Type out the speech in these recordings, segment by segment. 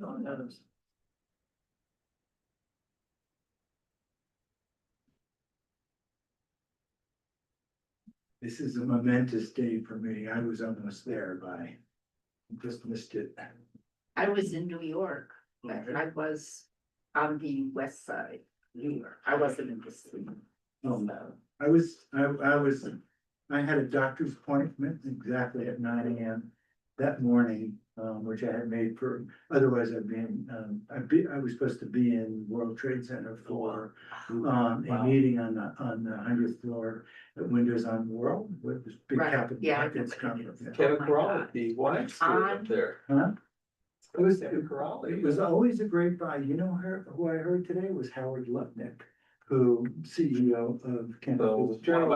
on others. This is a momentous day for me. I was almost there, but I just missed it. I was in New York, but I was on the west side, New York. I wasn't in the city. Oh, So, I had a doctor's appointment exactly at 9 a.m. that morning, which I had made for, otherwise I'd been, I was supposed to be in World Trade Center for a meeting on the 100th floor at Windows on World with this big Right, capital yeah, I markets know what it conference. is. Kevin Oh my Corral, God. the wine school up there. Huh? It was, Kevin Corral. it was always a great buy. You know, who I heard today was Howard Lutnick, who CEO of So Campbell one of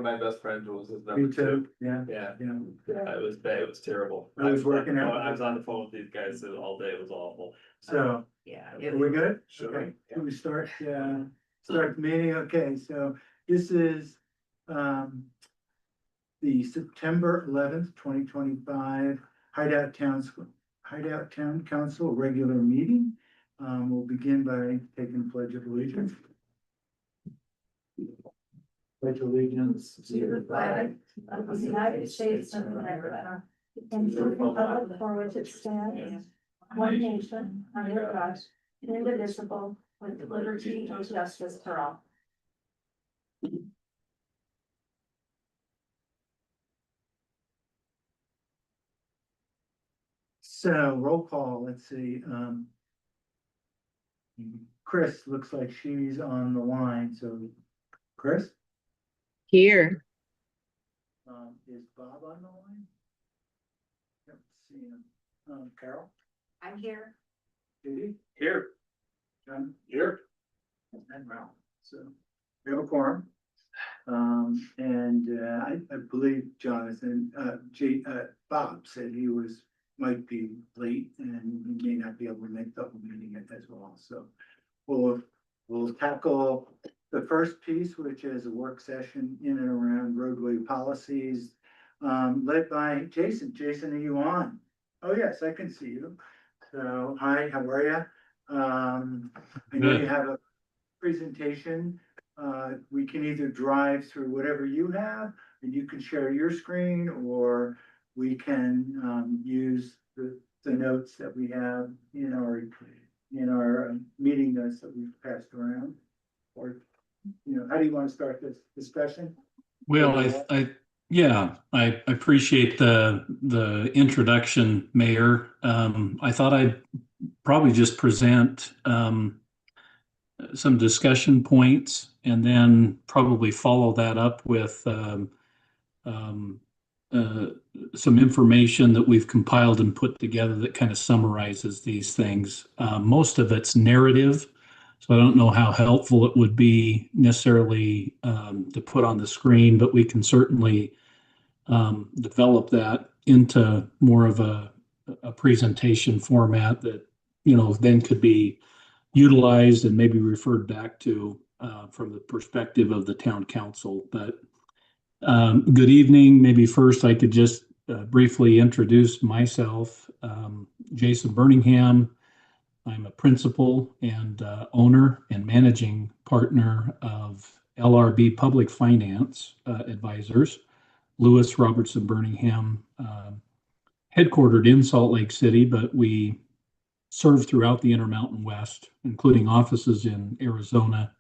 my best friends was his number Me too, two. yeah, Yeah, yeah. yeah, it was bad, it was terrible. I was working out. I was on the phone with these guys all day, it was awful. So, Yeah. are we good? Sure. Okay, can we start the meeting? Okay, so this is, the September 11th, 2025 Hideout Town Council regular meeting. We'll begin by taking the Pledge of Allegiance. Pledge allegiance To the flag of the United States of America, and to the republic for which it stands, one nation, under God, indivisible, with liberty and justice for all. So roll call, let's see, Chris looks like she's on the line, so Chris? Here. Is Bob on the line? Yep, see him. Carol? I'm here. Judy? Here. John? Here. And Ralph, so we have a quorum. I believe Jonathan, Bob said he might be late and he may not be able to make the whole meeting as well, so. We'll tackle the first piece, which is a work session in and around roadway policies, led by Jason. Jason, are you on? Oh, yes, I can see you. So, hi, how are you? I know you have a presentation. We can either drive through whatever you have and you can share your screen, or we can use the notes that we have in our meeting notes that we've passed around. Or, how do you want to start this discussion? Well, I appreciate the introduction, Mayor. I thought I'd probably just present some discussion points and then probably follow that up with some information that we've compiled and put together that kind of summarizes these things. Most of it's narrative, so I don't know how helpful it would be necessarily to put on the screen, but we can certainly develop that into more of a presentation format that, then could be utilized and maybe referred back to from the perspective of the town council. But good evening. Maybe first I could just briefly introduce myself. Jason Birmingham. I'm a principal and owner and managing partner of LRB Public Finance Advisors, Lewis Robertson Birmingham, headquartered in Salt Lake City, but we serve throughout the Intermountain West, including offices in Arizona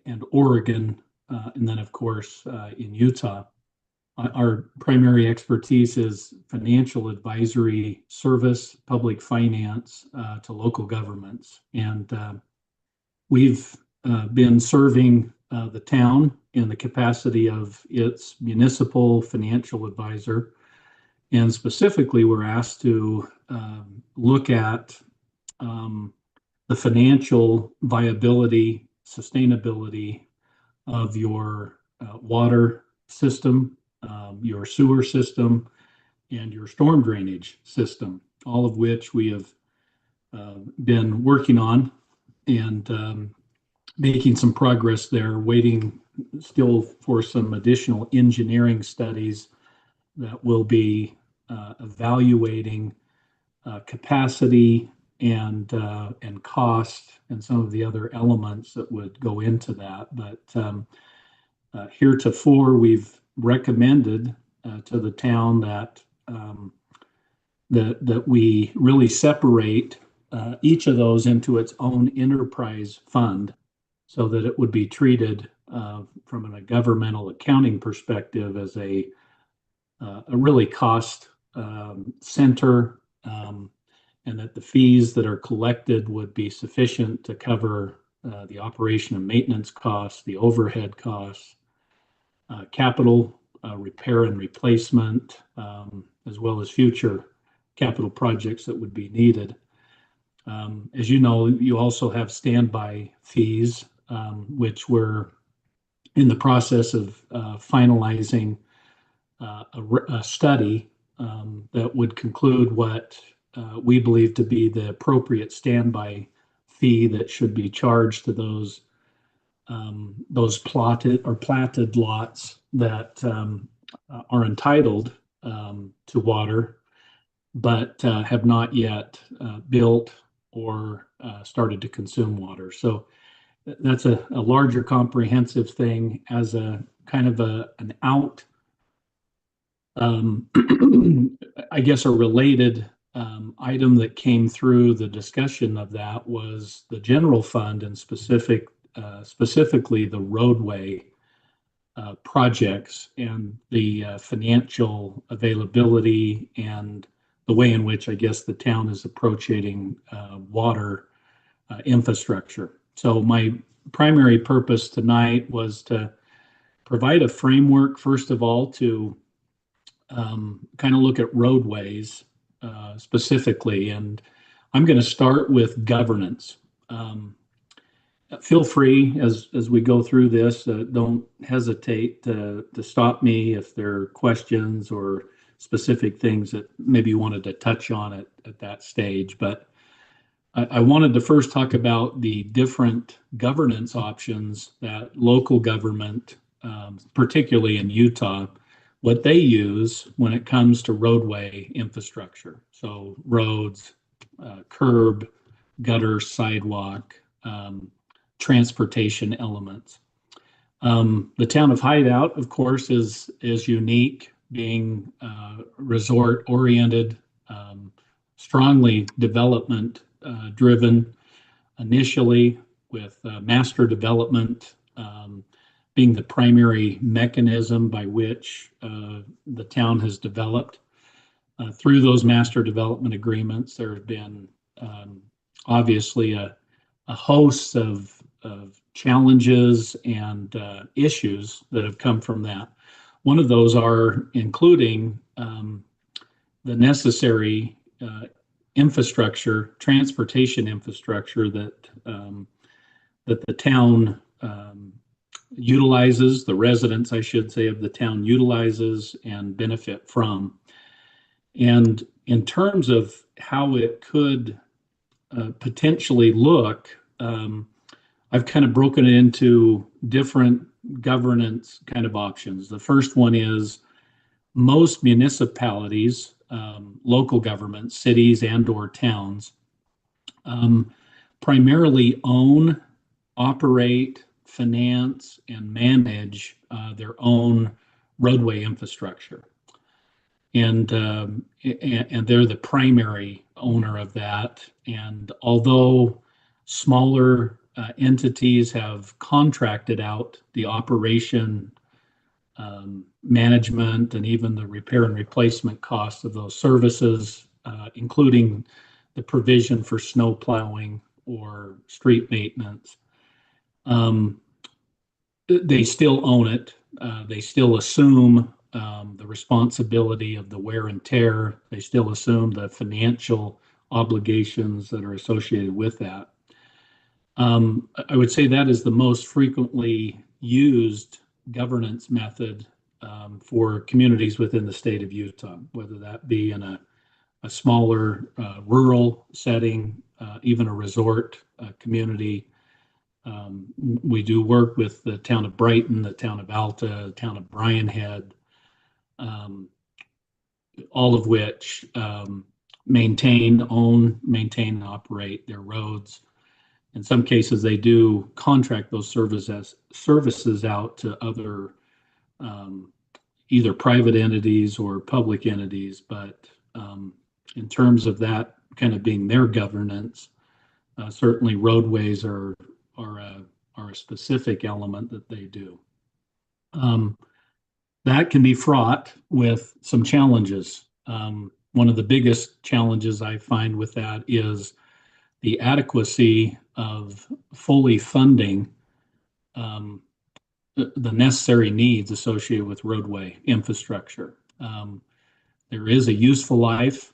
and Oregon, and then, of course, in Utah. Our primary expertise is financial advisory service, public finance to local governments. And we've been serving the town in the capacity of its municipal financial advisor. And specifically, we're asked to look at the financial viability, sustainability of your water system, your sewer system, and your storm drainage system, all of which we have been working on and making some progress there, waiting still for some additional engineering studies that will be evaluating capacity and cost and some of the other elements that would go into that. But heretofore, we've recommended to the town that that we really separate each of those into its own enterprise fund, so that it would be treated from a governmental accounting perspective as a really cost center, and that the fees that are collected would be sufficient to cover the operation and maintenance costs, the overhead costs, capital repair and replacement, as well as future capital projects that would be needed. As you know, you also have standby fees, which we're in the process of finalizing a study that would conclude what we believe to be the appropriate standby fee that should be charged to those platted lots that are entitled to water, but have not yet built or started to consume water. So that's a larger comprehensive thing as a kind of an out, I guess a related item that came through the discussion of that was the general fund and specifically the roadway projects and the financial availability and the way in which I guess the town is approaching water infrastructure. So my primary purpose tonight was to provide a framework, first of all, to kind of look at roadways specifically. And I'm going to start with governance. Feel free as we go through this, don't hesitate to stop me if there are questions or specific things that maybe you wanted to touch on at that stage. But I wanted to first talk about the different governance options that local government, particularly in Utah, what they use when it comes to roadway infrastructure. So roads, curb, gutter, sidewalk, transportation elements. The town of Hideout, of course, is unique, being resort oriented, strongly development driven initially, with master development being the primary mechanism by which the town has developed. Through those master development agreements, there have been obviously a host of challenges and issues that have come from that. One of those are including the necessary infrastructure, transportation infrastructure that the town utilizes, the residents, I should say, of the town utilizes and benefit from. And in terms of how it could potentially look, I've kind of broken it into different governance kind of options. The first one is most municipalities, local governments, cities and or towns, primarily own, operate, finance, and manage their own roadway infrastructure. And they're the primary owner of that. And although smaller entities have contracted out the operation, management, and even the repair and replacement costs of those services, including the provision for snow plowing or street maintenance, they still own it. They still assume the responsibility of the wear and tear. They still assume the financial obligations that are associated with that. I would say that is the most frequently used governance method for communities within the state of Utah, whether that be in a smaller rural setting, even a resort community. We do work with the town of Brighton, the town of Alta, the town of Bryan Head, all of which maintain, and operate their roads. In some cases, they do contract those services out to other either private entities or public entities, but in terms of that kind of being their governance, certainly roadways are a specific element that they do. That can be fraught with some challenges. One of the biggest challenges I find with that is the adequacy of fully funding the necessary needs associated with roadway infrastructure. There is a useful life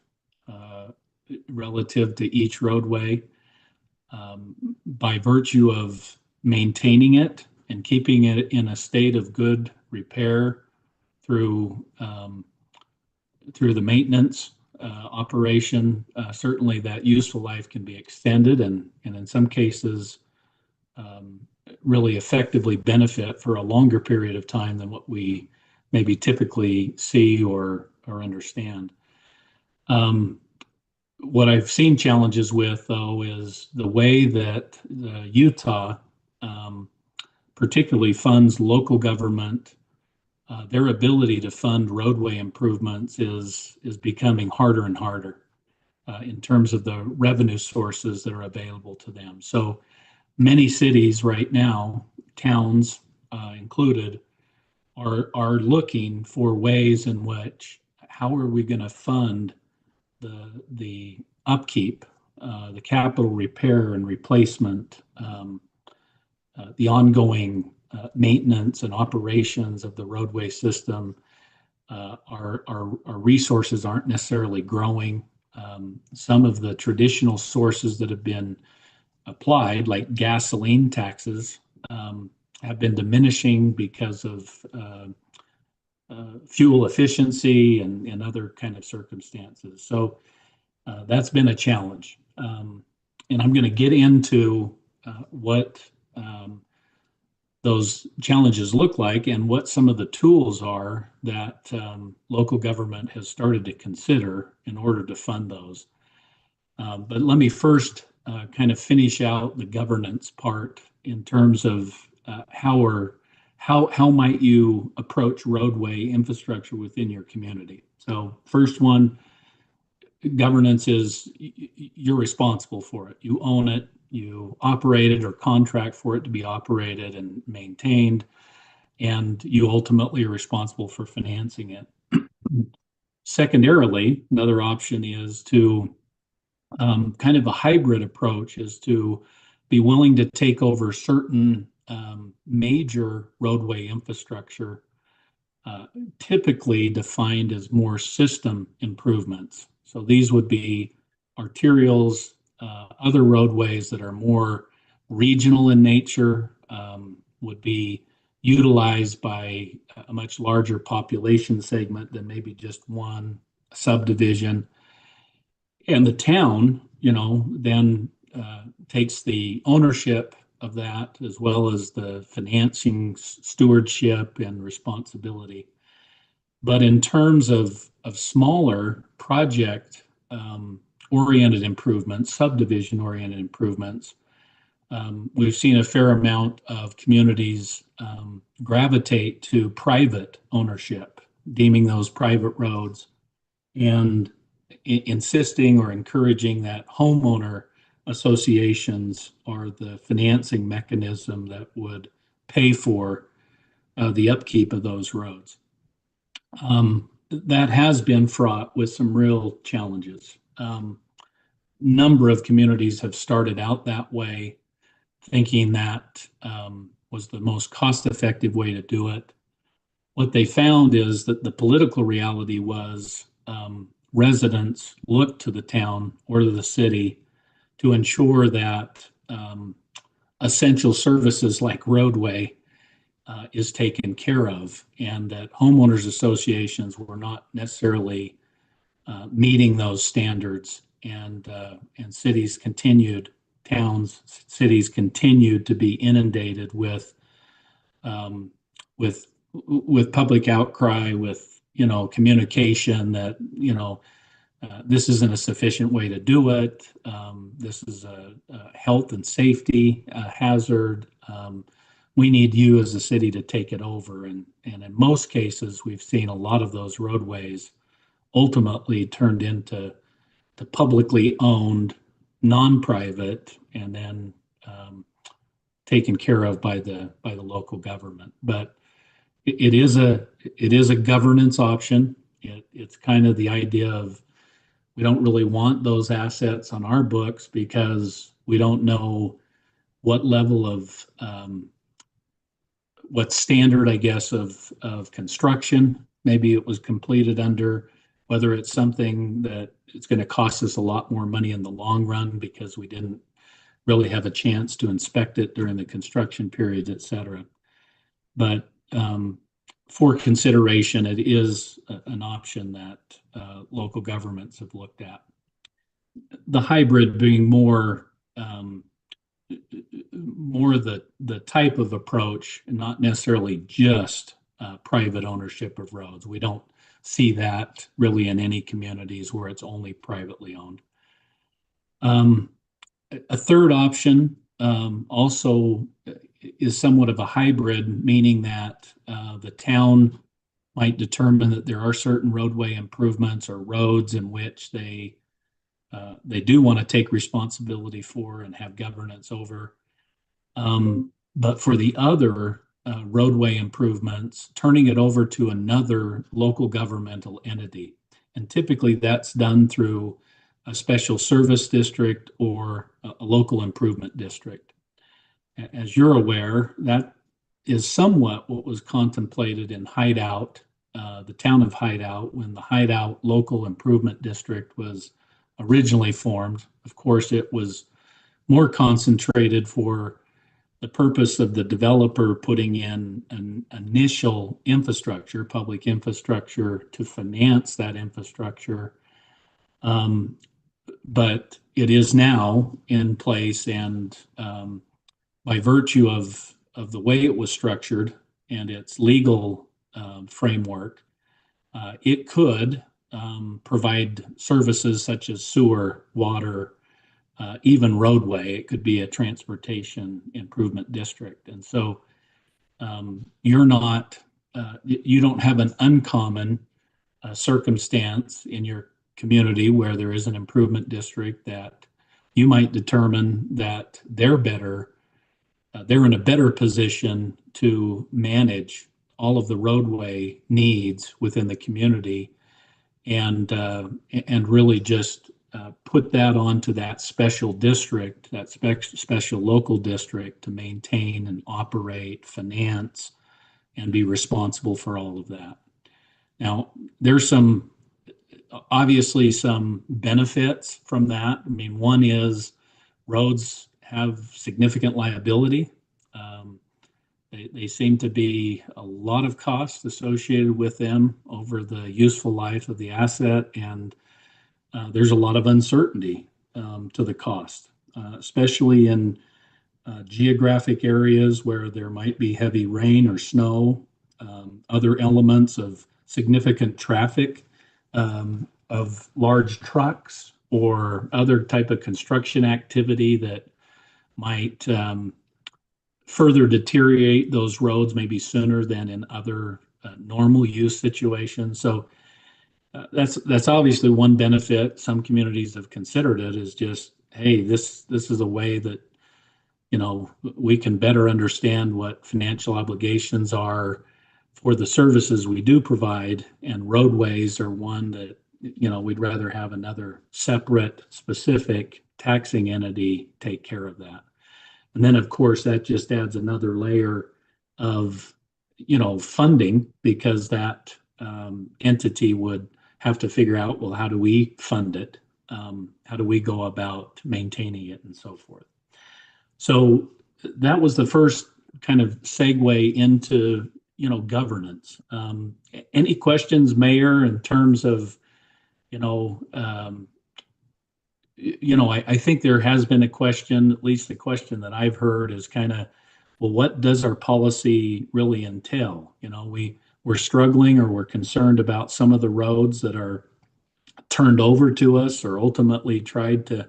relative to each roadway by virtue of maintaining it and keeping it in a state of good repair through the maintenance operation. Certainly that useful life can be extended and in some cases really effectively benefit for a longer period of time than what we maybe typically see or understand. What I've seen challenges with, though, is the way that Utah particularly funds local government. Their ability to fund roadway improvements is becoming harder and harder in terms of the revenue sources that are available to them. So many cities right now, towns included, are looking for ways in which how are we going to fund the upkeep, the capital repair and replacement, the ongoing maintenance and operations of the roadway system. Our resources aren't necessarily growing. Some of the traditional sources that have been applied, like gasoline taxes, have been diminishing because of fuel efficiency and other kind of circumstances. So that's been a challenge. And I'm going to get into what those challenges look like and what some of the tools are that local government has started to consider in order to fund those. But let me first kind of finish out the governance part in terms of how might you approach roadway infrastructure within your community. So first one, governance is you're responsible for it. You own it, you operate it or contract for it to be operated and maintained, and you ultimately are responsible for financing it. Secondarily, another option is to kind of a hybrid approach is to be willing to take over certain major roadway infrastructure, typically defined as more system improvements. So these would be arterials, other roadways that are more regional in nature, would be utilized by a much larger population segment than maybe just one subdivision. And the town, then takes the ownership of that as well as the financing, stewardship, and responsibility. But in terms of smaller project oriented improvements, subdivision oriented improvements, we've seen a fair amount of communities gravitate to private ownership, deeming those private roads and insisting or encouraging that homeowner associations are the financing mechanism that would pay for the upkeep of those roads. That has been fraught with some real challenges. Number of communities have started out that way, thinking that was the most cost-effective way to do it. What they found is that the political reality was residents looked to the town or to the city to ensure that essential services like roadway is taken care of, and that homeowners associations were not necessarily meeting those standards, and cities continued to be inundated with public outcry, with communication that this isn't a sufficient way to do it. This is a health and safety hazard. We need you as a city to take it over. And in most cases, we've seen a lot of those roadways ultimately turned into publicly owned, non-private, and then taken care of by the local government. But it is a governance option. It's kind of the idea of, we don't really want those assets on our books because we don't know what level of what standard, I guess, of construction maybe it was completed under, whether it's something that it's going to cost us a lot more money in the long run because we didn't really have a chance to inspect it during the construction period, et cetera. But for consideration, it is an option that local governments have looked at. The hybrid being more the type of approach, and not necessarily just private ownership of roads. We don't see that really in any communities where it's only privately owned. A third option also is somewhat of a hybrid, meaning that the town might determine that there are certain roadway improvements or roads in which they do want to take responsibility for and have governance over. But for the other roadway improvements, turning it over to another local governmental entity. And typically that's done through a special service district or a local improvement district. As you're aware, that is somewhat what was contemplated in Hideout, the town of Hideout, when the Hideout Local Improvement District was originally formed. Of course, it was more concentrated for the purpose of the developer putting in an initial infrastructure, public infrastructure, to finance that infrastructure. But it is now in place, and by virtue of the way it was structured and its legal framework, it could provide services such as sewer, water, even roadway. It could be a transportation improvement district. And so you don't have an uncommon circumstance in your community where there is an improvement district that you might determine that they're in a better position to manage all of the roadway needs within the community, and really just put that onto that special district, that special local district, to maintain and operate, finance, and be responsible for all of that. Now, there's obviously some benefits from that. I mean, one is roads have significant liability. They seem to be a lot of costs associated with them over the useful life of the asset, and there's a lot of uncertainty to the cost, especially in geographic areas where there might be heavy rain or snow, other elements of significant traffic, of large trucks or other type of construction activity that might further deteriorate those roads maybe sooner than in other normal use situations. So that's obviously one benefit. Some communities have considered it as just, hey, this is a way that, we can better understand what financial obligations are for the services we do provide, and roadways are one that, we'd rather have another separate, specific taxing entity take care of that. And then, of course, that just adds another layer of, funding, because that entity would have to figure out, well, how do we fund it? How do we go about maintaining it, and so forth? So that was the first kind of segue into, governance. Any questions, Mayor, in terms of, I think there has been a question, at least the question that I've heard is kind of, well, what does our policy really entail? We're struggling, or we're concerned about some of the roads that are turned over to us or ultimately tried to,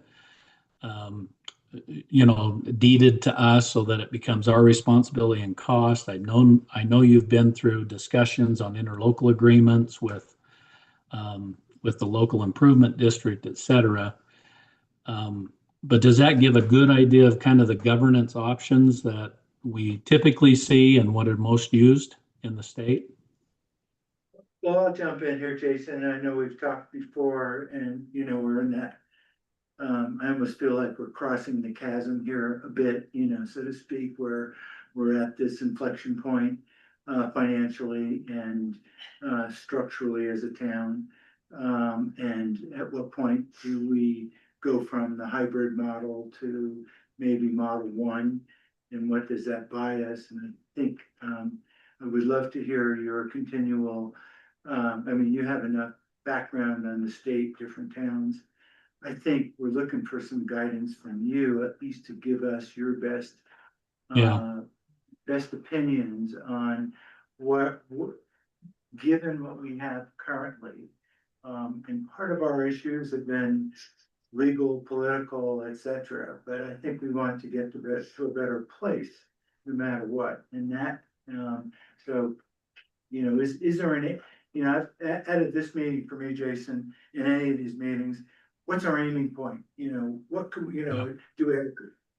deeded to us so that it becomes our responsibility and cost. I know you've been through discussions on interlocal agreements with the local improvement district, et cetera. But does that give a good idea of kind of the governance options that we typically see and what are most used in the state? Well, I'll jump in here, Jason. I know we've talked before and, we're in that. I almost feel like we're crossing the chasm here a bit, so to speak, where we're at this inflection point, financially and, structurally as a town. And at what point do we go from the hybrid model to maybe model one? And what does that buy us? And I think, I would love to hear your continual, you have enough background on the state, different towns. I think we're looking for some guidance from you, at least to give us your best, Yeah. best opinions on what, given what we have currently. And part of our issues have been legal, political, et cetera, but I think we want to get to a better place, no matter what. And that, so, is there any, out of this meeting for me, Jason, in any of these meetings, what's our aiming point? What could, do we have,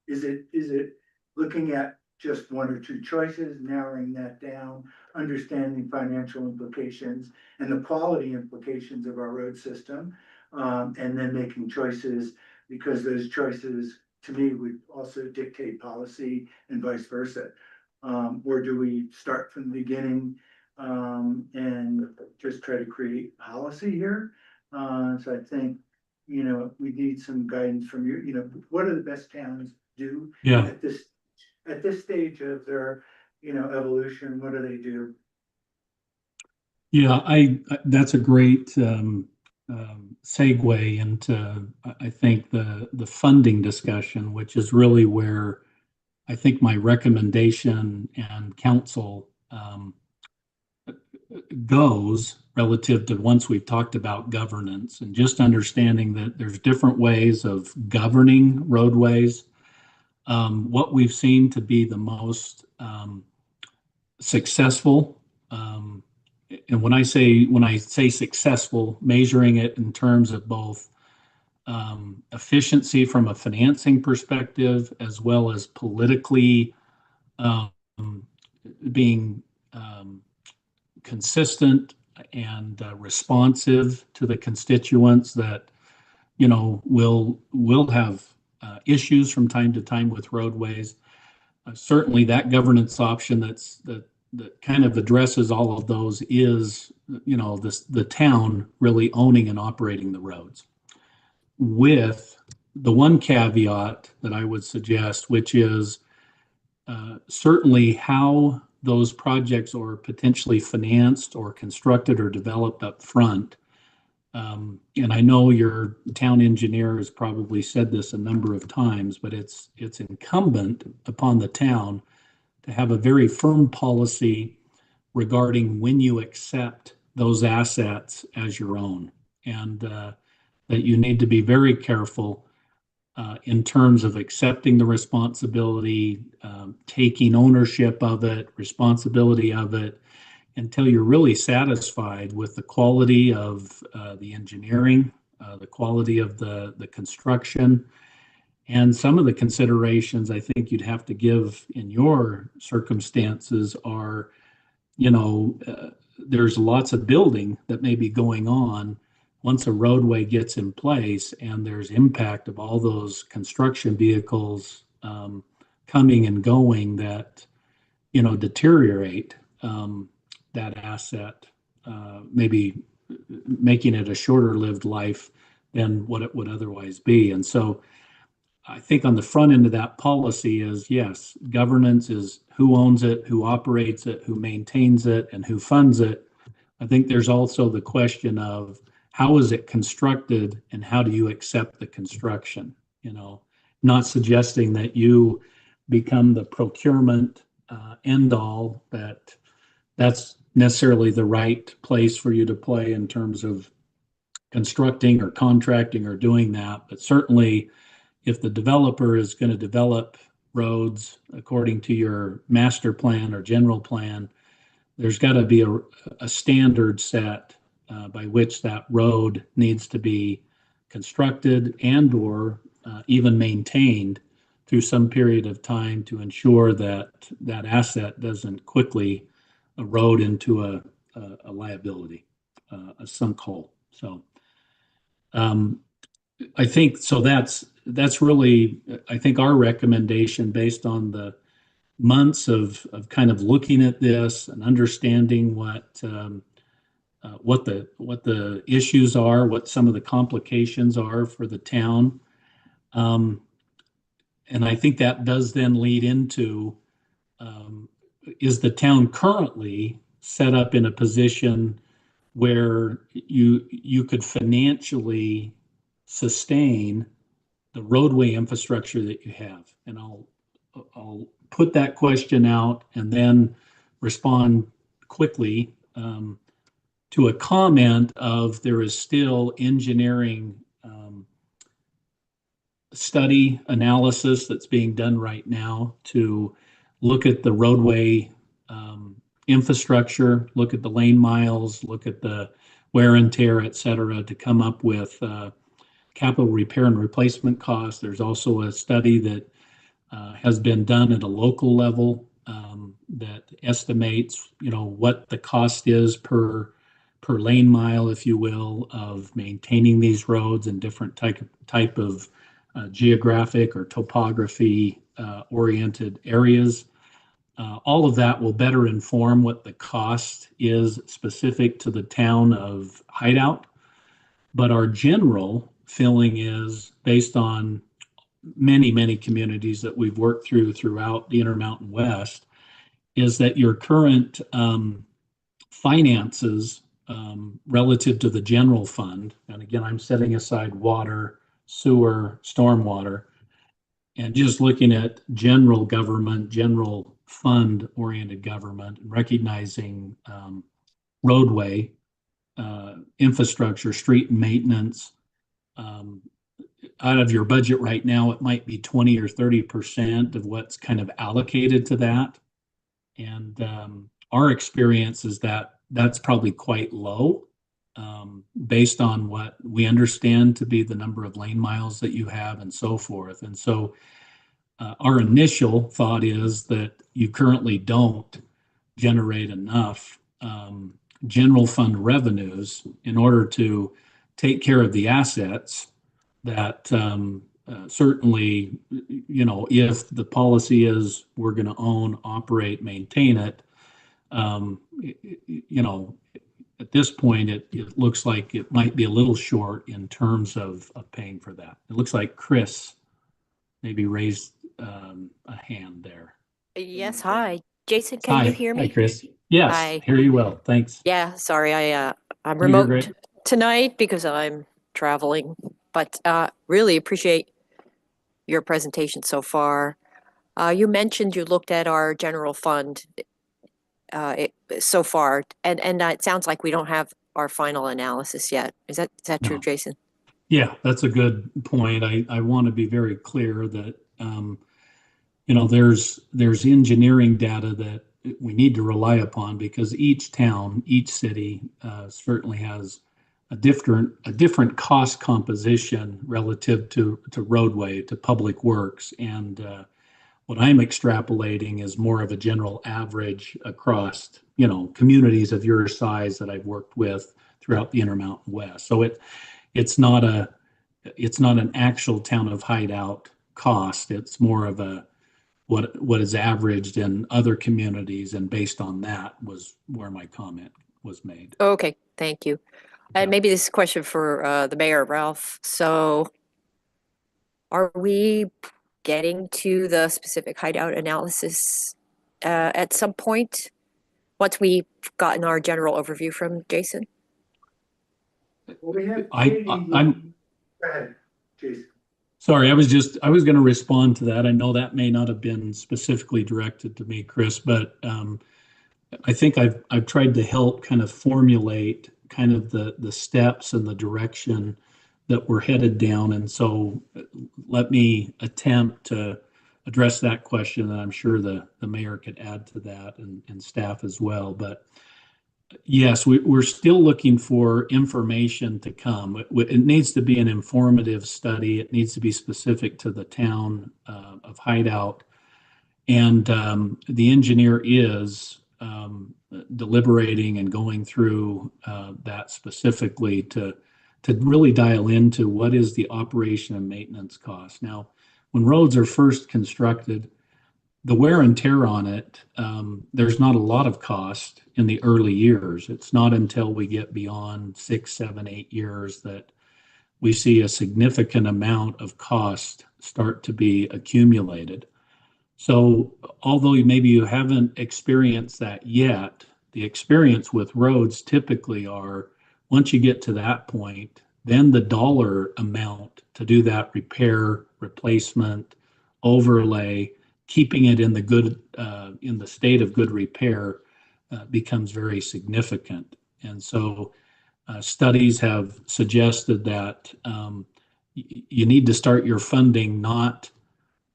is it looking at just one or two choices, narrowing that down, understanding financial implications and the quality implications of our road system, and then making choices, because those choices to me would also dictate policy and vice versa. Or do we start from the beginning, and just try to create policy here? So I think, we need some guidance from you, what do the best towns do? Yeah. At this stage of their, evolution, what do they do? Yeah, that's a great segue into, I think, the funding discussion, which is really where I think my recommendation and counsel goes relative to once we've talked about governance and just understanding that there's different ways of governing roadways. What we've seen to be the most successful, and when I say successful, measuring it in terms of both efficiency from a financing perspective, as well as politically being consistent and responsive to the constituents that will have issues from time to time with roadways. Certainly, that governance option that kind of addresses all of those is the town really owning and operating the roads, with the one caveat that I would suggest, which is certainly how those projects are potentially financed or constructed or developed up front. And I know your town engineer has probably said this a number of times, but it's incumbent upon the town to have a very firm policy regarding when you accept those assets as your own, and that you need to be very careful in terms of accepting the responsibility, taking ownership of it, responsibility of it, until you're really satisfied with the quality of the engineering, the quality of the construction, and some of the considerations I think you'd have to give in your circumstances are, there's lots of building that may be going on once a roadway gets in place, and there's impact of all those construction vehicles coming and going that, deteriorate that asset, maybe making it a shorter lived life than what it would otherwise be. And so I think on the front end of that policy is, yes, governance is who owns it, who operates it, who maintains it, and who funds it. I think there's also the question of how is it constructed and how do you accept the construction? Not suggesting that you become the procurement end all, that's necessarily the right place for you to play in terms of constructing or contracting or doing that, but certainly if the developer is going to develop roads according to your master plan or general plan, there's got to be a standard set by which that road needs to be constructed and or even maintained through some period of time to ensure that that asset doesn't quickly erode into a liability, a sunk hole. So I think so. That's really, I think, our recommendation based on the months of kind of looking at this and understanding what the issues are, what some of the complications are for the town. And I think that does then lead into, is the town currently set up in a position where you could financially sustain the roadway infrastructure that you have? And I'll put that question out and then respond quickly to a comment of there is still engineering study analysis that's being done right now to look at the roadway infrastructure, look at the lane miles, look at the wear and tear, et cetera, to come up with capital repair and replacement costs. There's also a study that has been done at a local level that estimates, what the cost is per lane mile, if you will, of maintaining these roads in different type of geographic or topography oriented areas. All of that will better inform what the cost is specific to the town of Hideout. But our general feeling is, based on many communities that we've worked throughout the Intermountain West, is that your current finances relative to the general fund, and again, I'm setting aside water, sewer, stormwater, and just looking at general government, general fund oriented government, and recognizing roadway infrastructure, street and maintenance. Out of your budget right now, it might be 20 or 30% of what's kind of allocated to that. And our experience is that that's probably quite low based on what we understand to be the number of lane miles that you have and so forth. And so our initial thought is that you currently don't generate enough general fund revenues in order to take care of the assets that certainly, if the policy is we're going to own, operate, maintain it, at this point, it looks like it might be a little short in terms of paying for that. It looks like Chris maybe raised a hand there. Yes, hi. Jason, can you hear Hi, me? Chris. Yes, Hi. hear you well. Thanks. Yeah, sorry, I'm you're remote great. tonight because I'm traveling, but really appreciate your presentation so far. You mentioned you looked at our general fund so far, and it sounds like we don't have our final analysis yet. Is that true, No. Jason? Yeah, that's a good point. I want to be very clear that there's engineering data that we need to rely upon, because each town, each city certainly has a different cost composition relative to roadway, to public works. And what I'm extrapolating is more of a general average across, communities of your size that I've worked with throughout the Intermountain West. So it's not an actual town of Hideout cost. It's more of a what is averaged in other communities, and based on that was where my comment was made. Okay, thank you. And maybe this is a question for the mayor, Ralph. So are we getting to the specific Hideout analysis at some point once we've gotten our general overview from Jason? Well, we have I'm Go ahead, Jason. sorry, I was going to respond to that. I know that may not have been specifically directed to me, Chris, but I think I've tried to help kind of formulate kind of the steps and the direction that we're headed down. And so let me attempt to address that question, and I'm sure the mayor could add to that and staff as well. But yes, we're still looking for information to come. It needs to be an informative study. It needs to be specific to the town of Hideout. And the engineer is deliberating and going through that specifically to really dial into what is the operation and maintenance cost. Now, when roads are first constructed, the wear and tear on it, there's not a lot of cost in the early years. It's not until we get beyond 6, 7, 8 years that we see a significant amount of cost start to be accumulated. So although maybe you haven't experienced that yet, the experience with roads typically are once you get to that point, then the dollar amount to do that repair, replacement, overlay, keeping it in in the state of good repair becomes very significant. And so studies have suggested that you need to start your funding not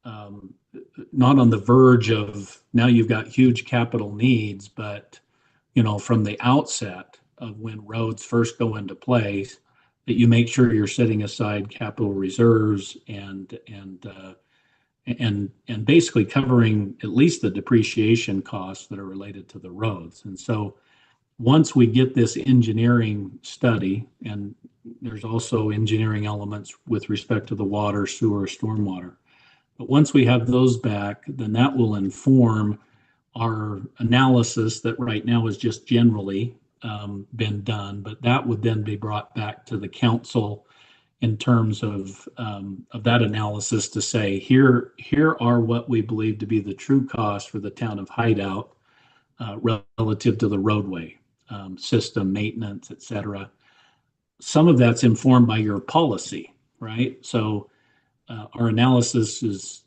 on the verge of now you've got huge capital needs, but from the outset of when roads first go into place, that you make sure you're setting aside capital reserves and basically covering at least the depreciation costs that are related to the roads. And so once we get this engineering study, and there's also engineering elements with respect to the water, sewer, stormwater. But once we have those back, then that will inform our analysis that right now is just generally been done, but that would then be brought back to the council in terms of that analysis to say, here are what we believe to be the true costs for the town of Hideout relative to the roadway system, maintenance, et cetera. Some of that's informed by your policy, right? So our analysis is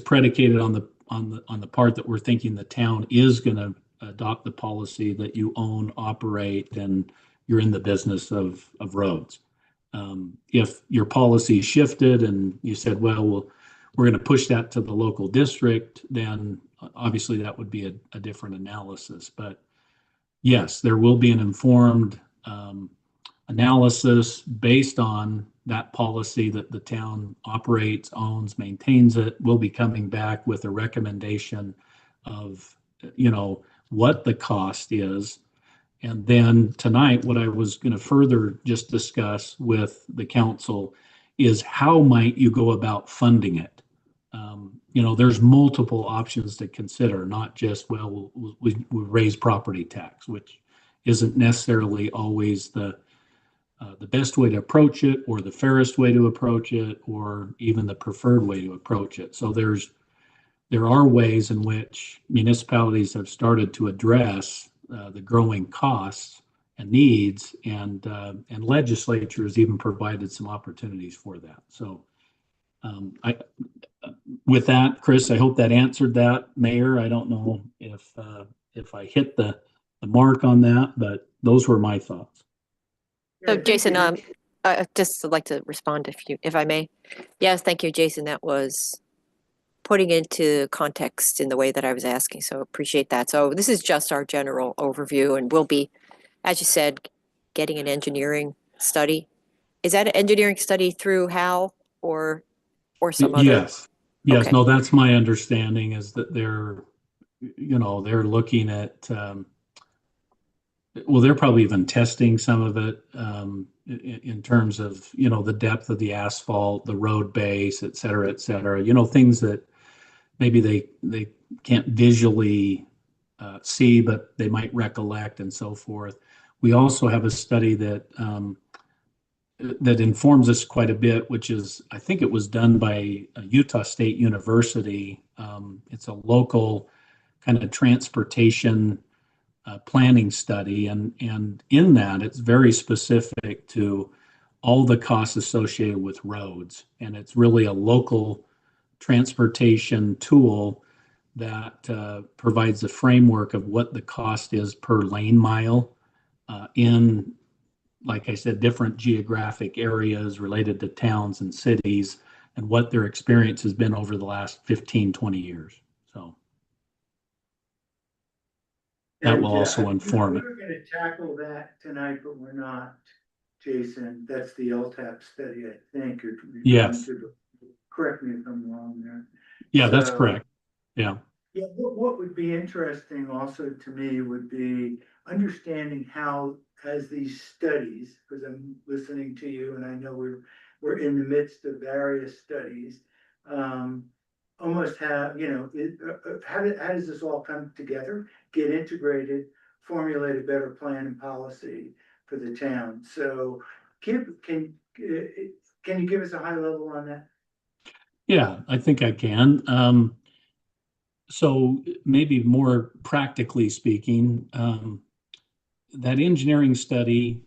predicated on the part that we're thinking the town is going to adopt the policy that you own, operate, and you're in the business of roads. If your policy shifted and you said, well, we're going to push that to the local district, then obviously that would be a different analysis. But yes, there will be an informed analysis based on that policy that the town operates, owns, maintains it. We'll be coming back with a recommendation of, what the cost is. And then tonight, what I was going to further just discuss with the council is how might you go about funding it? There's multiple options to consider, not just, well, we raise property tax, which isn't necessarily always the best way to approach it or the fairest way to approach it or even the preferred way to approach it. So there are ways in which municipalities have started to address the growing costs and needs, and legislature has even provided some opportunities for that. So with that, Chris, I hope that answered that. Mayor, I don't know if I hit the mark on that, but those were my thoughts. So Jason, I just would like to respond if I may. Yes, thank you, Jason. That was putting into context in the way that I was asking. So appreciate that. So this is just our general overview, and we'll be, as you said, getting an engineering study. Is that an engineering study through HAL or some other? Yes. Okay. No, that's my understanding is that they're looking at, well, they're probably even testing some of it in terms of, the depth of the asphalt, the road base, et cetera, things that maybe they can't visually see, but they might recollect and so forth. We also have a study that informs us quite a bit, which is, I think it was done by Utah State University. It's a local kind of transportation planning study. And in that, it's very specific to all the costs associated with roads. And it's really a local transportation tool that provides a framework of what the cost is per lane mile in, like I said, different geographic areas related to towns and cities and what their experience has been over the last 15, 20 years. So that will also inform it. We're gonna tackle that tonight, but we're not, Jason. That's the LTAP study, I think. You're referring Yes. to correct me if I'm wrong there. Yeah, that's So- correct. Yeah. Yeah, what would be interesting also to me would be understanding how, as these studies, because I'm listening to you and I know we're in the midst of various studies. Almost have, how does this all come together, get integrated, formulate a better plan and policy for the town? So can you give us a high level on that? Yeah, I think I can. So maybe more practically speaking, that engineering study,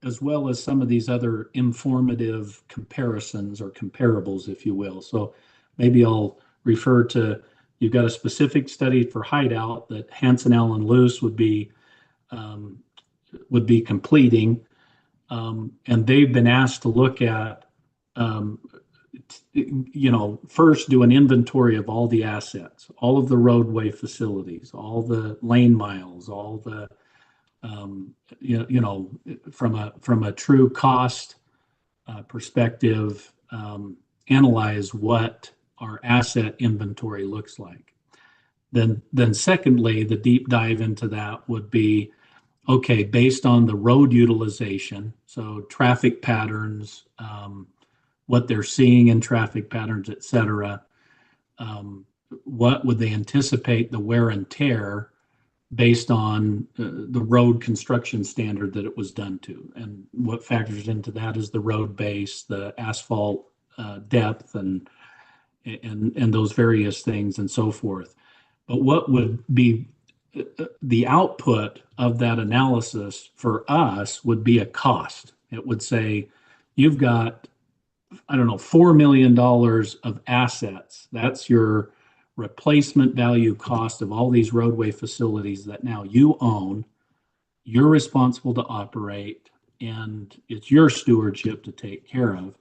as well as some of these other informative comparisons or comparables, if you will. So maybe I'll refer to, you've got a specific study for Hideout that Hanson Allen Luce would be completing. And they've been asked to look at, first do an inventory of all the assets, all of the roadway facilities, all the lane miles, all the, from a true cost perspective, analyze what our asset inventory looks like. Then secondly, the deep dive into that would be, okay, based on the road utilization, so traffic patterns, what they're seeing in traffic patterns, et cetera, what would they anticipate the wear and tear based on the road construction standard that it was done to? And what factors into that is the road base, the asphalt depth, and those various things and so forth. But what would be the output of that analysis for us would be a cost. It would say, you've got, I don't know, $4 million of assets. That's your replacement value cost of all these roadway facilities that now you own, you're responsible to operate, and it's your stewardship to take care of.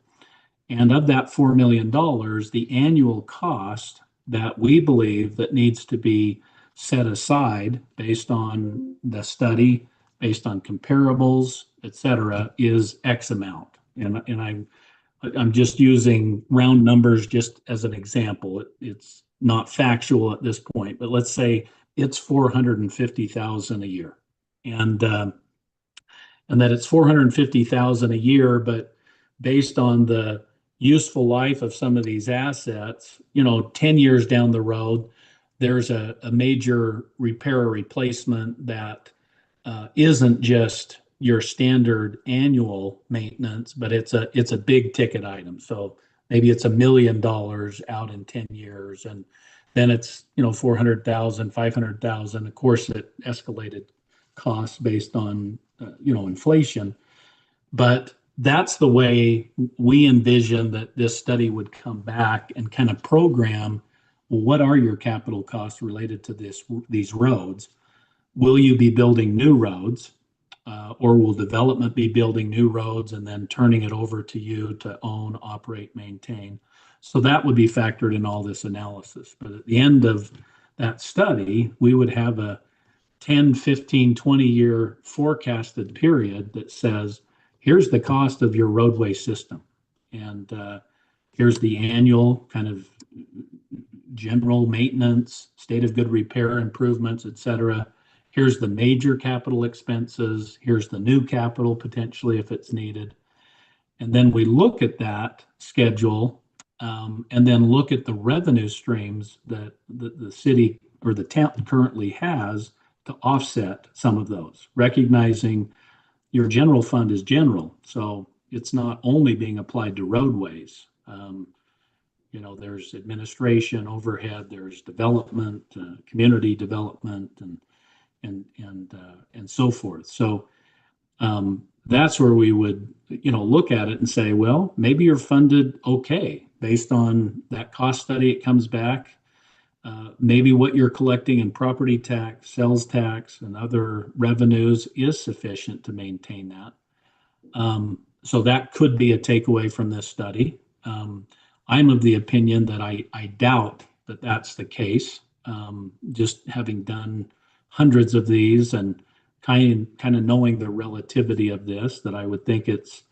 And of that $4 million, the annual cost that we believe that needs to be set aside based on the study, based on comparables, et cetera, is X amount. And I'm just using round numbers just as an example. It's not factual at this point, but let's say it's 450,000 a year, and that it's 450,000 a year, but based on the useful life of some of these assets, 10 years down the road, there's a major repair or replacement that isn't just your standard annual maintenance, but it's a big ticket item. So maybe it's $1 million out in 10 years, and then it's 400,000, 500,000. Of course, it escalated costs based on inflation, but that's the way we envision that this study would come back and kind of program, well, what are your capital costs related to these roads? Will you be building new roads, or will development be building new roads and then turning it over to you to own, operate, maintain? So that would be factored in all this analysis. But at the end of that study, we would have a 10, 15, 20-year forecasted period that says, here's the cost of your roadway system. And here's the annual kind of general maintenance, state of good repair improvements, et cetera. Here's the major capital expenses. Here's the new capital potentially if it's needed. And then we look at that schedule, and then look at the revenue streams that the city or the town currently has to offset some of those, recognizing your general fund is general. So it's not only being applied to roadways. There's administration, overhead, there's development, community development, and so forth. So that's where we would, look at it and say, well, maybe you're funded okay based on that cost study. It comes back. maybe what you're collecting in property tax, sales tax, and other revenues is sufficient to maintain that. So that could be a takeaway from this study. I'm of the opinion that I doubt that that's the case. Just having done hundreds of these and kind of knowing the relativity of this, that I would think it's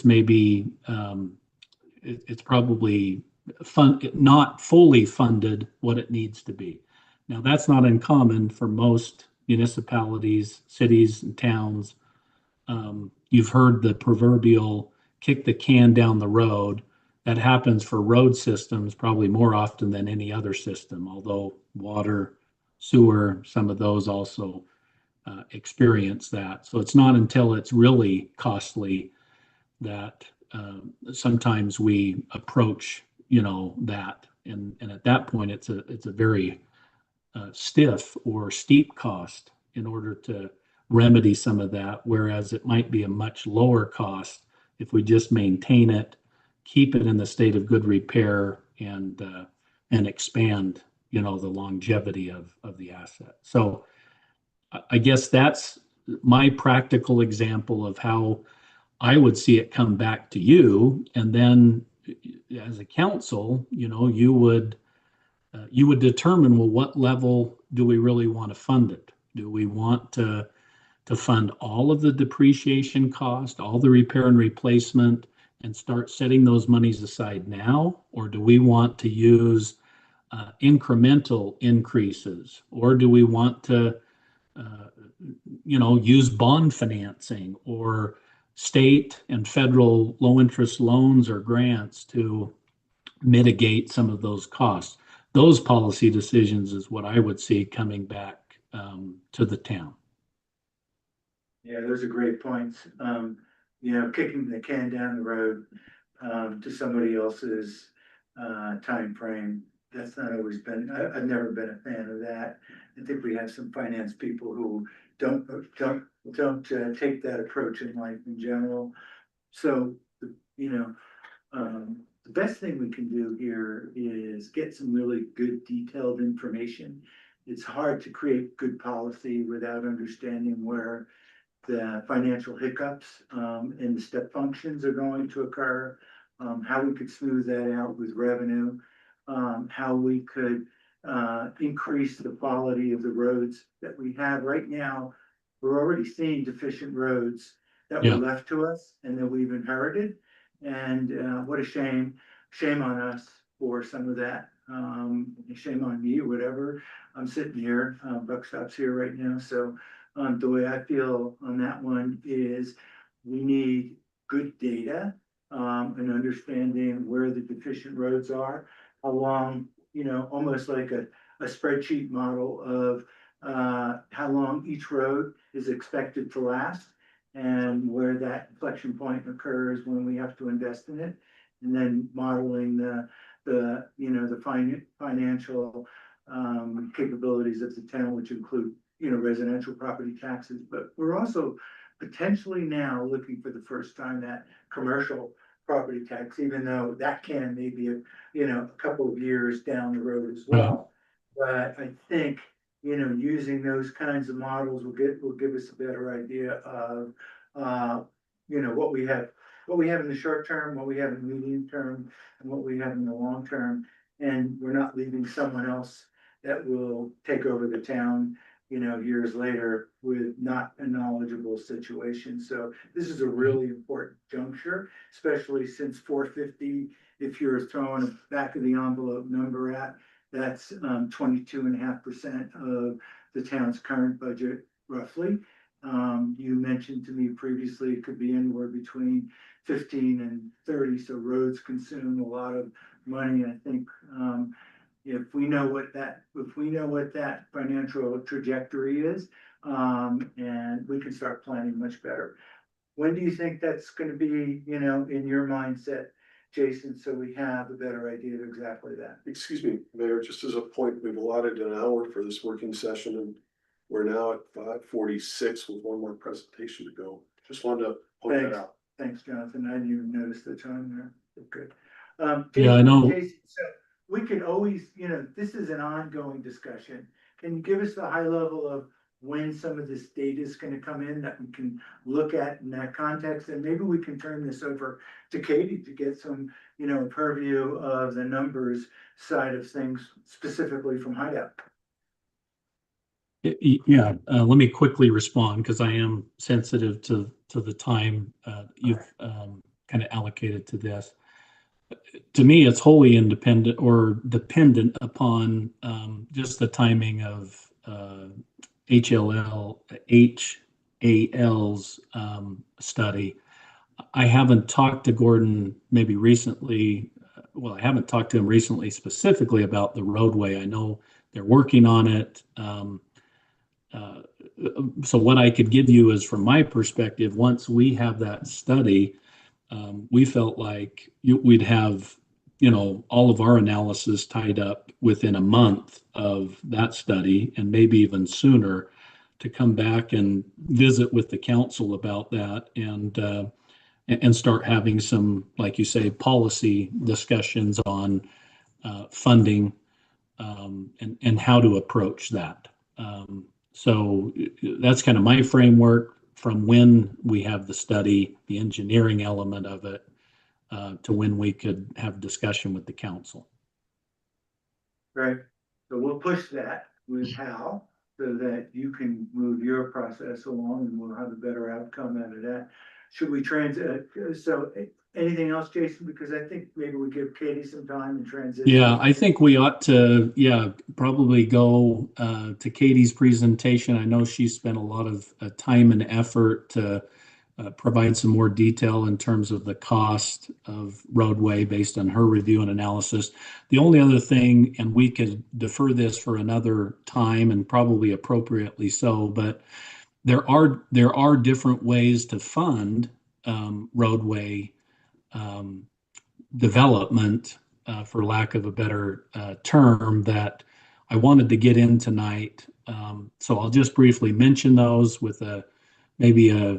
maybe it's probably not fully funded what it needs to be. Now, that's not uncommon for most municipalities, cities, and towns. You've heard the proverbial kick the can down the road. That happens for road systems probably more often than any other system, although water, sewer, some of those also experience that. So it's not until it's really costly that sometimes we approach, that. And at that point, it's a very stiff or steep cost in order to remedy some of that, whereas it might be a much lower cost if we just maintain it, keep it in the state of good repair, and expand, the longevity of the asset. So I guess that's my practical example of how I would see it come back to you. And then as a council, you would determine, well, what level do we really want to fund it? Do we want to fund all of the depreciation cost, all the repair and replacement, and start setting those monies aside now? Or do we want to use incremental increases? Or do we want to, use bond financing or state and federal low interest loans or grants to mitigate some of those costs? Those policy decisions is what I would see coming back to the town. Yeah, those are great points. Kicking the can down the road to somebody else's time frame. That's not always been. I've never been a fan of that. I think we have some finance people who don't take that approach in life in general. So the best thing we can do here is get some really good detailed information. It's hard to create good policy without understanding where the financial hiccups and the step functions are going to occur, how we could smooth that out with revenue, how we could increase the quality of the roads that we have right now. We're already seeing deficient roads that were left to us and that we've inherited. And what a shame on us for some of that. Shame on me or whatever. I'm sitting here, buck stops here right now. So the way I feel on that one is we need good data and understanding where the deficient roads are, along, almost like a spreadsheet model of how long each road is expected to last and where that inflection point occurs when we have to invest in it, and then modeling the financial capabilities of the town, which include residential property taxes. But we're also potentially now looking for the first time at commercial property tax, even though that can maybe a couple of years down the road as well. But I think using those kinds of models will give us a better idea of what we have in the short term, what we have in the medium term, and what we have in the long term. And we're not leaving someone else that will take over the town years later with not a knowledgeable situation. So this is a really important juncture, especially since 450, if you're throwing a back of the envelope number at, that's 22.5% of the town's current budget, roughly. You mentioned to me previously, it could be anywhere between 15 and 30. So roads consume a lot of money. I think if we know what that financial trajectory is, and we can start planning much better. When do you think that's going to be, in your mindset, Jason, so we have a better idea of exactly that? Excuse me, Mayor, just as a point, we've allotted an hour for this working session and we're now at 5:46 with one more presentation to go. Just wanted to point that out. Thanks, Jonathan. I didn't even notice the time there. Good. Yeah, I know. Jason, so we could always, this is an ongoing discussion. Can you give us the high level of when some of this data is gonna come in that we can look at in that context? And maybe we can turn this over to Katie to get some, purview of the numbers side of things, specifically from Hideout. Yeah, let me quickly respond because I am sensitive to the time you've kind of allocated to this. To me, it's wholly independent or dependent upon just the timing of HAL's study. I haven't talked to Gordon maybe recently. Well, I haven't talked to him recently specifically about the roadway. I know they're working on it. So what I could give you is from my perspective, once we have that study, we felt like we'd have, all of our analysis tied up within a month of that study and maybe even sooner to come back and visit with the council about that and start having some, like you say, policy discussions on funding and how to approach that. So that's kind of my framework from when we have the study, the engineering element of it, to when we could have discussion with the council. Right, so we'll push that with Hal so that you can move your process along and we'll have a better outcome out of that. Should we anything else, Jason? Because I think maybe we give Katie some time and transition. Yeah, I think we ought to, probably go to Katie's presentation. I know she spent a lot of time and effort to provide some more detail in terms of the cost of roadway based on her review and analysis. The only other thing, and we could defer this for another time and probably appropriately so, but there are different ways to fund roadway development, for lack of a better term, that I wanted to get in tonight. So I'll just briefly mention those with maybe a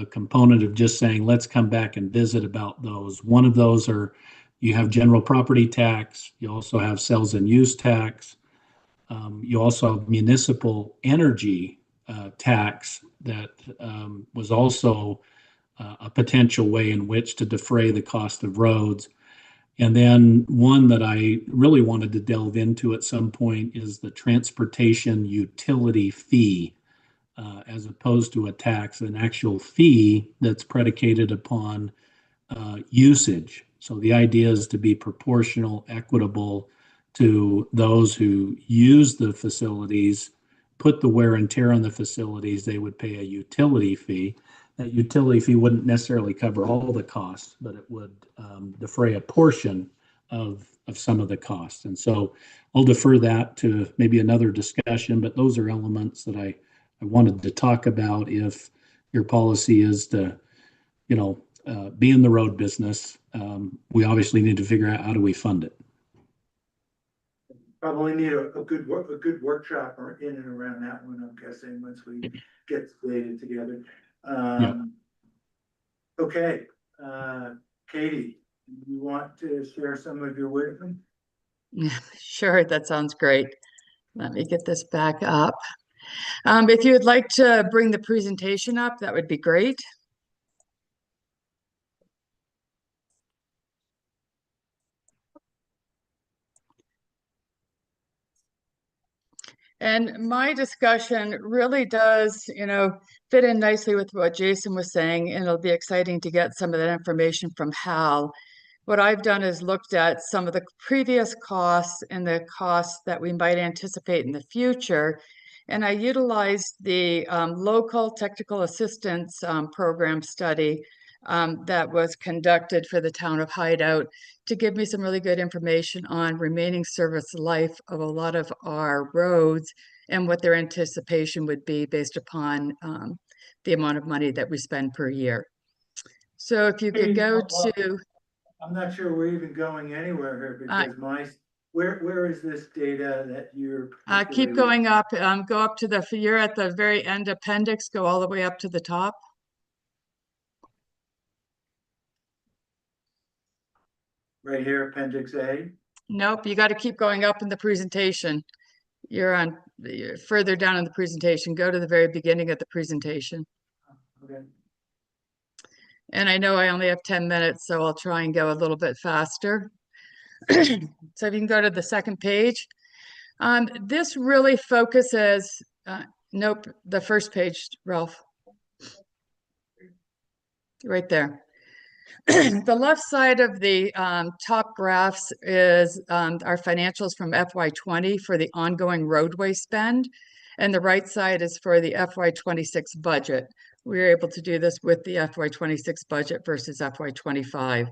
component of just saying, let's come back and visit about those. One of those are, you have general property tax, you also have sales and use tax, you also have municipal energy tax that was also a potential way in which to defray the cost of roads. And then one that I really wanted to delve into at some point is the transportation utility fee, as opposed to a tax, an actual fee that's predicated upon usage. So the idea is to be proportional, equitable to those who use the facilities, put the wear and tear on the facilities, they would pay a utility fee. That utility fee wouldn't necessarily cover all the costs, but it would defray a portion of some of the costs. And so I'll defer that to maybe another discussion, but those are elements that I wanted to talk about if your policy is to, be in the road business. We obviously need to figure out how do we fund it. Probably need a good workshop or in and around that one, I'm guessing, once we get the data together. Okay, Katie, you want to share some of your wisdom? Sure, that sounds great. Let me get this back up. If you would like to bring the presentation up, that would be great. And my discussion really does, fit in nicely with what Jason was saying, and it'll be exciting to get some of that information from Hal. What I've done is looked at some of the previous costs and the costs that we might anticipate in the future. And I utilized the local technical assistance program study that was conducted for the town of Hideout to give me some really good information on remaining service life of a lot of our roads and what their anticipation would be based upon the amount of money that we spend per year. So if you could go to... I'm not sure we're even going anywhere here because where is this data that you're? Keep going up, go up to you're at the very end appendix, go all the way up to the top. Right here, appendix A? Nope, you got to keep going up in the presentation. You're further down in the presentation. Go to the very beginning of the presentation. Okay. And I know I only have 10 minutes, so I'll try and go a little bit faster. So if you can go to the second page. This really focuses, nope, the first page, Ralph. Right there. The left side of the top graphs is our financials from FY20 for the ongoing roadway spend, and the right side is for the FY26 budget. We were able to do this with the FY26 budget versus FY25.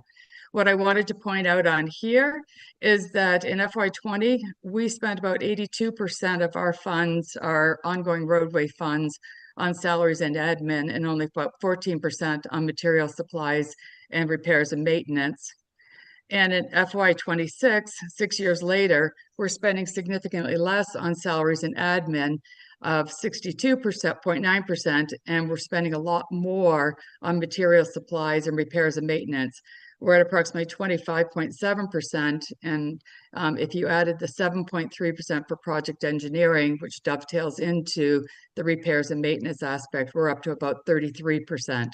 What I wanted to point out on here is that in FY20, we spent about 82% of our funds, our ongoing roadway funds, on salaries and admin, and only about 14% on material supplies and repairs and maintenance. And in FY26, 6 years later, we're spending significantly less on salaries and admin of 62.9%, and we're spending a lot more on material supplies and repairs and maintenance. We're at approximately 25.7%, and if you added the 7.3% for project engineering, which dovetails into the repairs and maintenance aspect, we're up to about 33%.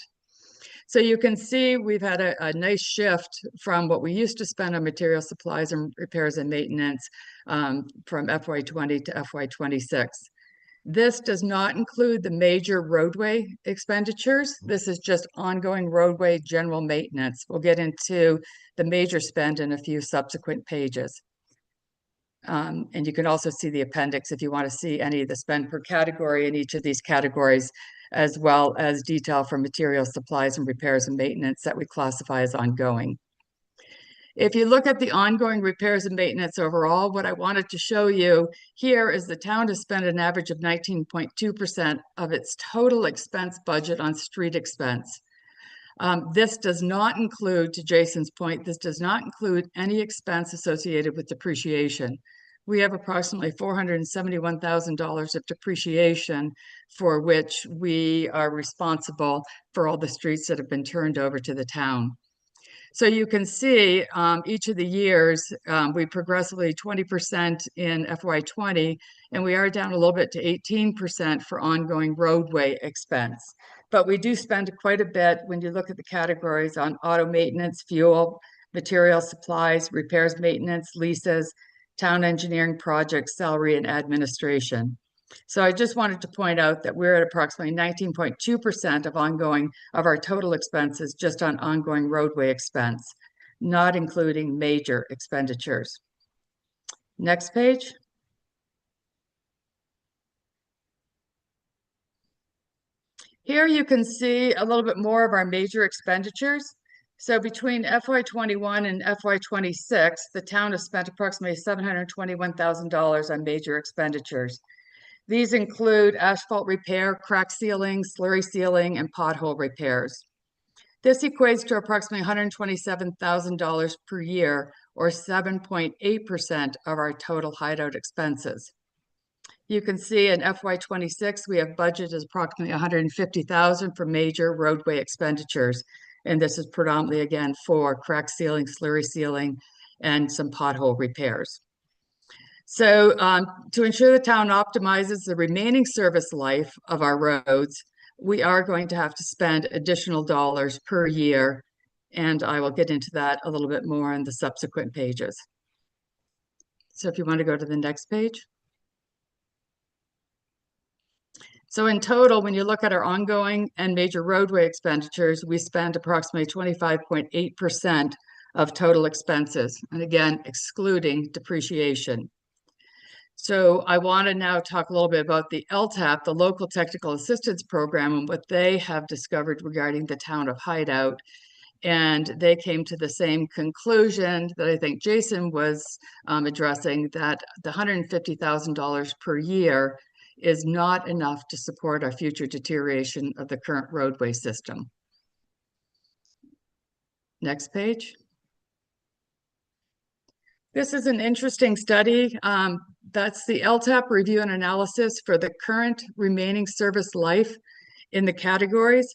So you can see we've had a nice shift from what we used to spend on material supplies and repairs and maintenance from FY20 to FY26. This does not include the major roadway expenditures. This is just ongoing roadway general maintenance. We'll get into the major spend in a few subsequent pages. And you can also see the appendix if you want to see any of the spend per category in each of these categories, as well as detail for material supplies and repairs and maintenance that we classify as ongoing. If you look at the ongoing repairs and maintenance overall, what I wanted to show you here is the town has spent an average of 19.2% of its total expense budget on street expense. This does not include, to Jason's point, this does not include any expense associated with depreciation. We have approximately $471,000 of depreciation for which we are responsible for all the streets that have been turned over to the town. So you can see each of the years, we progressively 20% in FY20, and we are down a little bit to 18% for ongoing roadway expense. But we do spend quite a bit when you look at the categories on auto maintenance, fuel, material supplies, repairs, maintenance, leases, town engineering projects, salary, and administration. So I just wanted to point out that we're at approximately 19.2% of our total expenses just on ongoing roadway expense, not including major expenditures. Next page. Here you can see a little bit more of our major expenditures. So between FY21 and FY26, the town has spent approximately $721,000 on major expenditures. These include asphalt repair, crack sealing, slurry sealing, and pothole repairs. This equates to approximately $127,000 per year, or 7.8% of our total hideout expenses. You can see in FY26, we have budgeted approximately $150,000 for major roadway expenditures. And this is predominantly, again, for crack sealing, slurry sealing, and some pothole repairs. So to ensure the town optimizes the remaining service life of our roads, we are going to have to spend additional dollars per year. And I will get into that a little bit more in the subsequent pages. So if you want to go to the next page. So in total, when you look at our ongoing and major roadway expenditures, we spend approximately 25.8% of total expenses, and again, excluding depreciation. So I want to now talk a little bit about the LTAP, the Local Technical Assistance Program, and what they have discovered regarding the town of Hideout. And they came to the same conclusion that I think Jason was addressing, that the $150,000 per year is not enough to support our future deterioration of the current roadway system. Next page. This is an interesting study. That's the LTAP review and analysis for the current remaining service life in the categories.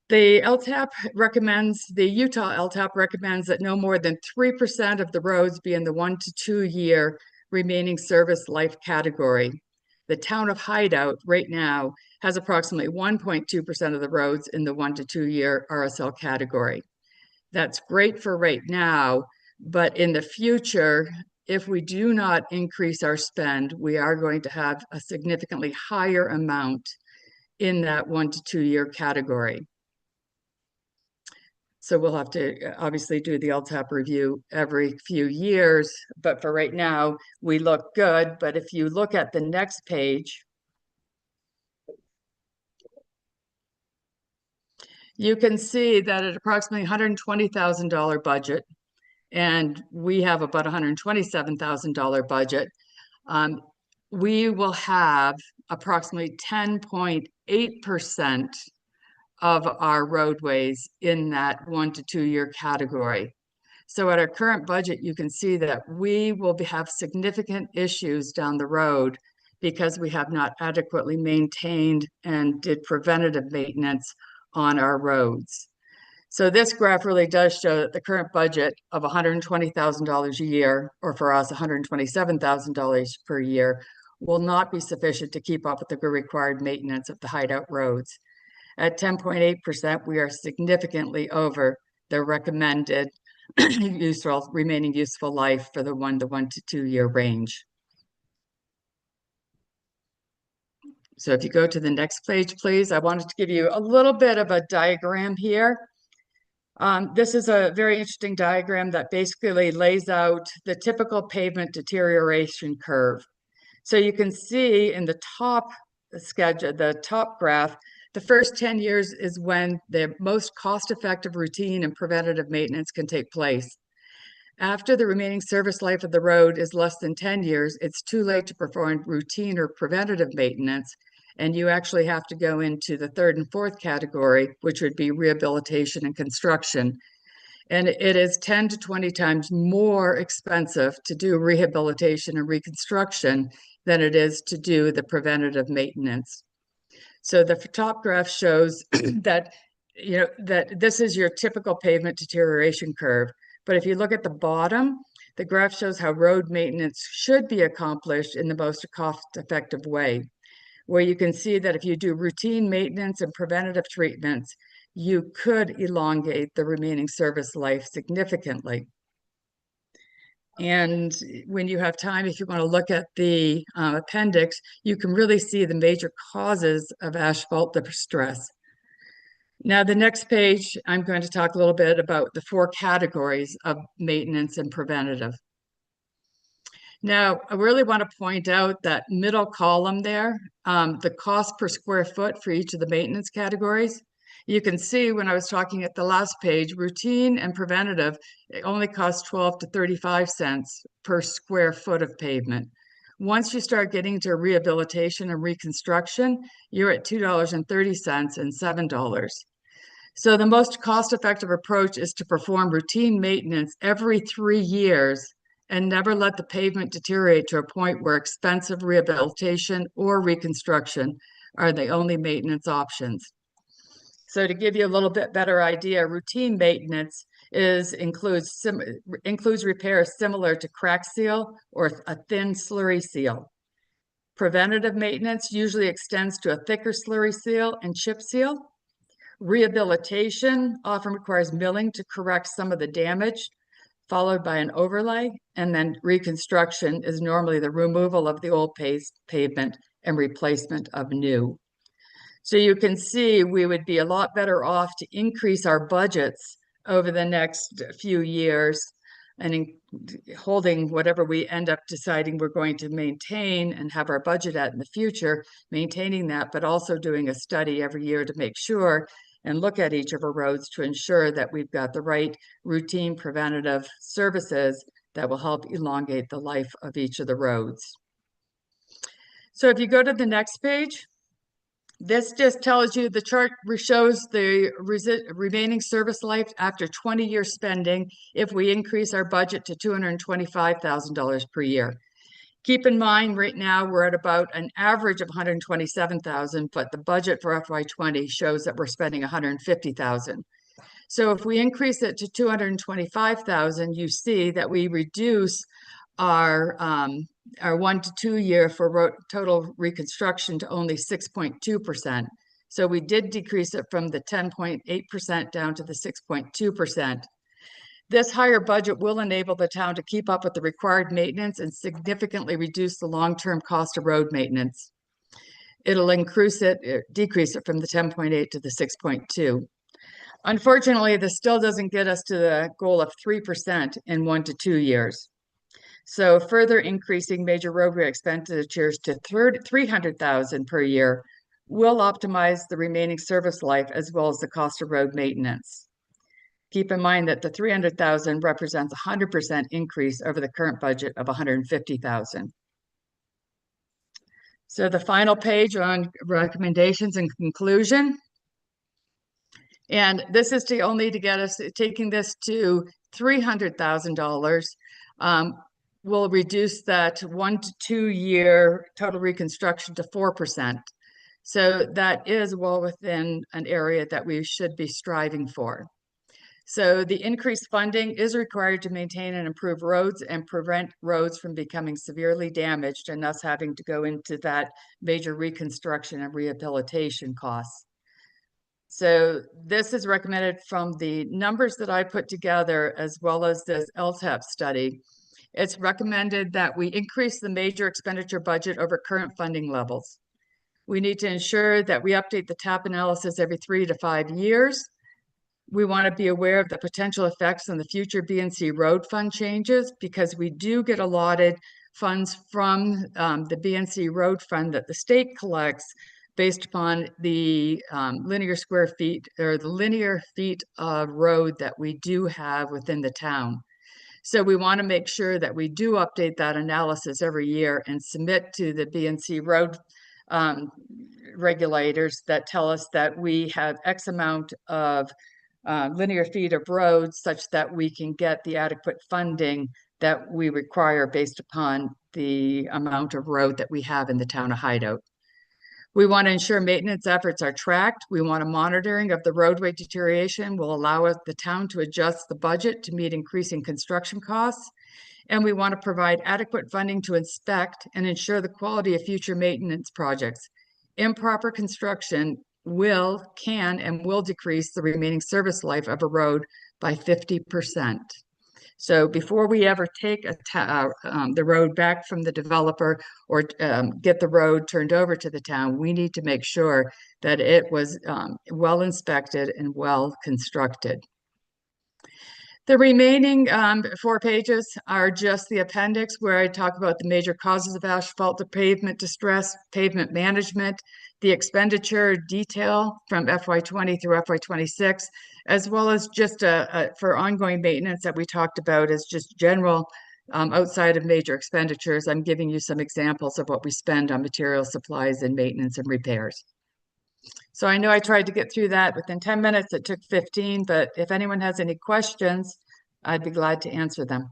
The LTAP recommends, the Utah LTAP recommends that no more than 3% of the roads be in the 1 to 2 year remaining service life category. The town of Hideout right now has approximately 1.2% of the roads in the 1 to 2 year RSL category. That's great for right now, but in the future, if we do not increase our spend, we are going to have a significantly higher amount in that 1 to 2 year category. So we'll have to obviously do the LTAP review every few years, but for right now, we look good. But if you look at the next page, you can see that at approximately $120,000 budget, and we have about $127,000 budget, we will have approximately 10.8% of our roadways in that 1 to 2 year category. So at our current budget, you can see that we will have significant issues down the road because we have not adequately maintained and did preventative maintenance on our roads. So this graph really does show that the current budget of $120,000 a year, or for us, $127,000 per year, will not be sufficient to keep up with the required maintenance of the Hideout roads. At 10.8%, we are significantly over the recommended remaining useful life for the 1 to 2 year range. So if you go to the next page, please, I wanted to give you a little bit of a diagram here. This is a very interesting diagram that basically lays out the typical pavement deterioration curve. So you can see in the top schedule, the top graph, the first 10 years is when the most cost-effective routine and preventative maintenance can take place. After the remaining service life of the road is less than 10 years, it's too late to perform routine or preventative maintenance, and you actually have to go into the third and fourth category, which would be rehabilitation and construction. And it is 10 to 20 times more expensive to do rehabilitation and reconstruction than it is to do the preventative maintenance. So the top graph shows that, that this is your typical pavement deterioration curve. But if you look at the bottom, the graph shows how road maintenance should be accomplished in the most cost-effective way, where you can see that if you do routine maintenance and preventative treatments, you could elongate the remaining service life significantly. And when you have time, if you want to look at the appendix, you can really see the major causes of asphalt stress. Now, the next page, I'm going to talk a little bit about the 4 categories of maintenance and preventative. Now, I really want to point out that middle column there, the cost per square foot for each of the maintenance categories. You can see when I was talking at the last page, routine and preventative, it only costs 12 to 35 cents per square foot of pavement. Once you start getting to rehabilitation and reconstruction, you're at $2.30 and $7. So the most cost-effective approach is to perform routine maintenance every 3 years and never let the pavement deteriorate to a point where expensive rehabilitation or reconstruction are the only maintenance options. So to give you a little bit better idea, routine maintenance includes repairs similar to crack seal or a thin slurry seal. Preventative maintenance usually extends to a thicker slurry seal and chip seal. Rehabilitation often requires milling to correct some of the damage, followed by an overlay, and then reconstruction is normally the removal of the old pavement and replacement of new. So you can see we would be a lot better off to increase our budgets over the next few years and holding whatever we end up deciding we're going to maintain and have our budget at in the future, maintaining that, but also doing a study every year to make sure and look at each of our roads to ensure that we've got the right routine preventative services that will help elongate the life of each of the roads. So if you go to the next page, this just tells you, the chart shows the remaining service life after 20-year spending if we increase our budget to $225,000 per year. Keep in mind, right now, we're at about an average of 127,000, but the budget for FY20 shows that we're spending 150,000. So if we increase it to 225,000, you see that we reduce our 1 to 2 year for total reconstruction to only 6.2%. So we did decrease it from the 10.8% down to the 6.2%. This higher budget will enable the town to keep up with the required maintenance and significantly reduce the long-term cost of road maintenance. It'll decrease it from the 10.8 to the 6.2. Unfortunately, this still doesn't get us to the goal of 3% in 1 to 2 years. So further increasing major roadway expenditures to 300,000 per year will optimize the remaining service life as well as the cost of road maintenance. Keep in mind that the 300,000 represents 100% increase over the current budget of 150,000. So the final page on recommendations and conclusion. And this is to only to get us taking this to $300,000 will reduce that 1 to 2 year total reconstruction to 4%. So that is well within an area that we should be striving for. So the increased funding is required to maintain and improve roads and prevent roads from becoming severely damaged and us having to go into that major reconstruction and rehabilitation costs. So this is recommended from the numbers that I put together as well as this LTAP study. It's recommended that we increase the major expenditure budget over current funding levels. We need to ensure that we update the TAP analysis every 3 to 5 years. We want to be aware of the potential effects on the future BNC road fund changes because we do get allotted funds from the BNC road fund that the state collects based upon the linear square feet or the linear feet of road that we do have within the town. So we want to make sure that we do update that analysis every year and submit to the BNC road regulators that tell us that we have X amount of linear feet of roads such that we can get the adequate funding that we require based upon the amount of road that we have in the town of Hideout. We want to ensure maintenance efforts are tracked. We want a monitoring of the roadway deterioration will allow the town to adjust the budget to meet increasing construction costs. And we want to provide adequate funding to inspect and ensure the quality of future maintenance projects. Improper construction can and will decrease the remaining service life of a road by 50%. So before we ever take the road back from the developer or get the road turned over to the town, we need to make sure that it was well inspected and well constructed. The remaining 4 pages are just the appendix where I talk about the major causes of asphalt to pavement distress, pavement management, the expenditure detail from FY20 through FY26, as well as just for ongoing maintenance that we talked about as just general outside of major expenditures. I'm giving you some examples of what we spend on material supplies and maintenance and repairs. So I know I tried to get through that within 10 minutes. It took 15, but if anyone has any questions, I'd be glad to answer them.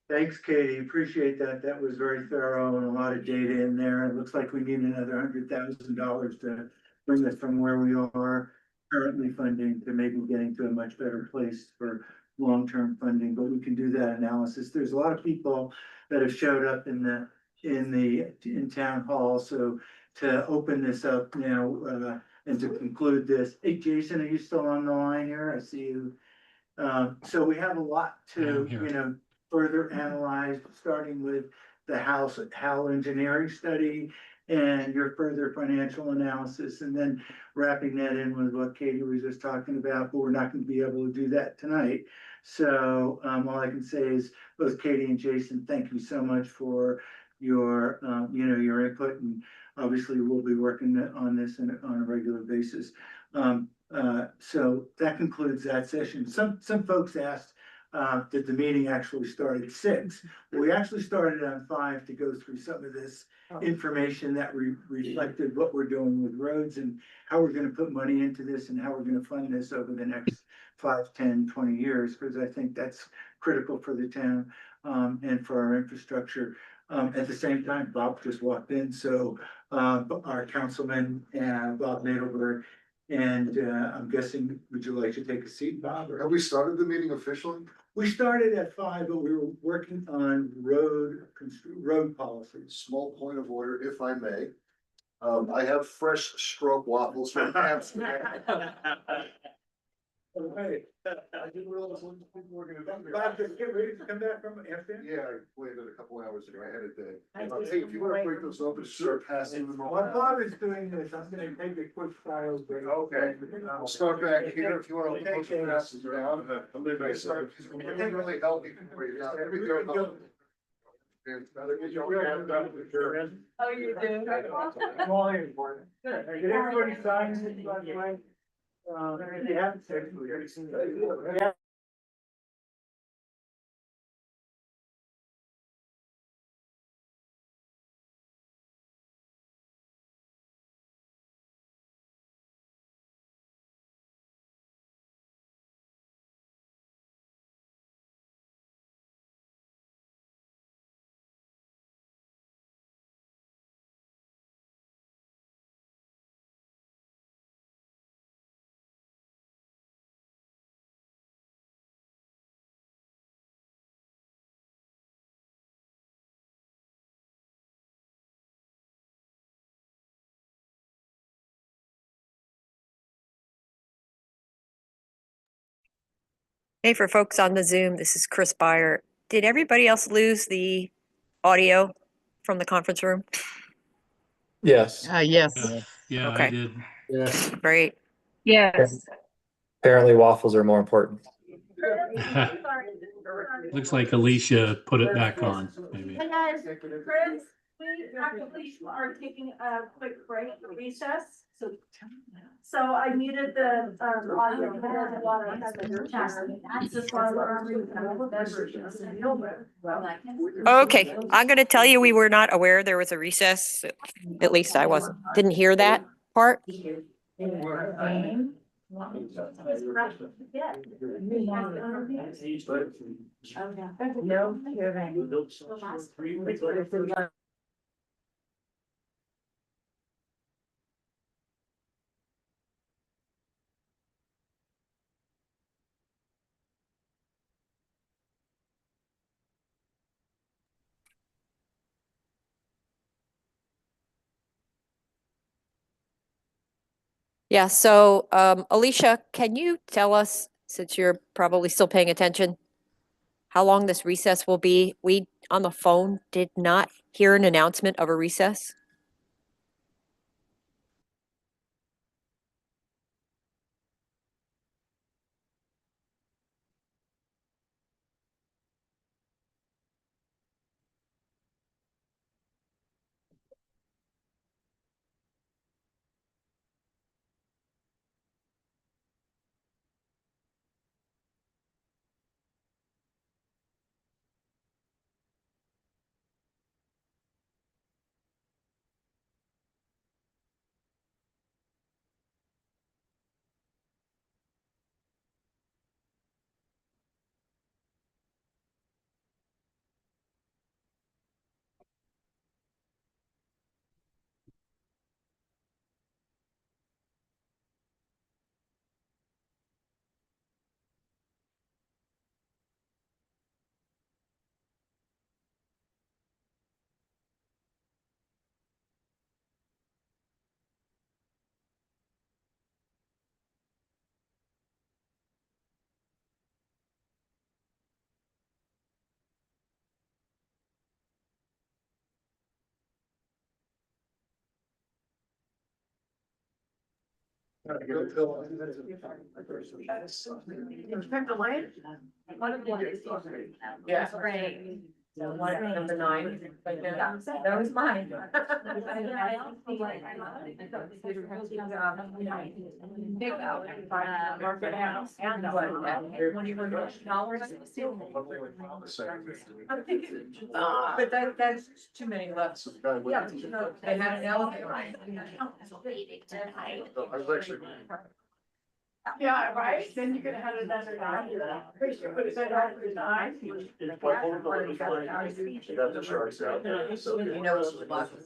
Thanks, Katie. Appreciate that. That was very thorough and a lot of data in there. It looks like we need another $100,000 to bring us from where we are currently funding to maybe getting to a much better place for long-term funding, but we can do that analysis. There's a lot of people that have showed up in town hall. So to open this up now and to conclude this, hey, Jason, are you still on the line here? I see you. So we have a lot to, further analyze, starting with the Hal engineering study and your further financial analysis, and then wrapping that in with what Katie was just talking about, but we're not going to be able to do that tonight. So all I can say is both Katie and Jason, thank you so much for your, your input, and obviously we'll be working on this on a regular basis. So that concludes that session. Some folks asked, did the meeting actually start at 6? Well, we actually started on 5 to go through some of this information that reflected what we're doing with roads and how we're going to put money into this and how we're going to fund this over the next 5, 10, 20 years, because I think that's critical for the town, and for our infrastructure. At the same time, Bob just walked in, so, our councilman, Bob Nadelberg, and, I'm guessing, would you like to take a seat, Bob? or- Have we started the meeting officially? We started at 5, but we were working on road policies. Small point of order, if I may. I have fresh stroke waffles from Amsterdam. All right. I didn't realize when people were gonna be Bob, here. just get ready to come back from Amsterdam. Yeah, I waited a couple hours ago, I had a day. Hey, if you wanna break those open, start passing them While on. Bob is doing this, I'm gonna take a quick file break. Okay, I'll start back here if you wanna look the passes down. I start, it's really healthy for you. Now, here we go. And better get your hand up with your end. Oh, you do? All important. Did everybody sign it, by the way? You haven't said. Yeah. Hey, for folks on the Zoom, this is Chris Byer. Did everybody else lose the audio from the conference room? Yes. Yes. Yeah, I Okay. did. Yes. Great. Yes. Apparently waffles are more important. Looks like Alicia put it back on, maybe. Hey guys, Chris, we actually are taking a quick break, recess, so I muted the audio. But there's a lot of This is why Okay, I'm gonna tell you, we were not aware there was a recess. At least I wasn't, didn't hear that part. No kidding. Yeah, so Alicia, can you tell us, since you're probably still paying attention, how long this recess will be? We, on the phone, did not hear an announcement of a recess. Yeah. Number 9. That was mine. Market house and but that's too many left. Yeah, they had an elevator. I was actually Yeah, right, then you're gonna have another guy. Pretty sure put it after the eye. That's the sharks out there. So, You know, it's a lot of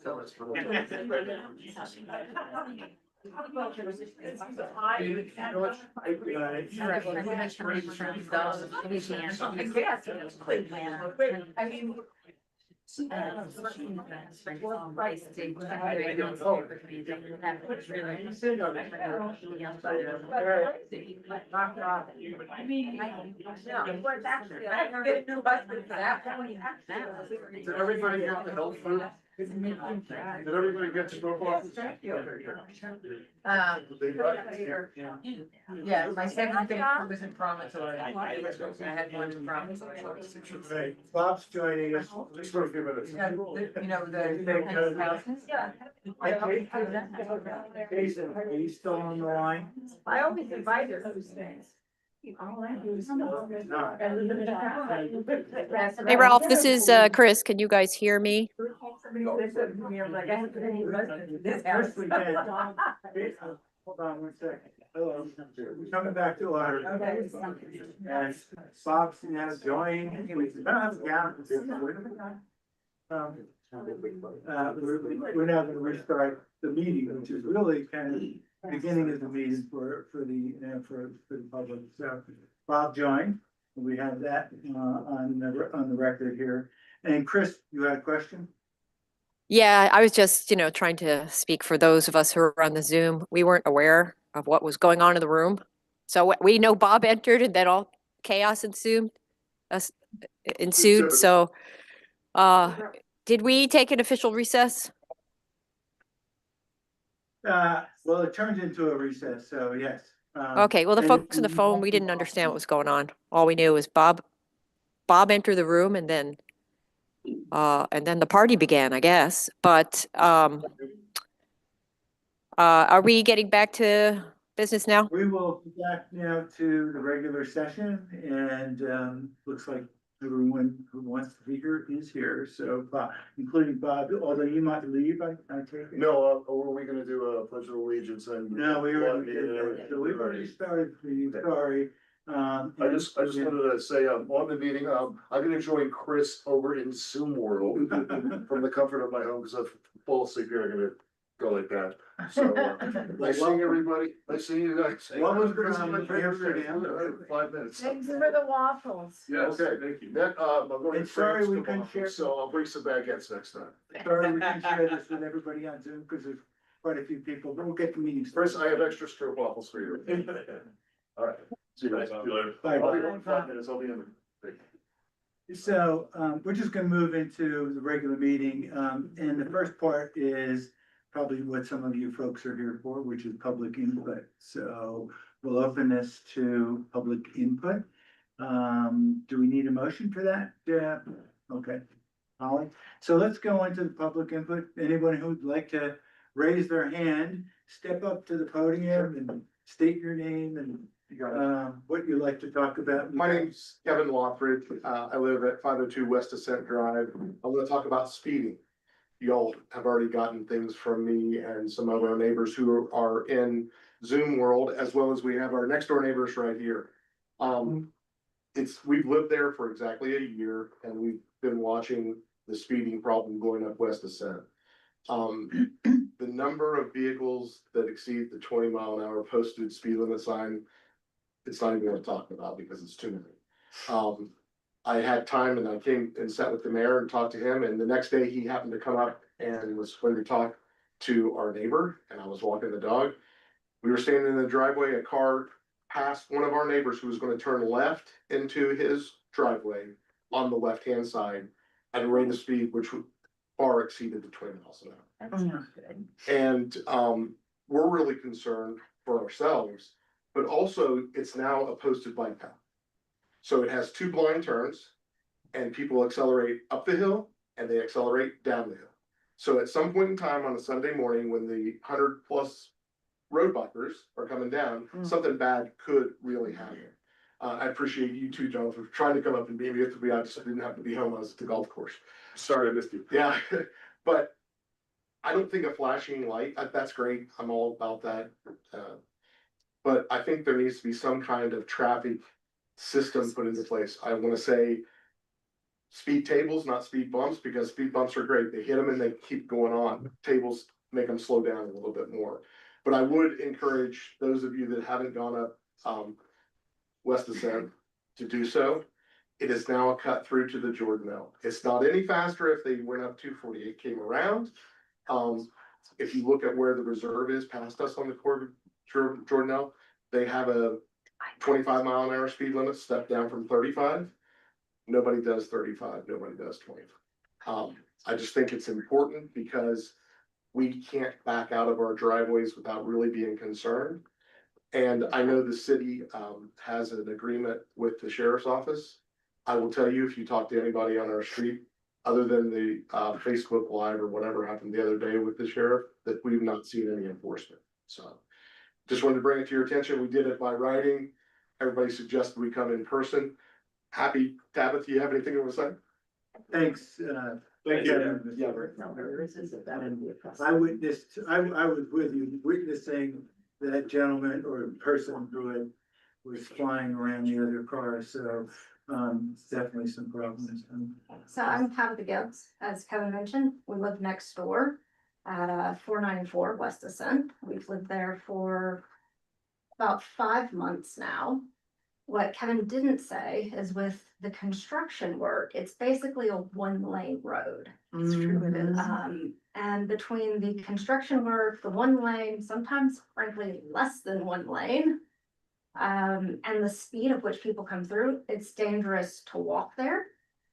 I mean. Did everybody get the health food? Did everybody get to go off? Yeah, my second thing was in promissory. I had one in promissory. Right, Bob's joining us. Just for a few minutes. Yeah, you know, the houses. Yeah. Jason, are you still on the line? I always invite her those things. Hey Ralph, this is Chris. Can you guys hear me? Yes, we can. Hold on one second. Hello. We're coming back to order. And Bob's now joined. We're now gonna restart the meeting, which is really kind of beginning of the meeting for the public. So Bob joined. We have that on the record here. And Chris, you had a question? Yeah, I was just, trying to speak for those of us who are on the Zoom. We weren't aware of what was going on in the room. So we know Bob entered and then all chaos ensued. So did we take an official recess? Well, it turned into a recess, so yes. Okay, well, the folks on the phone, we didn't understand what was going on. All we knew was Bob entered the room and then the party began, I guess. But are we getting back to business now? We will be back now to the regular session and looks like everyone who wants to be here is here. So including Bob, although you might leave, I take it. No, were we gonna do a pledge of allegiance and? No, we already did that. So we've already started, sorry. I just wanted to say, on the meeting, I'm gonna join Chris over in Zoom World from the comfort of my home, because if I fall asleep here, I'm gonna go like that. So, nice seeing everybody, nice seeing you guys. What was Chris, the- my favorite 5 minutes. Thanks for the waffles. Yes, okay, thank you. I'm going to And sorry France we couldn't tomorrow, share- so I'll bring some baguettes next time. Sorry, we can share this with everybody on Zoom because there's quite a few people, but we'll get the meeting Chris, started. I have extra stroop waffles for you. All right, see you guys. See you later. Bye. I'll be there in 5 minutes, I'll be in. So, we're just gonna move into the regular meeting, and the first part is probably what some of you folks are here for, which is public input. So we'll open this to public input. Do we need a motion for that? Yeah, okay. Holly, so let's go into the public input. Anyone who'd like to raise their hand, step up to the podium and state your name and what you'd like to talk about. My name's Kevin Lothridge. I live at 502 West Ascent Drive. I'm gonna talk about speeding. Y'all have already gotten things from me and some of our neighbors who are in Zoom world, as well as we have our next door neighbors right here. We've lived there for exactly a year and we've been watching the speeding problem going up West Ascent. The number of vehicles that exceed the 20-mile-an-hour posted speed limit sign, it's not even worth talking about because it's too many. I had time and I came and sat with the mayor and talked to him, and the next day he happened to come up and was going to talk to our neighbor, and I was walking the dog. We were standing in the driveway, a car passed one of our neighbors who was gonna turn left into his driveway on the left-hand side at a rate of speed which far exceeded the 20 miles an hour. That's not good. And we're really concerned for ourselves, but also it's now a posted bike path. So it has 2 blind turns and people accelerate up the hill and they accelerate down the hill. So at some point in time on a Sunday morning, when the 100+ road bikers are coming down, something bad could really happen. I appreciate you too, John, for trying to come up and maybe with me. I just didn't have to be home. I was at the golf course. Sorry, I missed you. Yeah, but I don't think a flashing light, that's great. I'm all about that. But I think there needs to be some kind of traffic system put into place. I wanna say speed tables, not speed bumps, because speed bumps are great. They hit them and they keep going on. Tables make them slow down a little bit more. But I would encourage those of you that haven't gone up, West Ascent to do so. It is now a cut through to the Jordanelle. It's not any faster if they went up 248, came around. If you look at where the reserve is past us on the Jordanelle, they have a 25-mile-an-hour speed limit, step down from 35. Nobody does 35, nobody does 20. I just think it's important because we can't back out of our driveways without really being concerned. And I know the city has an agreement with the sheriff's office. I will tell you, if you talk to anybody on our street, other than the Facebook Live or whatever happened the other day with the sheriff, that we've not seen any enforcement. So just wanted to bring it to your attention. We did it by writing. Everybody suggested we come in person. Happy, Tabitha, you have anything you want to say? Thanks, Thank you. Kevin. Yeah. I witnessed, I was with you witnessing that gentleman or person who was flying around the other car, so it's definitely some problems. So I'm Tabitha Gibbs, as Kevin mentioned, we live next door at 494 West Ascent. We've lived there for about 5 months now. What Kevin didn't say is with the construction work, it's basically a 1-lane road. It's true, it is. And between the construction work, the 1 lane, sometimes frankly, less than 1 lane, and the speed at which people come through, it's dangerous to walk there.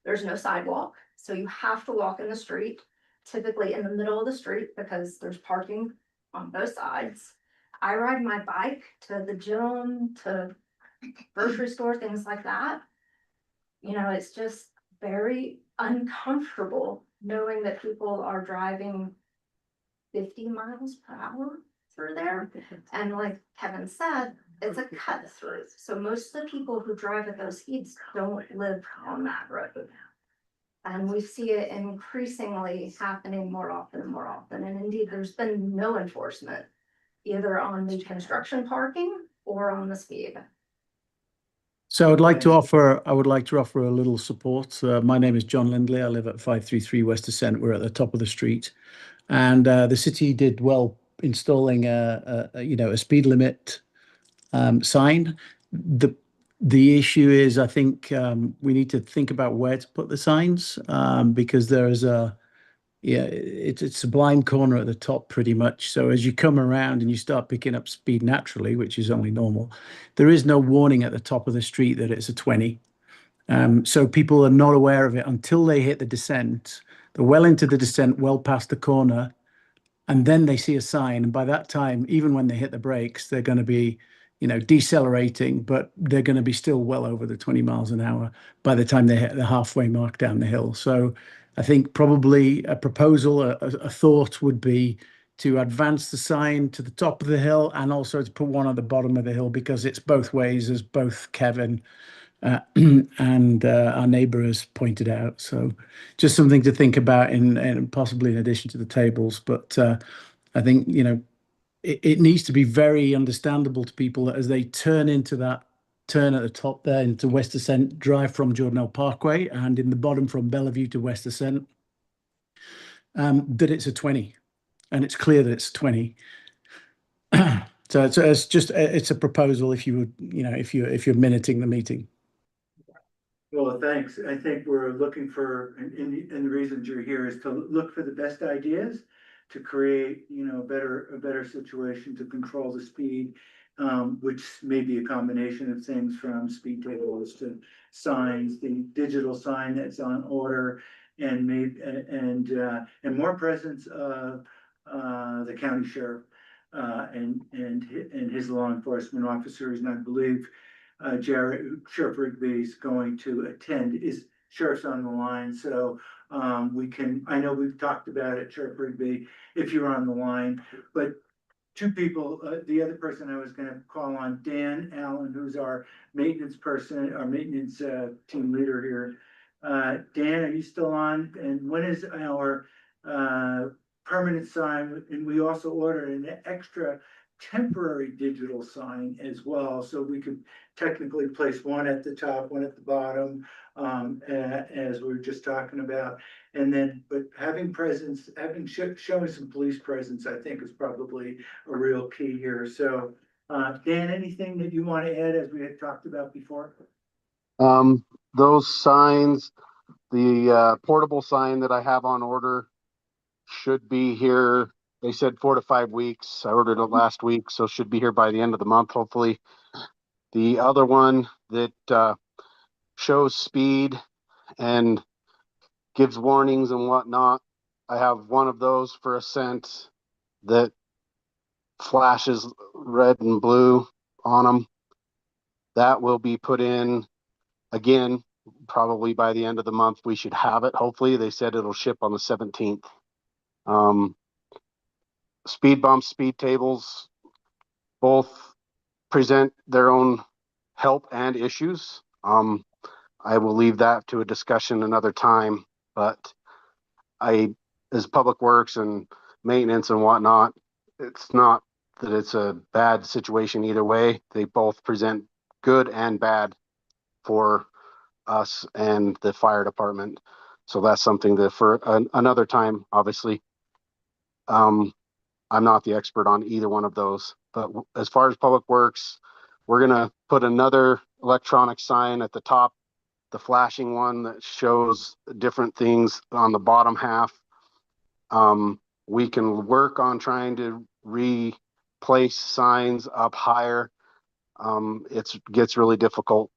There's no sidewalk, so you have to walk in the street, typically in the middle of the street because there's parking on both sides. I ride my bike to the gym, to grocery store, things like that. You know, it's just very uncomfortable knowing that people are driving 50 miles per hour through there. And like Kevin said, it's a cut through. So most of the people who drive at those speeds don't live on that road. And we see it increasingly happening more often and more often. And indeed, there's been no enforcement either on the construction parking or on the speed. So I would like to offer a little support. My name is John Lindley. I live at 533 West Ascent. We're at the top of the street, and the city did well installing a speed limit sign. The issue is, I think we need to think about where to put the signs, because it's a blind corner at the top pretty much. So as you come around and you start picking up speed naturally, which is only normal, there is no warning at the top of the street that it's a 20. So people are not aware of it until they hit the descent. They're well into the descent, well past the corner, and then they see a sign. And by that time, even when they hit the brakes, they're going to be, decelerating, but they're going to be still well over the 20 miles an hour by the time they hit the halfway mark down the hill. So I think probably a proposal, a thought would be to advance the sign to the top of the hill and also to put one at the bottom of the hill, because it's both ways, as both Kevin and our neighbor has pointed out. So just something to think about in possibly in addition to the tables. But I think, it needs to be very understandable to people that as they turn into that turn at the top there into West Ascent, drive from Jordanelle Parkway, and in the bottom from Bellevue to West Ascent, that it's a 20, and it's clear that it's 20. So it's a proposal if you would, if you're minuting the meeting. Well, thanks. I think we're looking for, and the reasons you're here is to look for the best ideas to create, a better situation to control the speed, which may be a combination of things from speed tables to signs, the digital sign that's on order, and and more presence of the county sheriff and his law enforcement officers, and I believe Sheriff Rigby is going to attend. Is Sheriff's on the line, so I know we've talked about it, Sheriff Rigby, if you're on the line, but 2 people, the other person I was gonna call on, Dan Allen, who's our maintenance person, our maintenance team leader here. Dan, are you still on? And when is our permanent sign? And we also ordered an extra temporary digital sign as well, so we could technically place one at the top, one at the bottom, as we were just talking about. And then, but having presence, showing some police presence, I think is probably a real key here. So, Dan, anything that you want to add as we had talked about before? Those signs, the portable sign that I have on order should be here. They said 4 to 5 weeks. I ordered it last week, so should be here by the end of the month, hopefully. The other one that shows speed and gives warnings and whatnot, I have one of those for $1 that flashes red and blue on them. That will be put in again, probably by the end of the month. We should have it. Hopefully, they said it'll ship on the 17th. Speed bumps, speed tables, both present their own help and issues. I will leave that to a discussion another time, but as public works and maintenance and whatnot, it's not that it's a bad situation either way. They both present good and bad for us and the fire department. So that's something that for another time, obviously. I'm not the expert on either one of those, but as far as public works, we're going to put another electronic sign at the top, the flashing one that shows different things on the bottom half. We can work on trying to replace signs up higher. It gets really difficult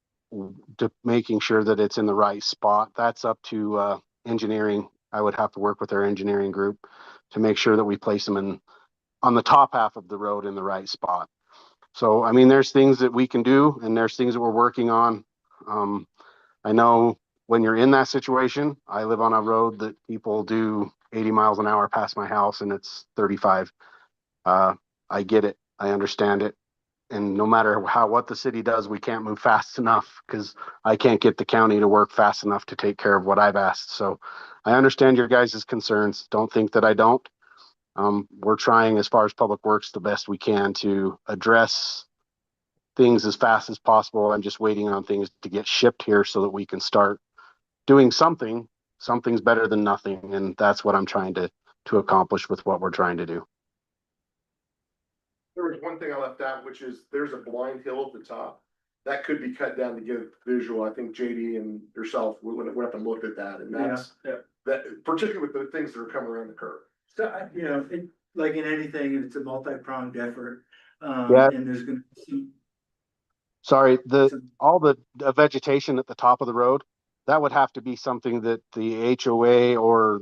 to making sure that it's in the right spot. That's up to engineering. I would have to work with our engineering group to make sure that we place them in on the top half of the road in the right spot. So, I mean, there's things that we can do and there's things that we're working on. I know when you're in that situation, I live on a road that people do 80 miles an hour past my house and it's 35. I get it. I understand it. And no matter what the city does, we can't move fast enough because I can't get the county to work fast enough to take care of what I've asked. So I understand your guys' concerns. Don't think that I don't. We're trying as far as public works the best we can to address things as fast as possible. I'm just waiting on things to get shipped here so that we can start doing something. Something's better than nothing. And that's what I'm trying to accomplish with what we're trying to do. There was one thing I left out, which is there's a blind hill at the top. That could be cut down to give visual. I think JD and yourself went up and looked at that, and that's that, particularly with the things that are coming around the curve. So, you know, like in anything, it's a multi-pronged effort. Yeah. And there's going to be. Sorry, all the vegetation at the top of the road, that would have to be something that the HOA or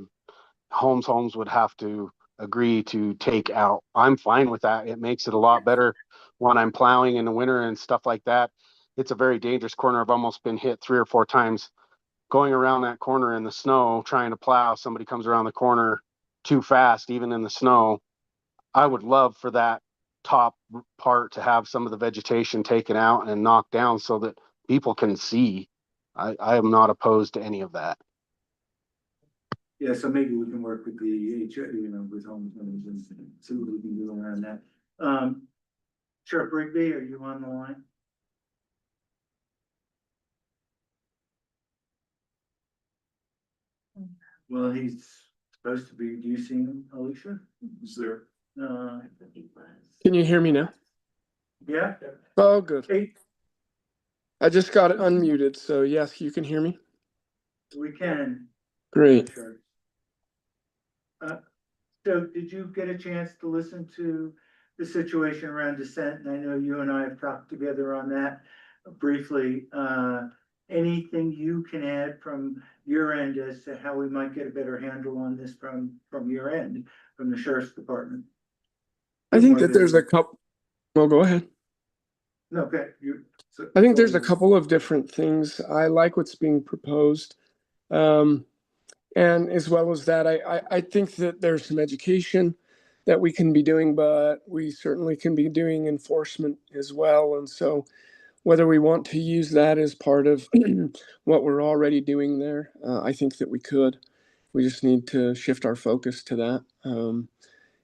homes would have to agree to take out. I'm fine with that. It makes it a lot better when I'm plowing in the winter and stuff like that. It's a very dangerous corner. I've almost been hit 3 or 4 times going around that corner in the snow, trying to plow. Somebody comes around the corner too fast, even in the snow. I would love for that top part to have some of the vegetation taken out and knocked down so that people can see. I am not opposed to any of that. Yeah, so maybe we can work with the HOA, you know, with homeowners and see what we can do around that. Sheriff Rigby, are you on the line? Well, he's supposed to be. Do you see him, Alicia? Is there? Can you hear me now? Yeah. Oh, good. Hey, I just got it unmuted, so yes, you can hear me. we can. Great. Sure. So did you get a chance to listen to the situation around dissent? And I know you and I have talked together on that briefly. Anything you can add from your end as to how we might get a better handle on this from your end, from the sheriff's department? I think that there's a couple. Well, go ahead. No, okay. I think there's a couple of different things. I like what's being proposed. And as well as that, I think that there's some education that we can be doing, but we certainly can be doing enforcement as well. And so whether we want to use that as part of what we're already doing there, I think that we could. We just need to shift our focus to that.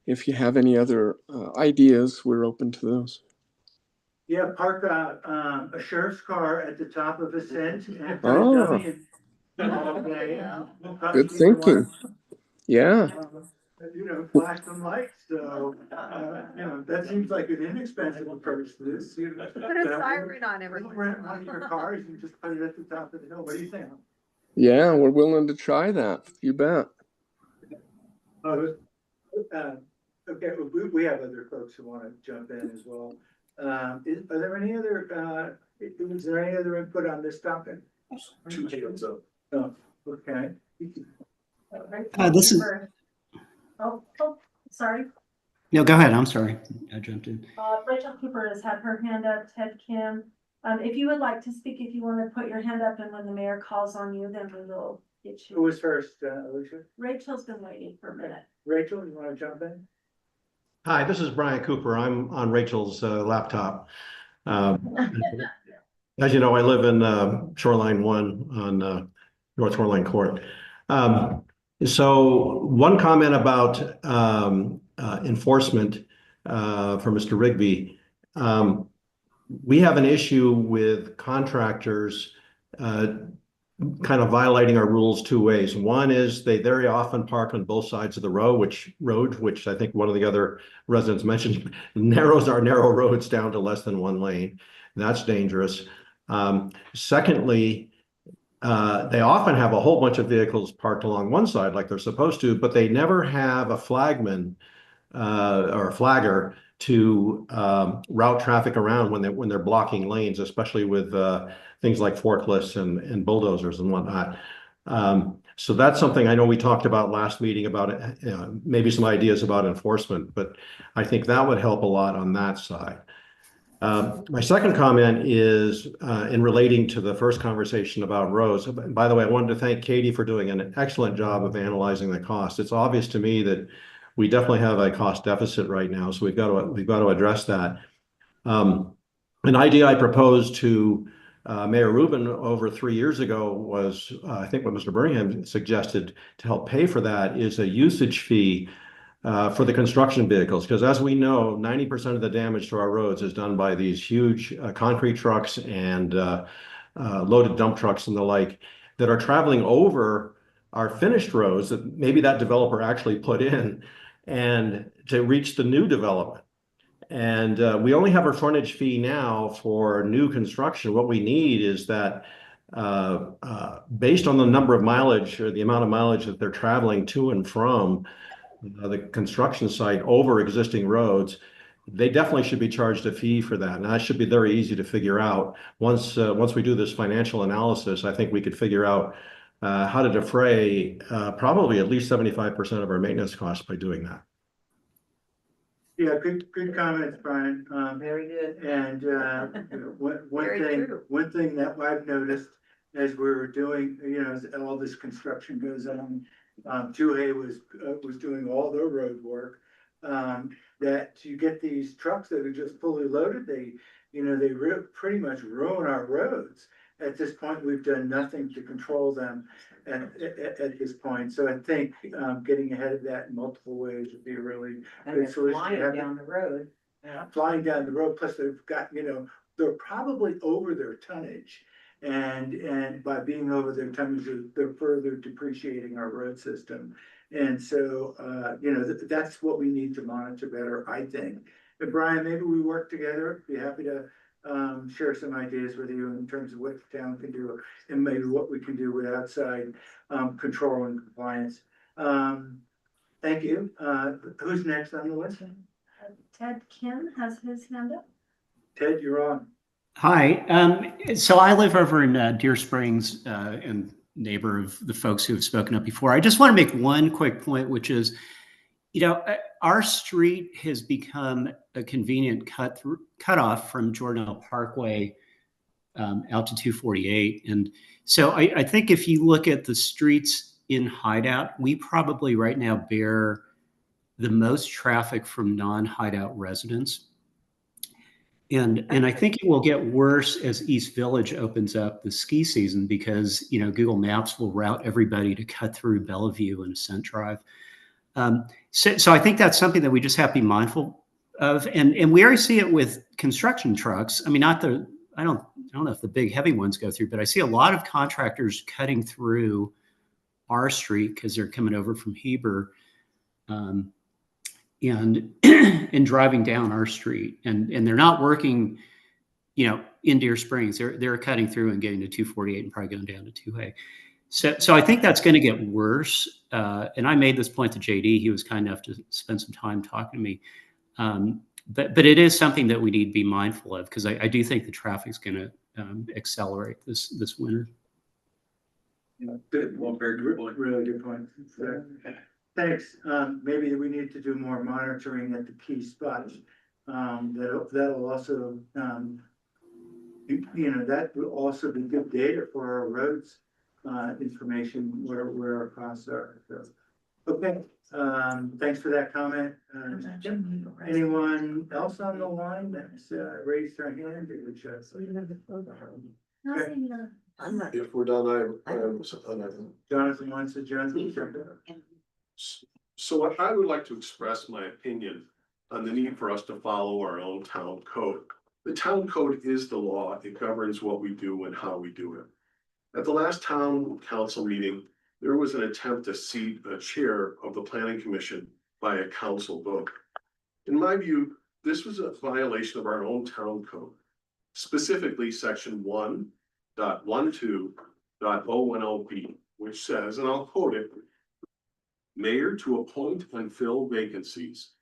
if you have any other ideas, we're open to those. Yeah, park a sheriff's car at the top of Ascent and put a Oh. dummy in. Okay, we'll cut Good people thinking. off. Yeah. You know, flash some lights, so, you know, that seems like an inexpensive approach to this, you know. Put a siren on We'll everything. rent one of your cars and just put it at the top of the hill, what do you think? Yeah, we're willing to try that. You bet. Okay, we have other folks who wanna jump in as well. Are there any other, is there any other input on this topic? Two hands up. Oh, okay. This is. Oh, sorry. No, go ahead. I'm sorry. I jumped in. Rachel Cooper has had her hand up, Ted Kim. If you would like to speak, if you want to put your hand up and when the mayor calls on you, then we will get Who you. was first, Alicia? Rachel's been waiting for a minute. Rachel, you wanna jump in? Hi, this is Brian Cooper. I'm on Rachel's laptop. As you know, I live in Shoreline 1 on North Shoreline Court. So one comment about enforcement for Mr. Rigby. We have an issue with contractors kind of violating our rules two ways. One is they very often park on both sides of the road, which I think one of the other residents mentioned, narrows our narrow roads down to less than one lane. That's dangerous. Secondly, they often have a whole bunch of vehicles parked along one side like they're supposed to, but they never have a flagman or a flagger to route traffic around when they're blocking lanes, especially with things like forklifts and bulldozers and whatnot. So that's something I know we talked about last meeting about maybe some ideas about enforcement, but I think that would help a lot on that side. My second comment is in relating to the first conversation about roads. By the way, I wanted to thank Katie for doing an excellent job of analyzing the cost. It's obvious to me that we definitely have a cost deficit right now, so we've got to address that. An idea I proposed to Mayor Rubin over 3 years ago was, I think what Mr. Birmingham suggested to help pay for that is a usage fee for the construction vehicles, because as we know, 90% of the damage to our roads is done by these huge concrete trucks and loaded dump trucks and the like that are traveling over our finished roads that maybe that developer actually put in and to reach the new development. And we only have a frontage fee now for new construction. What we need is that based on the number of mileage or the amount of mileage that they're traveling to and from the construction site over existing roads, they definitely should be charged a fee for that. And that should be very easy to figure out. Once we do this financial analysis, I think we could figure out how to defray probably at least 75% of our maintenance costs by doing that. Yeah, good comments, Brian. Very good. And one thing that I've noticed as we were doing, as all this construction goes on, Juhey was doing all their road work. That you get these trucks that are just fully loaded, they pretty much ruin our roads. At this point, we've done nothing to control them at this point. So I think getting ahead of that in multiple ways would be a really good solution. Flying down the road. Yeah, flying down the road, plus they've got, they're probably over their tonnage. And by being over their tonnage, they're further depreciating our road system. And so, that's what we need to monitor better, I think. And Brian, maybe we work together. Be happy to share some ideas with you in terms of what the town can do and maybe what we can do with outside control and compliance. Thank you. Who's next on the list? Ted Kim has his hand up. Ted, you're on. Hi. So I live over in Deer Springs and neighbor of the folks who have spoken up before. I just want to make one quick point, which is, our street has become a convenient cutoff from Jordanelle Parkway out to 248. And so I think if you look at the streets in Hideout, we probably right now bear the most traffic from non-Hideout residents. And I think it will get worse as East Village opens up the ski season because, Google Maps will route everybody to cut through Bellevue and Ascent Drive. So I think that's something that we just have to be mindful of, and we already see it with construction trucks. I mean, I don't know if the big heavy ones go through, but I see a lot of contractors cutting through our street because they're coming over from Heber, and and driving down our street, and they're not working, in Deer Springs. They're cutting through and getting to 248 and probably going down to 2A. So I think that's going to get worse. And I made this point to JD. He was kind enough to spend some time talking to me. But it is something that we need to be mindful of, because I do think the traffic's going to accelerate this winter. Good, well, very good, really good point. Thanks. Maybe we need to do more monitoring at the key spots. That'll also, that will also be good data for our roads, information where our costs are. So, okay, thanks for that comment. Anyone else on the line that's raised their hand? If we're done, I Jonathan wants to jump. So what I would like to express my opinion on the need for us to follow our own town code. The town code is the law. It governs what we do and how we do it. At the last town council meeting, there was an attempt to seat a chair of the planning commission by a council vote. In my view, this was a violation of our own town code, specifically section 1.12.010B, which says, and I'll quote it, "Mayor to appoint and fill vacancies.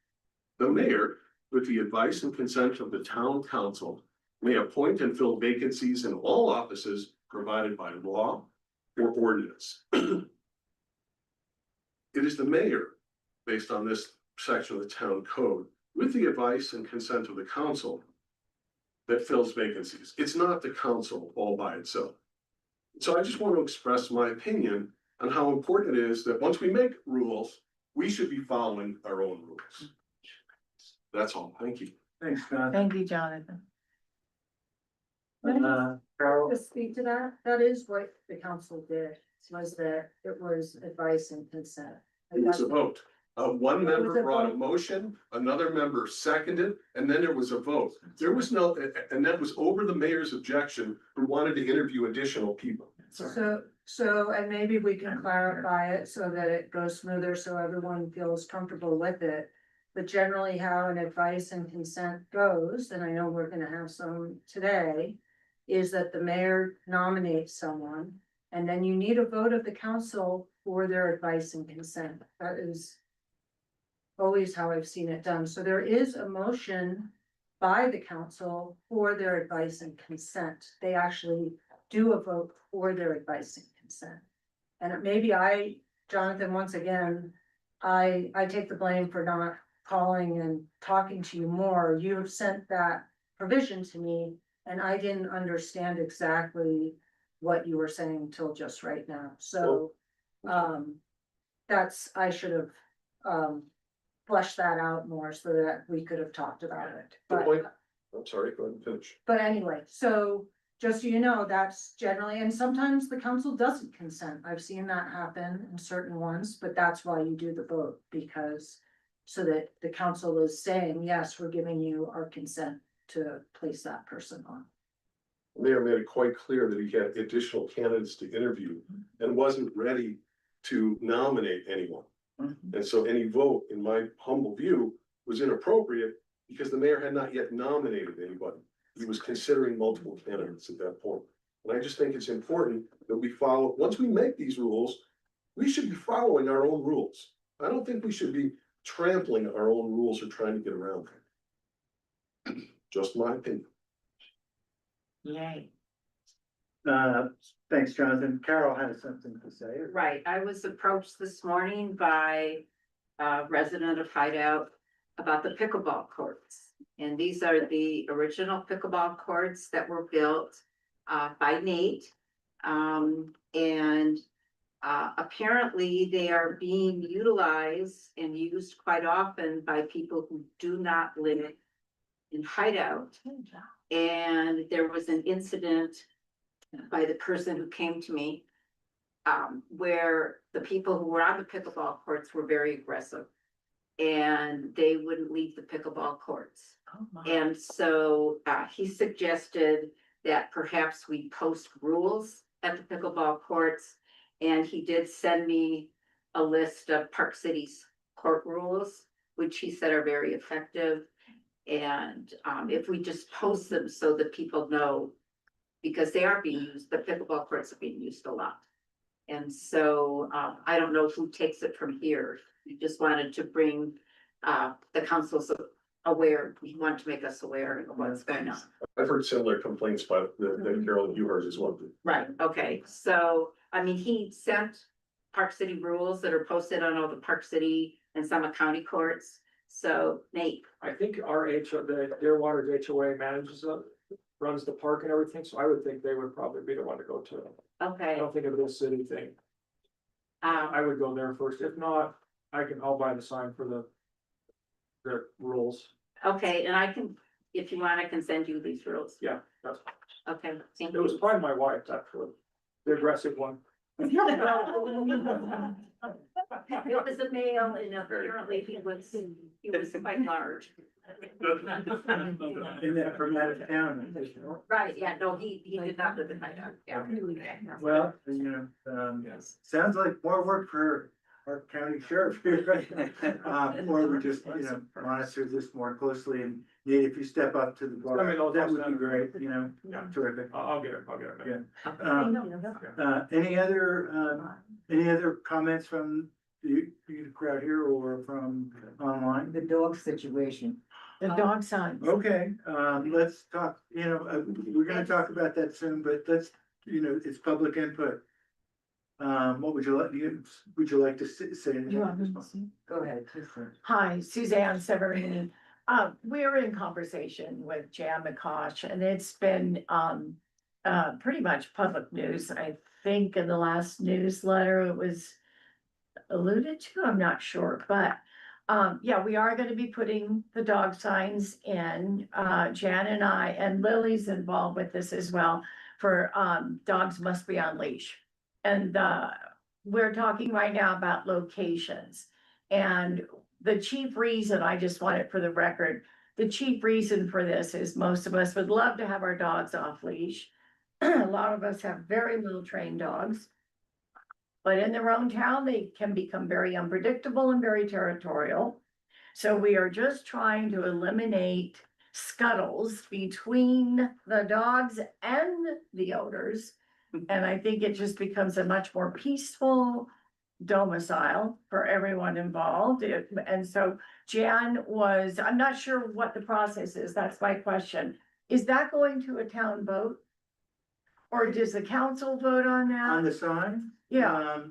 The mayor, with the advice and consent of the town council, may appoint and fill vacancies in all offices provided by law or ordinance." It is the mayor, based on this section of the town code, with the advice and consent of the council, that fills vacancies. It's not the council all by itself. So I just want to express my opinion on how important it is that once we make rules, we should be following our own rules. That's all. Thank you. Thanks, Jonathan. Thank you, Jonathan. Carol? To speak to that, that is what the council did, was that it was advice and consent. It was a vote. One It was member a brought a vote. motion, another member seconded, and then there was a vote. There was no, and that was over the mayor's objection, who wanted to interview additional people. So, and maybe we can clarify it so that it goes smoother, so everyone feels comfortable with it. But generally how an advice and consent goes, and I know we're gonna have some today, is that the mayor nominates someone, and then you need a vote of the council for their advice and consent. That is always how I've seen it done. So there is a motion by the council for their advice and consent. They actually do a vote for their advice and consent. And maybe Jonathan, once again, I take the blame for not calling and talking to you more. You have sent that provision to me, and I didn't understand exactly what you were saying till just right now. So, I should have, fleshed that out more so that we could have talked about it. The point, I'm sorry, go ahead and finish. But anyway, so just so you know, that's generally, and sometimes the council doesn't consent. I've seen that happen in certain ones, but that's why you do the vote, because so that the council is saying, yes, we're giving you our consent to place that person on. Mayor made it quite clear that he had additional candidates to interview and wasn't ready to nominate anyone. And so any vote, in my humble view, was inappropriate because the mayor had not yet nominated anybody. He was considering multiple candidates at that point. And I just think it's important that we follow, once we make these rules, we should be following our own rules. I don't think we should be trampling our own rules or trying to get around them. Just my opinion. Yay. Thanks, Jonathan. Carol has something to say. Right, I was approached this morning by a resident of Hideout about the pickleball courts. And these are the original pickleball courts that were built by Nate. Apparently they are being utilized and used quite often by people who do not live in Hideout. And there was an incident by the person who came to me where the people who were on the pickleball courts were very aggressive. And they wouldn't leave the pickleball courts. And so he suggested that perhaps we post rules at the pickleball courts. And he did send me a list of Park City's court rules, which he said are very effective. And if we just post them so that people know, because they are being used, the pickleball courts are being used a lot. And so I don't know who takes it from here. We just wanted to bring the councils aware, we want to make us aware of what's going on. I've heard similar complaints, but the Carol, you heard as well. Right, okay, so, I mean, he sent Park City rules that are posted on all the Park City and Summit County courts. So Nate, I think our the Deerwater's HOA manages it, runs the park and everything, so I would think they would probably be the one to go to. I okay, don't think it'd be a city thing. I would go there first. If not, I'll buy the sign for the rules. okay, and I can, if you want, I can send you these rules. Yeah, that's, Okay, thank it was you. probably my wife, actually, the aggressive one. It was a male and apparently he was quite large. In that from out of town. Right, yeah, no, he did not live in my town, yeah. Well, you know, sounds like more work for our county sheriff here, right? Or we just, you know, monitor this more closely, and Nate, if you step up to the bar, I mean, that would be great, you know, Yeah. terrific. I'll get it, Yeah. Any other comments from the crowd here or from online? The dog situation, the dog signs. Okay, let's talk, you know, we're gonna talk about that soon, but let's, you know, it's public input. What would you like to say? You want me to see? Go ahead. Hi, Suzanne Severini. We're in conversation with Jan McCosh, and it's been pretty much public news. I think in the last newsletter it was alluded to, I'm not sure, but yeah, we are gonna be putting the dog signs in. Jan and I, and Lily's involved with this as well, for dogs must be on leash. And we're talking right now about locations. And the chief reason, I just want it for the record, the chief reason for this is most of us would love to have our dogs off leash. A lot of us have very little trained dogs. But in their own town, they can become very unpredictable and very territorial. So we are just trying to eliminate scuttles between the dogs and the owners. And I think it just becomes a much more peaceful domicile for everyone involved. And so Jan was, I'm not sure what the process is, that's my question. Is that going to a town vote? Or does the council vote on On that? the sign? Yeah.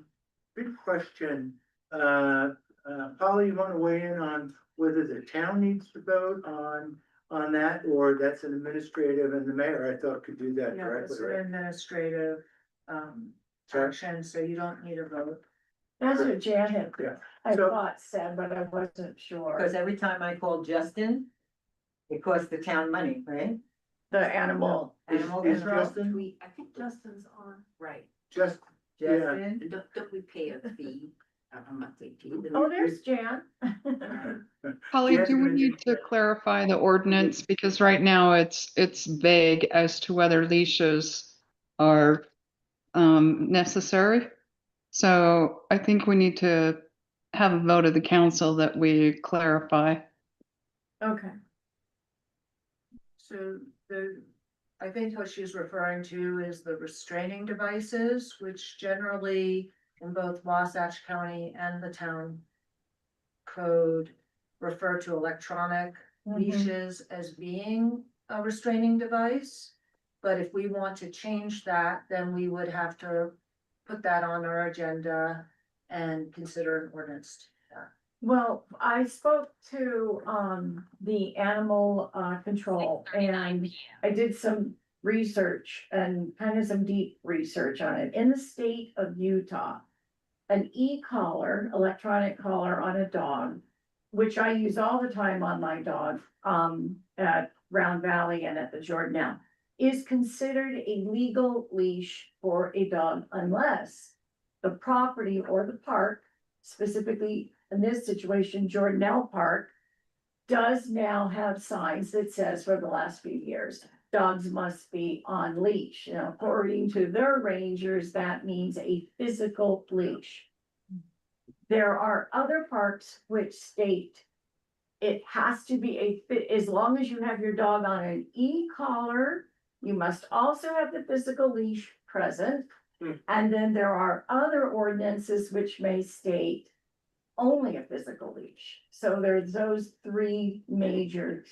Good question. Polly, you wanna weigh in on whether the town needs to vote on that, or that's an administrative, and the mayor, I thought, could do that Yeah, directly, it's an right? administrative, Sorry? action, so you don't need a vote. That's what Jan had, Yeah. I So- thought said, but I wasn't sure. Because every time I called Justin, it cost the town money, right? The animal. Is control. Justin, I think Justin's on, right, just, yeah, Justin. don't we pay a fee, a monthly fee? Oh, there's Jan. Holly, Yes, do we Mindy. need to clarify the ordinance? Because right now it's vague as to whether leashes are necessary. So I think we need to have a vote of the council that we clarify. Okay. So I think what she's referring to is the restraining devices, which generally in both Wasatch County and the town code refer to electronic leashes as being a restraining device. But if we want to change that, then we would have to put that on our agenda and consider an ordinance. Well, I spoke to the animal control, and I did some research and kind of some deep research on it. In the state of Utah, an e-collar, electronic collar on a dog, which I use all the time on my dog at Round Valley and at the Jordan now, is considered a legal leash for a dog unless the property or the park, specifically in this situation, Jordanelle Park, does now have signs that says for the last few years, dogs must be on leash. Now, according to their rangers, that means a physical leash. There are other parks which state it has to be as long as you have your dog on an e-collar, you must also have the physical leash present. And then there are other ordinances which may state only a physical leash. So there's those three major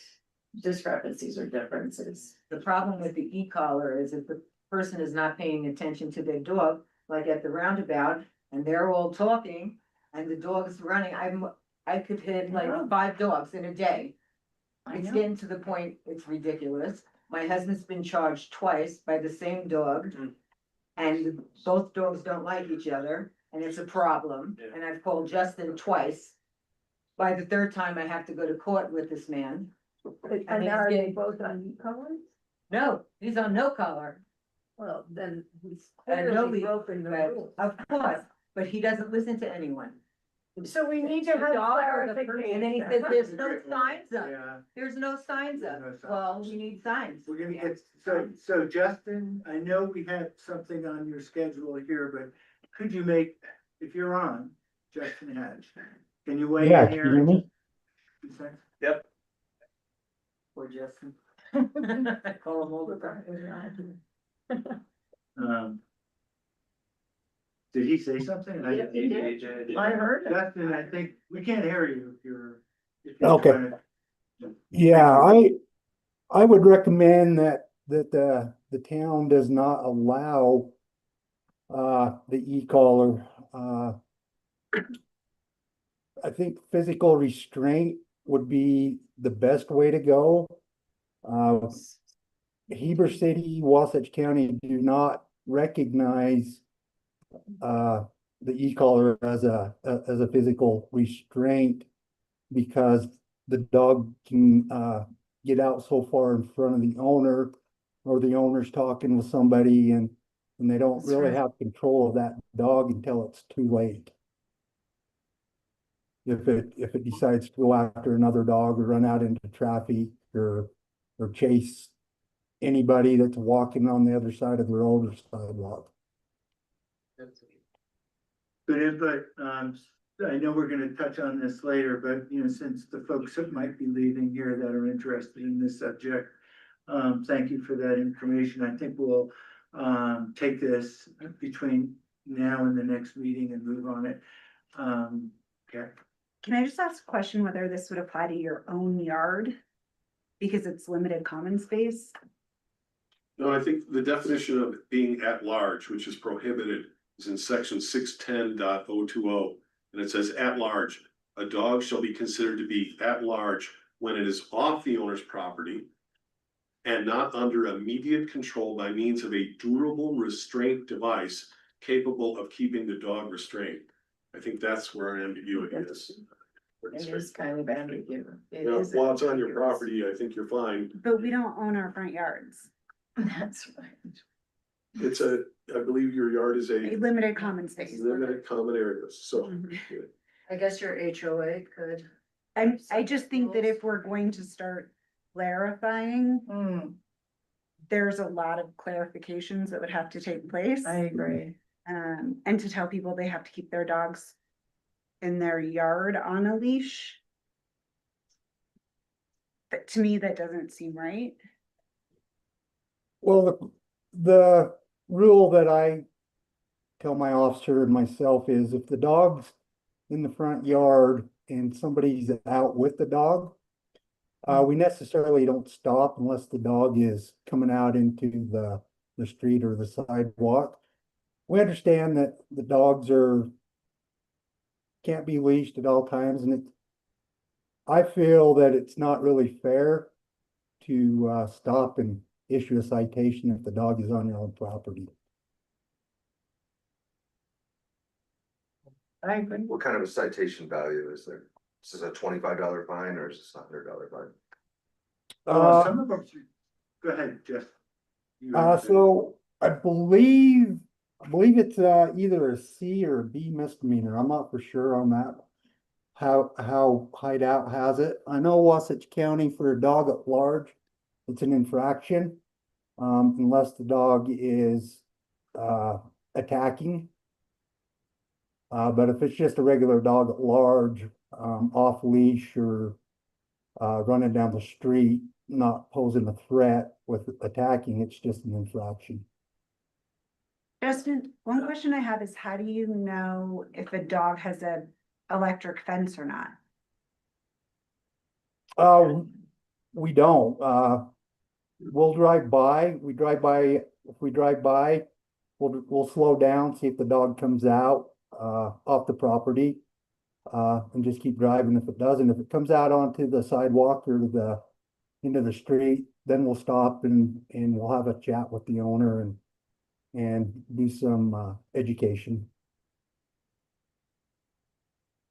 discrepancies or differences. The problem with the e-collar is if the person is not paying attention to their dog, like at the roundabout, and they're all talking, and the dog is running, I could hit like 5 dogs in a day. It's getting to the point, it's ridiculous. My husband's been charged twice by the same dog. And both dogs don't like each other, and it's a problem, and I've called Justin twice. By the third time, I have to go to court with this man. And he's are they getting- both on e-collars? No, he's on no collar. Well, then he's No clearly leash, broken the but- rules. Of course, but he doesn't listen to anyone. So we need to The have dog or the person- clarification. And then he says, there's no signs up, Yeah. there's no signs up. There's no signs. Well, we need signs. We're gonna get, so Justin, I know we had something on your schedule here, but could you make, if you're on, Justin Hatch, can you weigh Yeah, in can here? you hear me? 2 seconds? Yep. Poor Justin. I call him all the time. Did he say something? Yeah, he did. I heard it. Justin, I think, we can't hear you if you're. Okay. trying to- Yeah, I would recommend that the town does not allow the e-collar. I think physical restraint would be the best way to go. Heber City, Wasatch County do not recognize the e-collar as a physical restraint because the dog can get out so far in front of the owner, or the owner's talking with somebody and they don't That's really right. have control of that dog until it's too late. If it decides to go after another dog or run out into traffic or chase anybody that's walking on the other side of the road or sidewalk. Good input. I know we're gonna touch on this later, but since the folks that might be leaving here that are interested in this subject, thank you for that information. I think we'll take this between now and the next meeting and move on it. Okay. Can I just ask a question whether this would apply to your own yard? Because it's limited common space? No, I think the definition of being at large, which is prohibited, is in section 610.020. And it says at large, a dog shall be considered to be at large when it is off the owner's property and not under immediate control by means of a durable restraint device capable of keeping the dog restrained. I think that's where our ambiguity is. It is kind of ambiguous. It Now, is while it's on your ambiguous. property, I think you're fine. But we don't own our front yards. That's right. It's I believe your yard is A a limited common space. limited common area, so. Mhm. I guess your HOA could. I just think that if we're going to start clarifying, there's a lot of clarifications that would have to take place. I agree. And to tell people they have to keep their dogs in their yard on a leash. But to me, that doesn't seem right. Well, the rule that I tell my officer and myself is if the dog's in the front yard and somebody's out with the dog, we necessarily don't stop unless the dog is coming out into the street or the sidewalk. We understand that the dogs can't be leashed at all times, and I feel that it's not really fair to stop and issue a citation if the dog is on your own property. I agree. What kind of a citation value is there? Is this a $25 fine or is this a $100 fine? Some of them, go ahead, Jeff. So I believe I believe it's either a C or a B misdemeanor. I'm not for sure on that. How Hideout has it. I know Wasatch County for a dog at large, it's an infraction. Unless the dog is attacking. But if it's just a regular dog at large, off leash or running down the street, not posing a threat with attacking, it's just an infraction. Justin, one question I have is how do you know if a dog has a electric fence or not? We don't. We'll drive by. If we drive by, we'll slow down, see if the dog comes out off the property. And just keep driving. If it doesn't, if it comes out onto the sidewalk or into the street, then we'll stop and we'll have a chat with the owner and do some education.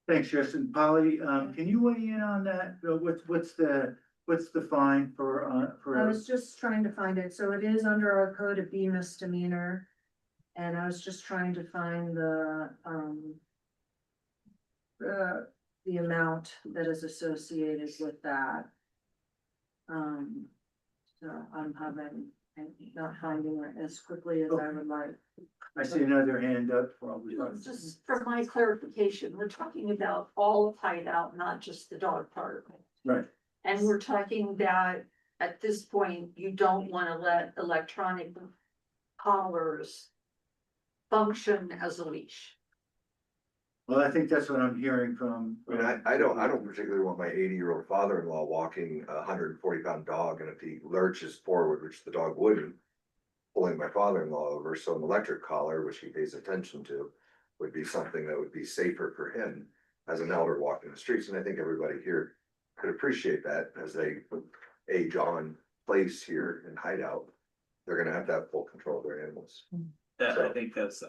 Thanks, Justin. Polly, can you weigh in on that? What's the fine for, I was just trying to find it. So it is under our code of B misdemeanor. And I was just trying to find the amount that is associated with that. So I'm not finding it as quickly as I would like. I see another hand up for. Just for my clarification, we're talking about all of Hideout, not just the dog part. Right. And we're talking that at this point, you don't want to let electronic collars function as a leash. Well, I think that's what I'm hearing from. I mean, I don't particularly want my 80-year-old father-in-law walking a 140-pound dog, and if he lurches forward, which the dog wouldn't, pulling my father-in-law over, so an electric collar, which he pays attention to, would be something that would be safer for him as an elder walking the streets, and I think everybody here could appreciate that as they age on place here in Hideout. They're gonna have to have full control of their animals. Yeah, I think that's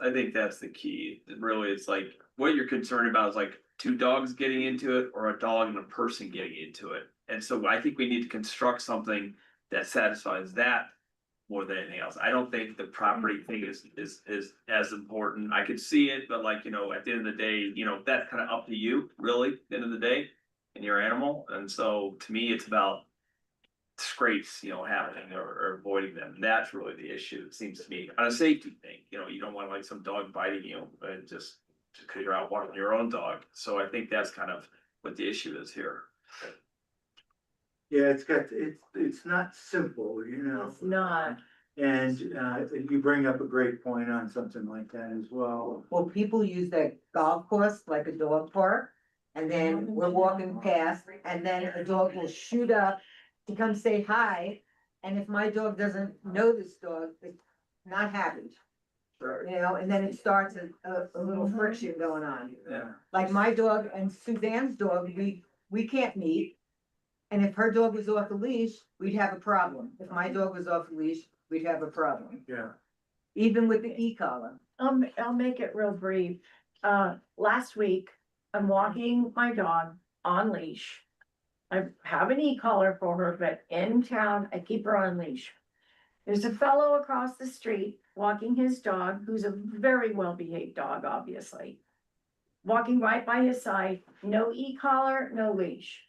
the key. Really, it's like what you're concerned about is like two dogs getting into it or a dog and a person getting into it. And so I think we need to construct something that satisfies that more than anything else. I don't think the property thing is as important. I could see it, but like, at the end of the day, that's kind of up to you, really, at the end of the day, and your animal. And so to me, it's about scrapes, happening or avoiding them. And that's really the issue, it seems to me, on a safety thing. You don't want like some dog biting you and just because you're out walking your own dog. So I think that's kind of what the issue is here. Yeah, it's not simple, It's not. And you bring up a great point on something like that as well. Well, people use that golf course like a dog park, and then we're walking past, and then a dog will shoot up to come say hi, and if my dog doesn't know this dog, it's not happy. And then it starts a little friction going on. Yeah. Like my dog and Suzanne's dog, we can't meet. And if her dog was off the leash, we'd have a problem. If my dog was off the leash, we'd have a problem. Yeah. Even with the e-collar. I'll make it real brief. Last week, I'm walking my dog on leash. I have an e-collar for her, but in town, I keep her on leash. There's a fellow across the street walking his dog, who's a very well-behaved dog, obviously. Walking right by his side, no e-collar, no leash.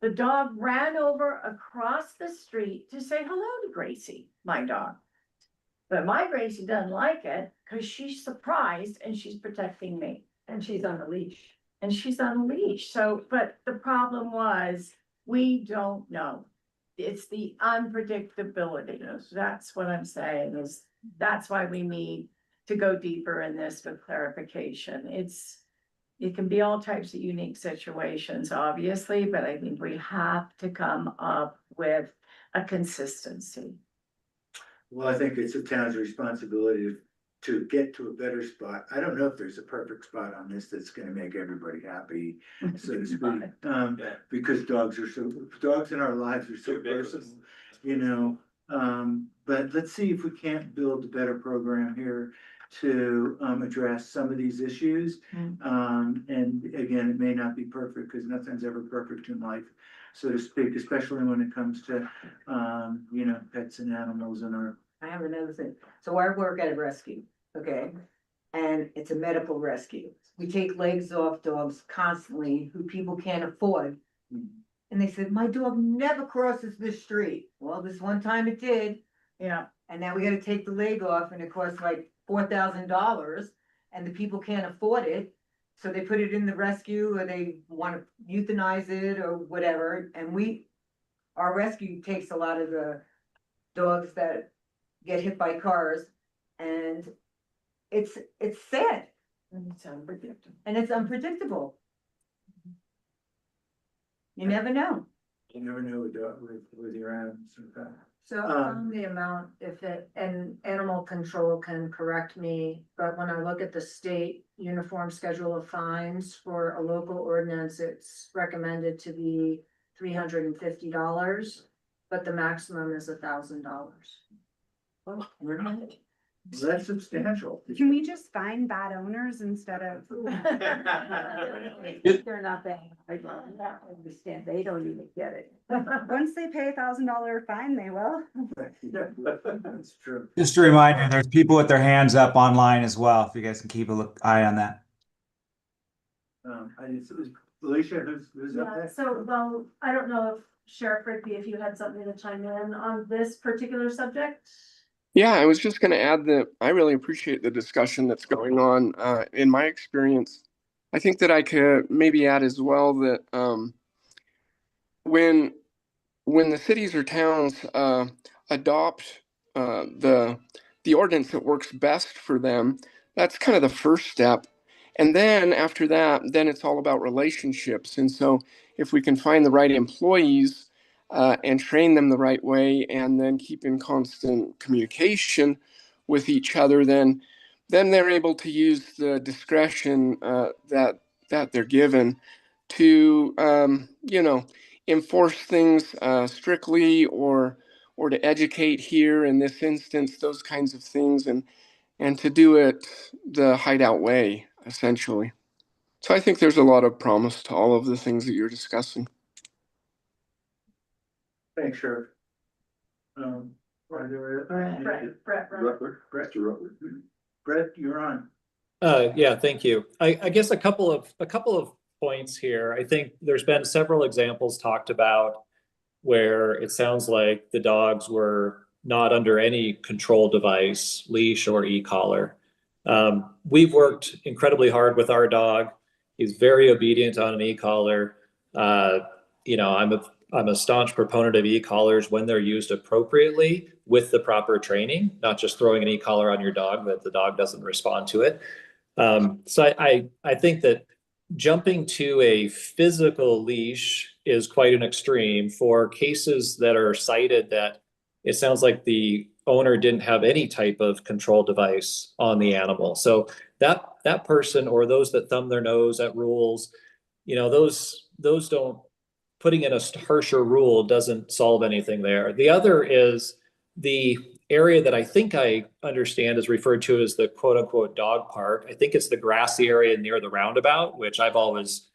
The dog ran over across the street to say hello to Gracie, my dog. But my Gracie doesn't like it because she's surprised and she's protecting me. And she's on a leash. And she's on a leash. So, but the problem was, we don't know. It's the unpredictability. That's what I'm saying is, that's why we need to go deeper in this with clarification. It can be all types of unique situations, obviously, but I think we have to come up with a consistency. Well, I think it's the town's responsibility to get to a better spot. I don't know if there's a perfect spot on this that's gonna make everybody happy, so to speak. Because dogs in our lives are so personal, but let's see if we can't build a better program here to address some of these issues. And again, it may not be perfect because nothing's ever perfect in life, so to speak, especially when it comes to pets and animals in our. I have another thing. So I work at a rescue. okay? And it's a medical rescue. We take legs off dogs constantly who people can't afford. And they said, my dog never crosses the street. Well, this one time it did. Yeah. And now we gotta take the leg off and it costs like $4,000 and the people can't afford it. So they put it in the rescue or they wanna euthanize it or whatever. And our rescue takes a lot of the dogs that get hit by cars. And it's sad And it's unpredictable. and it's unpredictable. You never know. You never know with your animals like that. So Um, the amount, if it, and animal control can correct me, but when I look at the state uniform schedule of fines for a local ordinance, it's recommended to be $350, but the maximum is $1,000. That's substantial. Can we just find bad owners instead of? They're not paying. I don't understand. They don't even get it. Once they pay $1,000 fine, they will. That's true. Just a reminder, there's people with their hands up online as well, if you guys can keep a eye on that. I just, it was Alicia, who's up Yeah, there? so, well, I don't know if Sheriff Rigby, if you had something to chime in on this particular subject? Yeah, I was just gonna add that I really appreciate the discussion that's going on. In my experience, I think that I could maybe add as well that when the cities or towns adopt the ordinance that works best for them, that's kind of the first step. And then after that, then it's all about relationships. And so if we can find the right employees and train them the right way, and then keep in constant communication with each other, then they're able to use the discretion that they're given to enforce things strictly, or to educate here in this instance, those kinds of things, and to do it the Hideout way, essentially. So I think there's a lot of promise to all of the things that you're discussing. Thanks, Sheriff. Brett, you're on. Yeah, thank you. I guess a couple of points here. I think there's been several examples talked about where it sounds like the dogs were not under any control device, leash or e-collar. We've worked incredibly hard with our dog. He's very obedient on an e-collar. I'm a staunch proponent of e-collars when they're used appropriately with the proper training, not just throwing an e-collar on your dog that the dog doesn't respond to it. So I think that jumping to a physical leash is quite an extreme for cases that are cited that it sounds like the owner didn't have any type of control device on the animal. So that person, or those that thumb their nose at rules, those don't, putting in a harsher rule doesn't solve anything there. The other is the area that I think I understand is referred to as the quote unquote dog park. I think it's the grassy area near the roundabout, which I've always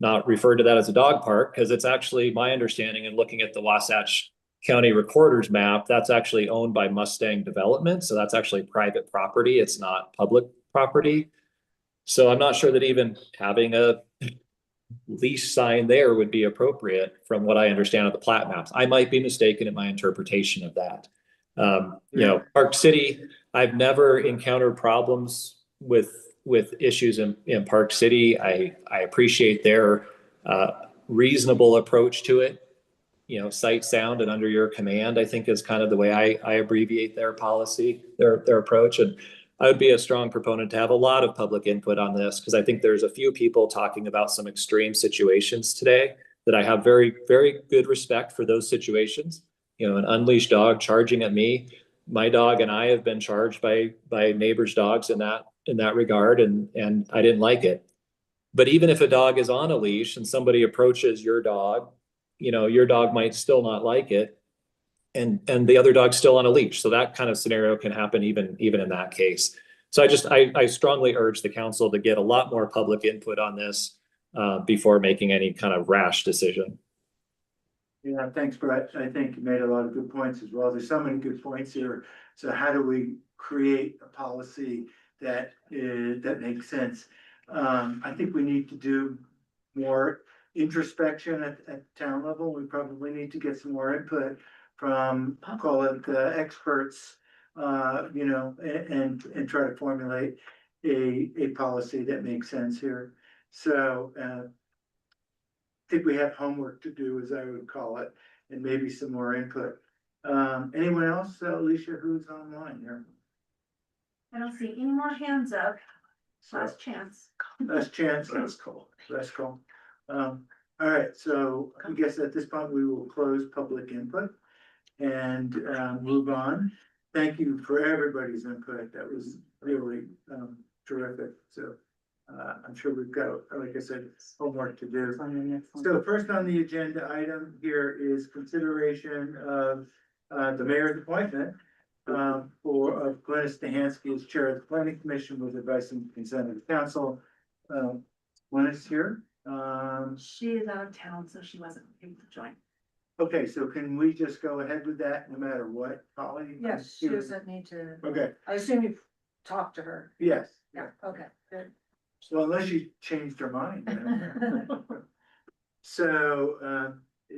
not referred to that as a dog park, because it's actually my understanding, and looking at the Wasatch County Recorder's map, that's actually owned by Mustang Development. So that's actually private property. It's not public property. So I'm not sure that even having a leash sign there would be appropriate from what I understand of the plat maps. I might be mistaken in my interpretation of that. Park City, I've never encountered problems with issues in Park City. I appreciate their reasonable approach to it. Sight, sound, and under your command, I think, is kind of the way I abbreviate their policy, their approach. And I would be a strong proponent to have a lot of public input on this, because I think there's a few people talking about some extreme situations today that I have very, very good respect for those situations. An unleashed dog charging at me. My dog and I have been charged by neighbors' dogs in that regard, and I didn't like it. But even if a dog is on a leash and somebody approaches your dog, your dog might still not like it, and the other dog's still on a leash. So that kind of scenario can happen even in that case. So I strongly urge the council to get a lot more public input on this before making any kind of rash decision. Yeah, thanks, Brett. I think you made a lot of good points as well. There's so many good points here. So how do we create a policy that makes sense. I think we need to do more introspection at town level. We probably need to get some more input from, I'll call it, experts, and try to formulate a policy that makes sense here. So, I think we have homework to do, as I would call it, and maybe some more input. Anyone else, Alicia, who's online here? I don't see any more hands up. So, Last chance. last chance. That's cool. That's cool. All right, so I guess at this point, we will close public input and move on. Thank you for everybody's input. That was really terrific. So I'm sure we've got, like I said, homework to do. So first on the agenda item here is consideration of the mayor's appointment for Glennis Stahansky as chair of the planning commission with advice and consent of the council. Glennis here. She is out of town, so she wasn't able to join. Okay, so can we just go ahead with that no matter what, Polly? Yes, she doesn't need to. Okay, I assume you've talked to her. yes. Yeah, okay, good. So unless you changed her mind. then. So,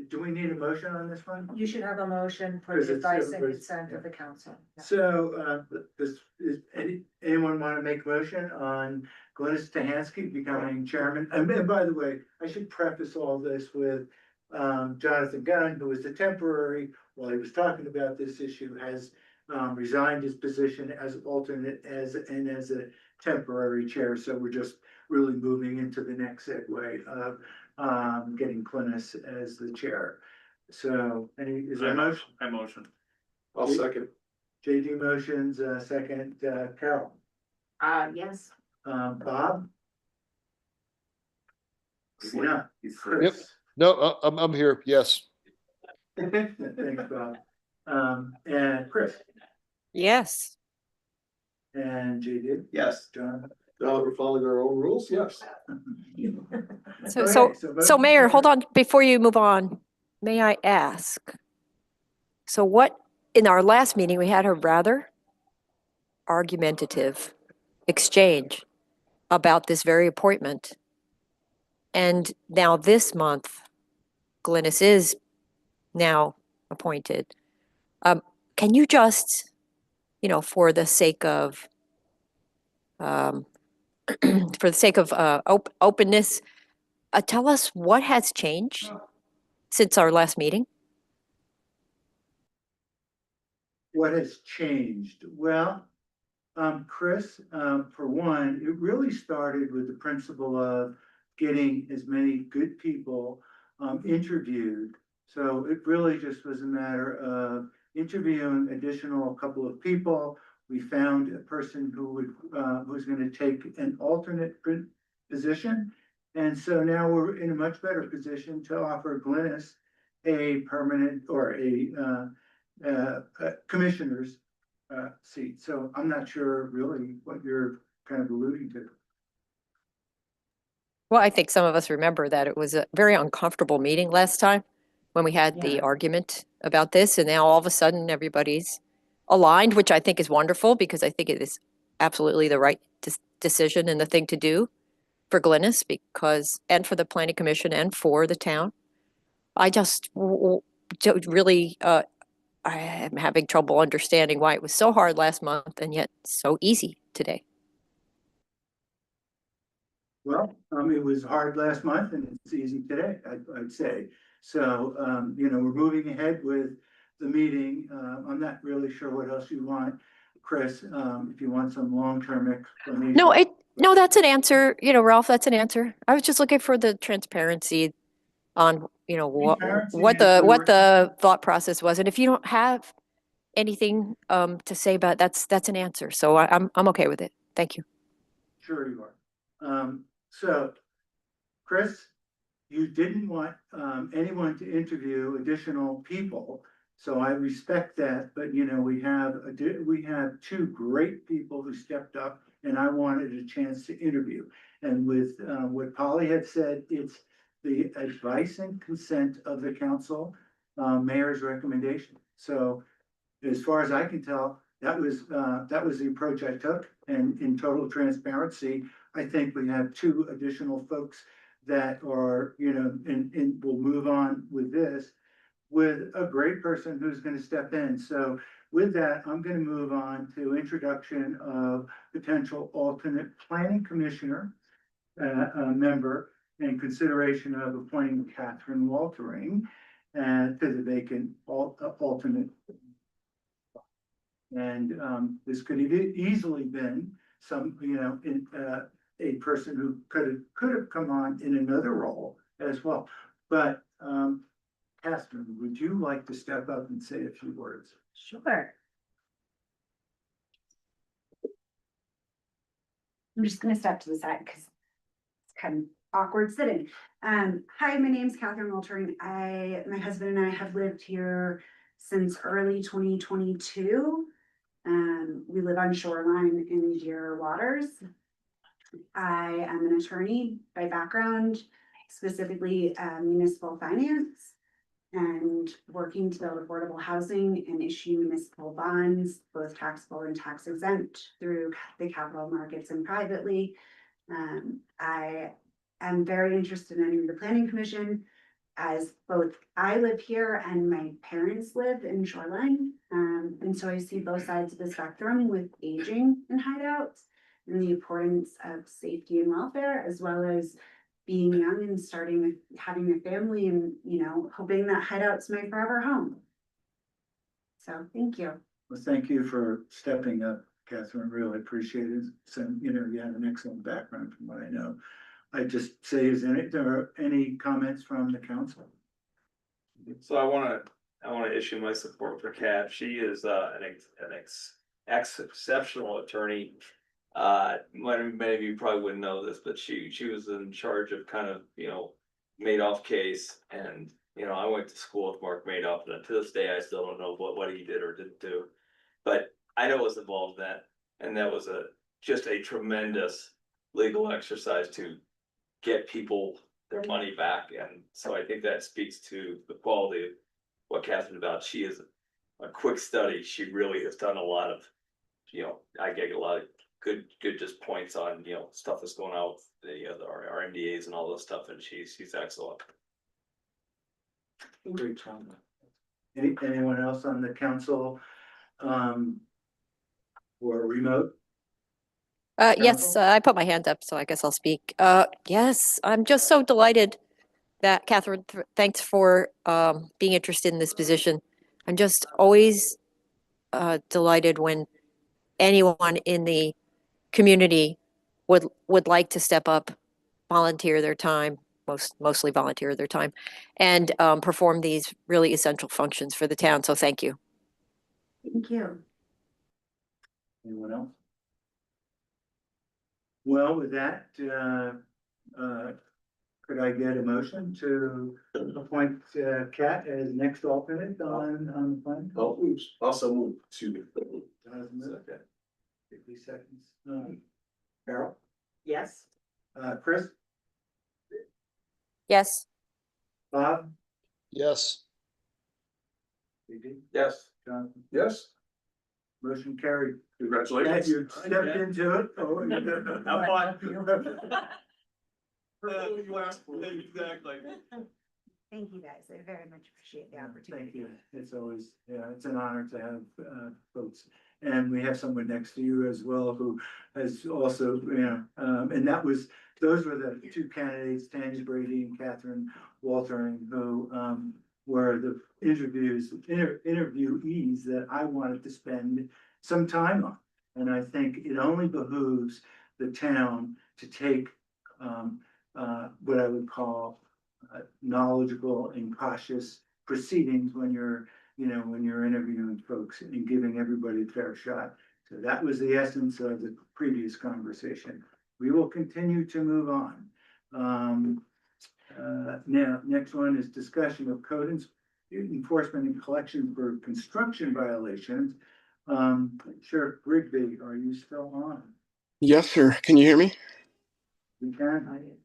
do we need a motion on this one? You should have a motion for Because the it's advice and everybody's- consent of the council. Yeah. So, anyone want to make a motion on Glennis Stahansky becoming chairman? And by the way, I should preface all this with Jonathan Gunn, who was a temporary, while he was talking about this issue, has resigned his position as alternate as a temporary chair. So we're just really moving into the next segue of getting Glennis as the chair. So is there a motion? I motion. I'll second. JD motions, second, Carol, Yes. Bob? Yeah. Yep. No, I'm here, yes. Thanks, Bob. And Chris Yes. and JD, Yes. John. Now that we're following our own rules, yes. So, Okay, so Mayor, hold on, before you move on, may I ask? So what, in our last meeting, we had a rather argumentative exchange about this very appointment. And now this month, Glynis is now appointed. Can you just, for the sake of, openness, tell us what has changed since our last meeting? What has changed? Well, Chris, for one, it really started with the principle of getting as many good people interviewed. So it really just was a matter of interviewing additional couple of people. We found a person who was going to take an alternate position. And so now we're in a much better position to offer Glynis a permanent or a commissioner's seat. So I'm not sure really what you're kind of alluding to. Well, I think some of us remember that it was a very uncomfortable meeting last time when we had the argument about this, and now all of a sudden everybody's aligned, which I think is wonderful because I think it is absolutely the right decision and the thing to do for Glynis and for the planning commission and for the town. I just don't really, I am having trouble understanding why it was so hard last month and yet so easy today. Well, it was hard last month and it's easy today, I'd say. So, we're moving ahead with the meeting. I'm not really sure what else you want, Chris, if you want some long-term explanation. No, that's an answer, Ralph, that's an answer. I was just looking for the transparency on, what the thought process was. And if you don't have anything to say about it, that's an answer. So I'm okay with it. Thank you. Sure you are. So, Chris, you didn't want anyone to interview additional people, so I respect that. But we have two great people who stepped up, and I wanted a chance to interview. And with what Polly had said, it's the advice and consent of the council, mayor's recommendation. So, as far as I can tell, that was the approach I took, and in total transparency, I think we have two additional folks that are, and we'll move on with this, with a great person who's gonna step in. So with that, I'm gonna move on to introduction of potential alternate planning commissioner, member, and consideration of appointing Catherine Waltering, to the vacant alternate. And, this could have easily been some, a person who could have come on in another role as well. But, Catherine, would you like to step up and say a few words? Sure. I'm just gonna step to the side because it's kind of awkward sitting. Hi, my name's Catherine Waltering. My husband and I have lived here since early 2022. We live on Shoreline in Deer Waters. I am an attorney by background, specifically municipal finance, and working to build affordable housing and issue municipal bonds, both taxable and tax exempt, through the capital markets and privately. I am very interested in entering the planning commission, as both I live here and my parents live in Shoreline. And so I see both sides of the spectrum with aging in hideouts and the importance of safety and welfare, as well as being young and having a family and, hoping that hideout's my forever home. So thank you. Well, thank you for stepping up, Catherine. Really appreciate it. So, you have an excellent background from what I know. I just say, there are any comments from the council? So I wanna issue my support for Kat. She is an exceptional attorney. Many of you probably wouldn't know this, but she was in charge of kind of, Madoff case, and I went to school with Mark Madoff, and to this day I still don't know what he did or didn't do. But I know it was involved in that, and that was just a tremendous legal exercise to get people their money back. And so I think that speaks to the quality of what Catherine about. She is a quick study. She really has done a lot of, I get a lot of good just points on, stuff that's going on with our MDAs and all this stuff. And she's excellent. Great job. Anyone else on the council, or remote? Yes, I put my hand up, so I guess I'll speak. Yes, I'm just so delighted that Catherine, thanks for being interested in this position. I'm just always delighted when anyone in the community would like to step up, volunteer their time, mostly volunteer their time, and perform these really essential functions for the town. So thank you. Thank you. Anyone else? Well, with that, could I get a motion to appoint Kat as next alternate on the plan? Also move to. Jonathan, 50 seconds. Carol? Yes. Chris? Yes. Bob? Yes. Yes. Jonathan? Yes. Motion carried. Congratulations. You stepped into it. Have fun. Exactly. Thank you, guys. I very much appreciate the opportunity. Thank you. It's always, it's an honor to have folks. And we have someone next to you as well who has also, and those were the two candidates, Tanya Brady and Catherine Waltering, who were the interviewees that I wanted to spend some time on. And I think it only behooves the town to take what I would call knowledgeable and cautious proceedings when you're interviewing folks and giving everybody a fair shot. So that was the essence of the previous conversation. We will continue to move on. Now, next one is discussion of code enforcement and collection for construction violations. Sheriff Rigby, are you still on? Yes, sir. Can you hear me? We can.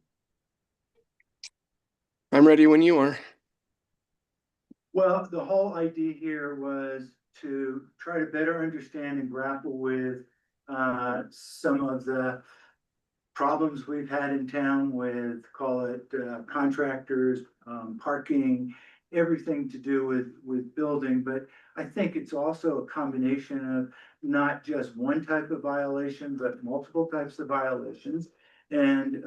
I'm ready when you are. Well, the whole idea here was to try to better understand and grapple with some of the problems we've had in town with, call it contractors, parking, everything to do with building. But I think it's also a combination of not just one type of violation, but multiple types of violations. And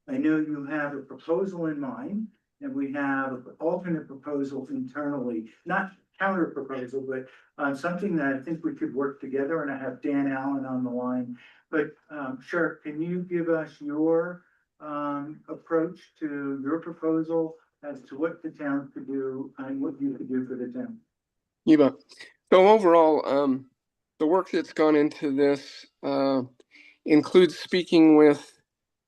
I know you have a proposal in mind, and we have an alternate proposal internally, not counter proposal, but something that I think we could work together. And I have Dan Allen on the line. But Sheriff, can you give us your approach to your proposal as to what the town could do and what you could do for the town? You bet. So overall, the work that's gone into this includes speaking with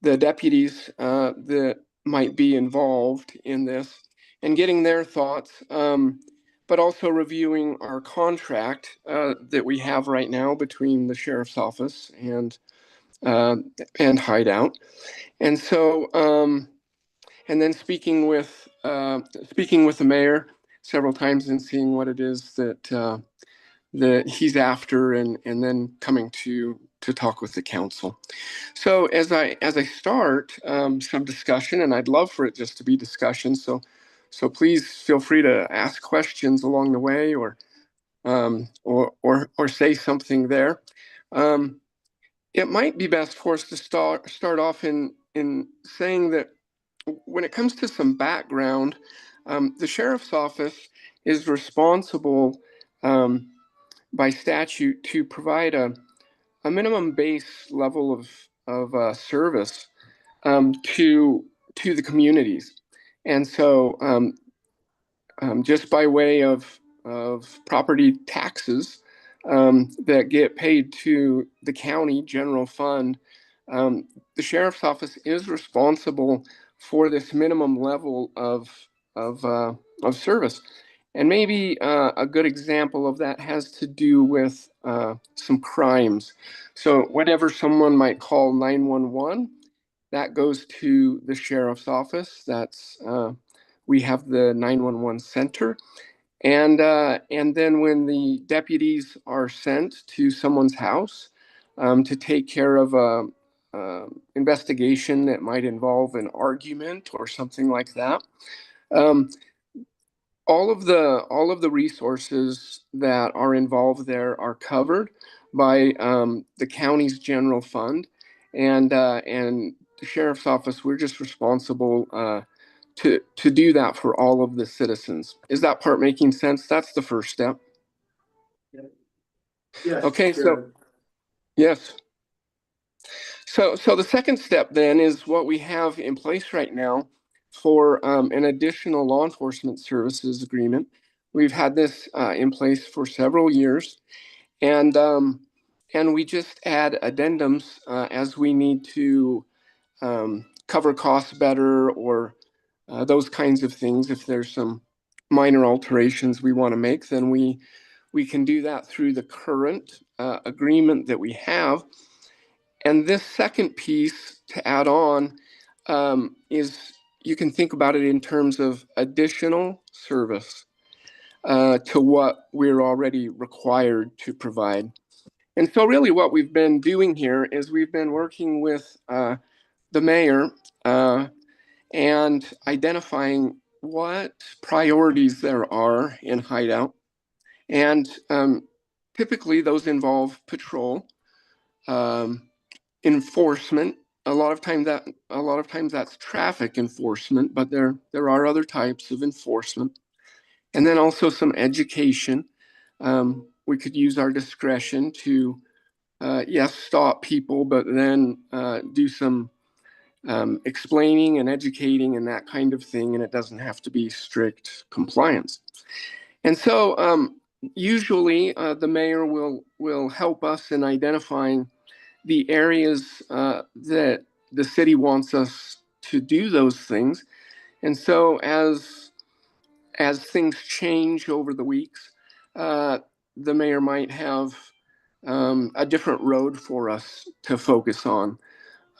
the deputies that might be involved in this and getting their thoughts, but also reviewing our contract that we have right now between the sheriff's office and Hideout. And so, and then speaking with the mayor several times and seeing what it is that he's after, and then coming to talk with the council. So as I start some discussion, and I'd love for it just to be discussion. So please feel free to ask questions along the way, or say something there. It might be best for us to start off in saying that when it comes to some background, the sheriff's office is responsible by statute to provide a minimum base level of service to the communities. And so just by way of property taxes that get paid to the county general fund, the sheriff's office is responsible for this minimum level of service. And maybe a good example of that has to do with some crimes. So whatever someone might call 911, that goes to the sheriff's office. That's we have the 911 center. And then when the deputies are sent to someone's house to take care of a investigation that might involve an argument or something like that, all of the resources that are involved there are covered by the county's general fund, and the sheriff's office. We're just responsible to do that for all of the citizens. Is that part making sense? That's the first step. Yes. Okay, so yes. So the second step then is what we have in place right now for an additional law enforcement services agreement. We've had this in place for several years, and we just add addendums as we need to cover costs better, or those kinds of things. If there's some minor alterations we want to make, then we can do that through the current agreement that we have. And this second piece to add on is, you can think about it in terms of additional service to what we're already required to provide. And so really what we've been doing here is we've been working with the mayor and identifying what priorities there are in Hideout. And typically those involve patrol, enforcement. A lot of times that's traffic enforcement, but there are other types of enforcement. And then also some education. We could use our discretion to, yes, stop people, but then do some explaining and educating and that kind of thing. And it doesn't have to be strict compliance. And so usually the mayor will help us in identifying the areas that the city wants us to do those things. And so as things change over the weeks, the mayor might have a different road for us to focus on,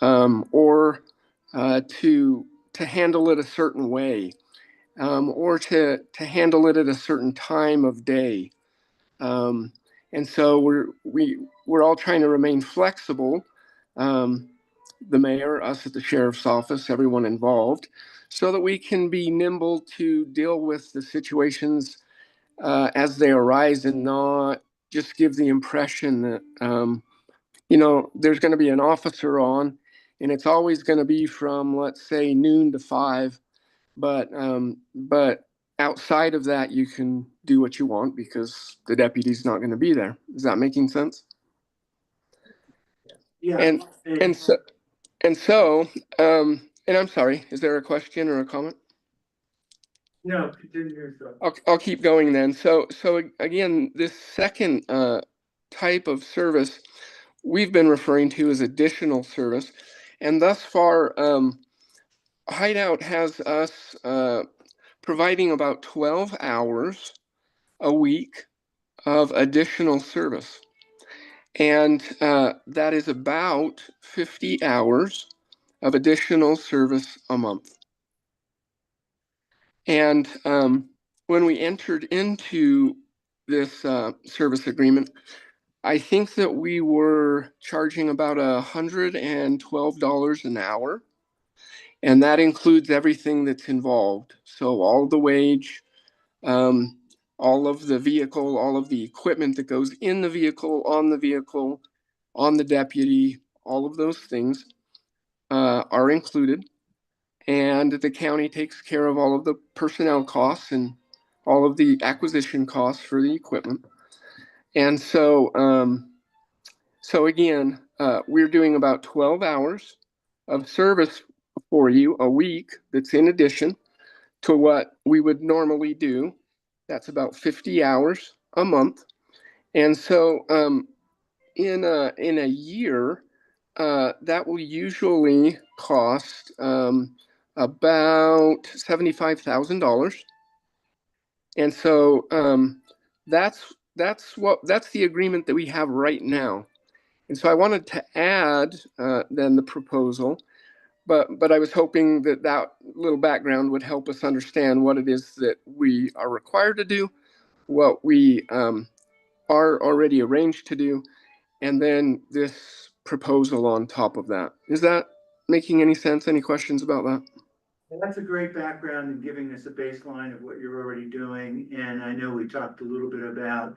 or to handle it a certain way, or to handle it at a certain time of day. And so we're all trying to remain flexible. The mayor, us at the sheriff's office, everyone involved, so that we can be nimble to deal with the situations as they arise and not just give the impression that, there's going to be an officer on and it's always going to be from, let's say, noon to 5. But outside of that, you can do what you want because the deputy's not going to be there. Is that making sense? Yeah. And so, and I'm sorry, is there a question or a comment? No, continue your thought. I'll keep going then. So again, this second type of service we've been referring to as additional service, and thus far, Hideout has us providing about 12 hours a week of additional service, and that is about 50 hours of additional service a month. And when we entered into this service agreement, I think that we were charging about $112 an hour, and that includes everything that's involved. So all the wage, all of the vehicle, all of the equipment that goes in the vehicle, on the deputy, all of those things are included. And the county takes care of all of the personnel costs and all of the acquisition costs for the equipment. And so, again, we're doing about 12 hours of service for you a week that's in addition to what we would normally do. That's about 50 hours a month. And so in a year, that will usually cost about $75,000. And so that's the agreement that we have right now. And so I wanted to add then the proposal, but I was hoping that little background would help us understand what it is that we are required to do, what we are already arranged to do, and then this proposal on top of that. Is that making any sense? Any questions about that? That's a great background and giving us a baseline of what you're already doing. And I know we talked a little bit about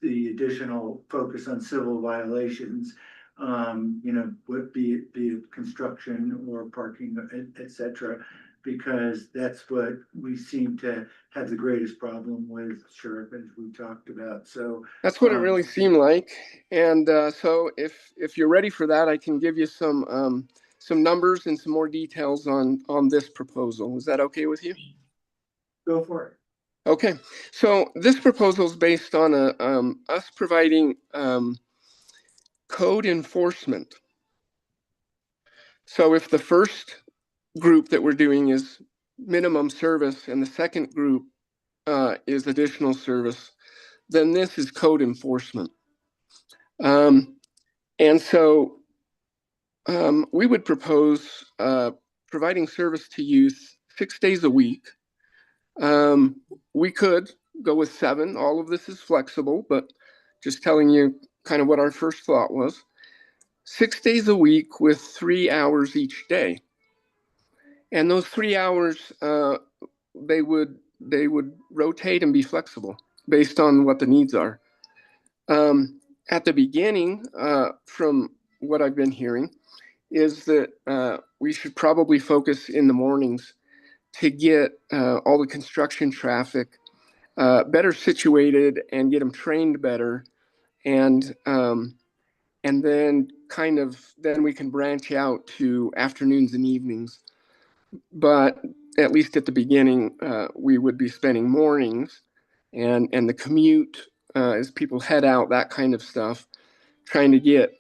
the additional focus on civil violations, would be it construction or parking, et cetera, because that's what we seem to have the greatest problem with, Sheriff, as we talked about. So that's what it really seemed like. And so if you're ready for that, I can give you some numbers and some more details on this proposal. Is that okay with you? Go for it. Okay, so this proposal is based on us providing code enforcement. So if the first group that we're doing is minimum service and the second group is additional service, then this is code enforcement. And so we would propose providing service to youth 6 days a week. We could go with 7. All of this is flexible, but just telling you kind of what our first thought was. 6 days a week with 3 hours each day. And those 3 hours, they would rotate and be flexible based on what the needs are. At the beginning, from what I've been hearing, is that we should probably focus in the mornings to get all the construction traffic better situated and get them trained better, and then then we can branch out to afternoons and evenings. But at least at the beginning, we would be spending mornings and the commute as people head out, that kind of stuff, trying to get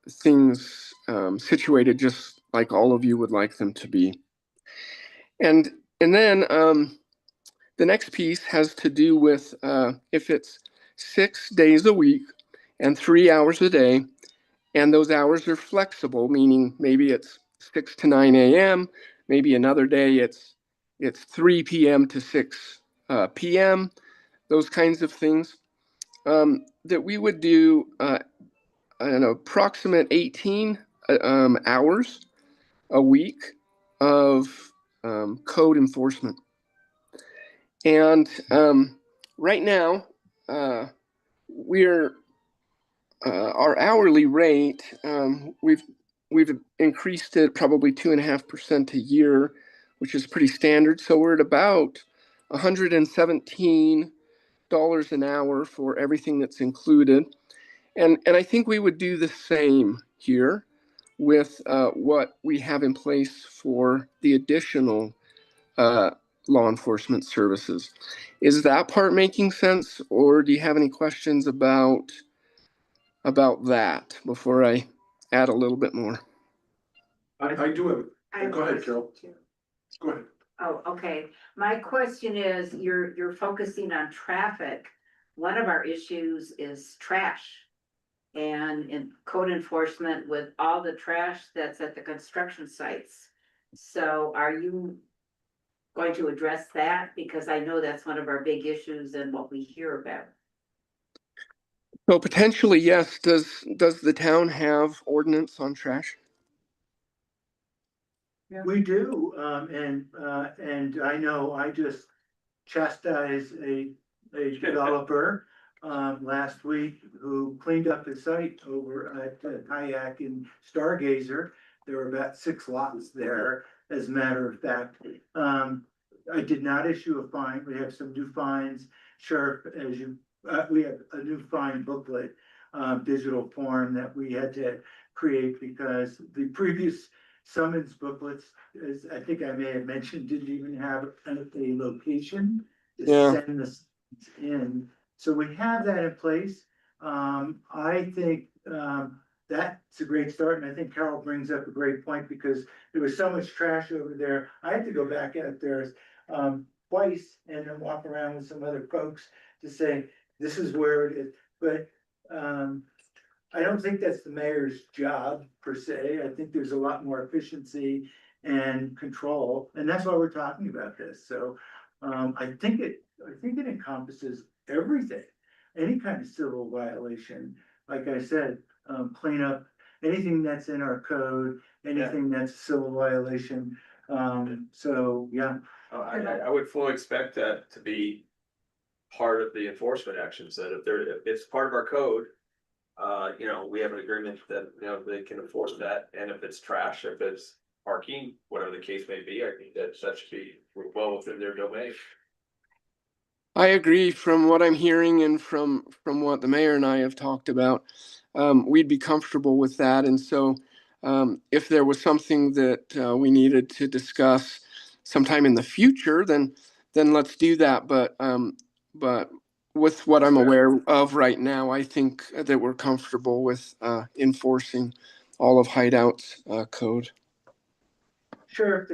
things situated just like all of you would like them to be. And then the next piece has to do with if it's 6 days a week and 3 hours a day, and those hours are flexible, meaning maybe it's 6 to 9 a.m., maybe another day it's 3 p.m. to 6 p.m., those kinds of things, that we would do an approximate 18 hours a week of code enforcement. And right now, we're our hourly rate, we've increased it probably 2.5% a year, which is pretty standard. So we're at about $117 an hour for everything that's included. And I think we would do the same here with what we have in place for the additional law enforcement services. Is that part making sense, or do you have any questions about that before I add a little bit more? I do have, I have go a ahead, question, Carol. too. Go ahead. Oh, okay. My question is, you're focusing on traffic. One of our issues is trash. And in code enforcement with all the trash that's at the construction sites. So are you going to address that? Because I know that's one of our big issues and what we hear about. So potentially, yes. Does the town have ordinance on trash? We do, and I know I just chastised a developer last week who cleaned up his site over at Kayak and Stargazer. There were about 6 lots there, as a matter of fact. I did not issue a fine. We have some new fines. Sheriff, we have a new fine booklet, digital form that we had to create because the previous summons booklets, as I think I may have mentioned, didn't even have a location to send the in. So we have that in place. I think that's a great start, and I think Carol brings up a great point because there was so much trash over there. I had to go back out there twice and then walk around with some other folks to say, this is where it is. But I don't think that's the mayor's job per se. I think there's a lot more efficiency and control, and that's why we're talking about this. So I think it encompasses everything, any kind of civil violation. Like I said, clean up anything that's in our code, anything that's a civil violation. So yeah. I would fully expect that to be part of the enforcement actions, that if it's part of our code, we have an agreement that, they can enforce that. And if it's trash, if it's parking, whatever the case may be, I think that should be well within their domain. I agree. From what I'm hearing and from what the mayor and I have talked about, we'd be comfortable with that. And so if there was something that we needed to discuss sometime in the future, then let's do that. But with what I'm aware of right now, I think that we're comfortable with enforcing all of Hideout's code. Sure,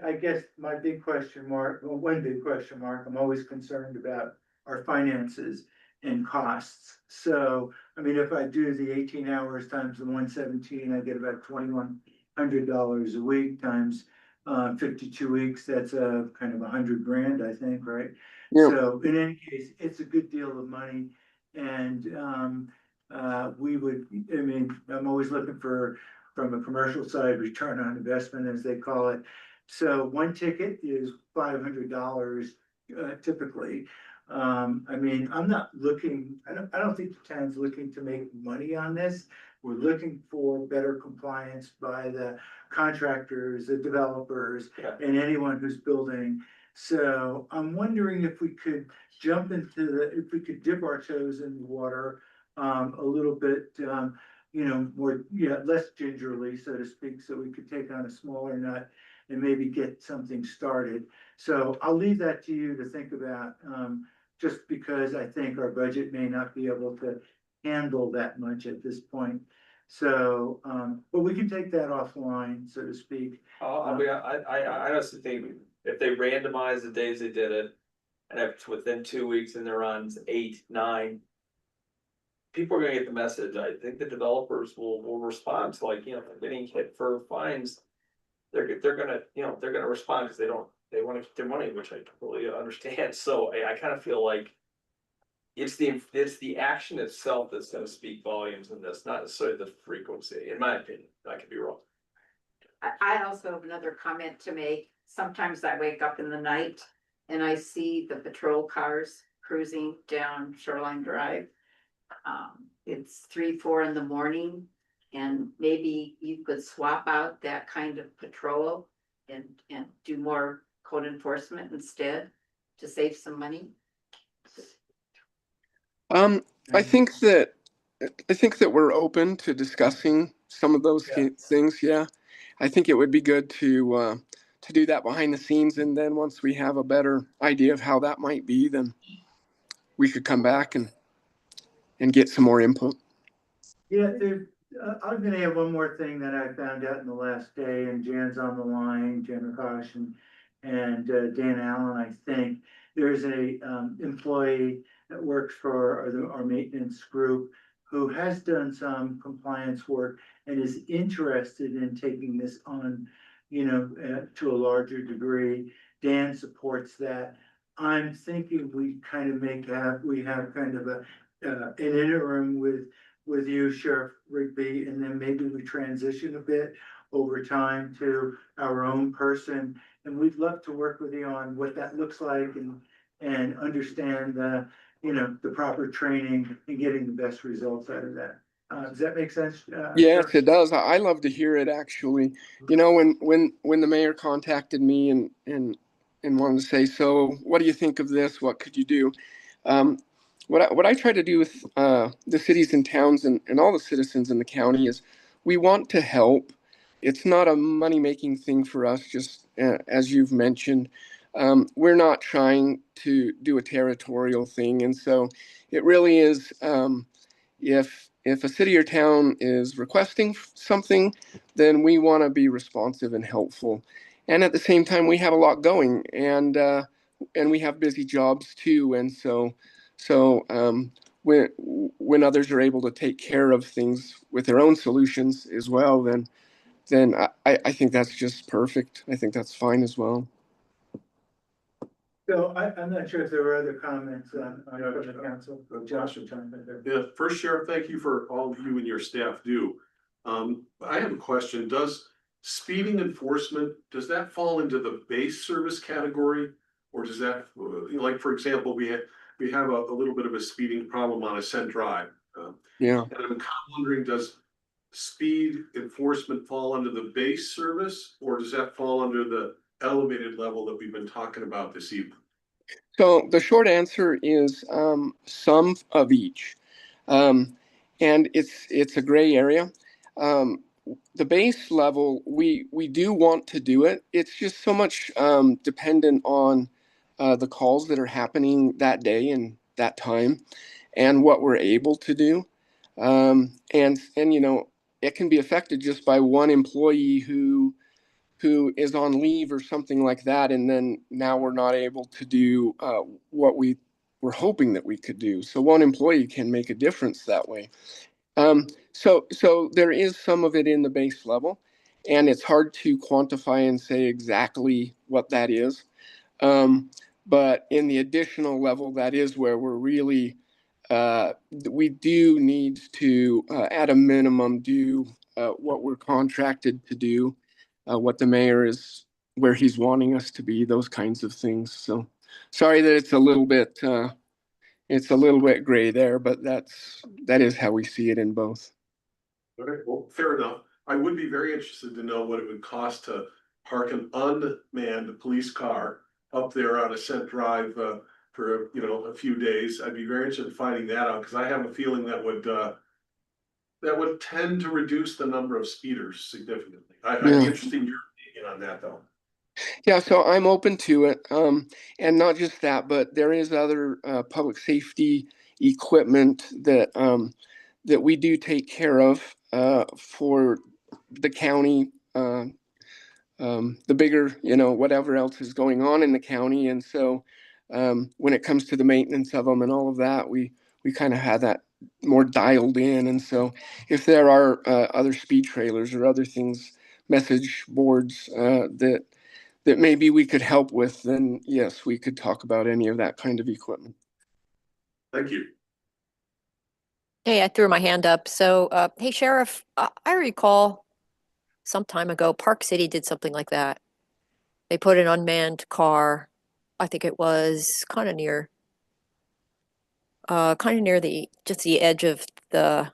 I guess my big question mark, well, one big question mark, I'm always concerned about our finances and costs. So, I mean, if I do the 18 hours times the 117, I get about $2,100 a week times 52 weeks. That's a kind of $100,000, I think, right? Yeah. So in any case, it's a good deal of money. And I'm always looking for, from a commercial side, return on investment, as they call it. So one ticket is $500 typically. I'm not looking, I don't think the town's looking to make money on this. We're looking for better compliance by the contractors, the developers, and anyone who's building. So I'm wondering if we could if we could dip our toes in the water a little bit, less gingerly, so to speak, so we could take on a smaller nut and maybe get something started. So I'll leave that to you to think about, just because I think our budget may not be able to handle that much at this point. So, but we can take that offline, so to speak. I honestly think if they randomize the days they did it, and if it's within 2 weeks and they're on 8, 9, people are gonna get the message. I think the developers will respond to, like, getting hit for fines. They're gonna respond because they want to get their money, which I completely understand. So I kind of feel like it's the action itself that's gonna speak volumes in this, not necessarily the frequency, in my opinion. I could be wrong. I also have another comment to make. Sometimes I wake up in the night and I see the patrol cars cruising down Shoreline Drive. It's 3, 4 in the morning, and maybe you could swap out that kind of patrol and do more code enforcement instead to save some money. I think that we're open to discussing some of those things. Yeah, I think it would be good to do that behind the scenes, and then once we have a better idea of how that might be, then we could come back and get some more input. Yeah, I'm gonna have one more thing that I found out in the last day, and Jan's on the line, Jan McCosh and Dan Allen, I think. There's a employee that works for our maintenance group who has done some compliance work and is interested in taking this on, to a larger degree. Dan supports that. I'm thinking we kind of have kind of an interim with you, Sheriff Rigby, and then maybe we transition a bit over time to our own person. And we'd love to work with you on what that looks like and understand the proper training and getting the best results out of that. Does that make sense? Yes, it does. I love to hear it, actually. When the mayor contacted me and wanted to say, so what do you think of this? What could you do? What I try to do with the cities and towns and all the citizens in the county is we want to help. It's not a money-making thing for us, just as you've mentioned. We're not trying to do a territorial thing. And so it really is, if a city or town is requesting something, then we want to be responsive and helpful. And at the same time, we have a lot going, and we have busy jobs too. And so when others are able to take care of things with their own solutions as well, then I think that's just perfect. I think that's fine as well. So I'm not sure if there were other comments on the council. Josh will chime in there. Yeah, first, Sheriff, thank you for all you and your staff do. I have a question. Does speeding enforcement, does that fall into the base service category? Or does that, like, for example, we have a little bit of a speeding problem on Ascent Drive. Yeah. And I'm kind of wondering, does speed enforcement fall under the base service, or does that fall under the elevated level that we've been talking about this evening? So the short answer is some of each. And it's a gray area. The base level, we do want to do it. It's just so much dependent on the calls that are happening that day and that time and what we're able to do. And it can be affected just by one employee who is on leave or something like that, and then now we're not able to do what we were hoping that we could do. So one employee can make a difference that way. So there is some of it in the base level, and it's hard to quantify and say exactly what that is. But in the additional level, that is where we're really, we do need to, at a minimum, do what we're contracted to do, what the mayor is, where he's wanting us to be, those kinds of things. So sorry that it's a little bit gray there, but that is how we see it in both. All right, well, fair enough. I would be very interested to know what it would cost to park an unmanned police car up there on Ascent Drive for a few days. I'd be very interested in finding that out, because I have a feeling that would tend to reduce the number of speeders significantly. I'd be interested in your opinion on that, though. Yeah, so I'm open to it. And not just that, but there is other public safety equipment that we do take care of for the county, the bigger, whatever else is going on in the county. And so when it comes to the maintenance of them and all of that, we kind of have that more dialed in. And so if there are other speed trailers or other things, message boards that maybe we could help with, then yes, we could talk about any of that kind of equipment. Thank you. Hey, I threw my hand up. So, hey, Sheriff, I recall some time ago, Park City did something like that. They put an unmanned car, I think it was kind of near just the edge of the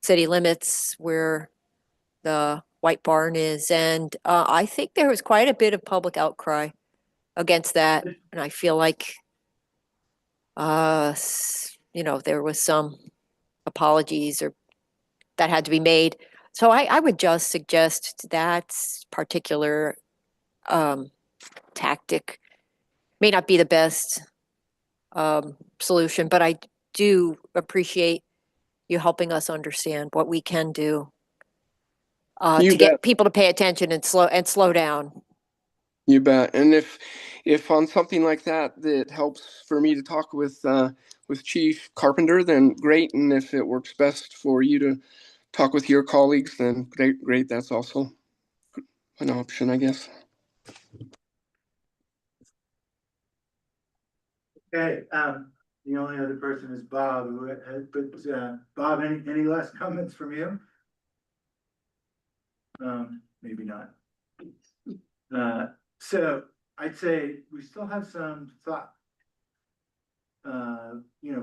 city limits where the White Barn is. And I think there was quite a bit of public outcry against that. And I feel like, there was some apologies or that had to be made. So I would just suggest that particular tactic may not be the best solution, but I do appreciate you helping us understand what we can do You to bet. get people to pay attention and slow down. You bet. And if on something like that that helps for me to talk with Chief Carpenter, then great. And if it works best for you to talk with your colleagues, then great. That's also an option, I guess. Okay, the only other person is Bob, but Bob, any last comments from you? Maybe not. So I'd say we still have some thought,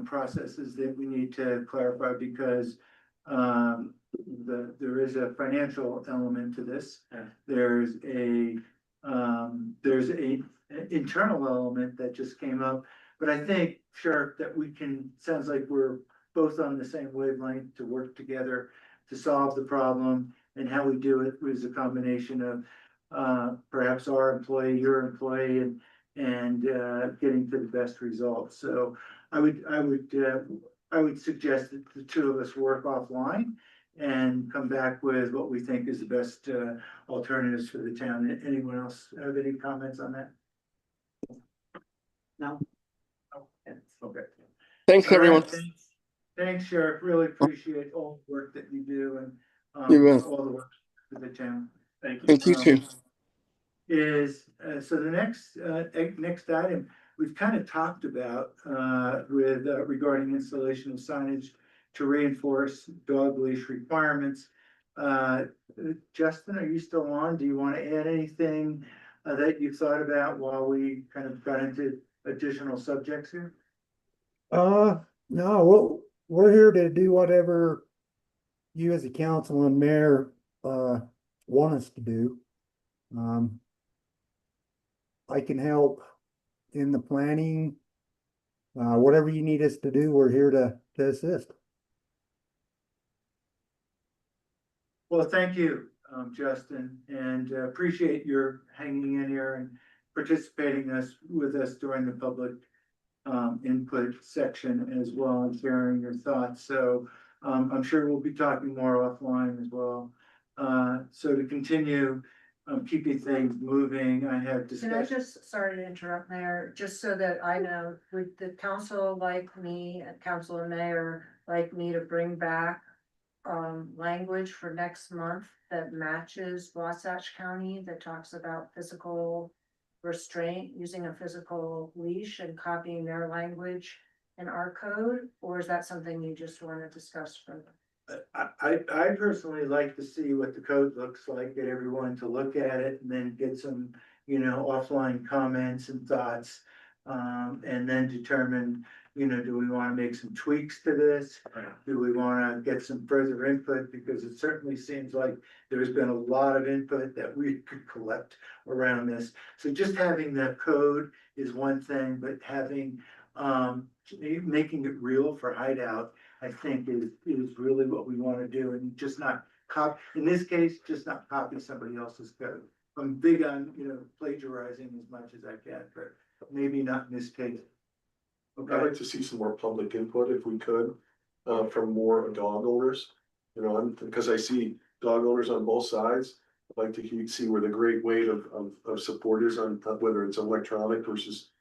processes that we need to clarify because there is a financial element to this. There's a internal element that just came up, but I think, Sheriff, that sounds like we're both on the same wavelength to work together to solve the problem, and how we do it was a combination of perhaps our employee, your employee, and getting to the best results. So I would suggest that the two of us work offline and come back with what we think is the best alternatives for the town. Anyone else have any comments on that? No. Okay. Thanks, All right, everyone. Thanks, Sheriff. Really appreciate all the work that you do and You bet. all the work for the town. Thank you. Thank you too. So the next item we've kind of talked about with regarding installation of signage to reinforce dog leash requirements. Justin, are you still on? Do you want to add anything that you thought about while we kind of got into additional subjects here? No, we're here to do whatever you as a council and mayor want us to do. I can help in the planning. Whatever you need us to do, we're here to assist. Well, thank you, Justin, and appreciate your hanging in here and participating with us during the public input section as well and sharing your thoughts. So I'm sure we'll be talking more offline as well. So to continue keeping things moving, I have Can I discussed. just, sorry to interrupt, Mayor, just so that I know, would the council like me, and council and mayor like me to bring back language for next month that matches Wasatch County that talks about physical restraint, using a physical leash and copying their language in our code? Or is that something you just want to discuss further? I personally like to see what the code looks like, get everyone to look at it and then get some, offline comments and thoughts. And then determine, do we want to make some tweaks to this? Do we want to get some further input? Because it certainly seems like there's been a lot of input that we could collect around this. So just having that code is one thing, but having, making it real for Hideout, I think is really what we want to do, and just not in this case, just not copy somebody else's code. I'm big on, plagiarizing as much as I can, but maybe not in this case. I'd like to see some more public input if we could, from more dog owners. Because I see dog owners on both sides. I'd like to see where the great weight of support is on whether it's electronic versus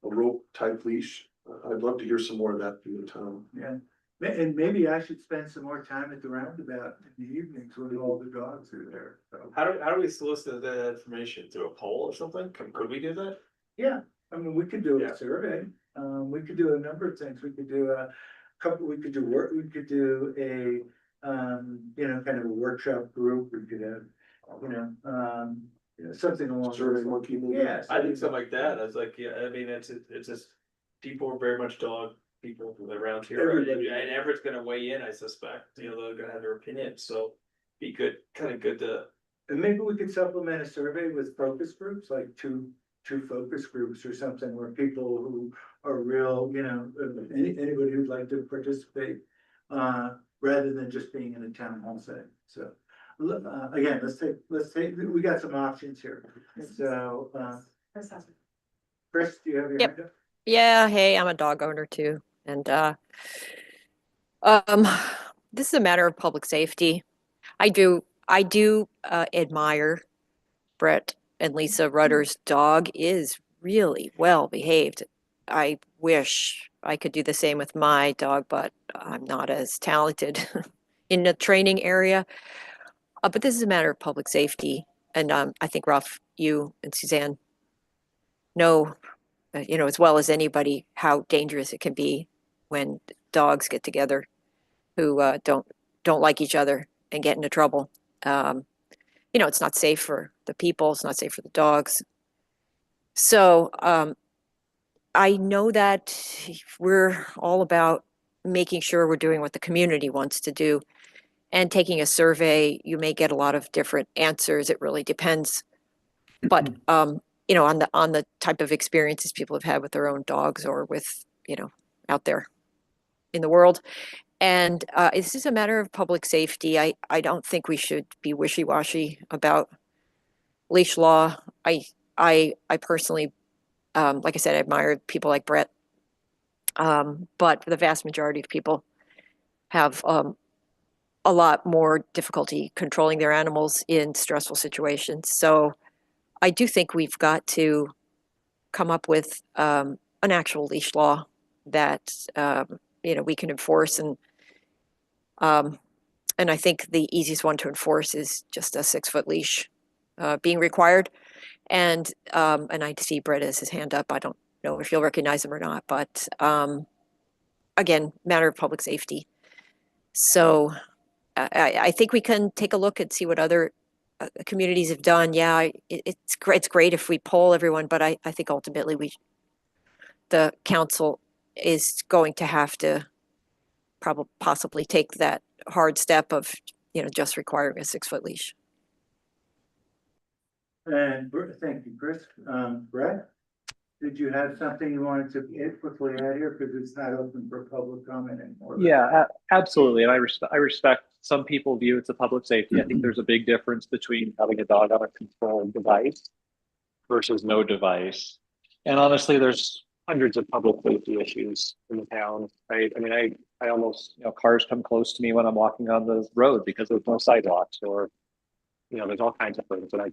a rope type leash. I'd love to hear some more of that through the town. Yeah, and maybe I should spend some more time at the roundabout in the evenings when all the dogs are there. So. How do we solicit that information through a poll or something? Could we do that? Yeah, I mean, we could do Yeah. a survey, we could do a number of things, we could do a couple, we could do work, we could do a, you know, kind of a workshop group, we could have, something along. Survey those lines. monkey maybe? Yeah. I think something like that, I was like, yeah, I mean, it's just, people are very much dog people around here, Everybody. and Everett's gonna weigh in, I suspect, they're gonna have their opinion, so. Be good, kinda good to, And maybe we could supplement a survey with focus groups, like two focus groups or something where people who are real, anybody who'd like to participate. Rather than just being in a town hall setting, so. Again, let's take, we got some options here, so, Chris, do you have your Yep. hand up? Yeah, hey, I'm a dog owner too. And this is a matter of public safety. I do admire Brett and Lisa Rudder's dog is really well behaved. I wish I could do the same with my dog, but I'm not as talented in the training area. But this is a matter of public safety. And I think, Ruff, you and Suzanne know, as well as anybody, how dangerous it can be when dogs get together who don't like each other and get into trouble. It's not safe for the people. It's not safe for the dogs. So I know that we're all about making sure we're doing what the community wants to do. And taking a survey, you may get a lot of different answers. It really depends. But on the type of experiences people have had with their own dogs or with, out there in the world. And this is a matter of public safety. I don't think we should be wishy-washy about leash law. I personally, like I said, I admire people like Brett. But the vast majority of people have a lot more difficulty controlling their animals in stressful situations. So I do think we've got to come up with an actual leash law that we can enforce, and I think the easiest one to enforce is just a 6-foot leash being required. And I see Brett has his hand up. I don't know if you'll recognize him or not, but again, matter of public safety. So I think we can take a look and see what other communities have done. Yeah, it's great. It's great if we poll everyone, but I think ultimately the council is going to have to possibly take that hard step of just requiring a 6-foot leash. And thank you, Chris. Brett, did you have something you wanted to quickly add here, because it's not open for public comment anymore? Yeah, absolutely. And I respect some people view it's a public safety. I think there's a big difference between having a dog on a controlled device versus no device. And honestly, there's hundreds of public safety issues in the town, right? I mean, I almost, cars come close to me when I'm walking on the road because there's no sidewalks, or, there's all kinds of things. And I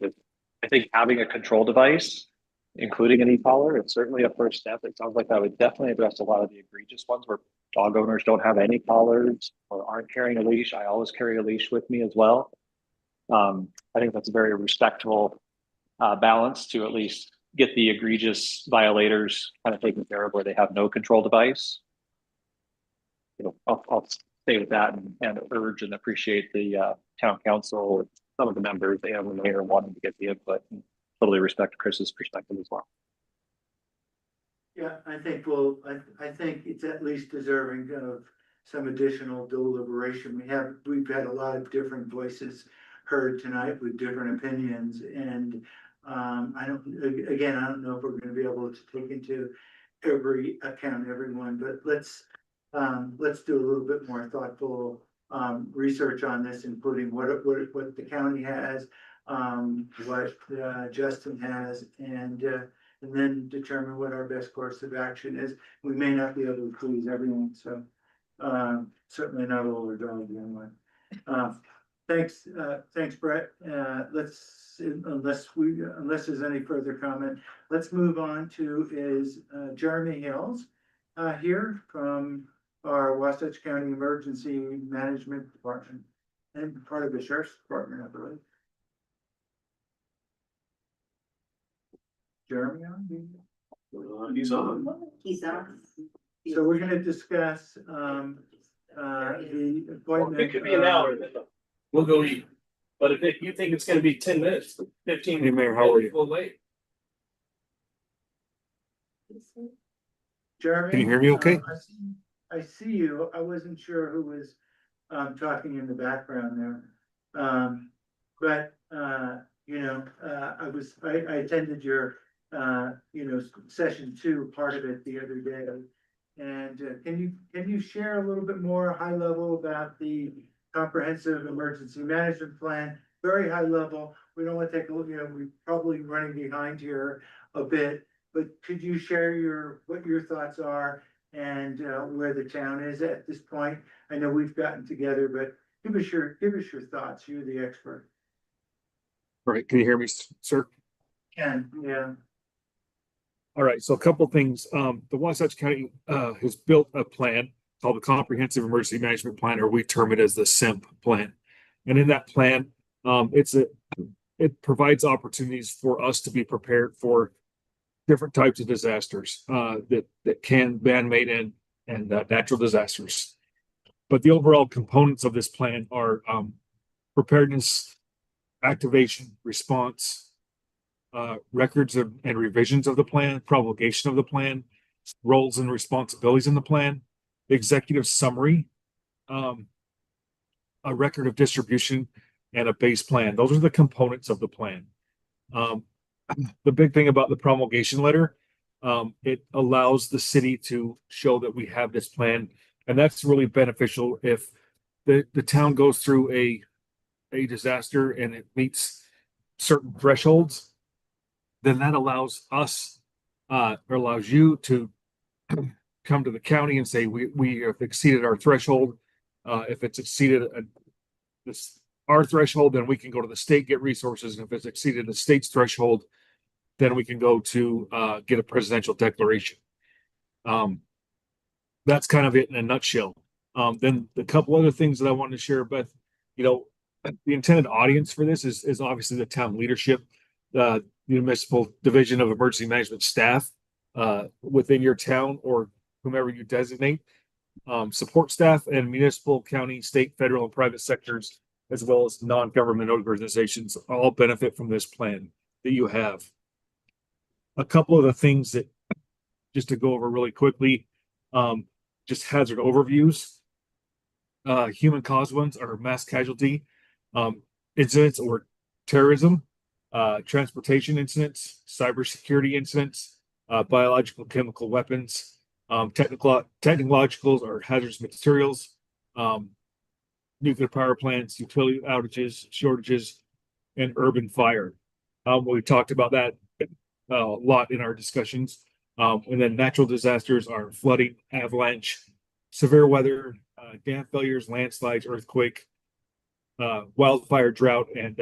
think having a control device, including an e-collar, it's certainly a first step. It sounds like that would definitely address a lot of the egregious ones where dog owners don't have any collars or aren't carrying a leash. I always carry a leash with me as well. I think that's a very respectable balance to at least get the egregious violators kind of taken care of where they have no control device. I'll stay with that and urge and appreciate the town council, some of the members and the mayor wanting to get the input, and totally respect Chris's perspective as well. Yeah, I think I think it's at least deserving of some additional deliberation. We've had a lot of different voices heard tonight with different opinions, and I don't know if we're going to be able to take into everyone, but let's do a little bit more thoughtful research on this, including what the county has, what Justin has, and then determine what our best course of action is. We may not be able to please everyone, so certainly not all the dog anyone. Thanks, Brett. Unless there's any further comment, let's move on to Jeremy Hills here from our Wasatch County Emergency Management Department and part of the Sheriff's Department, I believe. Jeremy on? He's on. He's on. So we're gonna discuss, the appointment. It could be an hour, we'll go eat. But if you think it's gonna be 10 minutes, 15. Hey, Mayor, how are you? We'll wait. Jeremy? Can you hear me okay? I see you. I wasn't sure who was, talking in the background there. But, I attended your, session 2, part of it the other day. And, can you share a little bit more high level about the comprehensive emergency management plan? Very high level. We don't want to take a look, we're probably running behind here a bit, but could you share what your thoughts are and, where the town is at this point? I know we've gotten together, but give us your thoughts. You're the expert. All right, can you hear me, sir? Ken, yeah. All right, so a couple things. The Wasatch County has built a plan called the Comprehensive Emergency Management Plan, or we term it as the CEMP plan. And in that plan, it provides opportunities for us to be prepared for different types of disasters that can man-made and natural disasters. But the overall components of this plan are preparedness, activation, response, records and revisions of the plan, promulgation of the plan, roles and responsibilities in the plan, executive summary, a record of distribution, and a base plan. Those are the components of the plan. The big thing about the promulgation letter, it allows the city to show that we have this plan, and that's really beneficial if the town goes through a disaster and it meets certain thresholds, then that allows us, or allows you to come to the county and say, we have exceeded our threshold. If it's exceeded our threshold, then we can go to the state, get resources. And if it's exceeded the state's threshold, then we can go to get a presidential declaration. That's kind of it in a nutshell. Then a couple other things that I wanted to share, but the intended audience for this is obviously the town leadership, the municipal division of emergency management staff within your town or whomever you designate, support staff, and municipal, county, state, federal, and private sectors, as well as non-government organizations, all benefit from this plan that you have. A couple of the things that, just to go over really quickly, just hazard overviews. Human caused ones are mass casualty incidents or terrorism, transportation incidents, cybersecurity incidents, biological chemical weapons, technologicals or hazardous materials, nuclear power plants, utility outages, shortages, and urban fire. We talked about that a lot in our discussions. And then natural disasters are flooding, avalanche, severe weather, dam failures, landslides, earthquake, wildfire, drought, and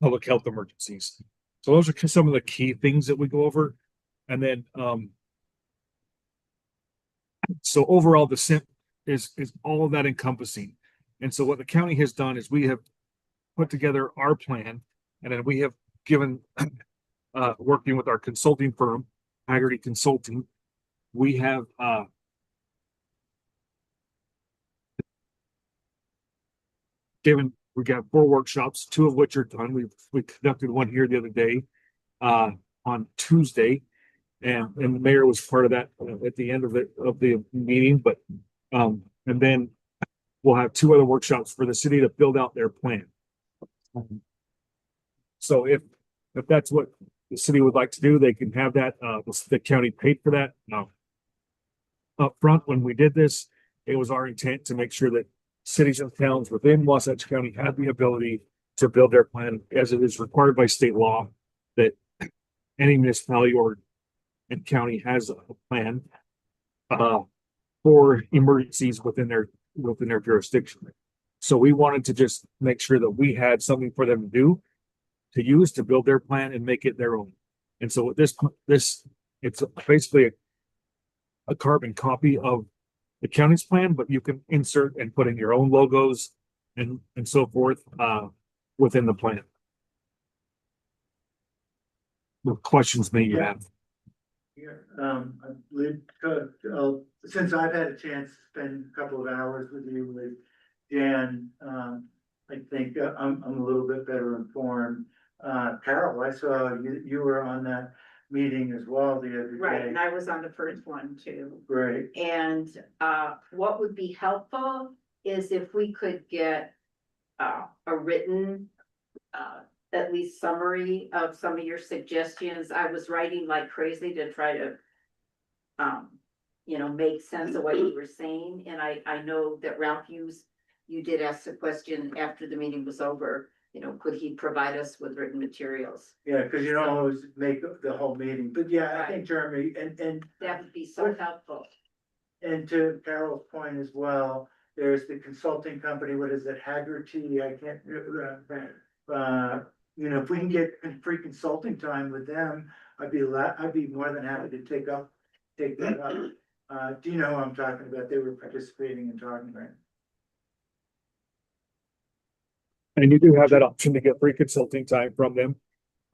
public health emergencies. So those are some of the key things that we go over. And then, so overall, the CIMP is all of that encompassing. And so what the county has done is we have put together our plan, and then we have given, working with our consulting firm, Haggerty Consulting, we have we got 4 workshops, 2 of which are done. We conducted one here the other day on Tuesday, and the mayor was part of that at the end of the meeting. But and then we'll have 2 other workshops for the city to build out their plan. So if that's what the city would like to do, they can have that. The county paid for that. No. Up front, when we did this, it was our intent to make sure that cities and towns within Wasatch County had the ability to build their plan as it is required by state law, that any municipality and county has a plan for emergencies within their jurisdiction. So we wanted to just make sure that we had something for them to use to build their plan and make it their own. And so with this it's basically a carbon copy of the county's plan, but you can insert and put in your own logos and so forth within the plan. What questions may you have? Yeah, I believe, since I've had a chance to spend a couple of hours with you with Jan, I think I'm a little bit better informed. Carol, I saw you were on that meeting as well the other Right, day. and I was on the first one too. Great. And what would be helpful is if we could get a written at least summary of some of your suggestions. I was writing like crazy to try to make sense of what you were saying. And I know that Ralph, you did ask the question after the meeting was over, could he provide us with written materials? Yeah, because you don't always make the whole meeting, but yeah, I think Jeremy, and That would be so helpful. and to Carol's point as well, there's the consulting company, what is it, Haggerty, I can't, if we can get free consulting time with them, I'd be more than happy to take that up. Do you know who I'm talking about? They were participating and talking, right? And you do have that option to get free consulting time from them.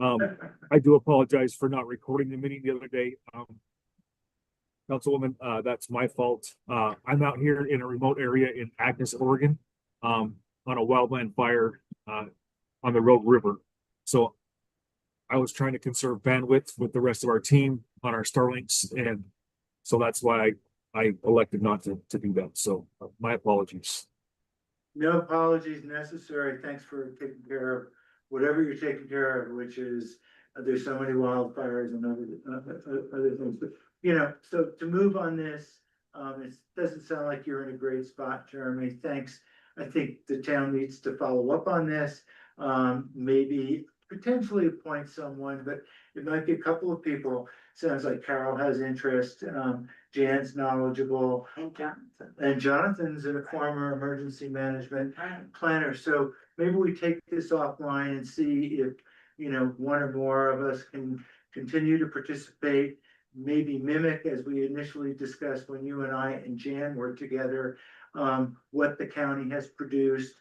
I do apologize for not recording the meeting the other day. Councilwoman, that's my fault. I'm out here in a remote area in Agnes, Oregon, on a wildland fire, on the Rogue River. So I was trying to conserve bandwidth with the rest of our team on our Starlinks. And so that's why I elected not to do that. So my apologies. No apologies necessary. Thanks for taking care of whatever you're taking care of, which is, there's so many wildfires and other things, but so to move on this, it doesn't sound like you're in a great spot, Jeremy. Thanks. I think the town needs to follow up on this, maybe potentially appoint someone, but it might be a couple of people. Sounds like Carol has interest, Jan's knowledgeable. And Jonathan's a former emergency management planner, so maybe we take this offline and see if, one or more of us can continue to participate. Maybe mimic, as we initially discussed when you and I and Jan were together, what the county has produced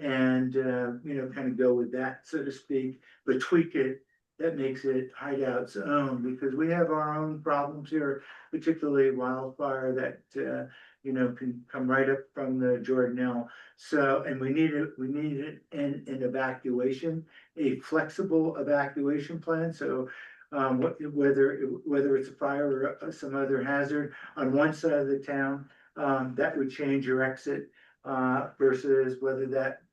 and, kind of go with that, so to speak, but tweak it. That makes it Hideout's own, because we have our own problems here, particularly wildfire that, can come right up from the Jordanelle. So, and we need an evacuation, a flexible evacuation plan. So whether it's a fire or some other hazard on one side of the town, that would change your exit, versus whether that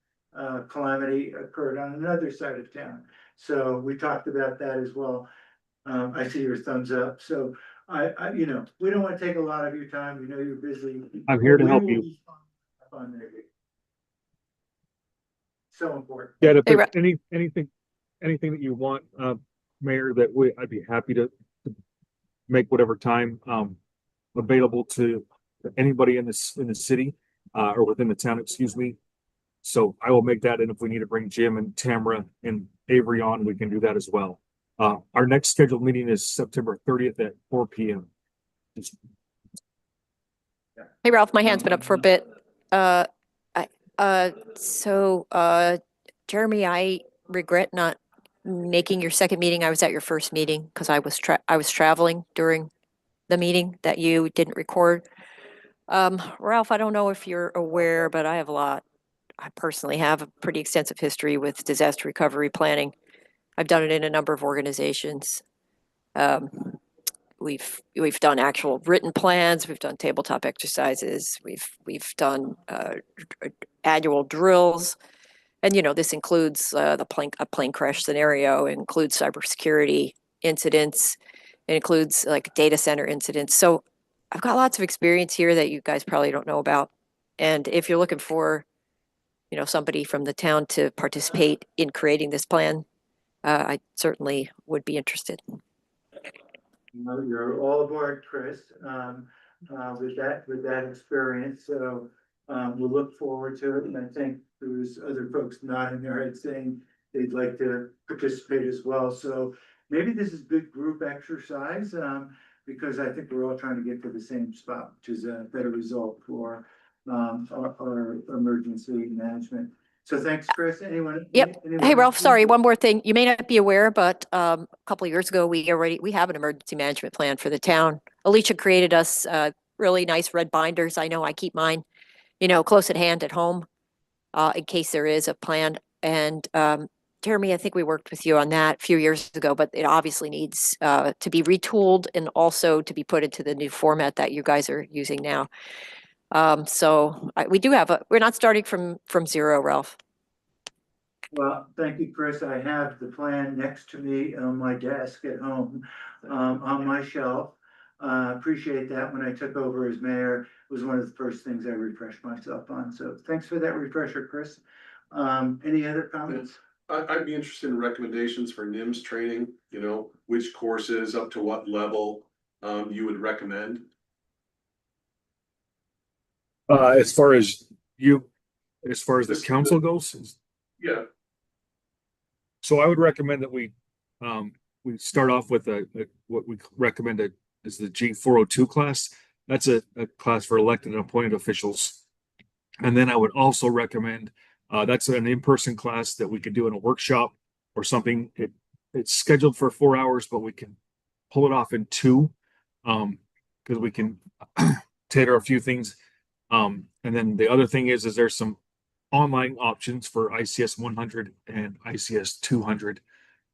calamity occurred on another side of town. So we talked about that as well. I see your thumbs up. So we don't want to take a lot of your time. We know you're busy. I'm here to help you. So important. Yeah, if there's anything that you want, Mayor, I'd be happy to make whatever time available to anybody in the city, or within the town, excuse me. So I will make that, and if we need to bring Jim and Tamara and Avery on, we can do that as well. Our next scheduled meeting is September 30th at 4 p.m. Hey, Ralph, my hand's been up for a bit. Jeremy, I regret not making your second meeting. I was at your first meeting because I was traveling during the meeting that you didn't record. Ralph, I don't know if you're aware, but I personally have a pretty extensive history with disaster recovery planning. I've done it in a number of organizations. We've done actual written plans. We've done tabletop exercises. We've done annual drills, and this includes a plane crash scenario. It includes cybersecurity incidents. It includes like data center incidents. So I've got lots of experience here that you guys probably don't know about. And if you're looking for somebody from the town to participate in creating this plan, I certainly would be interested. You're all aboard, Chris, with that experience. So we'll look forward to it. And I think there's other folks nodding their head saying they'd like to participate as well. So maybe this is good group exercise, because I think we're all trying to get to the same spot, which is a better result for our emergency management. So thanks, Chris. Anyone? Yep. anyone Hey, Ralph, else? sorry, one more thing. You may not be aware, but a couple of years ago, we have an emergency management plan for the town. Alicia created us really nice red binders. I know I keep mine, close at hand at home in case there is a plan. And Jeremy, I think we worked with you on that a few years ago, but it obviously needs to be retooled and also to be put into the new format that you guys are using now. We do have we're not starting from zero, Ralph. Well, thank you, Chris. I have the plan next to me on my desk at home, on my shelf. Appreciate that. When I took over as mayor, it was one of the first things I refreshed myself on. So thanks for that refresher, Chris. Any other comments? I'd be interested in recommendations for NIMS training, which courses up to what level you would recommend. As far as the council goes, Yeah. so I would recommend that we start off with what we recommend is the G402 class. That's a class for elected and appointed officials. And then I would also recommend that's an in-person class that we could do in a workshop or something. It's scheduled for 4 hours, but we can pull it off in 2 because we can tailor a few things. And then the other thing is there's some online options for ICS 100 and ICS 200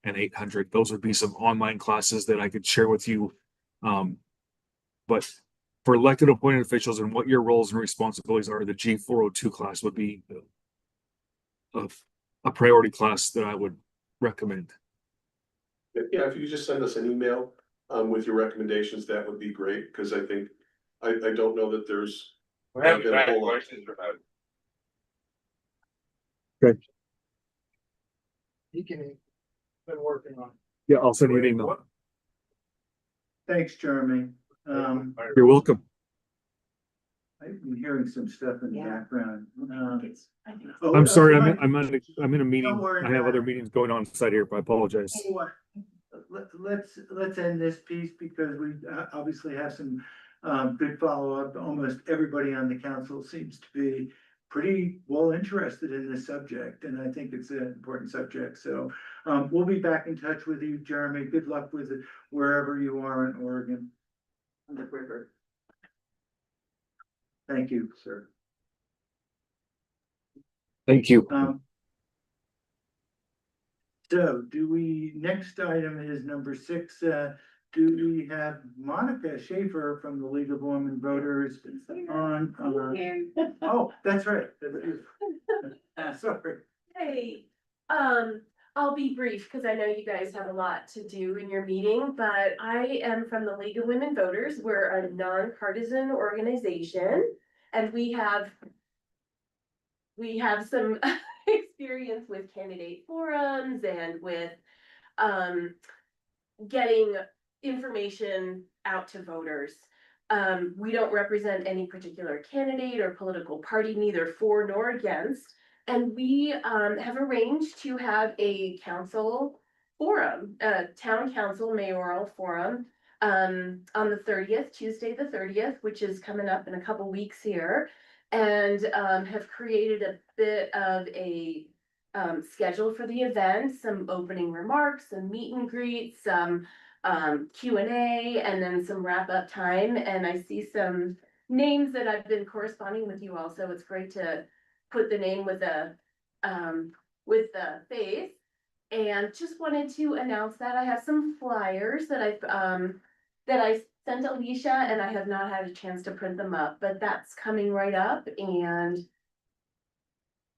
and 800. Those would be some online classes that I could share with you. But for elected appointed officials and what your roles and responsibilities are, the G402 class would be a priority class that I would recommend. Yeah, if you could just send us an email with your recommendations, that would be great, because I think, I don't know that there's. We're having been a whole lot. questions about it. Okay. He can, been working on. Yeah, I'll send you an email. Thanks, Jeremy. You're welcome. I've been hearing some stuff in the background. I'm sorry, oh, I'm in a meeting. Don't worry I have about other it. meetings going on inside here, but I apologize. Let's end this piece because we obviously have some good follow-up. Almost everybody on the council seems to be pretty well interested in this subject, and I think it's an important subject. So we'll be back in touch with you, Jeremy. Good luck with it wherever you are in Oregon. On the river. Thank you, sir. Thank you. So next item is number 6. Do we have Monica Schaefer from the League of Women Voters on? Oh, that's right. Sorry. Hey, I'll be brief because I know you guys have a lot to do in your meeting, but I am from the League of Women Voters. We're a nonpartisan organization, and we have some experience with candidate forums and with getting information out to voters. We don't represent any particular candidate or political party, neither for nor against. And we have arranged to have a council forum, a town council mayoral forum on the 30th, Tuesday the 30th, which is coming up in a couple weeks here, and have created a bit of a schedule for the event, some opening remarks, some meet and greets, some Q&A, and then some wrap up time. And I see some names that I've been corresponding with you all, so it's great to put the name with the face. And just wanted to announce that I have some flyers that I sent Alicia, and I have not had a chance to print them up, but that's coming right up. And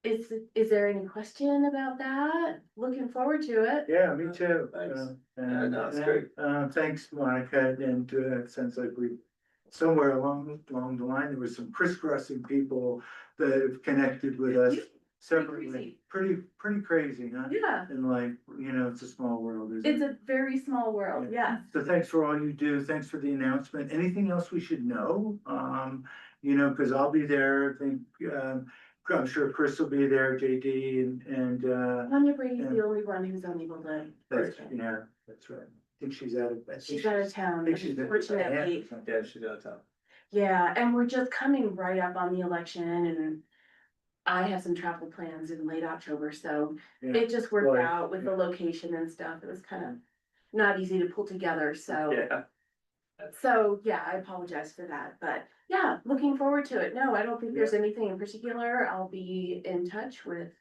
is there any question about that? Looking forward to it. Yeah, me too. No, it's great. Thanks, Monica. And it sounds like we somewhere along the line there was some crisscrossing people that have connected with us separately. Pretty crazy, huh? Yeah. And like, it's a small world, isn't It's it? a very small world, yeah. So thanks for all you do. Thanks for the announcement. Anything else we should know? Because I'll be there. I think I'm sure Chris will be there, JD and Tanya Brady's the only one who's unable to. that's right. I think she's out of. She's out of town, unfortunately. Yeah, she's out of town. Yeah, and we're just coming right up on the election, and I have some travel plans in late October, so Yeah. it just worked Right. out with the location and stuff. It was kind of not easy to pull together, so. Yeah. So, yeah, I apologize for that, but yeah, looking forward to it. No, I don't think there's anything in particular. I'll be in touch with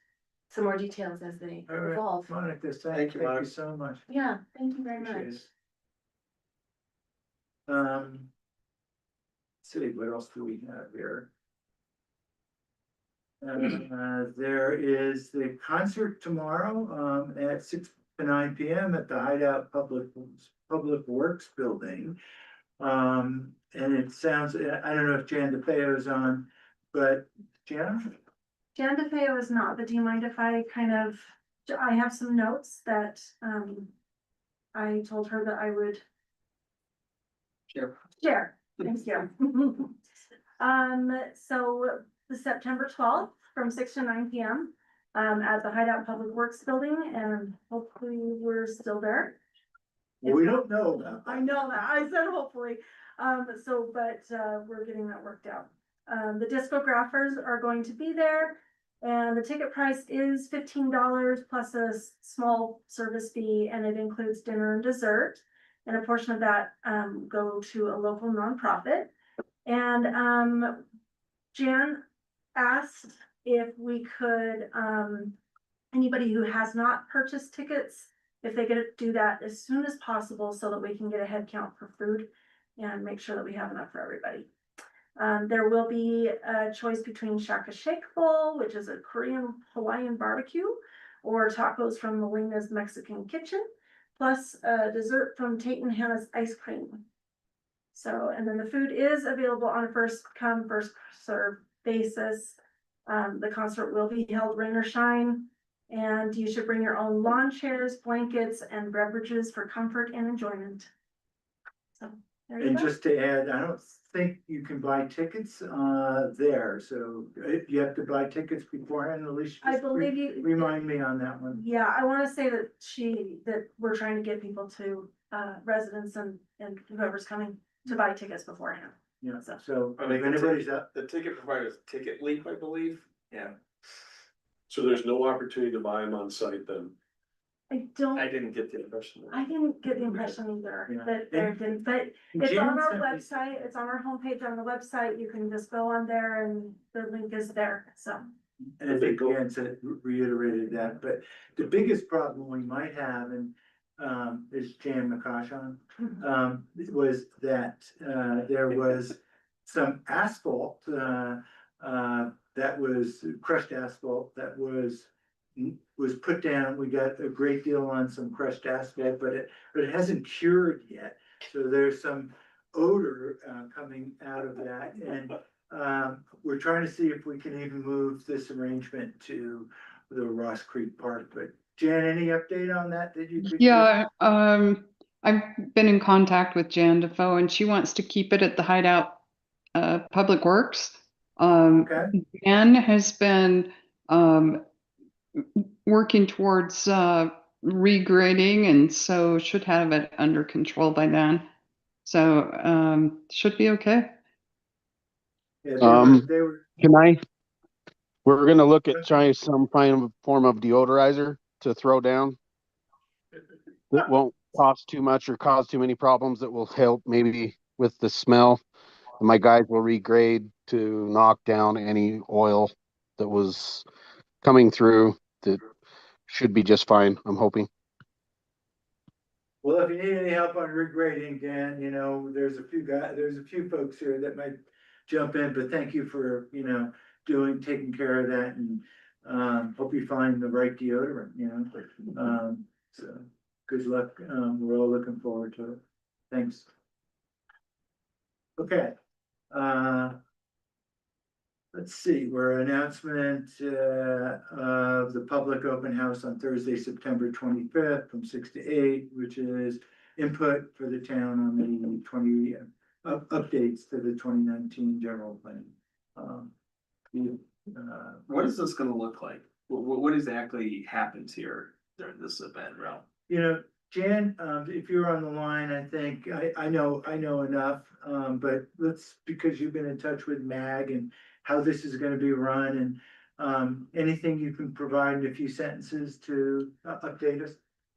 some more details as they All right, evolve. Monica, Thank you, thank you Monica. so much. Yeah, thank you very Appreciate much. it. See, what else do we have here? There is the concert tomorrow, at 6 to 9 PM at the Hideout Public Works Building. And it sounds, I don't know if Jan DeFeo is on, but Jan? Jan DeFeo is not, but do you mind if I I have some notes that, I told her that I would Sure. share. Thank you. So the September 12th from 6 to 9 PM, at the Hideout Public Works Building, and hopefully we're still there. We don't know about that. I know that, I said hopefully, but we're getting that worked out. The discographers are going to be there, and the ticket price is $15 plus a small service fee, and it includes dinner and dessert. And a portion of that, go to a local nonprofit. And, Jan asked if we could, anybody who has not purchased tickets, if they could do that as soon as possible so that we can get a head count for food and make sure that we have enough for everybody. There will be a choice between Shaka Shake Bowl, which is a Korean Hawaiian barbecue, or tacos from Melina's Mexican Kitchen, plus a dessert from Tate and Hannah's Ice Cream. So, and then the food is available on a first come, first serve basis. The concert will be held rain or shine, and you should bring your own lawn chairs, blankets, and beverages for comfort and enjoyment. So, there you And go. just to add, I don't think you can buy tickets, there, so you have to buy tickets beforehand, Alicia. I just believe you. Remind me on that one. Yeah, I wanna say that we're trying to get people to, residents and whoever's coming to buy tickets beforehand. Yeah, So- so I if think anybody's up, the ticket provider is Ticket Leap, I believe. Yeah. So there's no opportunity to buy them on site then? I don't, I didn't get the impression. I didn't get the impression either Yeah. that there didn't, but it's Jan on our sent me- website, it's on our homepage on the website, you can just go on there and the link is there, so. And I think Jan said, reiterated that, but the biggest problem we might have, and, is Jan McCosh on? Was that, there was some asphalt, that was crushed asphalt that was put down. We got a great deal on some crushed asphalt, but it hasn't cured yet. So there's some odor, coming out of that, and, we're trying to see if we can even move this arrangement to the Ross Creek Park, but Jan, any update on that? Did you? Yeah, I've been in contact with Jan Defoe and she wants to keep it at the Hideout Public Works. Okay. Jan has been working towards regrading and so should have it under control by then. So should be okay. Yeah, they were, Can I? We're gonna look at trying some kind of form of deodorizer to throw down. That won't cost too much or cause too many problems. That will help maybe with the smell. And my guys will regrade to knock down any oil that was coming through. That should be just fine, I'm hoping. well, if you need any help on regrading, Dan, there's a few folks here that might jump in, but thank you for, taking care of that, and hope you find the right deodorant, so good luck. We're all looking forward to it. Thanks. Okay. Let's see, we're announcement of the public open house on Thursday, September 25th from 6 to 8, which is input for the town on the updates to the 2019 general plan. What is this gonna look like? What exactly happens here during this event, Ralph? Jan, if you're on the line, I think, I know enough, but because you've been in touch with MAG and how this is gonna be run, Anything you can provide in a few sentences to update us?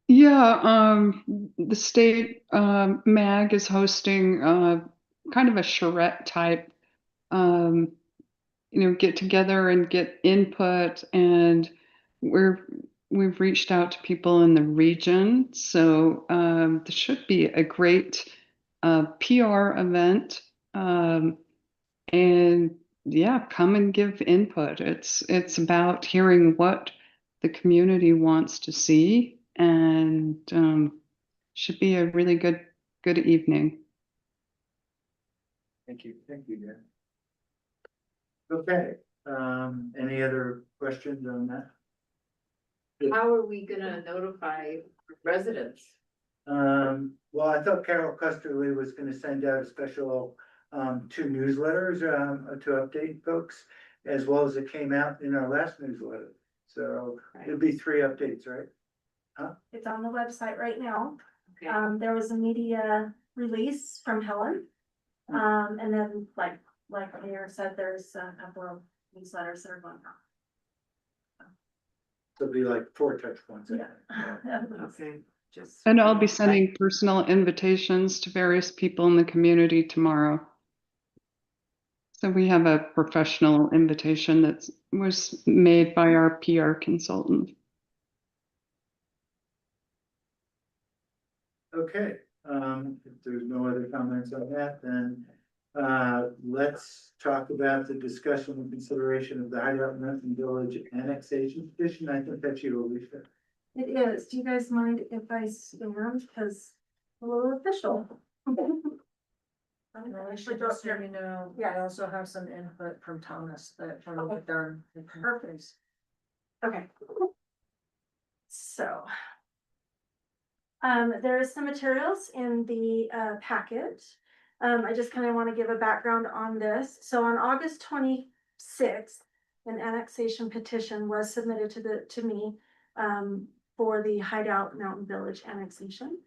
Yeah, the state mag is hosting kind of a charrette type, get together and get input, and we've reached out to people in the region, so this should be a great PR event, and yeah, come and give input. It's about hearing what the community wants to see, and should be a really good evening. Thank you, Dan. Okay, any other questions on that? How are we gonna notify residents? Well, I thought Carol Custerly was gonna send out a special, two newsletters, to update folks, as well as it came out in our last newsletter. So it'll be 3 updates, right? It's on the website right now. Okay. There was a media release from Helen. And then like the mayor said, there's a couple of newsletters that are going out. So it'll be like 4 touch points. I Yeah. think. Okay, just. And I'll be sending personal invitations to various people in the community tomorrow. So we have a professional invitation that was made by our PR consultant. Okay, if there's no other comments on that, then let's talk about the discussion and consideration of the Hideout Mountain Village annexation petition. I think that's you, Alicia. It is. Do you guys mind if I stand? Because a little official. I should just let you know, I also have some input from Thomas that from the darn. Perfect. Okay. So. There is some materials in the packet. I just kind of want to give a background on this. So on August 26th, an annexation petition was submitted to me for the Hideout Mountain Village annexation.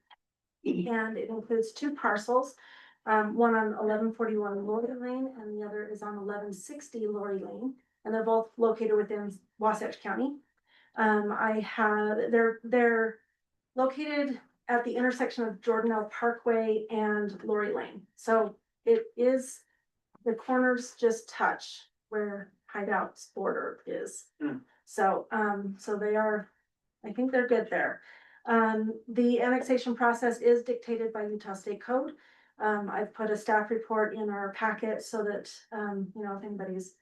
And it includes 2 parcels, one on 1141 Lori Lane and the other is on 1160 Lori Lane. And they're both located within Wasatch County. They're located at the intersection of Jordanelle Parkway and Lori Lane. So it is, the corners just touch where Hideout's border is. So, so they are, I think they're good there. The annexation process is dictated by Utah State Code. I've put a staff report in our packet so that, if anybody's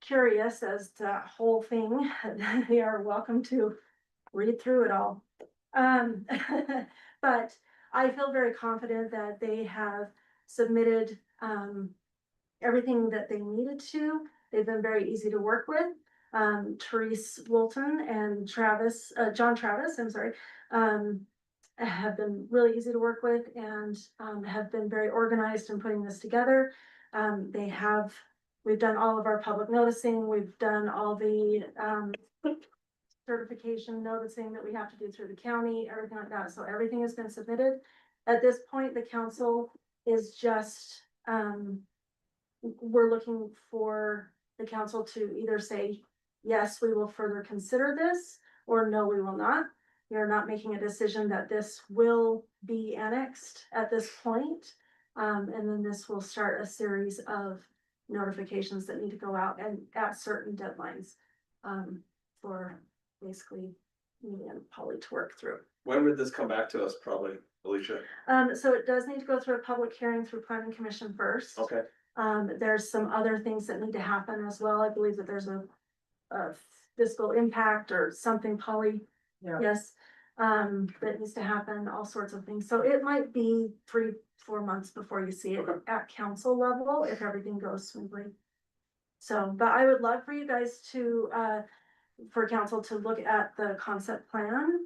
curious as to that whole thing, they are welcome to read through it all. But I feel very confident that they have submitted, everything that they needed to. They've been very easy to work with. Therese Wilton and John Travis, I'm sorry, have been really easy to work with and have been very organized in putting this together. We've done all of our public noticing, we've done all the certification noticing that we have to do through the county, everything like that. So everything has been submitted. At this point, the council is just, we're looking for the council to either say, yes, we will further consider this, or no, we will not. We are not making a decision that this will be annexed at this point. And then this will start a series of notifications that need to go out and at certain deadlines, for basically me and Polly to work through. When would this come back to us, probably, Alicia? So it does need to go through a public hearing through planning commission first. Okay. There's some other things that need to happen as well. I believe that there's a fiscal impact or something, Polly. Yeah. Yes, that needs to happen, all sorts of things. So it might be 3-4 months before you see it at council level if everything goes smoothly. So, but I would love for you guys to, for council to look at the concept plan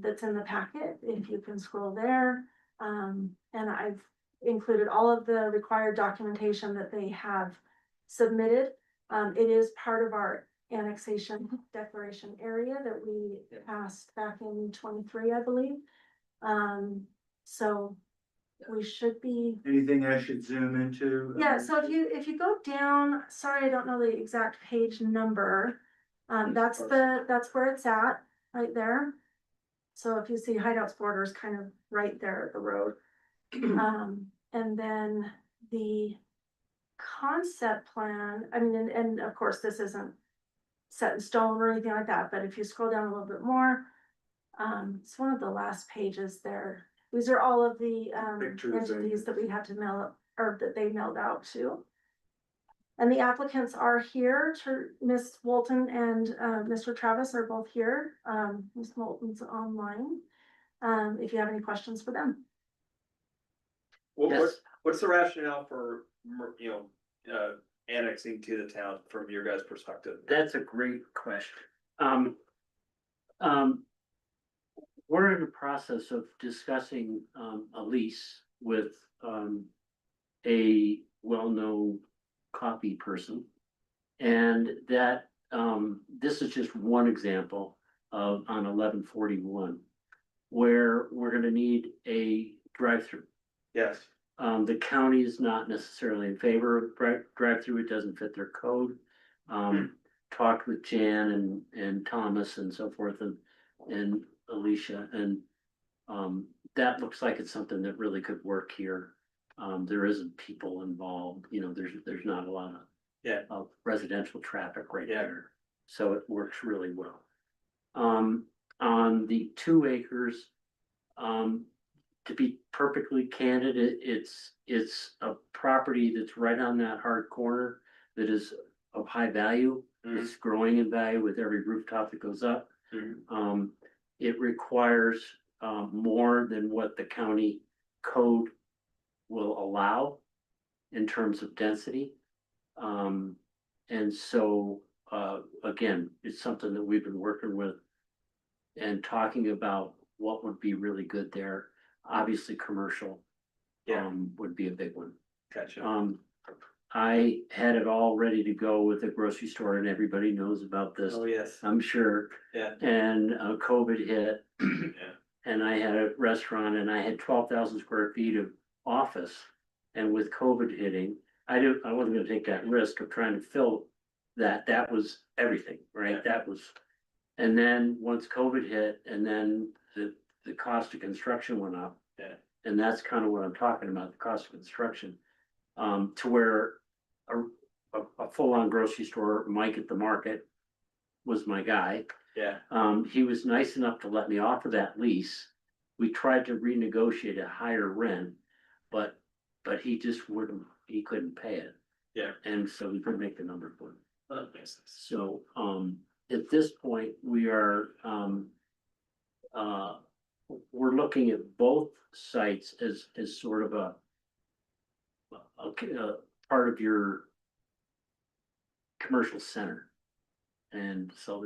that's in the packet, if you can scroll there. And I've included all of the required documentation that they have submitted. It is part of our annexation declaration area that we passed back in 23, I believe. So we should be. Anything I should zoom into? Yeah, so if you go down, sorry, I don't know the exact page number. That's where it's at, right there. So if you see Hideout's borders kind of right there at the road. And then the concept plan, I mean, and of course, this isn't set in stone or anything like that, but if you scroll down a little bit more, it's one of the last pages there. These are all of the Pictures and- entities that we had to mail, or that they mailed out to. And the applicants are here, Miss Walton and Mr. Travis are both here. Miss Walton's online. If you have any questions for them. What's the rationale for, annexing to the town from your guys' perspective? That's a great question. We're in the process of discussing a lease with a well-known coffee person. And that this is just one example of on 1141, where we're gonna need a drive-through. Yes. The county is not necessarily in favor of drive-through, it doesn't fit their code. Talked with Jan and Thomas and so forth and Alicia, and that looks like it's something that really could work here. There isn't people involved, there's not a lot of residential traffic right there, so it works really well. On the 2 acres, to be perfectly candid, it's a property that's right on that hard corner that is of high value. It's growing in value with every rooftop that goes up. It requires more than what the county code will allow in terms of density. And so again, it's something that we've been working with and talking about what would be really good there. Obviously, commercial would be a big one. Gotcha. I had it all ready to go with the grocery store, and everybody knows about this. Oh, yes. I'm sure. Yeah. And COVID hit. Yeah. And I had a restaurant, and I had 12,000 square feet of office. And with COVID hitting, I wasn't gonna take that risk of trying to fill that. That was everything, right? That was, and then once COVID hit, and then the cost of construction went up. Yeah. And that's kind of what I'm talking about, the cost of construction. To where a full-on grocery store, Mike at the Market, was my guy. Yeah. He was nice enough to let me offer that lease. We tried to renegotiate a higher rent, but he just he couldn't pay it. Yeah. And so we couldn't make the number for him. That makes sense. So, at this point, we are, we're looking at both sites as sort of a part of your commercial center. And so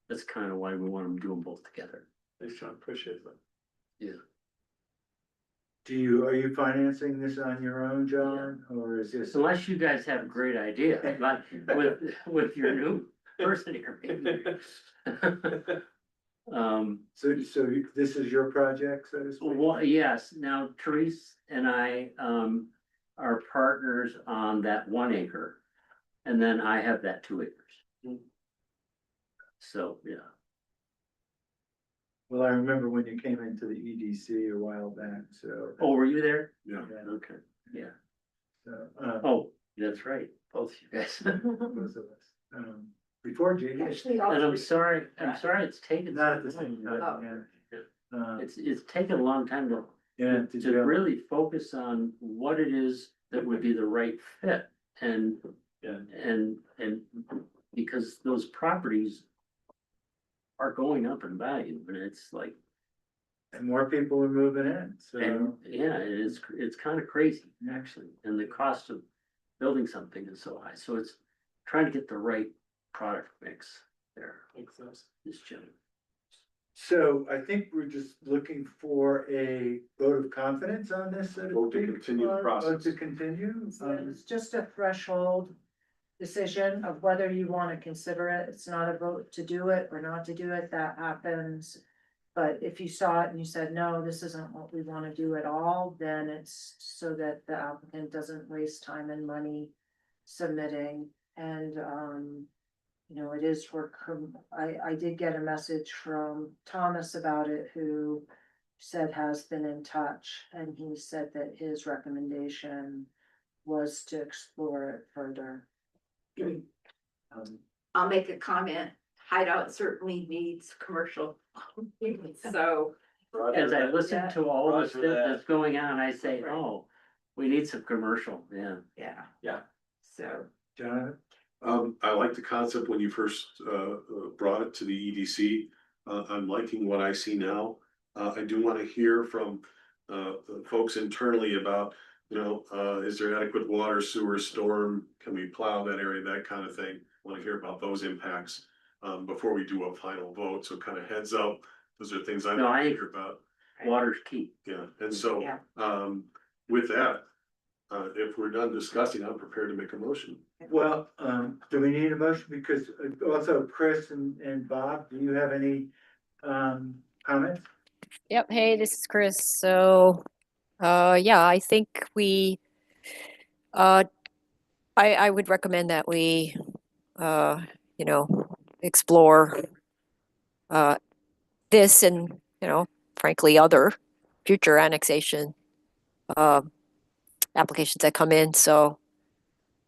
that's kind of why we want to do them both together. Thanks, John. Appreciate that. Yeah. Are you financing this on your own, John, or is this? Unless you guys have a great idea, like with your new person here. maybe. So this is your project, so to speak? Well, yes, now Therese and I are partners on that 1 acre. And then I have that 2 acres. So, yeah. Well, I remember when you came into the EDC a while back, so. Oh, were you there? Yeah. Okay, yeah. So, Oh, that's right, both you guys. both of us. Before Jake. Actually, And I'm sorry, it's taken. Not at the same time, time, yeah. It's taken a long time Yeah, to really focus on what it is that would be the right fit and because those properties are going up in value, and it's like. And more people are moving in, so. And yeah, it's kind of crazy, actually, and the cost of building something is so high, so it's trying to get the right product mix there. This gentleman. So I think we're just looking for a vote of confidence on this, so to Vote to speak. continue the process. Vote to continue. It's just a threshold decision of whether you want to consider it. It's not a vote to do it or not to do it. That happens But if you saw it and you said, no, this isn't what we wanna do at all, then it's so that the applicant doesn't waste time and money submitting. And, you know, it is for, I did get a message from Thomas about it, who said has been in touch, and he said that his recommendation was to explore it further. I'll make a comment. Hideout certainly needs commercial. So, As I listen Yeah. to all this Roger that. that's going on, I say, oh, we need some commercial, yeah. yeah. So, John, I like the concept when you first, brought it to the EDC. I'm liking what I see now. I do wanna hear from, the folks internally about, you know, is there adequate water, sewer, storm? Can we plow that area, that kind of thing? Wanna hear about those impacts, before we do a final vote, so kind of heads up, those are things I No, like I to agree. hear about. Water's key. Yeah, and so, Yeah. with that, if we're done discussing, I'm prepared to make a motion. well, do we need a motion? Because also Chris and Bob, do you have any, comments? Yep. Hey, this is Chris. So, yeah, I think I would recommend that we, you know, explore, this and, you know, frankly, other future annexation, uh, applications that come in. So,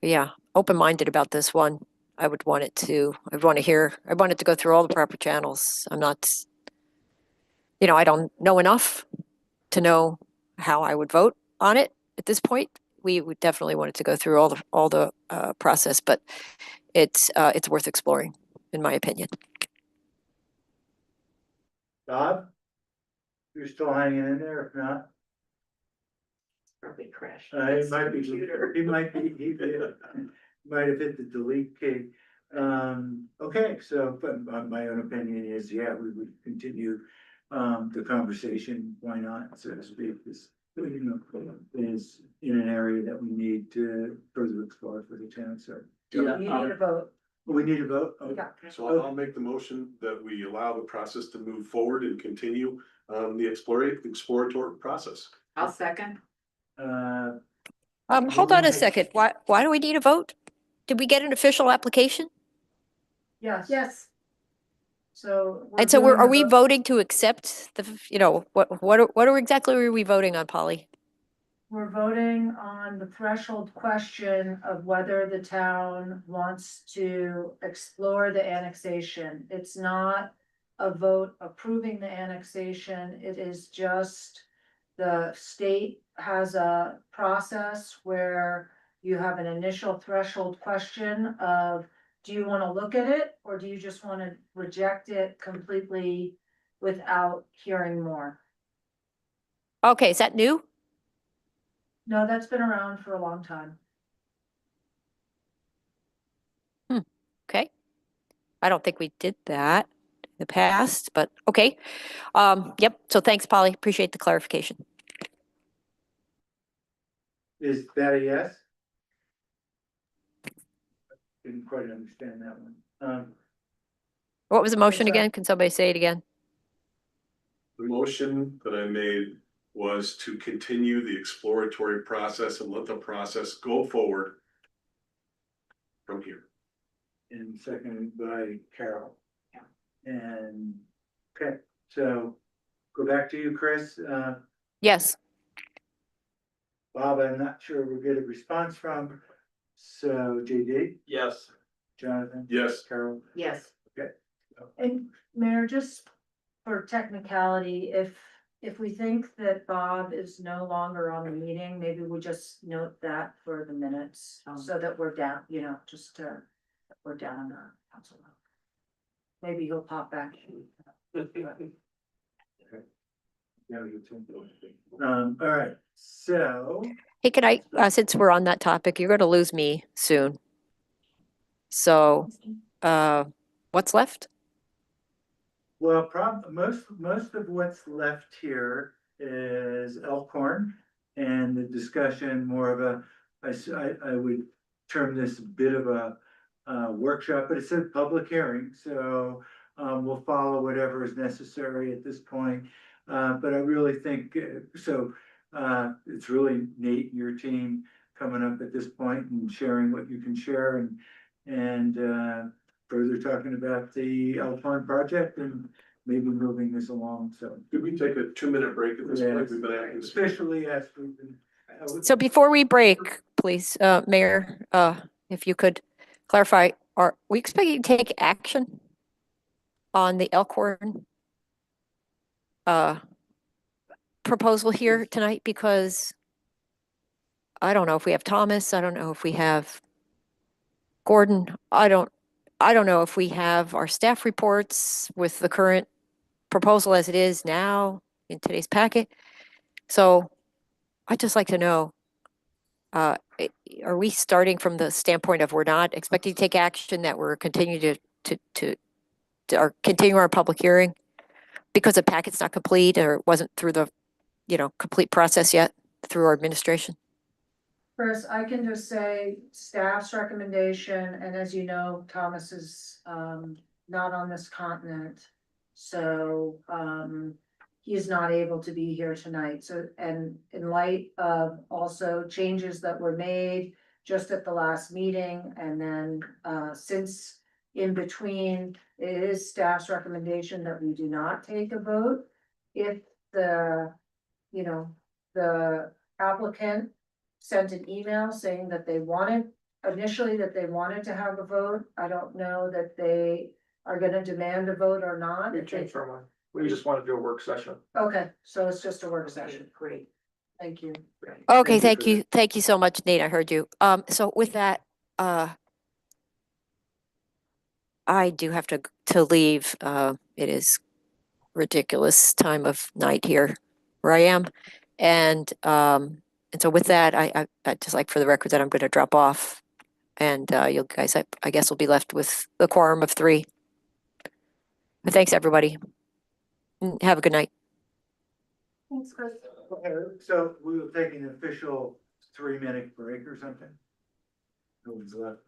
yeah, open-minded about this one. I would want it to go through all the proper channels. I'm not, you know, I don't know enough to know how I would vote on it at this point. We would definitely want it to go through all the process, but it's worth exploring, in my opinion. Bob? You're still hanging in there, if not? probably crashed. It might be, Computer. he might be, might have hit the delete key. Okay, so, but my own opinion is, yeah, we would continue, the conversation, why not, so to speak, this, you know, is in an area that we need to further explore for the town, so. You need a vote. We need a vote? Oh, Yeah. So I'll make the motion that we allow the process to move forward and continue, the exploratory process. I'll second. Hold on a second. Why do we need a vote? Did we get an official application? Yes. Yes. So. And so doing are the we vote- voting to accept you know, what are exactly are we voting on, Polly? We're voting on the threshold question of whether the town wants to explore the annexation. It's not a vote approving the annexation. It is just the state has a process where you have an initial threshold question of, do you want to look at it, or do you just want to reject it completely without hearing more? Okay, is that new? No, that's been around for a long time. Okay. I don't think we did that in the past, but okay. Yep. So thanks, Polly. Appreciate the clarification. Is that a yes? Didn't quite understand that one. What was the motion that? again? Can somebody say it again? The motion that I made was to continue the exploratory process and let the process go forward from here. And seconded by Carol. And, okay, so go back to you, Chris. Yes. Bob, I'm not sure we'll get a response from, so JD, Yes. Jonathan? Yes. Carol? Yes. Okay. And Mayor, just for technicality, if we think that Bob is no longer on the meeting, maybe we just note that for the minutes, so that we're down, you know, just we're down on our council. Maybe he'll pop back. All right, so, Hey, can I, since we're on that topic, you're gonna lose me soon. So, what's left? well, most of what's left here is Elkhorn. And the discussion, more of a, I would term this a bit of a workshop, but it's a public hearing, so we'll follow whatever is necessary at this point. But I really think, it's really Nate and your team coming up at this point and sharing what you can share and further talking about the Alpine project and maybe moving this along, so. Could we take a 2-minute break at this point? Yes. We've been at this. Officially, yes, we've been. So before we break, please, Mayor, if you could clarify, are we expecting to take action on the Elkhorn proposal here tonight? Because I don't know if we have Thomas, I don't know if we have Gordon, I don't know if we have our staff reports with the current proposal as it is now in today's packet. So I'd just like to know, are we starting from the standpoint of we're not expecting to take action, that we're continuing to continue our public hearing because the packet's not complete or it wasn't through the, complete process yet through our administration? Chris, I can just say staff's recommendation, and as you know, Thomas is not on this continent. So he is not able to be here tonight. So, and in light of also changes that were made just at the last meeting, and then since in between, it is staff's recommendation that we do not take a vote. If the applicant sent an email saying that they wanted, initially that they wanted to have a vote. I don't know that they are gonna demand a vote or not. We changed our mind. We just want to do a work session. Okay, so it's just a work session. Great. Thank you. Okay, thank you. Thank you so much, Nate. I heard you. So with that, I do have to leave. It is ridiculous time of night here where I am. And so with that, I'd just like for the record that I'm going to drop off, and you guys, I guess, will be left with the quorum of 3. But thanks, everybody. Have a good night. Thanks, Chris. Okay, so we will take an official 3-minute break or something? No one's left.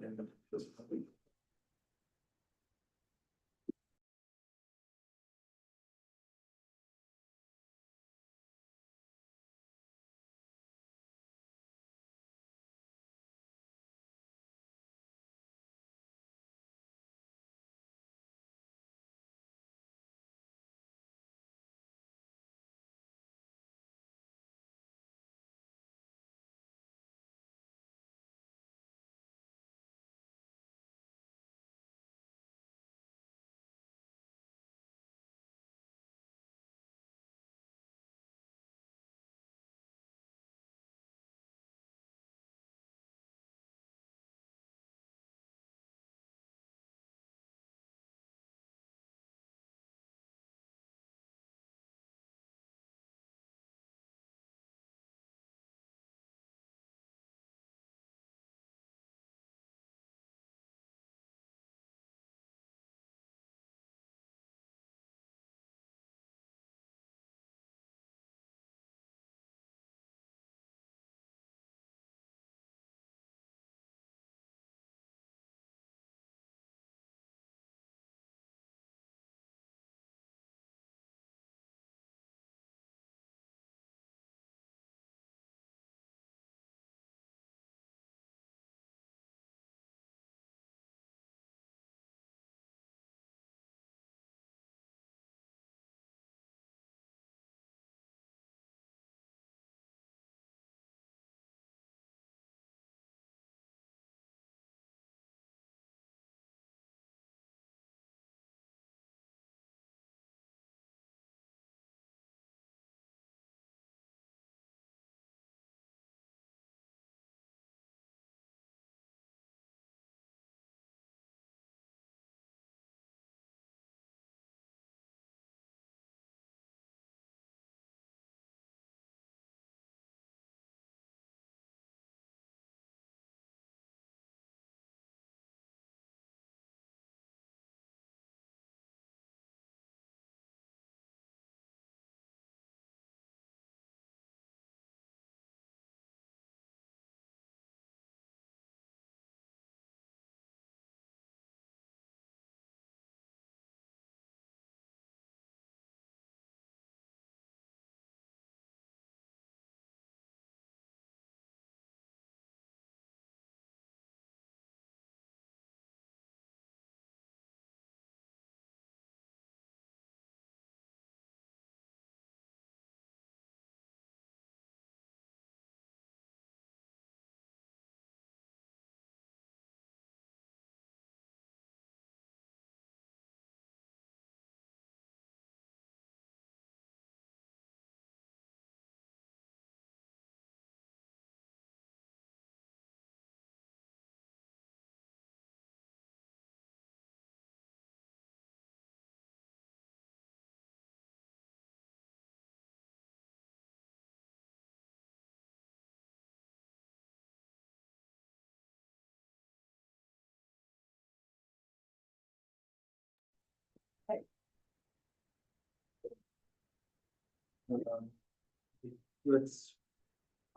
Let's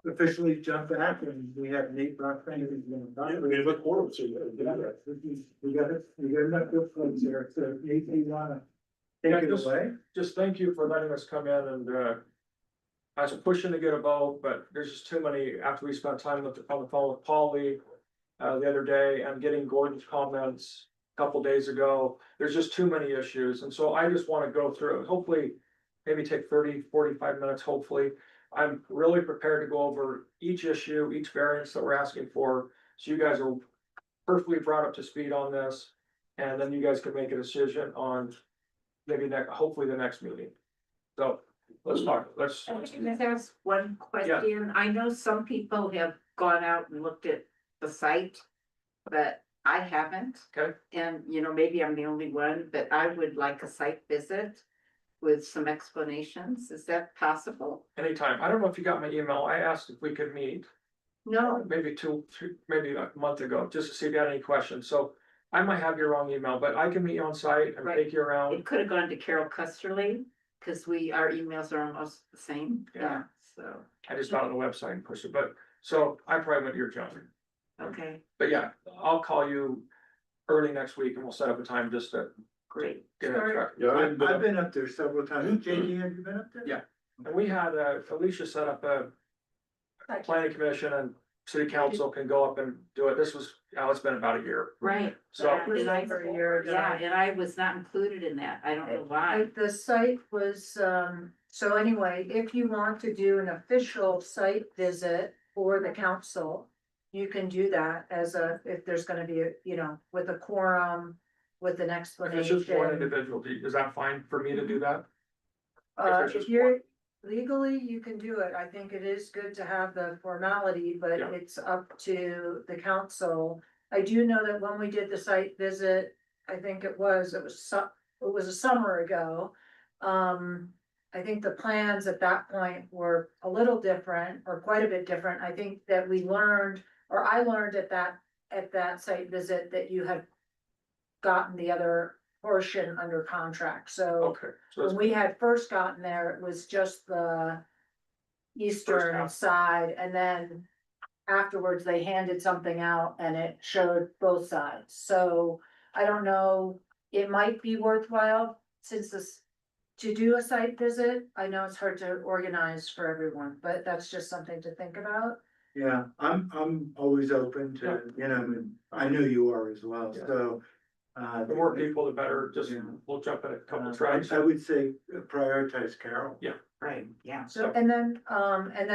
officially jump back and we have Nate Brockman. We look forward to it. We got enough good folks here, so Nate, you wanna take it away? Just thank you for letting us come in and, I was pushing to get a vote, but there's just too many, after we spent time on the phone with Polly the other day and getting Gordon's comments a couple days ago, there's just too many issues. And so I just want to go through, hopefully, maybe take 30-45 minutes, hopefully. I'm really prepared to go over each issue, each variance that we're asking for. So you guys are perfectly brought up to speed on this. And then you guys can make a decision on maybe hopefully the next meeting. So let's talk, let's. Can I ask one question? I know some people have gone out and looked at the site, but I haven't. Okay. And, you know, maybe I'm the only one, but I would like a site visit with some explanations. Is that possible? Anytime. I don't know if you got my email. I asked if we could meet. No. Maybe maybe a month ago, just to see if you had any questions. So I might have your wrong email, but I can meet you on site and Right. take you around. It could have gone to Carol Custerly, because our emails are almost the same. Yeah. So, I just got on the website and pushed it, but so I probably went to your junk. okay, But yeah, I'll call you early next week and we'll set up a time just to great. get it. Sorry. Yeah, I've been up there several times. JD, have you been up there? Yeah. And we had, Alicia set up a planning commission and city council can go up and do it. This was, it's been about a year. Right. So- And I, For a year ago. yeah, and I was not included in that. I don't know why. The site was, so anyway, if you want to do an official site visit for the council, you can do that if there's gonna be with a quorum, with an If it's just one explanation. individual, is that fine for me to do that? If you're legally, you can do it. I think it is good to have the formality, but Yeah. it's up to the council. I do know that when we did the site visit, I think it was a summer ago. I think the plans at that point were a little different or quite a bit different. I think that I learned at that site visit that you had gotten the other portion under contract, so. Okay. So When it's, we had first gotten there, it was just the eastern half. side, and then afterwards they handed something out and it showed both sides. So I don't know, it might be worthwhile to do a site visit. I know it's hard to organize for everyone, but that's just something to think about. Yeah, I'm always open to, I know you are as well, Yeah. so. the more people, the better. Just, we'll jump in a couple tries. I would say prioritize Carol. Yeah. Right, yeah. So, and then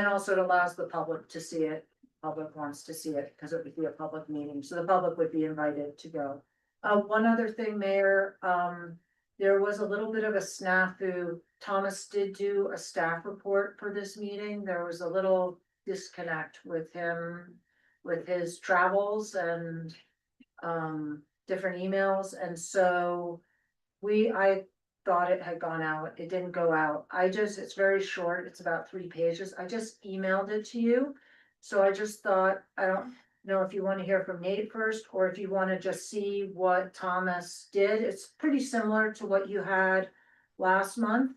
also it allows the public to see it. Public wants to see it because it would be a public meeting, so the public would be invited to go. One other thing, Mayor, there was a little bit of a snafu. Thomas did do a staff report for this meeting. There was a little disconnect with him, with his travels and different emails, and so I thought it had gone out. It didn't go out. It's very short. It's about 3 pages. I just emailed it to you. So I just thought, I don't know if you want to hear from Nate first, or if you want to just see what Thomas did. It's pretty similar to what you had last month,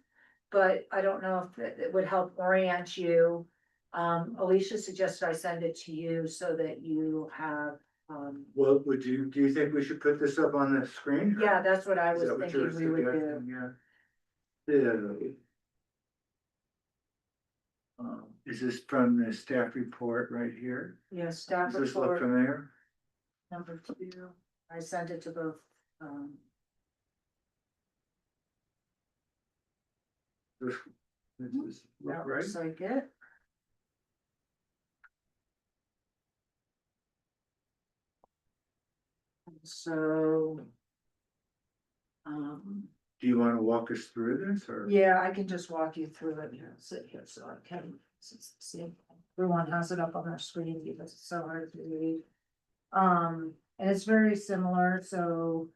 but I don't know if it would help orient you. Alicia suggested I send it to you so that you have, Well, do you think we should put this up on the screen? yeah, that's what I Is was that what you were thinking we would do. suggesting? Yeah. Is this from the staff report right here? Yeah, staff Does this look report familiar? number 2. I sent it to both, Does this look that right? looks like it. So. Do you want to walk us through this or? Yeah, I can just walk you through it here, sit here so I can see. Everyone has it up on their screen because it's so hard to read. And it's very similar, so,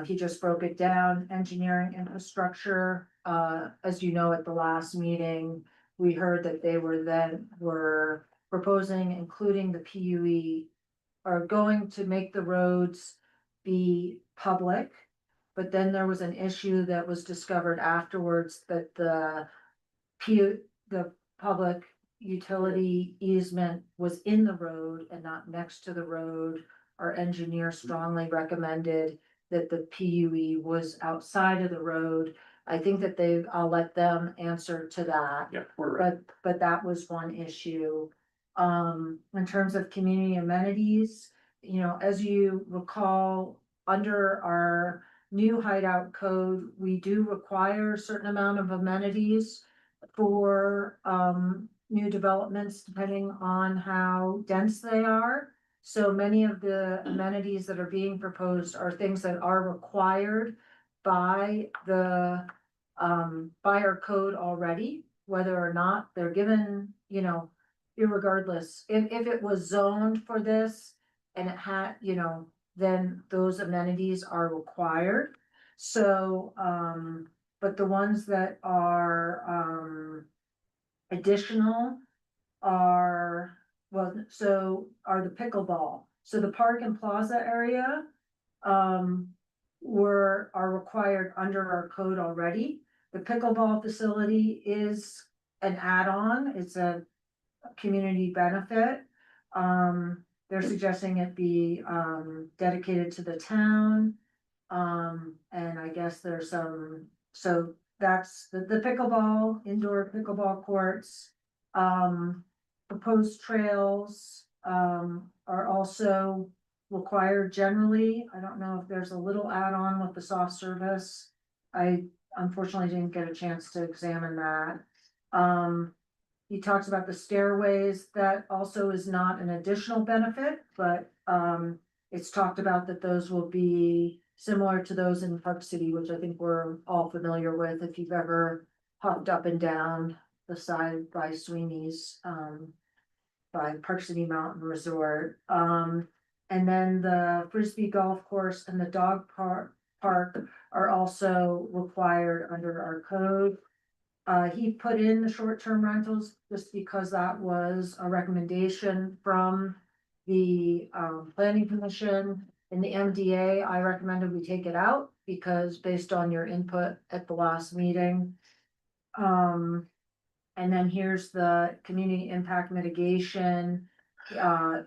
he just broke it down, engineering infrastructure. As you know, at the last meeting, we heard that they were proposing, including the PUE, are going to make the roads be public. but then there was an issue that was discovered afterwards that the public utility easement was in the road and not next to the road. Our engineer strongly recommended that the PUE was outside of the road. I think that I'll let them answer to that. Yeah, we're right. But that was one issue. In terms of community amenities, you know, as you recall, under our new hideout code, we do require a certain amount of amenities for, new developments, depending on how dense they are. So many of the amenities that are being proposed are things that are required by by our code already, whether or not they're given, you know, irregardless. If it was zoned for this and it had, you know, then those amenities are required. So, but the ones that are, additional are, well, so are the pickleball. So the park and plaza area, are required under our code already. The pickleball facility is an add-on. It's a community benefit. They're suggesting it be, dedicated to the town. And I guess there's some, so that's the pickleball, indoor pickleball courts. Proposed trails, are also required generally. I don't know if there's a little add-on with the soft service. I unfortunately didn't get a chance to examine that. He talks about the stairways. That also is not an additional benefit, but, it's talked about that those will be similar to those in Park City, which I think we're all familiar with if you've ever hopped up and down the side by Sweeney's, by Park City Mountain Resort. And then the Frisbee Golf Course and the dog park are also required under our code. He put in the short-term rentals just because that was a recommendation from the, planning commission. In the MDA, I recommended we take it out because based on your input at the last meeting. And then here's the community impact mitigation,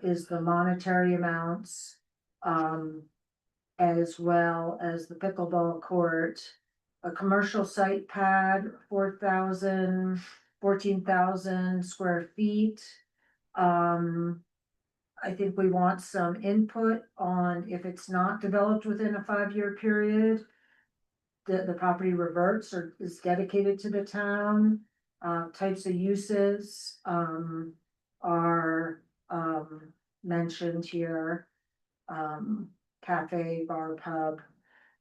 is the monetary amounts. As well as the pickleball court, a commercial site pad, 14,000 square feet. I think we want some input on if it's not developed within a 5-year period. The property reverts or is dedicated to the town. Types of uses, are, mentioned here. Cafe, bar, pub.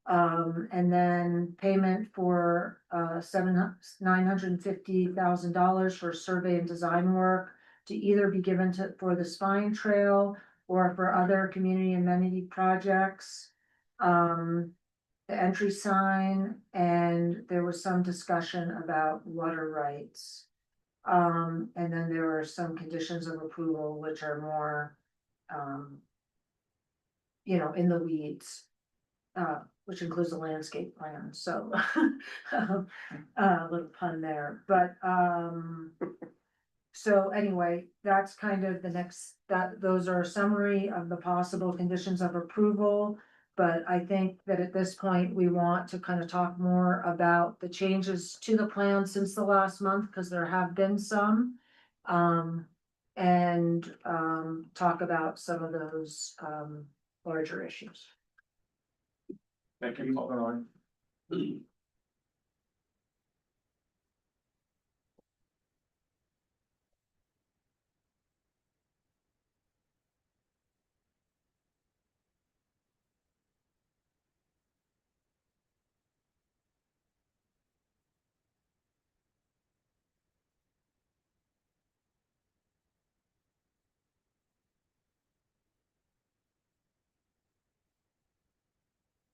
And then payment for, $950,000 for survey and design work to either be given for the spine trail or for other community amenity projects. The entry sign, and there was some discussion about water rights. And then there were some conditions of approval, which are more, you know, in the weeds, which includes the landscape plan, so a little pun there, but, so anyway, that's kind of the next, those are a summary of the possible conditions of approval. But I think that at this point, we want to kind of talk more about the changes to the plan since the last month, because there have been some. And talk about some of those larger issues. Thank you, Alderman.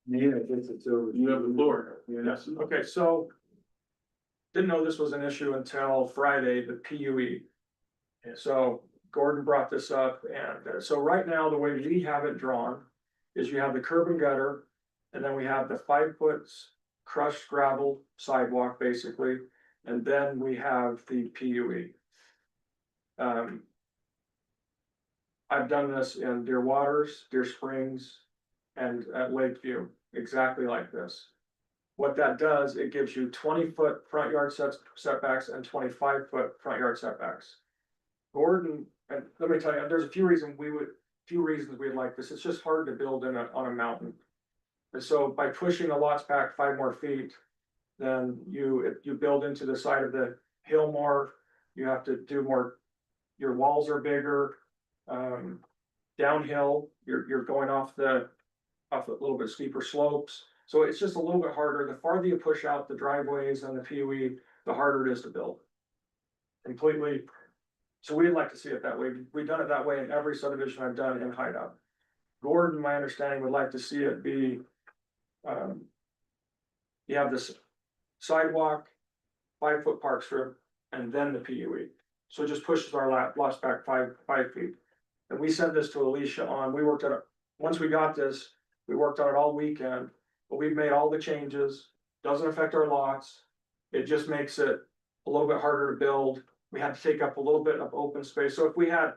Yeah, I guess it's over. You have the floor. Yes, okay, so. Didn't know this was an issue until Friday, the PUE. And so Gordon brought this up, and so right now, the way we have it drawn is you have the curb and gutter, And then we have the 5 foot crushed gravel sidewalk, basically, and then we have the PUE. I've done this in Deer Waters, Deer Springs, and at Lakeview, exactly like this. What that does, it gives you 20 foot front yard setbacks and 25 foot front yard setbacks. Gordon, and let me tell you, there's a few reasons we'd like this. It's just hard to build on a mountain. And so by pushing the lots back 5 more feet, then you build into the side of the hill more. You have to do more, your walls are bigger. Downhill, you're going off a little bit steeper slopes. So it's just a little bit harder. The farther you push out the driveways and the PUE, the harder it is to build. Completely. So we'd like to see it that way. We've done it that way in every subdivision I've done in Hideout. Gordon, my understanding, would like to see it be, you have this sidewalk, 5 foot park strip, and then the PUE. So it just pushes our lots back 5 feet. And we sent this to Alicia once we got this, we worked on it all weekend, but we've made all the changes, doesn't affect our lots. It just makes it a little bit harder to build. We had to take up a little bit of open space. So if we had,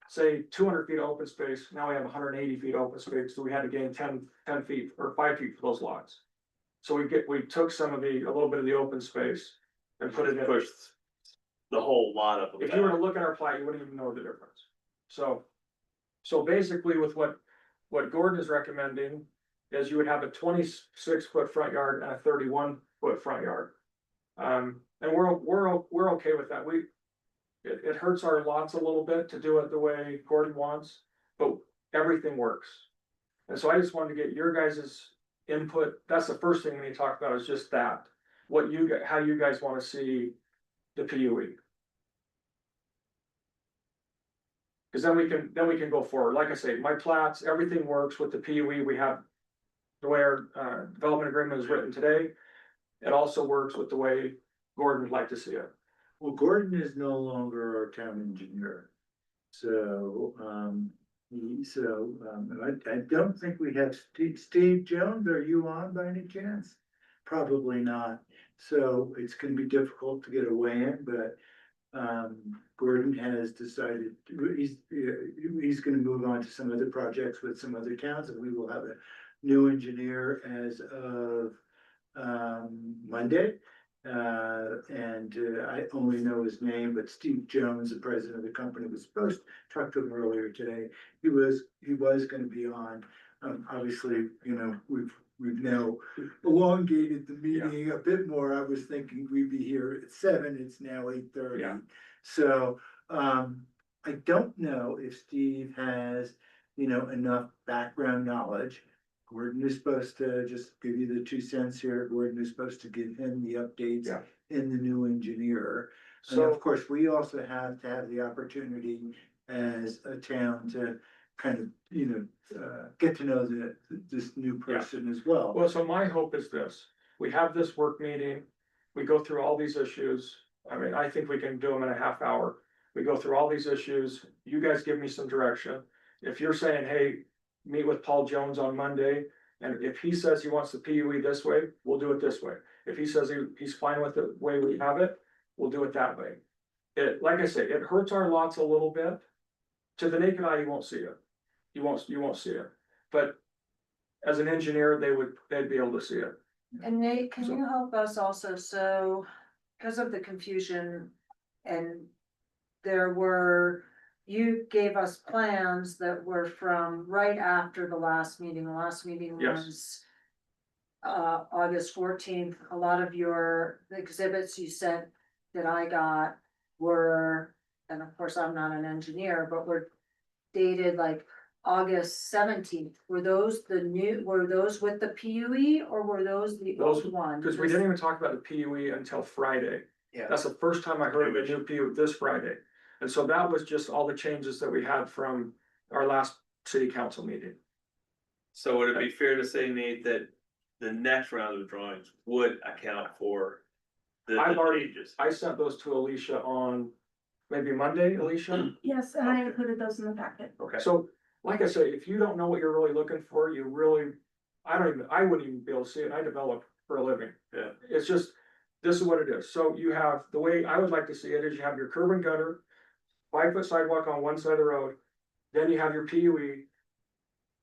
say, 200 feet of open space, now we have 180 feet of open space, so we had to gain 10 feet or 5 feet for those lots. So we took a little bit of the open space and put it in. Pushed the whole lot of them. If you were to look at our plat, you wouldn't even know the difference. So basically with what Gordon is recommending is you would have a 26 foot front yard and a 31 foot front yard. And we're okay with that. It hurts our lots a little bit to do it the way Gordon wants, but everything works. And so I just wanted to get your guys' input. That's the first thing we need to talk about, is just that. How you guys want to see the PUE. Because then we can go forward. Like I say, my plats, everything works with the PUE. We have the way our development agreement is written today. It also works with the way Gordon would like to see it. Well, Gordon is no longer our town engineer. So, I don't think we have Steve Jones. Are you on by any chance? Probably not. So it's gonna be difficult to get a weigh-in, but Gordon has decided he's gonna move on to some other projects with some other towns, and we will have a new engineer as of Monday. I only know his name, but Steve Jones, the president of the company, was supposed to talk to him earlier today. He was gonna be on. Obviously, we've now elongated the meeting a bit more. I was thinking we'd be here at 7, it's now 8:30. Yeah. So, I don't know if Steve has, enough background knowledge. Gordon is supposed to just give you the 2 cents here. Gordon is supposed to give him the updates in the new engineer. And So of course, we also have to have the opportunity as a town to kind of, get to know this new person as well. Well, so my hope is this: we have this work meeting, we go through all these issues. I mean, I think we can do them in a half hour. We go through all these issues, you guys give me some direction. If you're saying, hey, meet with Paul Jones on Monday, and if he says he wants the PUE this way, we'll do it this way. If he says he's fine with the way we have it, we'll do it that way. Like I say, it hurts our lots a little bit. To the naked eye, you won't see it. You won't see it. But as an engineer, they'd be able to see it. And Nate, can you help us also? So, because of the confusion, and you gave us plans that were from right after the last meeting. The last meeting was August 14th. A lot of the exhibits you sent that I got were, and of course, I'm not an engineer, but were dated like August 17th. Were those with the PUE, or were those the old ones? Because we didn't even talk about the PUE until Friday. Yeah. That's the first time I heard of the new PUE this Friday. And so that was just all the changes that we had from our last city council meeting. So would it be fair to say, Nate, that the next round of drawings would account for the changes? I sent those to Alicia on maybe Monday, Alicia. Yes, and I included those in the packet. Okay. So like I say, if you don't know what you're really looking for, I wouldn't even be able to see it, I develop for a living. Yeah. It's just, this is what it is, so you have, the way I would like to see it is you have your curb and gutter, 5 foot sidewalk on one side of the road, then you have your PUE.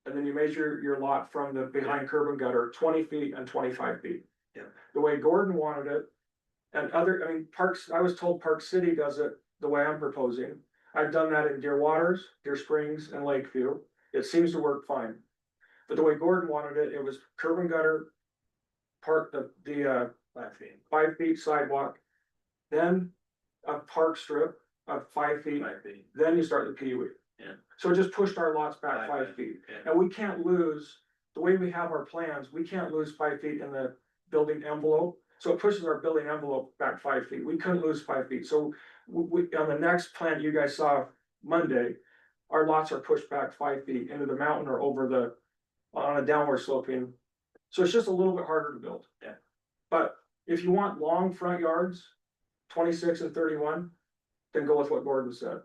And then you measure your lot from the behind curb and gutter, 20 feet and 25 feet. Yeah. The way Gordon wanted it, and other, I mean, Parks, I was told Park City does it the way I'm proposing. I've done that in Deer Waters, Deer Springs, and Lakeview. It seems to work fine. But the way Gordon wanted it, it was curb and gutter, the 5 feet sidewalk, then a park strip of 5 feet, then you start the PUE. Yeah. So it just pushed our lots back 5 feet. Yeah. And we can't lose, the way we have our plans, we can't lose 5 feet in the building envelope. So it pushes our building envelope back 5 feet. We couldn't lose 5 feet. So we, on the next plan you guys saw Monday, our lots are pushed back 5 feet into the mountain or over the, on a downward sloping. So it's just a little bit harder to build. Yeah. But if you want long front yards, 26 and 31, then go with what Gordon said.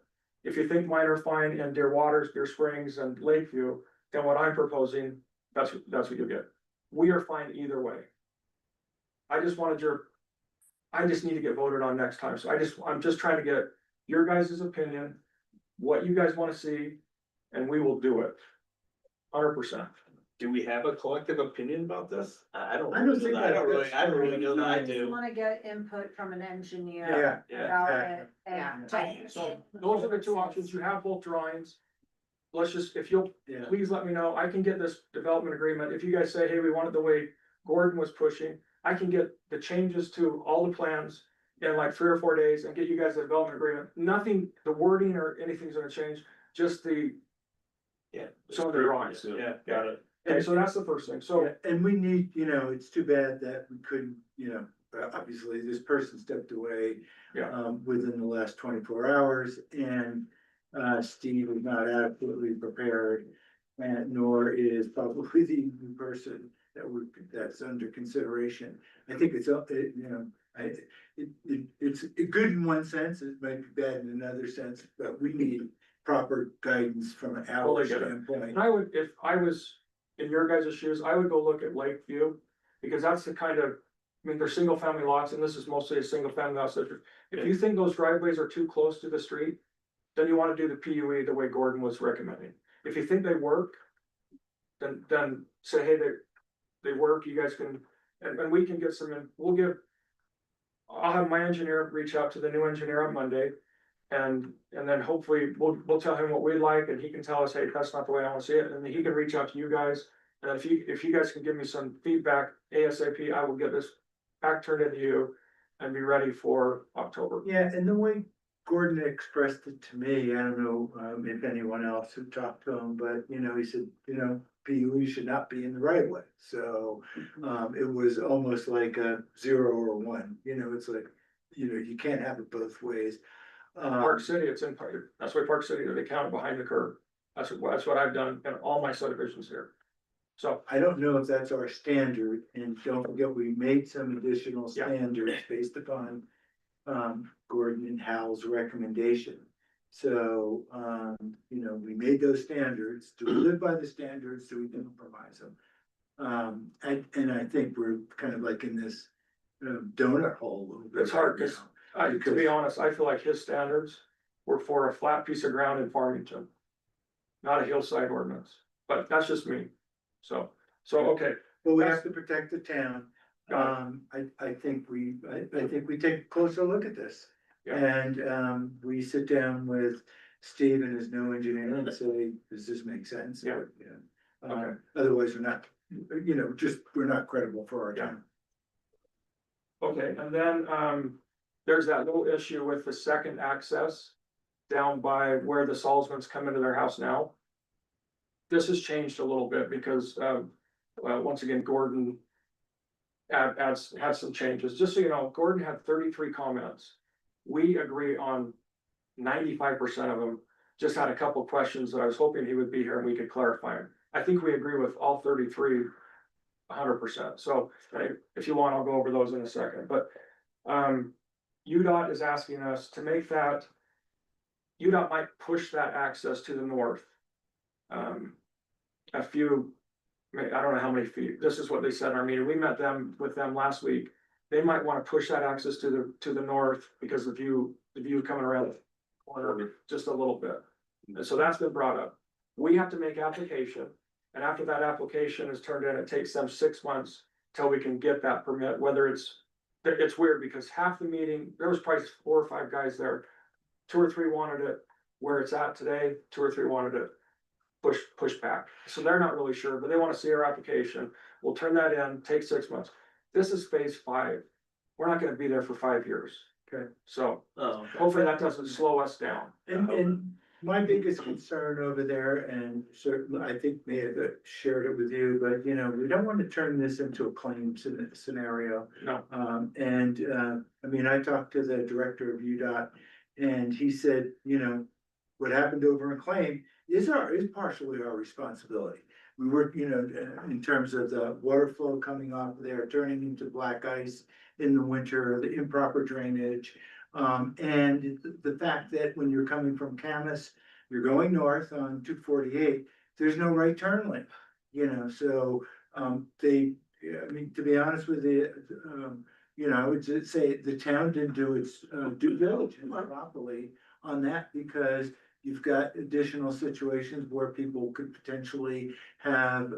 If you think mine are fine in Deer Waters, Deer Springs, and Lakeview, then what I'm proposing, that's what you get. We are fine either way. I just need to get voted on next time, so I'm just trying to get your guys' opinion, what you guys wanna see, and we will do it. 100%. Do we have a collective opinion about this? I don't. I don't think I don't really, I don't really know that I I just do. wanna get input from an engineer Yeah, about yeah. it. And So those are the two options. You have both drawings. Let's just, if you'll Yeah. please let me know, I can get this development agreement. If you guys say, hey, we want it the way Gordon was pushing, I can get the changes to all the plans in like 3 or 4 days and get you guys a development agreement. Nothing, the wording or anything's gonna change, just the, Yeah. some of the drawings. Yeah, got it. And so that's the first thing. So Yeah, and we need, it's too bad that we couldn't, obviously this person stepped away. Yeah. Within the last 24 hours and, Steve was not adequately prepared. And nor is probably the new person that's under consideration. I think it's, it's good in one sense, it might be bad in another sense, but we need proper guidance from our Totally get it. standpoint. And I would, if I was in your guys' shoes, I would go look at Lakeview, because that's the kind of, I mean, they're single family lots, and this is mostly a single family house. If you think those driveways are too close to the street, then you wanna do the PUE the way Gordon was recommending. If you think they work, then say, hey, they work, you guys can, and we can get some, I'll have my engineer reach out to the new engineer on Monday. And then hopefully we'll tell him what we like, and he can tell us, hey, that's not the way I wanna see it, and then he can reach out to you guys. And if you guys can give me some feedback ASAP, I will get this back turned into you and be ready for October. Yeah, and the way Gordon expressed it to me, I don't know, if anyone else who talked to him, but, he said, PUE should not be in the right way. So, it was almost like a 0 or 1, it's like, you can't have it both ways. Park City, it's in Park, that's why Park City, they count it behind the curb. That's what I've done in all my subdivisions here. So, I don't know if that's our standard, and don't forget, we made some additional standards based upon, Gordon and Hal's recommendation. So, we made those standards, do we live by the standards, do we compromise them? And I think we're kind of like in this, donut hole a little bit. it's hard, right now. to be honest, I feel like his standards were for a flat piece of ground in Farmington. Not a hillside ordinance, but that's just me. So, okay. But we have to protect the town. I think we take a closer look at this. Yeah. And, we sit down with Steve and his new engineer and say, does this make sense? Yeah. Okay. Otherwise, we're not, we're not credible for our town. Okay, and then, there's that little issue with the second access down by where the Salzmans come into their house now. This has changed a little bit because, once again, Gordon had some changes. Just so you know, Gordon had 33 comments. We agree on 95% of them. Just had a couple questions that I was hoping he would be here and we could clarify them. I think we agree with all 33, 100%. So if you want, I'll go over those in a second, but, UDOT is asking us to make that, UDOT might push that access to the north. A few I don't know how many feet, this is what they said in our meeting, we met with them last week. They might wanna push that access to the north because the view coming around the corner just a little bit. And so that's been brought up. We have to make application, and after that application is turned in, it takes them 6 months till we can get that permit, whether it's weird because half the meeting, there was probably 4 or 5 guys there. 2 or 3 wanted it where it's at today, 2 or 3 wanted it push back. So they're not really sure, but they wanna see our application. We'll turn that in, take 6 months. This is phase 5. We're not gonna be there for 5 years. Okay. So Oh, hopefully that doesn't slow us down. And my biggest concern over there, and certainly I think may have shared it with you, but you know, we don't want to turn this into a claim scenario. No. I mean, I talked to the director of UDOT and he said, you know, what happened over in claim is partially our responsibility. We were, you know, in terms of the water flow coming off there, turning into black ice in the winter, the improper drainage. And the fact that when you're coming from Camas, you're going north on 248, there's no right turn lane, you know, so, I mean, to be honest with you, you know, I would just say the town didn't do its due diligence properly on that because you've got additional situations where people could potentially have,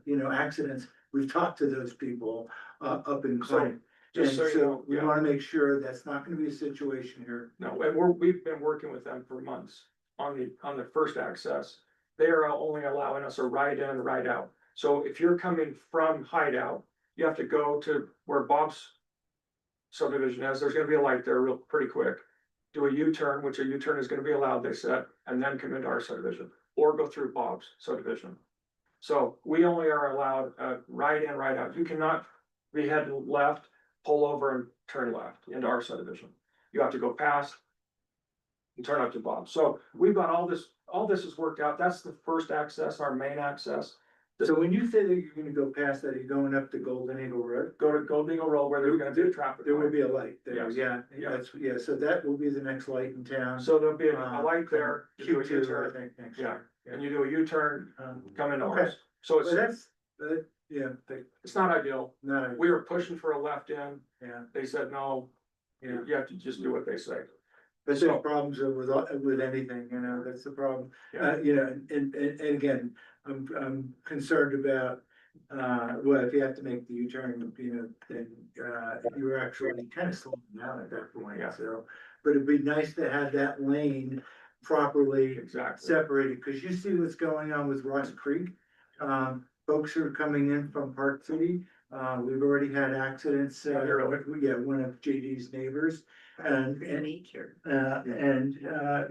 you know, accidents. We've talked to those people, up in Clay. And Just so you so know, we yeah. wanna make sure that's not gonna be a situation here. No, and we've been working with them for months on the first access. They are only allowing us a right in, right out. So if you're coming from Hideout, you have to go to where Bob's subdivision is. There's gonna be a light there real pretty quick. Do a U-turn, which a U-turn is gonna be allowed, they said, and then come into our subdivision, or go through Bob's subdivision. So we only are allowed right in, right out. You cannot be heading left, pull over and turn left into our subdivision. You have to go past and turn up to Bob. So we've got all this is worked out. That's the first access, our main access. So when you say that you're gonna go past that, you're going up to Golden Eagle Road? Go to Golden Eagle Road where there's gonna be a traffic. There will light. be a light there, Yes. yeah, Yeah. yeah, so that will be the next light in town. So there'll be a light there, you do a Q2, I U-turn, think, next yeah, year. and you do a U-turn, come into Okay. ours. So Well, that's, yeah, it's not ideal. no, We were pushing for a left in. yeah, They said, no, yeah. you have to just do what they say. But So- there's problems with anything, you know, that's the problem. Yeah. You know, and again, I'm concerned about, well, if you have to make the U-turn, you know, then, you're actually kind of slowing down at that point, Yeah. so. But it'd be nice to have that lane properly Exactly. separated, cause you see what's going on with Ross Creek. Folks are coming in from Park City, we've already had accidents, one of JD's neighbors. And Nature.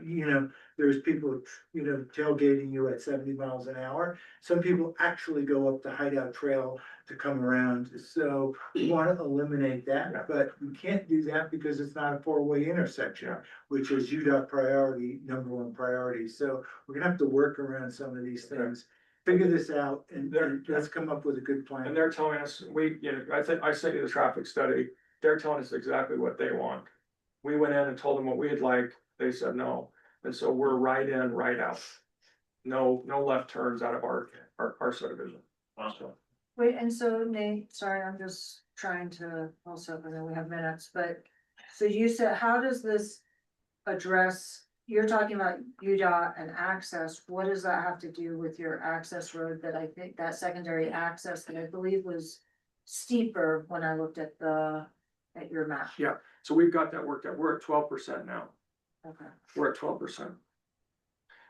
you know, there's people, you know, tailgating you at 70 miles an hour. Some people actually go up the Hideout Trail to come around, so we wanna eliminate that, but we can't do that because it's not a 4-way intersection, which is UDOT priority, #1 priority, so we're gonna have to work around some of these things. Figure this out and let's come up with a good And plan. they're telling us, I sent you the traffic study, they're telling us exactly what they want. We went in and told them what we'd like, they said no, and so we're right in, right out. No left turns out of our subdivision. So, Wait, and so Nate, sorry, I'm just trying to, also, I know we have minutes, but, so you said, how does this address, you're talking about UDOT and access, what does that have to do with your access road that I think, that secondary access that I believe was steeper when I looked at your map? yeah, so we've got that worked out, we're at 12% now, Okay. we're at 12%.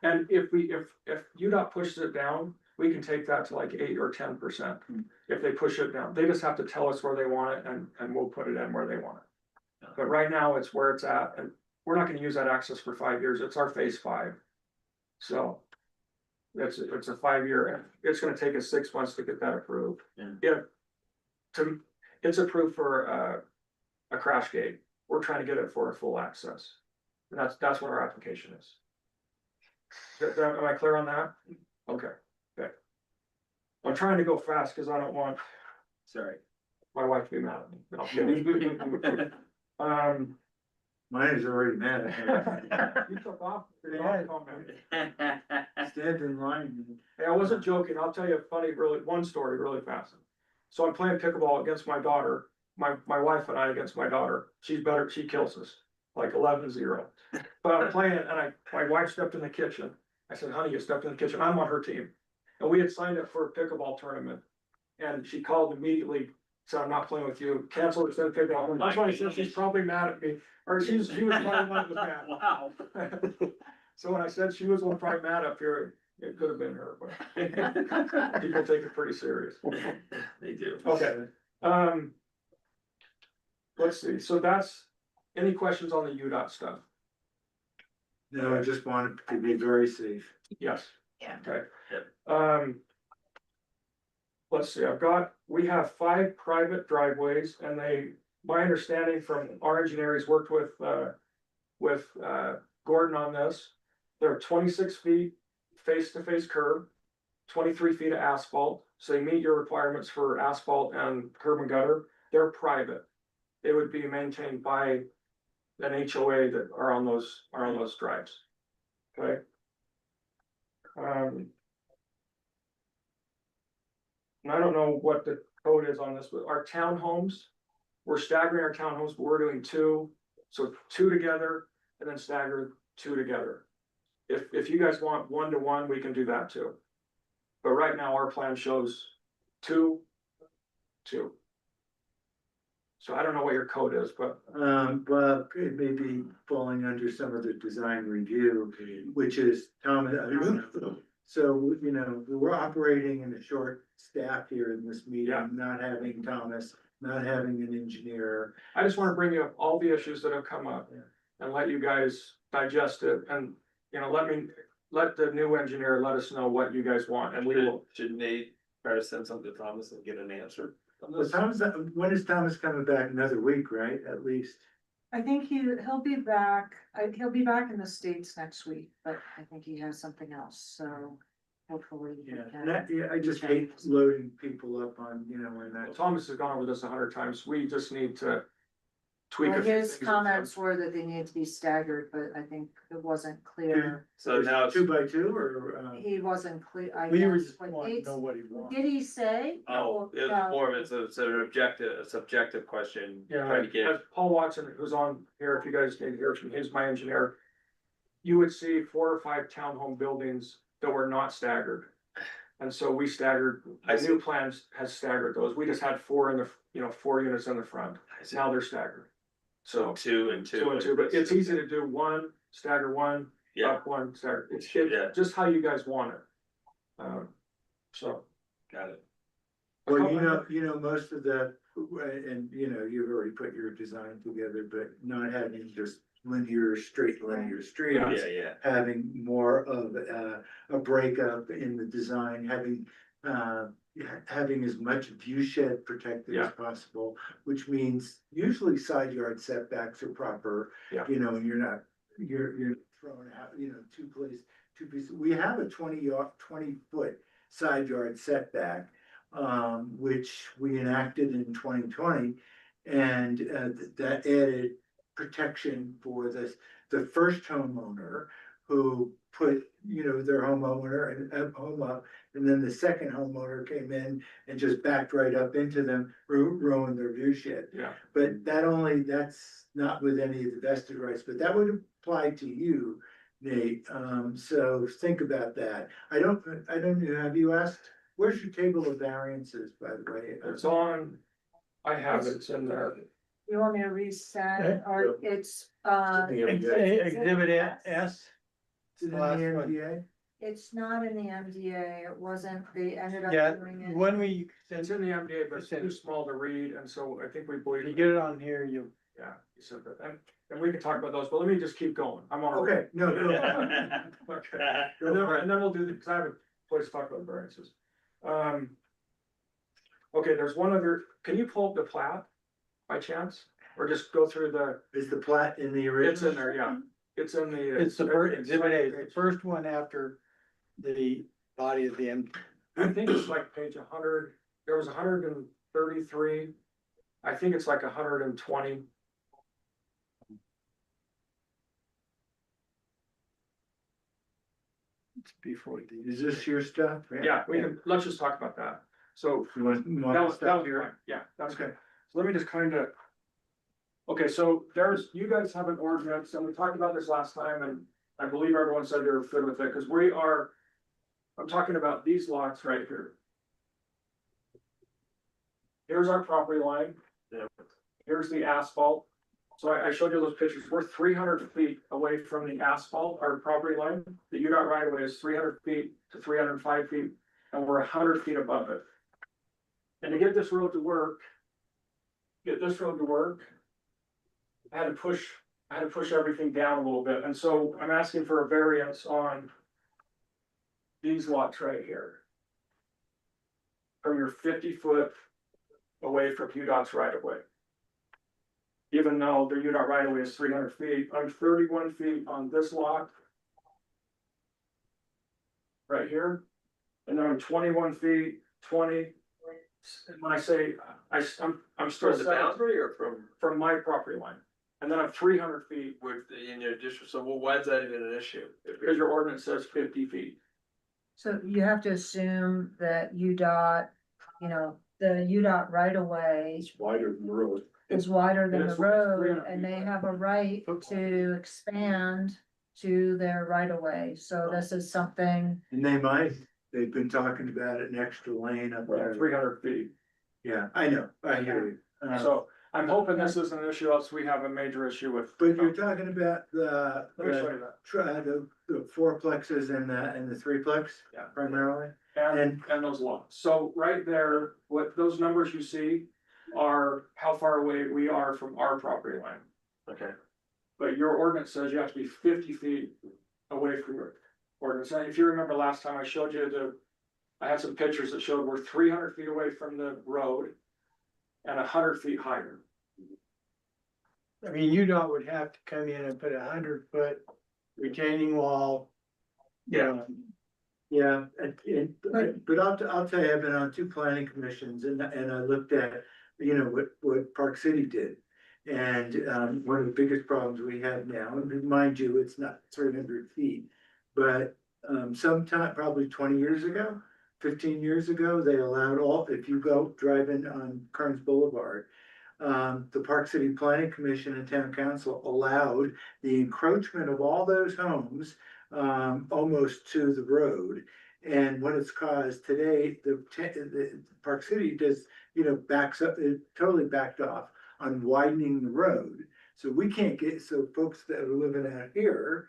And if UDOT pushes it down, we can take that to like 8 or 10%. If they push it down, they just have to tell us where they want it and we'll put it in where they want it. But right now it's where it's at, and we're not gonna use that access for 5 years, it's our phase 5. So. It's a 5-year, and it's gonna take us 6 months to get that approved. Yeah. It's approved for a crash gate, we're trying to get it for a full access. And that's what our application is. Am I clear on that? Okay. I'm trying to go fast because I don't want Sorry. my wife to be mad at me. No, I'm kidding. Mine is already mad. You took off. the dog comment. Stand in line. Hey, I wasn't joking. I'll tell you a funny, one story really fast. So I'm playing pickleball against my daughter, my wife and I against my daughter. She's better, she kills us, like 11-0. But I'm playing and my wife stepped in the kitchen. I said, honey, you stepped in the kitchen. I'm on her team. And we had signed up for a pickleball tournament. And she called immediately, said, I'm not playing with you, cancel it, said pickleball. That's why I said she's probably mad at me, or she was probably one that was mad. Wow. So when I said she was one probably mad up here, it could have been her, but people take it pretty serious. They do. Okay, let's see, so that's, any questions on the UDOT stuff? No, I just want it to be very safe. Yes. Yeah. Okay. Yep. Let's see, we have 5 private driveways and my understanding from our engineers worked with Gordon on this. They're 26 feet face-to-face curb, 23 feet of asphalt, so they meet your requirements for asphalt and curb and gutter. They're private. They would be maintained by an HOA that are on those drives. Okay. And I don't know what the code is on this, but our townhomes, we're staggering our townhomes, but we're doing 2, so 2 together and then stagger 2 together. If you guys want 1-to-1, we can do that too. But right now our plan shows 2, 2. So I don't know what your code is, but Well, it may be falling under some of the design review, which is Tom. So, you know, we're operating in a short staff here in this meeting, Yeah. not having Thomas, not having an engineer. I just want to bring you up all the issues that have come up and let you guys digest it and, you know, let the new engineer let us know what you guys want and we will. Should Nate try to send something to Thomas and get an answer? Well, when is Thomas coming back? Another week, right? At least. I think he'll be back, he'll be back in the States next week, but I think he has something else, so hopefully. we Yeah, can- and that, I just hate loading people up on, you know, when that. Thomas has gone over this 100 times. We just need to tweak Well, a few his things. comments were that they needed to be staggered, but I think it wasn't clear. So now it's, 2x2 or? He wasn't clear, I We were guess. just what wanting to Nate's- know what he wants. Did he say? oh, it's No. more of it's a subjective question, trying to get. As Paul Watson, who's on here, if you guys need to hear from him, he's my engineer. You would see 4 or 5 townhome buildings that were not staggered. And so we staggered, I the new plans has staggered those. We just had 4 in the, 4 units in the front. Now they're staggered. So 2 and 2. 2 and 2, but it's easy to do 1, stagger 1, Yeah, up 1, stagger. It's Yeah. just how you guys want it. So. got it. Well, you know, most of that, and you know, you've already put your design together, but not having just linear streets, Yeah, yeah. having more of a breakup in the design, having as much view shed protected as Yeah. possible, which means usually side yard setbacks are proper. Yeah. You know, and you're throwing out, you know, two pieces. We have a 20-foot side yard setback, which we enacted in 2020. And that added protection for the first homeowner who put, you know, their homeowner and home up, and then the second homeowner came in and just backed right up into them, ruined their view shed. Yeah. But that's not with any of the vested rights, but that would apply to you, Nate. So think about that. I don't know, have you asked, where's your table of variances, by the way? It's on, I have it, it's in there. You want me to resend, or it's, Exhibit S. Is it in the Last one. NDA? it's not in the MDA, it wasn't, they ended up Yeah, doing it. when we, It's in the MDA, but it's too small to read, and so I think we believe. you get it on here, you. Yeah, you said that, and we can talk about those, but let me just keep going, I'm on. a roll. Okay, no. Okay, and then we'll do the, because I have a place to talk about variances. Okay, there's one other, can you pull up the plat by chance, or just go through the, Is the plat in the original? it's in there, yeah, it's in the. It's the first, exhibit A, the first one after the body of the M. I think it's like page 100, there was 133, I think it's like 120. before, is this your stuff? Yeah, let's just talk about that. So You want that to was stop fine. here? Yeah, that's Okay. good. So let me just kind of. Okay, so you guys have an ordinance, and we talked about this last time, and I believe everyone said they're good with it, because I'm talking about these lots right here. Here's our property line. Here's the asphalt. So I showed you those pictures. We're 300 feet away from the asphalt, our property line. The UDOT right of way is 300 feet to 305 feet, and we're 100 feet above it. And to get this road to work, I had to push everything down a little bit. And so I'm asking for a variance on these lots right here. From your 50-foot away from UDOT's right of way. Even though the UDOT right of way is 300 feet, I'm 31 feet on this lot. Right here. And then I'm 21 feet, 20. And when I say, I'm still. From the boundary or from my property line. And then I'm 300 feet. in your district, so why is that even an issue? Because your ordinance says 50 feet. So you have to assume that UDOT, the UDOT right of way It's wider than the road. is wider than the It's road, 300 and feet. they have a right to expand to their right of way. So this is something, And they've been talking about an extra lane up there. 300 feet. Yeah, I know, I hear you. So I'm hoping this isn't an issue, else we have a major issue with. But you're talking about the, Let me show you that. the fourplexes and the threeplex Yeah. primarily? And those lots. So right there, what those numbers you see are how far away we are from our property line. Okay. But your ordinance says you have to be 50 feet away from your ordinance. And if you remember last time I showed you I had some pictures that showed we're 300 feet away from the road and 100 feet higher. I mean, UDOT would have to come in and put 100-foot retaining wall. Yeah. Yeah, but I'll tell you, I've been on 2 planning commissions and I looked at, what Park City did. And one of the biggest problems we have now, and mind you, it's not 300 feet, but sometime, probably 20 years ago, 15 years ago, they allowed if you go driving on Kearns Boulevard, the Park City Planning Commission and Town Council allowed the encroachment of all those homes almost to the road. And what it's caused today, the Park City does, backs up, it totally backed off on widening the road. So we can't so folks that are living out here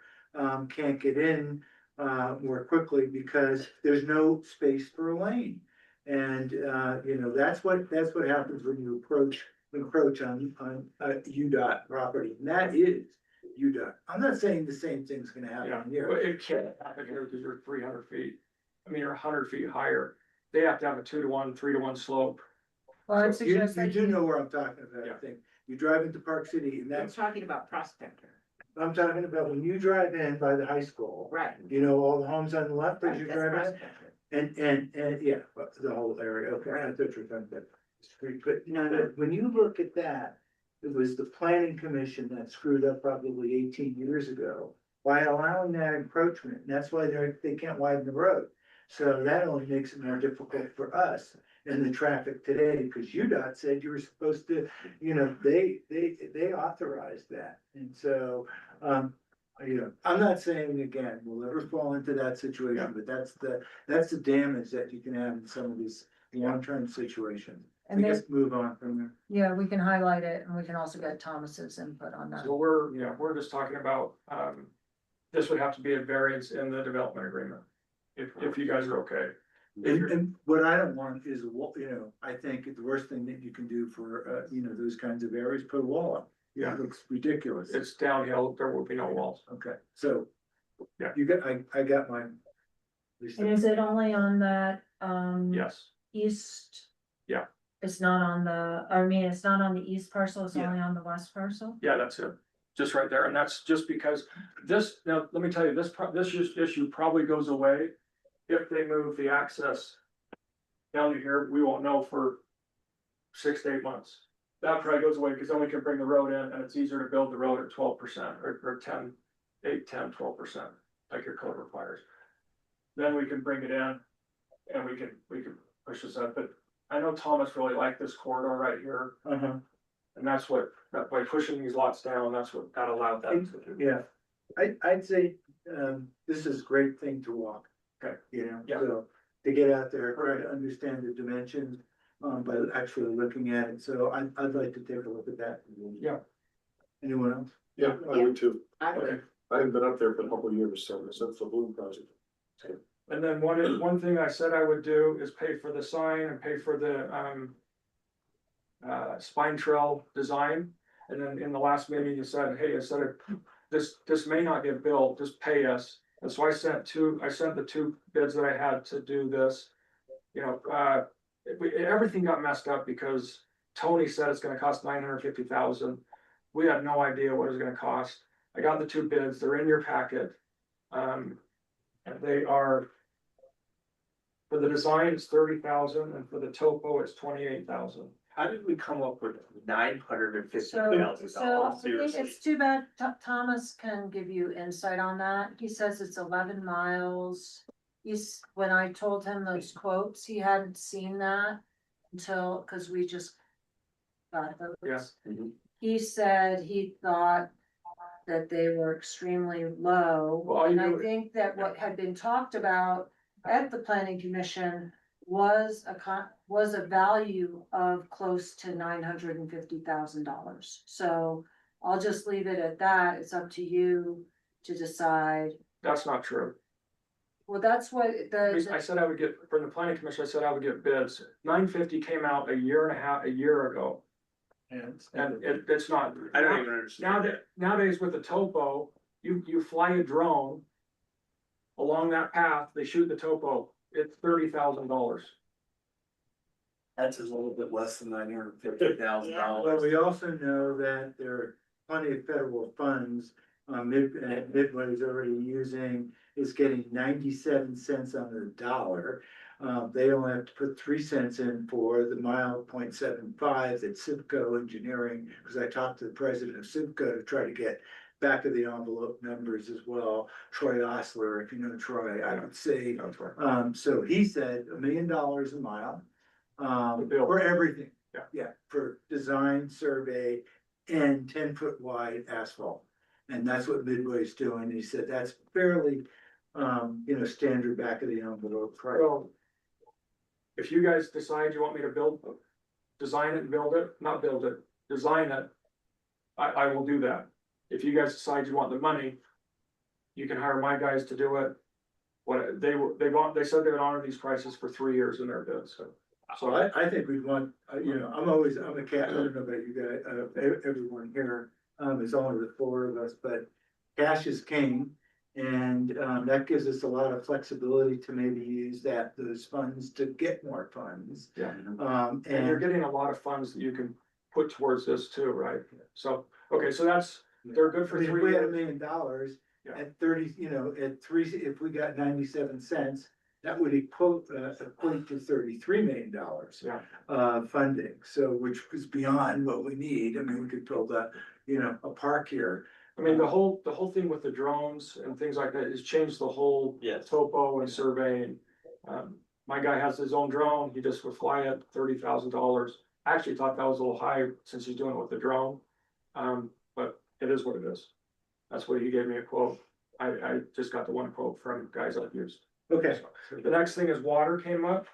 can't get in more quickly because there's no space for a lane. And that's what happens when you encroach on UDOT property, and that is UDOT. I'm not saying the same thing's gonna Yeah, happen here. but it can't happen here because you're 300 feet. I mean, you're 100 feet higher. They have to have a 2-to-1, 3-to-1 slope. well, I'd You suggest that do know where I'm talking about, Yeah. I think. You drive into Park City and I'm that's, talking about Prospector. I'm talking about when you drive in by the high school. Right. All the homes on the left as you That's drive in. Prospector. And yeah, the whole area, okay, I thought you were talking about the street, but no, when you look at that, it was the planning commission that screwed up probably 18 years ago by allowing that encroachment, and that's why they can't widen the road. So that only makes it more difficult for us in the traffic today, because UDOT said you were supposed to, they authorized that, and so, I'm not saying again, we'll ever fall into that situation, but that's the damage that you can have in some of these long-term situations. I And guess move on from there. yeah, we can highlight it, and we can also get Thomas's input on that. So we're just talking about, this would have to be a variance in the development agreement. If you guys are okay. And what I don't want is, I think the worst thing that you can do for, those kinds of areas, put a wall up. Yeah. It looks ridiculous. It's downhill, there will be no walls. Okay, so. Yeah. I got mine. And is it only on that, Yes, east? Yeah. It's not on it's not on the east parcel, it's Yeah. only on the west parcel? yeah, that's it. Just right there. And that's just because now, let me tell you, this issue probably goes away if they move the access down to here. We won't know for 6 to 8 months. That probably goes away because then we can bring the road in and it's easier to build the road at 12% or 10, 8, 10, 12%, like your code requires. then we can bring it in and we can push this up, but I know Thomas really liked this corridor right here. Uh-huh. And that's what, that by pushing these lots down, that's what that allowed them to do. Yeah, I'd say, this is a great thing to walk. Okay. You know, Yeah. so to get out there, try to understand the dimensions, by actually looking at it, so I'd like to take a look at that. Yeah. Anyone else? Yeah, I would too. Okay. I haven't been up there for a couple of years, so since the Bloom project. And then one thing I said I would do is pay for the sign and pay for the, spine trail design. And then in the last meeting, you said, hey, instead of, this may not get built, just pay us. And so I sent the two bids that I had to do this. You know, everything got messed up because Tony said it's gonna cost $950,000. We had no idea what it was gonna cost. I got the two bids, they're in your packet. And they are, for the design, it's 30,000, and for the topo, it's 28,000. How did we come up with $950,000? So I think it's too bad Thomas can give you insight on that. He says it's 11 miles. When I told him those quotes, he hadn't seen that until, cause we just got those. Yeah. He said he thought that they were extremely low. Well, And I think that what had been talked about at the planning commission was a value of close to $950,000. So I'll just leave it at that. It's up to you to decide. That's not true. Well, that's what I said I would get, from the planning commission, I said I would get bids. 950 came out a year ago. And it's not. I don't even understand. Nowadays with the topo, you fly a drone along that path, they shoot the topo, it's $30,000. That's a little bit less than $950,000. Well, we also know that there are plenty of federal funds, Midway's already using, is getting 97 cents on the dollar. They only have to put 3 cents in for the mile 0.75 that Civco Engineering, because I talked to the president of Civco to try to get back of the envelope numbers as well. Troy Osler, if you know Troy, I would say, so he said $1 million a mile, for everything. Yeah, for design, survey, and 10-foot wide asphalt. And that's what Midway's doing. He said that's fairly, standard back of the envelope price. So if you guys decide you want me to design it and build it, not build it, design it, I will do that. If you guys decide you want the money, you can hire my guys to do it. They said they would honor these prices for 3 years in their bids, So I think we'd want, I'm a cat, I don't know about you guys, everyone here, it's only the 4 of us, but cash is king. And, that gives us a lot of flexibility to maybe use those funds to get more funds. Yeah. And you're getting a lot of funds that you can put towards this too, right? So, okay, so they're good for 3 If we had $1 years. million Yeah. at 30, at 3, if we got 97 cents, that would equate to $33 million. Yeah. Funding, so which was beyond what we need. I mean, we could build a park here. I mean, the whole thing with the drones and things like that has changed the whole topo and surveying. My guy has his own drone, he just would fly it, $30,000. I actually thought that was a little high since he's doing it with the drone. But it is what it is. That's what he gave me a quote. I just got the one quote from guys I've used. Okay. So the next thing is water came up.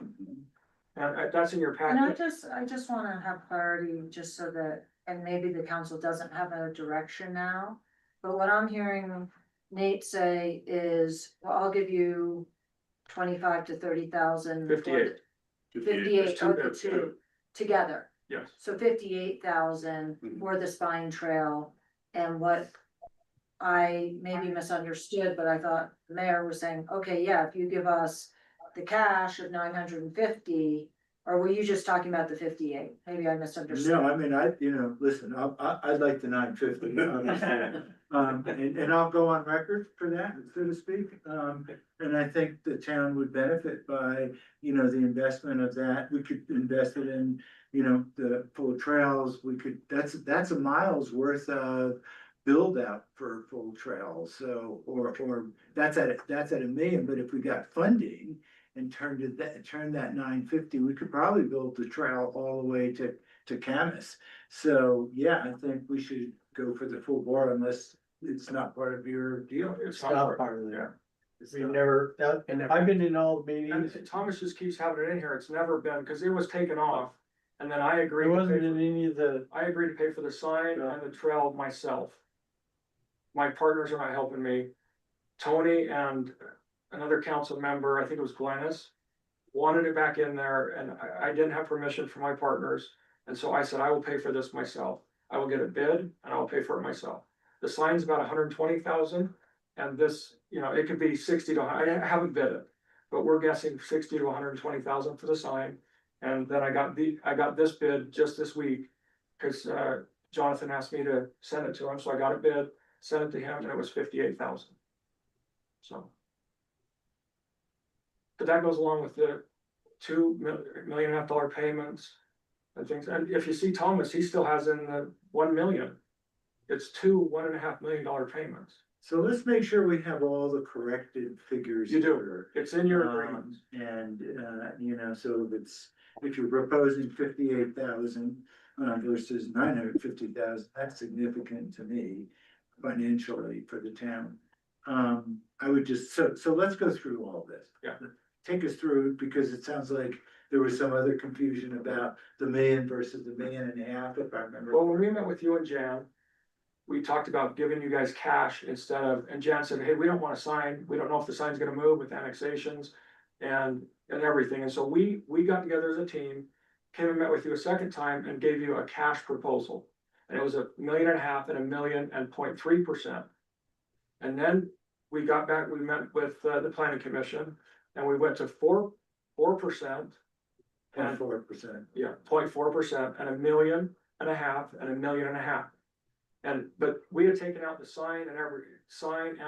And that's in your And packet. I just wanna have clarity, just so that, and maybe the council doesn't have a direction now. But what I'm hearing Nate say is, well, I'll give you 25 to 30,000. 58. 58 of the two together. Yes. So 58,000 for the spine trail. And what I maybe misunderstood, but I thought the mayor was saying, okay, yeah, if you give us the cash of 950, or were you just talking about the 58? Maybe I misunderstood. No, I mean, listen, I'd like the 950, obviously. And I'll go on record for that, so to speak. And I think the town would benefit by, the investment of that. We could invest it in, the full trails. We could, that's a mile's worth of build out for a full trail, so, or that's at $1 million, but if we got funding and turned that 950, we could probably build the trail all the way to Camas. So, yeah, I think we should go for the full bore unless it's not part of your deal. It's not part of there. We never, I've been in all the meetings. And Thomas just keeps having it in here, it's never been, because it was taken off, and then I agreed. It to pay wasn't for- in any of the, I agreed to pay for the sign and the trail myself. My partners are not helping me. Tony and another council member, I think it was Glennis, wanted it back in there, and I didn't have permission from my partners. And so I said, I will pay for this myself. I will get a bid and I will pay for it myself. The sign's about 120,000, and this, you know, it could be 60 to, I haven't bid it, but we're guessing 60 to 120,000 for the sign. And then I got this bid just this week, because Jonathan asked me to send it to him, so I got a bid, sent it to him, and it was 58,000. So. But that goes along with the $2.5 million payments and things. And if you see Thomas, he still has in the 1 million. It's $1.5 million payments. So let's make sure we have all the corrected figures. You do. here. It's in your agreement. And, you know, so if you're proposing 58,000 versus 950,000, that's significant to me financially for the town. I would just, so let's go through all this. Yeah. Take us through, because it sounds like there was some other confusion about the million versus the 1.5 million, if I remember. Well, when we met with you and Jan, we talked about giving you guys cash instead of, and Jan said, hey, we don't want to sign, we don't know if the sign's gonna move with annexations and everything. And so we got together as a team, came and met with you a second time and gave you a cash proposal. And it was $1.5 million and $1 million and 0.3%. And then we got back, we met with the planning commission, and we went to 4%. 4%. Yeah, 0.4% and $1.5 million and $1.5 million. But we had taken out the sign and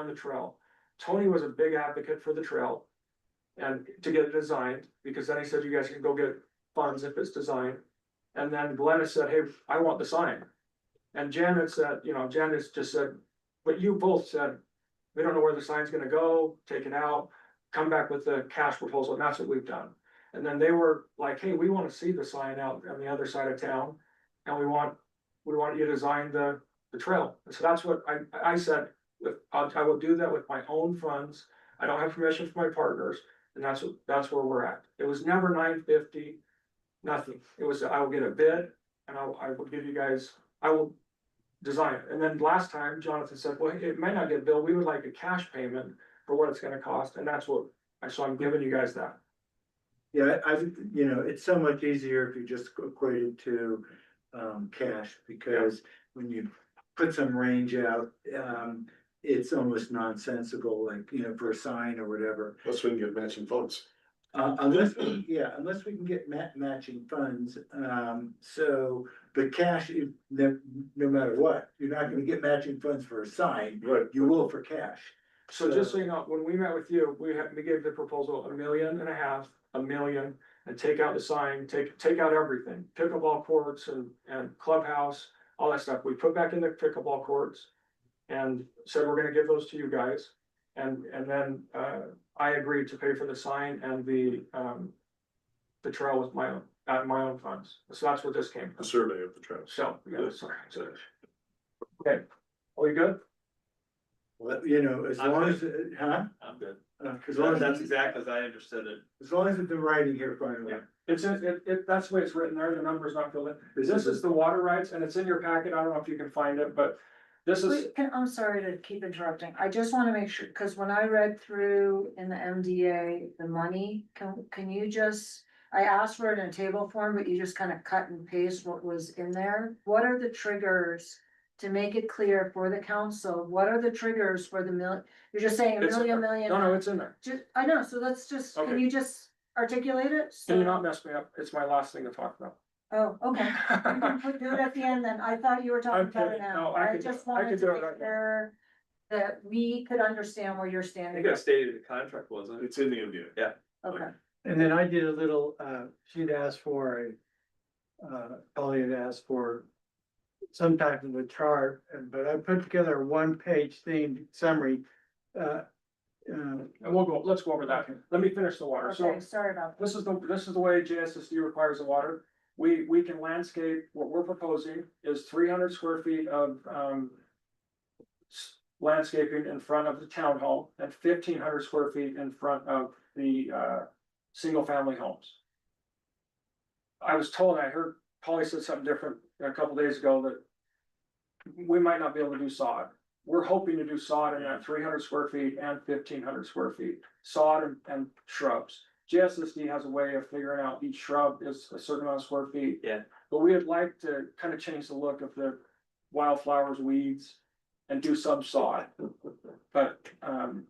the trail. Tony was a big advocate for the trail and to get it designed, because then he said, you guys can go get funds if it's designed. And then Glennis said, hey, I want the sign. And Janet said, Janet just said, but you both said, we don't know where the sign's gonna go, take it out, come back with the cash proposal, and that's what we've done. And then they were like, hey, we wanna see the sign out on the other side of town, and we want you to design the trail. And so that's what I said, I will do that with my own funds. I don't have permission from my partners, and that's where we're at. It was never 950, nothing. It was, I will get a bid, and I will give you guys, I will design it. And then last time, Jonathan said, well, it might not get billed, we would like a cash payment for what it's gonna cost, and that's what, so I'm giving you guys that. Yeah, it's so much easier if you just equate it to cash, because when you put some range out, it's almost nonsensical, like, for a sign or whatever. Plus we can get matching funds. Unless we can get matching funds, but cash, no matter what, you're not gonna get matching funds for a sign. Right. You will for cash. So just so you know, when we met with you, we gave the proposal $1.5 million, $1 million, and take out the sign, take out everything, pickleball courts and clubhouse, all that stuff. We put back in the pickleball courts and said, we're gonna give those to you guys. And then, I agreed to pay for the sign and the trail with my own funds. So that's where this came The from. survey of the trail. So, yeah, sorry. Okay, are we good? Well, as I'm long good. as, huh? I'm good. As long as, That's exactly as I understood it. as long as it's in writing here, finally. It's that's the way it's written there, the number's not filled in. This is the water rights, and it's in your packet, I don't know if you can find it, but this is, I'm sorry to keep interrupting. I just wanna make sure, cause when I read through in the MDA, the money, can you just, I asked for it in a table form, but you just kind of cut and paste what was in there. What are the triggers to make it clear for the council? What are the triggers for the you're just saying It's in there. million? no, it's in there. I know, so let's just, Okay. can you just articulate it? Can you So- not mess me up? It's my last thing to talk about. Oh, okay. You can do it at the end then. I thought you were talking I'm about it kidding. now. No, I I could- just I wanted could to do it make right now. sure that we could understand where you're I standing. think I stated the contract, wasn't it? It's in the NDA. Yeah. Okay. and then I did a little, she'd asked for Polly had asked for some type of a chart, but I put together a one-page themed summary. And let's go over that. Let me finish the water. So Okay, sorry about that. this is the way JSSD requires the water. We can landscape, what we're proposing is 300 square feet of, landscaping in front of the townhome and 1,500 square feet in front of the, single family homes. I was told, I heard Polly said something different a couple days ago, that we might not be able to do sod. We're hoping to do sod in that 300 square feet and 1,500 square feet, sod and shrubs. JSSD has a way of figuring out each shrub is a certain amount of square feet. Yeah. But we would like to kind of change the look of the wildflowers, weeds, and do some sod. But, and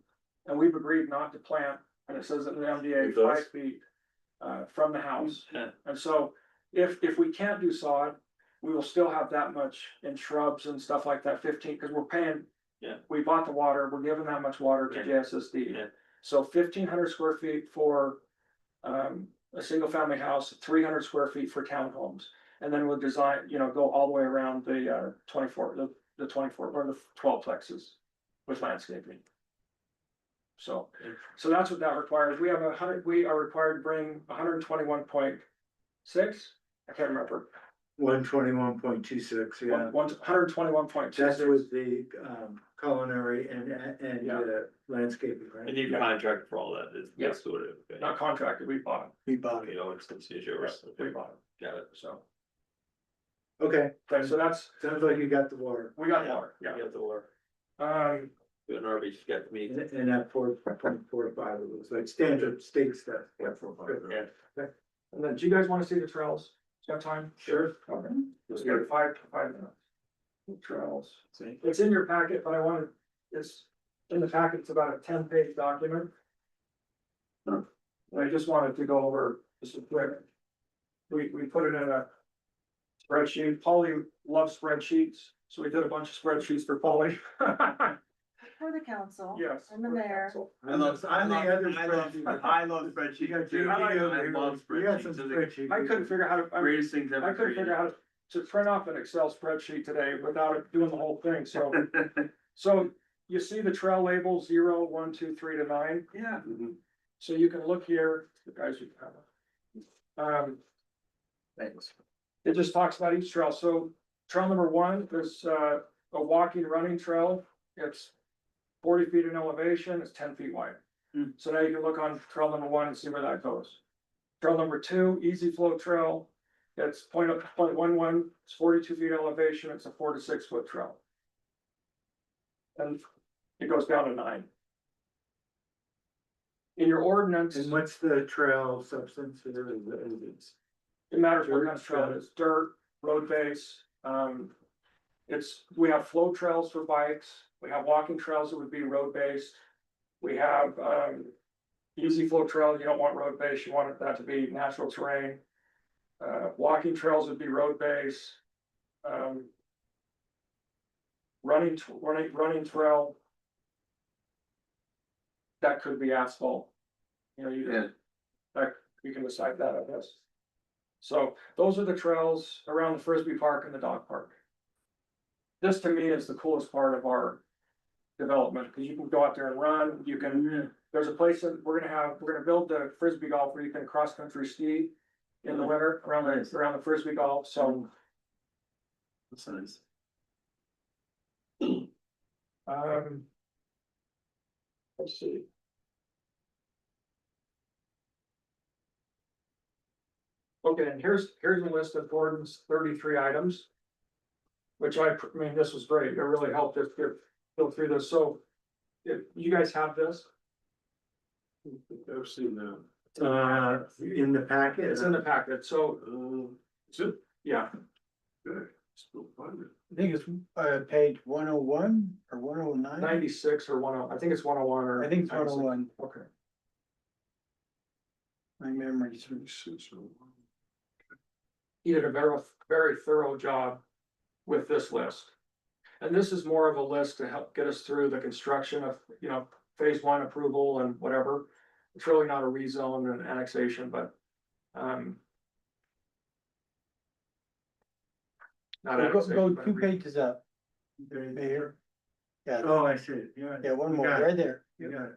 we've agreed not to plant, and it says in the MDA, It does? 5 feet from the house. Yeah. And so if we can't do sod, we will still have that much in shrubs and stuff like that, 15, because we're paying. Yeah. We bought the water, we're giving that much water to Yeah. JSSD. Yeah. So 1,500 square feet for a single family house, 300 square feet for townhomes. And then we'll design, go all the way around the 24, the 24 or the 12 plexes with landscaping. So that's what that requires. We are required to bring 121.6, I can't remember. 121.26, yeah. 121.26. That's with the culinary and Yeah. landscaping, right? And you contract for all that, is Yeah. basically what it is. Not contracted, we bought it. We bought You it. know, it's yours. We bought it, Got it. so. Okay, Okay, so that's, sounds like you got the water. we got water, yeah. You got the water. Um, Doing RV, you got the meat. And that 4.45, it was like standard state stuff. Yeah, 4.5. Yeah. And then, do you guys wanna see the trails? Do you have time? Sure. Okay, just get 5 minutes. Trails, it's in your packet, but it's in the packet, it's about a 10-page document. And I just wanted to go over just a quick. We put it in a spreadsheet. Polly loves spreadsheets, so we did a bunch of spreadsheets for Polly. For the council. Yes. And the mayor. I'm the other I love spreadsheets. You got too. JD I over here. love You got some spreadsheets. spreadsheets. I couldn't figure out how to, Greatest things ever. I couldn't figure out how to print off an Excel spreadsheet today without it doing the whole thing, so. So you see the trail label 0, 1, 2, 3 to 9, Yeah. so you can look here, the guys you have. Thanks. It just talks about each trail, so trail number 1, there's a walking, running trail, it's 40 feet in elevation, it's 10 feet wide. So now you can look on trail number 1 and see where that goes. Trail number 2, easy flow trail, it's 0.11, it's 42 feet elevation, it's a 4 to 6 foot trail. And it goes down to 9. In your ordinance, And what's the trail substance? it matters what kind of trail it is, dirt, road base, we have flow trails for bikes, we have walking trails that would be road based. We have, easy flow trail, you don't want road base, you want that to be natural terrain. Walking trails would be road base. Running trail. That could be asphalt. You can decide that, I guess. So those are the trails around the Frisbee Park and the dog park. This to me is the coolest part of our development, because you can go out there and run, you can, there's a place that we're gonna build the Frisbee golf where you can cross-country ski in the winter around the Frisbee golf, so. That's nice. Let's see. Okay, and here's a list of Gordon's 33 items. Which I mean, this was great, it really helped us go through this, so. If you guys have this, I've seen that. In the packet? it's in the packet, so, Is it? yeah. Good. Still find it. I think it's page 101 or 109. 96 or 10, I think it's 101 or. I think it's 101. Okay. My memory's. He did a very thorough job with this list. And this is more of a list to help get us through the construction of, phase 1 approval and whatever. It's really not a rezone and annexation, but, Not Go, annexation, go but 2 pages up. Right here. Yeah, Oh, I see, it. Yeah. yeah, one You more, got it. right there. You got it.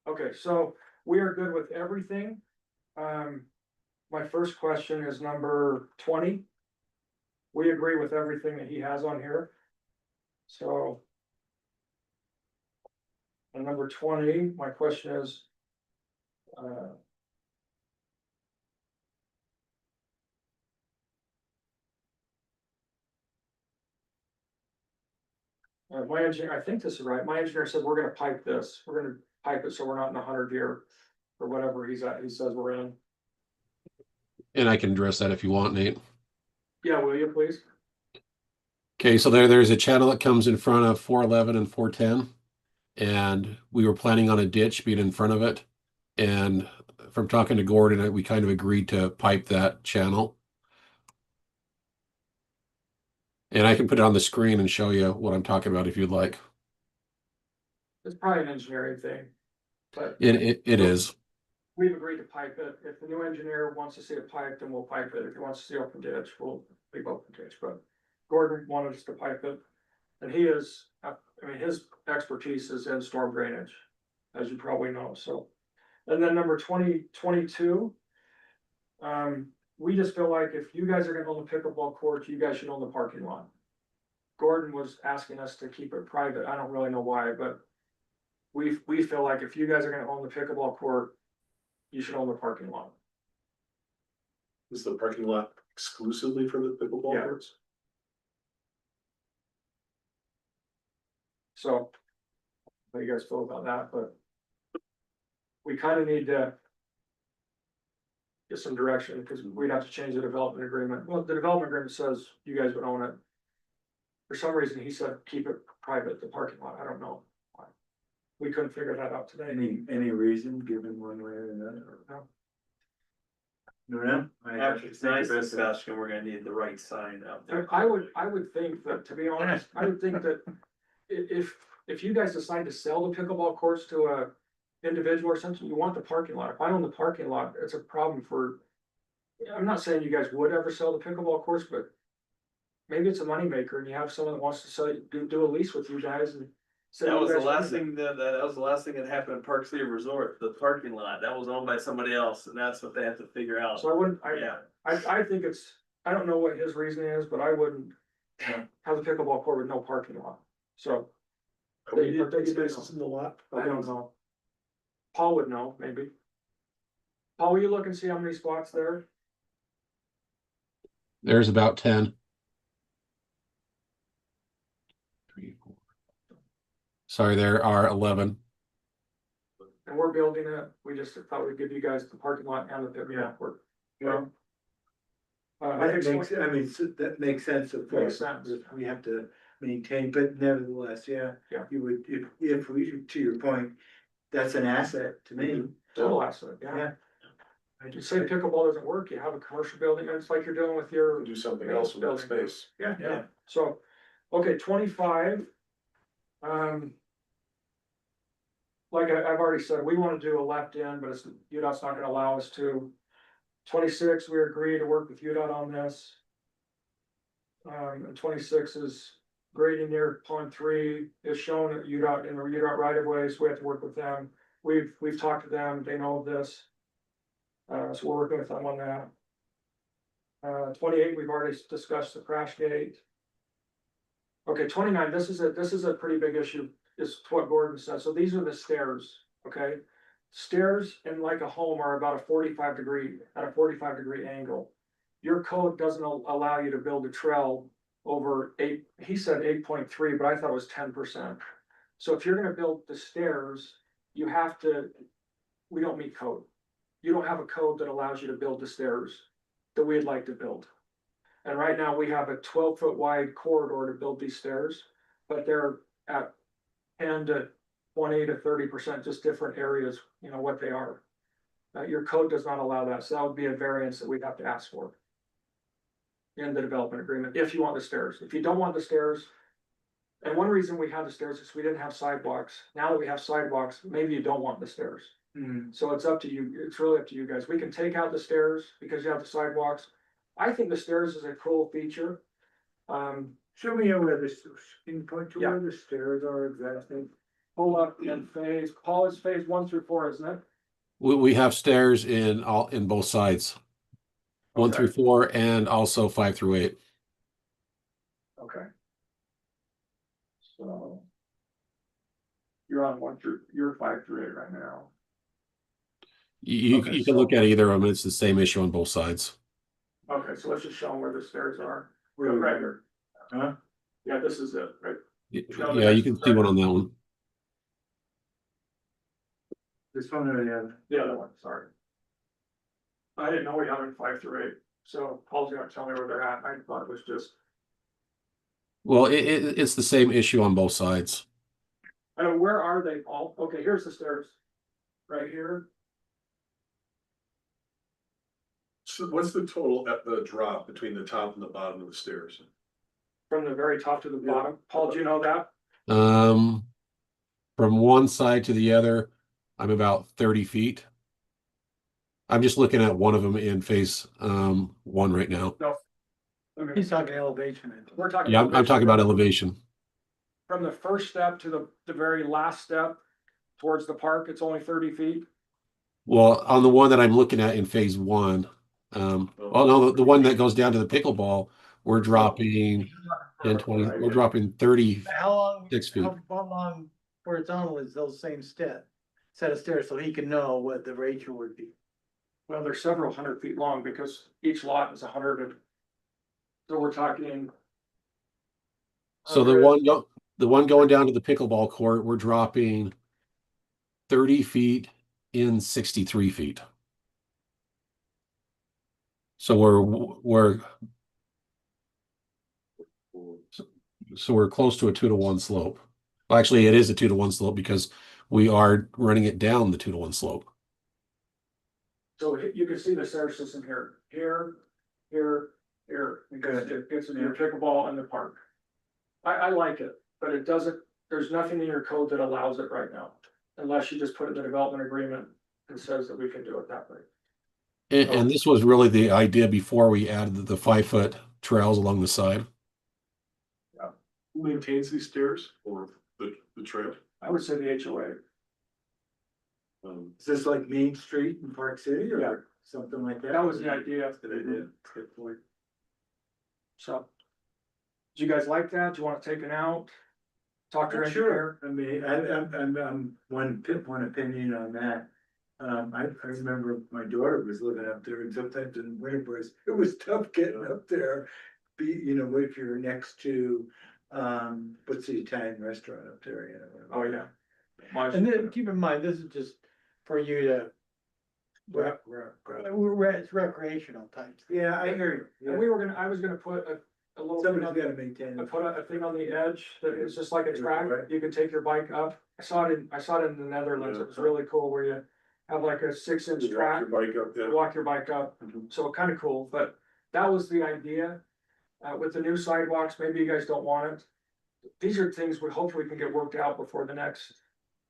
Okay, so we are good with everything. My first question is number 20. We agree with everything that he has on here. So. And number 20, my question is. My engineer, I think this is right. My engineer said we're gonna pipe this. We're gonna pipe it so we're not in 100 year or whatever he says we're in. And I can address that if you want, Nate. Yeah, will you please? Okay, so there's a channel that comes in front of 411 and 410. And we were planning on a ditch being in front of it. And from talking to Gordon, we kind of agreed to pipe that channel. And I can put it on the screen and show you what I'm talking about if you'd like. It's probably an engineering thing, but. It is. We've agreed to pipe it. If the new engineer wants to see it piped, then we'll pipe it. If he wants to see open ditch, we'll leave open ditch, but Gordon wanted us to pipe it. And he is, I mean, his expertise is in storm drainage, as you probably know, so. And then number 22. We just feel like if you guys are gonna own the pickleball court, you guys should own the parking lot. Gordon was asking us to keep it private. I don't really know why, but we feel like if you guys are gonna own the pickleball court, you should own the parking lot. Is the parking lot exclusively for the pickleball Yeah. courts? So, how you guys feel about that, but we kind of need to get some direction, because we'd have to change the development agreement. Well, the development agreement says you guys would own it. For some reason, he said, keep it private, the parking lot. I don't know why. We couldn't figure that out today. Any reason given one way or another? No. No. After tonight's discussion, we're gonna need the right sign out there. I would think that, to be honest, I would think that if you guys decide to sell the pickleball courts to a individual or something, you want the parking lot. If I own the parking lot, it's a problem for. I'm not saying you guys would ever sell the pickleball courts, but maybe it's a moneymaker and you have someone that wants to sell, do a lease with you guys and. That was the last thing that was the last thing that happened at Park City Resort, the parking lot, that was owned by somebody else, and that's what they have to figure out. So I wouldn't, Yeah. I think it's, I don't know what his reasoning is, but I wouldn't have the pickleball court with no parking lot, so. How many spaces in the lot? I don't know. Paul would know, maybe. Paul, will you look and see how many spots there? There's about 10. 3, 4. Sorry, there are 11. And we're building it, we just thought we'd give you guys the parking lot and the pickleball court. Well, I think that makes sense, of Makes course, sense. we have to maintain, but nevertheless, yeah. Yeah. You would, if we, to your point, that's an asset to me. total asset, yeah. Yeah. You say pickleball doesn't work, you have a commercial building, it's like you're doing with your. Do something else with that building. space. Yeah, so, okay, 25. Like I've already said, we wanna do a left in, but UDOT's not gonna allow us to. 26, we agree to work with UDOT on this. And 26 is grading near pond 3 is shown at UDOT in the UDOT right of way, so we have to work with them. We've talked to them, they know this. So we're working with them on that. 28, we've already discussed the crash gate. Okay, 29, this is a pretty big issue, is what Gordon said. So these are the stairs, okay? Stairs in like a home are about a 45 degree angle. Your code doesn't allow you to build a trail over 8, he said 8.3, but I thought it was 10%. So if you're gonna build the stairs, you have to, we don't meet code. You don't have a code that allows you to build the stairs that we'd like to build. And right now we have a 12-foot wide corridor to build these stairs, but they're at 10 to 20 to 30%, just different areas, you know, what they are. Your code does not allow that, so that would be a variance that we'd have to ask for in the development agreement, if you want the stairs. If you don't want the stairs, and one reason we had the stairs is we didn't have sidewalks. Now that we have sidewalks, maybe you don't want the stairs. So it's up to you, it's really up to you guys. We can take out the stairs because you have the sidewalks. I think the stairs is a cool feature. Show me where the, can you point to Yeah. where the stairs are exactly? pull up in Paul, it's phase 1 through 4, isn't it? We have stairs in both sides. 1 through 4 and also 5 through 8. Okay. So. You're on you're 5 through 8 right now. You Okay, you can look at either of them. It's the same issue on both sides. Okay, so let's just show them where the stairs are. Where we Right are. here. Huh? Yeah, this is it, right? Yeah, you can see one on that one. This one or the other? The other one, sorry. I didn't know we had them 5 through 8, so Paul's gonna tell me where they're at. I thought it was just, Well, it's the same issue on both sides. where are they, Paul? Okay, here's the stairs. Right here. So what's the total at the drop between the top and the bottom of the stairs? From the very top to the bottom. Paul, do you know that? From one side to the other, I'm about 30 feet. I'm just looking at one of them in phase 1 right now. No. Okay. He's talking elevation. We're talking. Yeah, I'm talking about elevation. From the first step to the very last step towards the park, it's only 30 feet. Well, on the one that I'm looking at in phase 1, well, no, the one that goes down to the pickleball, we're dropping 10, 20, we're dropping 36 How long, feet. how long horizontal is those same set of stairs, so he can know what the ratio would be? Well, they're several 100 feet long because each lot is 100. So we're talking. So the one going down to the pickleball court, we're dropping 30 feet in 63 feet. So we're close to a 2-to-1 slope. Well, actually, it is a 2-to-1 slope because we are running it down the 2-to-1 slope. So you can see the stair system here, here. Because it gets into your pickleball and the park. I like it, but it doesn't, there's nothing in your code that allows it right now. Unless you just put it in the development agreement and says that we can do it that way. And this was really the idea before we added the 5-foot trails along the side. Yeah. Who maintains these stairs or the trail? I would say the HOA. Is this like Main Street in Park City or something like that? That was the idea. Good point. So. Do you guys like that? Do you want to take it out? Talk to your Sure. engineer? I mean, I'm one opinion on that. I remember my daughter was living up there and sometimes in winter boys, it was tough getting up there. If you're next to, what's the Italian restaurant up there, Oh, yeah. And then keep in mind, this is just for you to. It's recreational types. Yeah, I hear you. And I was gonna put a little. Somebody's gotta maintain I it. put a thing on the edge that is just like a track. You can take your bike up. I saw it in the Netherlands. It was really cool where you have like a 6-inch track. Walk your bike up. So kind of cool, but that was the idea. With the new sidewalks, maybe you guys don't want it. These are things we hopefully can get worked out before the next,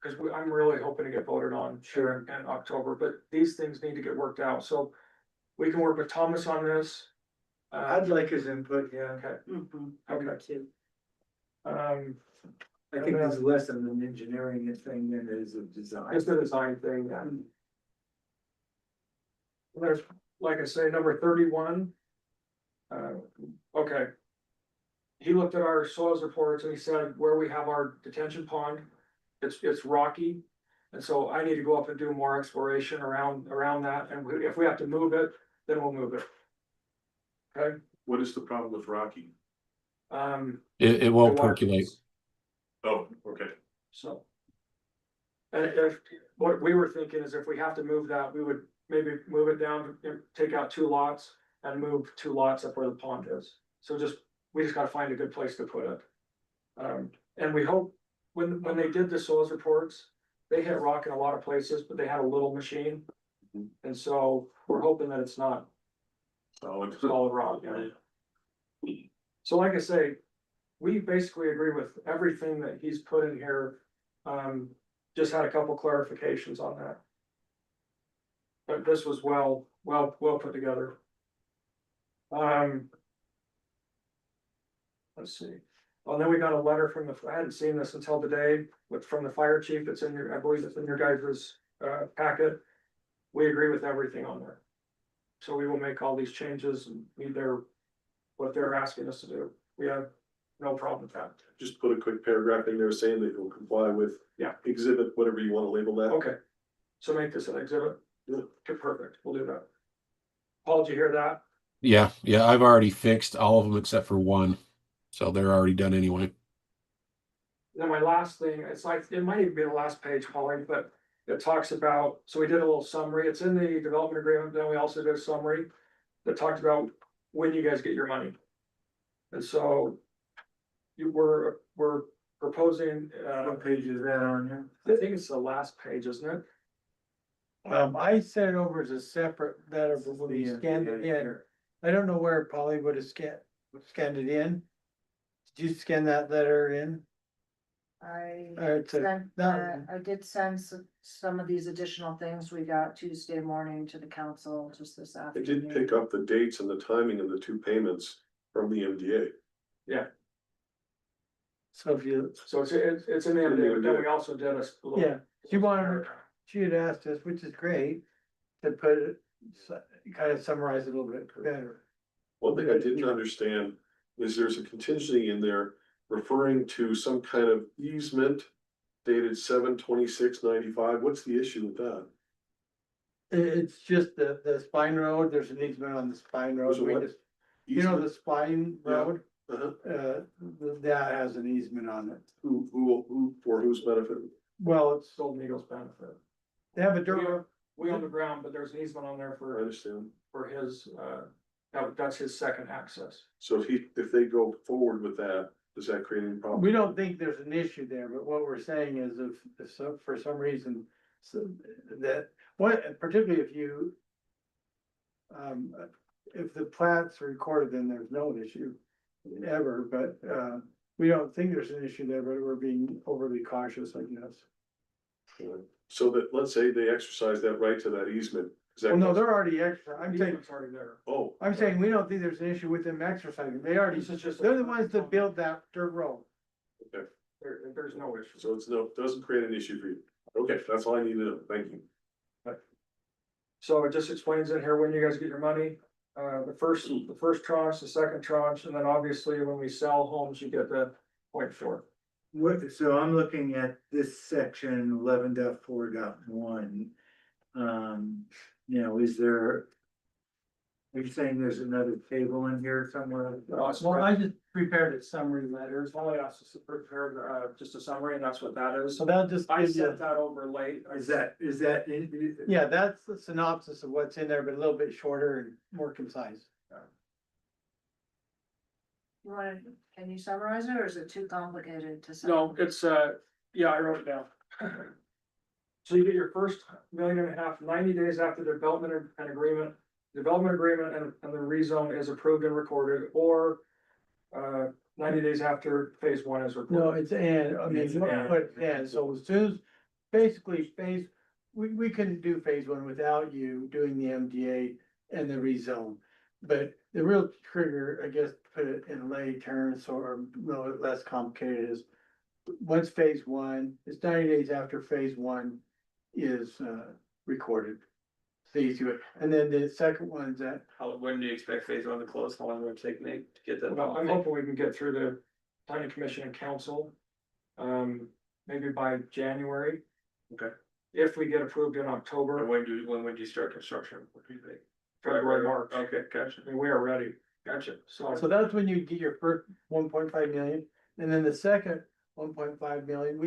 because I'm really hoping to get voted on in October, but these things need to get worked out. So we can work with Thomas on this. I'd like his input, yeah. Okay. Okay, too. I think it's less of an engineering thing than it is a design. It's the design thing, yeah. There's, like I say, number 31. Okay. He looked at our soils reports and he said where we have our detention pond, it's rocky. And so I need to go up and do more exploration around that, and if we have to move it, then we'll move it. Okay? What is the problem with Rocky? It won't percolate. Oh, okay. So. And if, what we were thinking is if we have to move that, we would maybe move it down, take out 2 lots and move 2 lots up where the pond is. So we just gotta find a good place to put it. And we hope, when they did the soils reports, they hit rock in a lot of places, but they had a little machine. And so we're hoping that it's not solid rock. Yeah. So like I say, we basically agree with everything that he's put in here. Just had a couple clarifications on that. But this was well put together. let's see. Well, then we got a letter from I hadn't seen this until today, from the fire chief. It's in your, I believe it's in your guys' packet. We agree with everything on there. So we will make all these changes and meet what they're asking us to do. We have no problem with that. Just put a quick paragraph in there saying that you'll comply with. Yeah. Exhibit, whatever you wanna label that. Okay. So make this an exhibit. Yeah. Okay, perfect. We'll do that. Paul, did you hear that? Yeah, I've already fixed all of them except for one. So they're already done anyway. Then my last thing, it's like, it might even be the last page, Holly, but it talks about, so we did a little summary. It's in the development agreement. Then we also did a summary that talked about when you guys get your money. And so we're proposing, What page is that on here? I think it's the last page, isn't it? I sent it over as a separate letter, but when we scanned it in, I don't know where Polly would have scanned it in. Did you scan that letter in? I Alright, so sent, that I did send some of these additional things we got Tuesday morning to the council just this I afternoon. did pick up the dates and the timing of the two payments from the MDA. Yeah. So if you, So it's in the end, but then we also did a. little- yeah, she wanted, she had asked us, which is great, to put it, kind of summarize it a little bit better. One thing I didn't understand is there's a contingency in there referring to some kind of easement dated 7/26/95. What's the issue with that? It's just the spine road, there's an easement on the spine road. There's a We what? just- You know, the Easement? spine Yeah. road, Uh-huh. that has an easement on it. Who, for whose benefit? Well, it's, Golden Eagles benefit. they have a dirt road. We own the ground, but there's an easement on there I for understand. his, that's his second access. So if they go forward with that, does that create any problem? We don't think there's an issue there, but what we're saying is if so, for some reason, so that, what, particularly if you. If the plat's recorded, then there's no issue ever, but, we don't think there's an issue there, but we're being overly cautious, I guess. So that, let's say they exercise that right to that easement. Is that? Well, no, they're already extra, I'm saying, It's already there. Oh. I'm saying we don't think there's an issue with them exercising, they already, This is just. they're the ones that built that dirt road. Okay, There's no issue. so doesn't create an issue for you. Okay, that's all I need to know. Thank you. So it just explains in here when you guys get your money, the first tranche, the second tranche, and then obviously when we sell homes, you get the 0.4. What, so I'm looking at this section 11.4.1. You know, is there? Are you saying there's another table in here somewhere? Well, I just prepared a summary letter. Only asked us to prepare, just a summary, and that's what that is. So that'll just I give you, sent that over late. Is that? yeah, that's the synopsis of what's in there, but a little bit shorter and more concise. Can you summarize it or is it too complicated to? No, it's, yeah, I wrote it down. So you get your first 1.5 million 90 days after the development and agreement. Development agreement and the rezone is approved and recorded, or 90 days after phase 1 is recorded. No, it's and, I mean, It's and. but and, so as soon as, basically we couldn't do phase 1 without you doing the MDA and the rezone. But the real trigger, I guess, to put it in lay terms or a little bit less complicated is, once phase 1, it's 90 days after phase 1 is recorded. So you do it, and then the second one's that, When do you expect phase 1 to close? How long will it take Nate to get that? Well, I'm hoping we can get through the planning commission and council, maybe by January. Okay. If we get approved in October. When would you start construction? What do you think? February, March. Okay, gotcha. I mean, we are ready, Gotcha. so. so that's when you get your first 1.5 million, and then the second 1.5 million,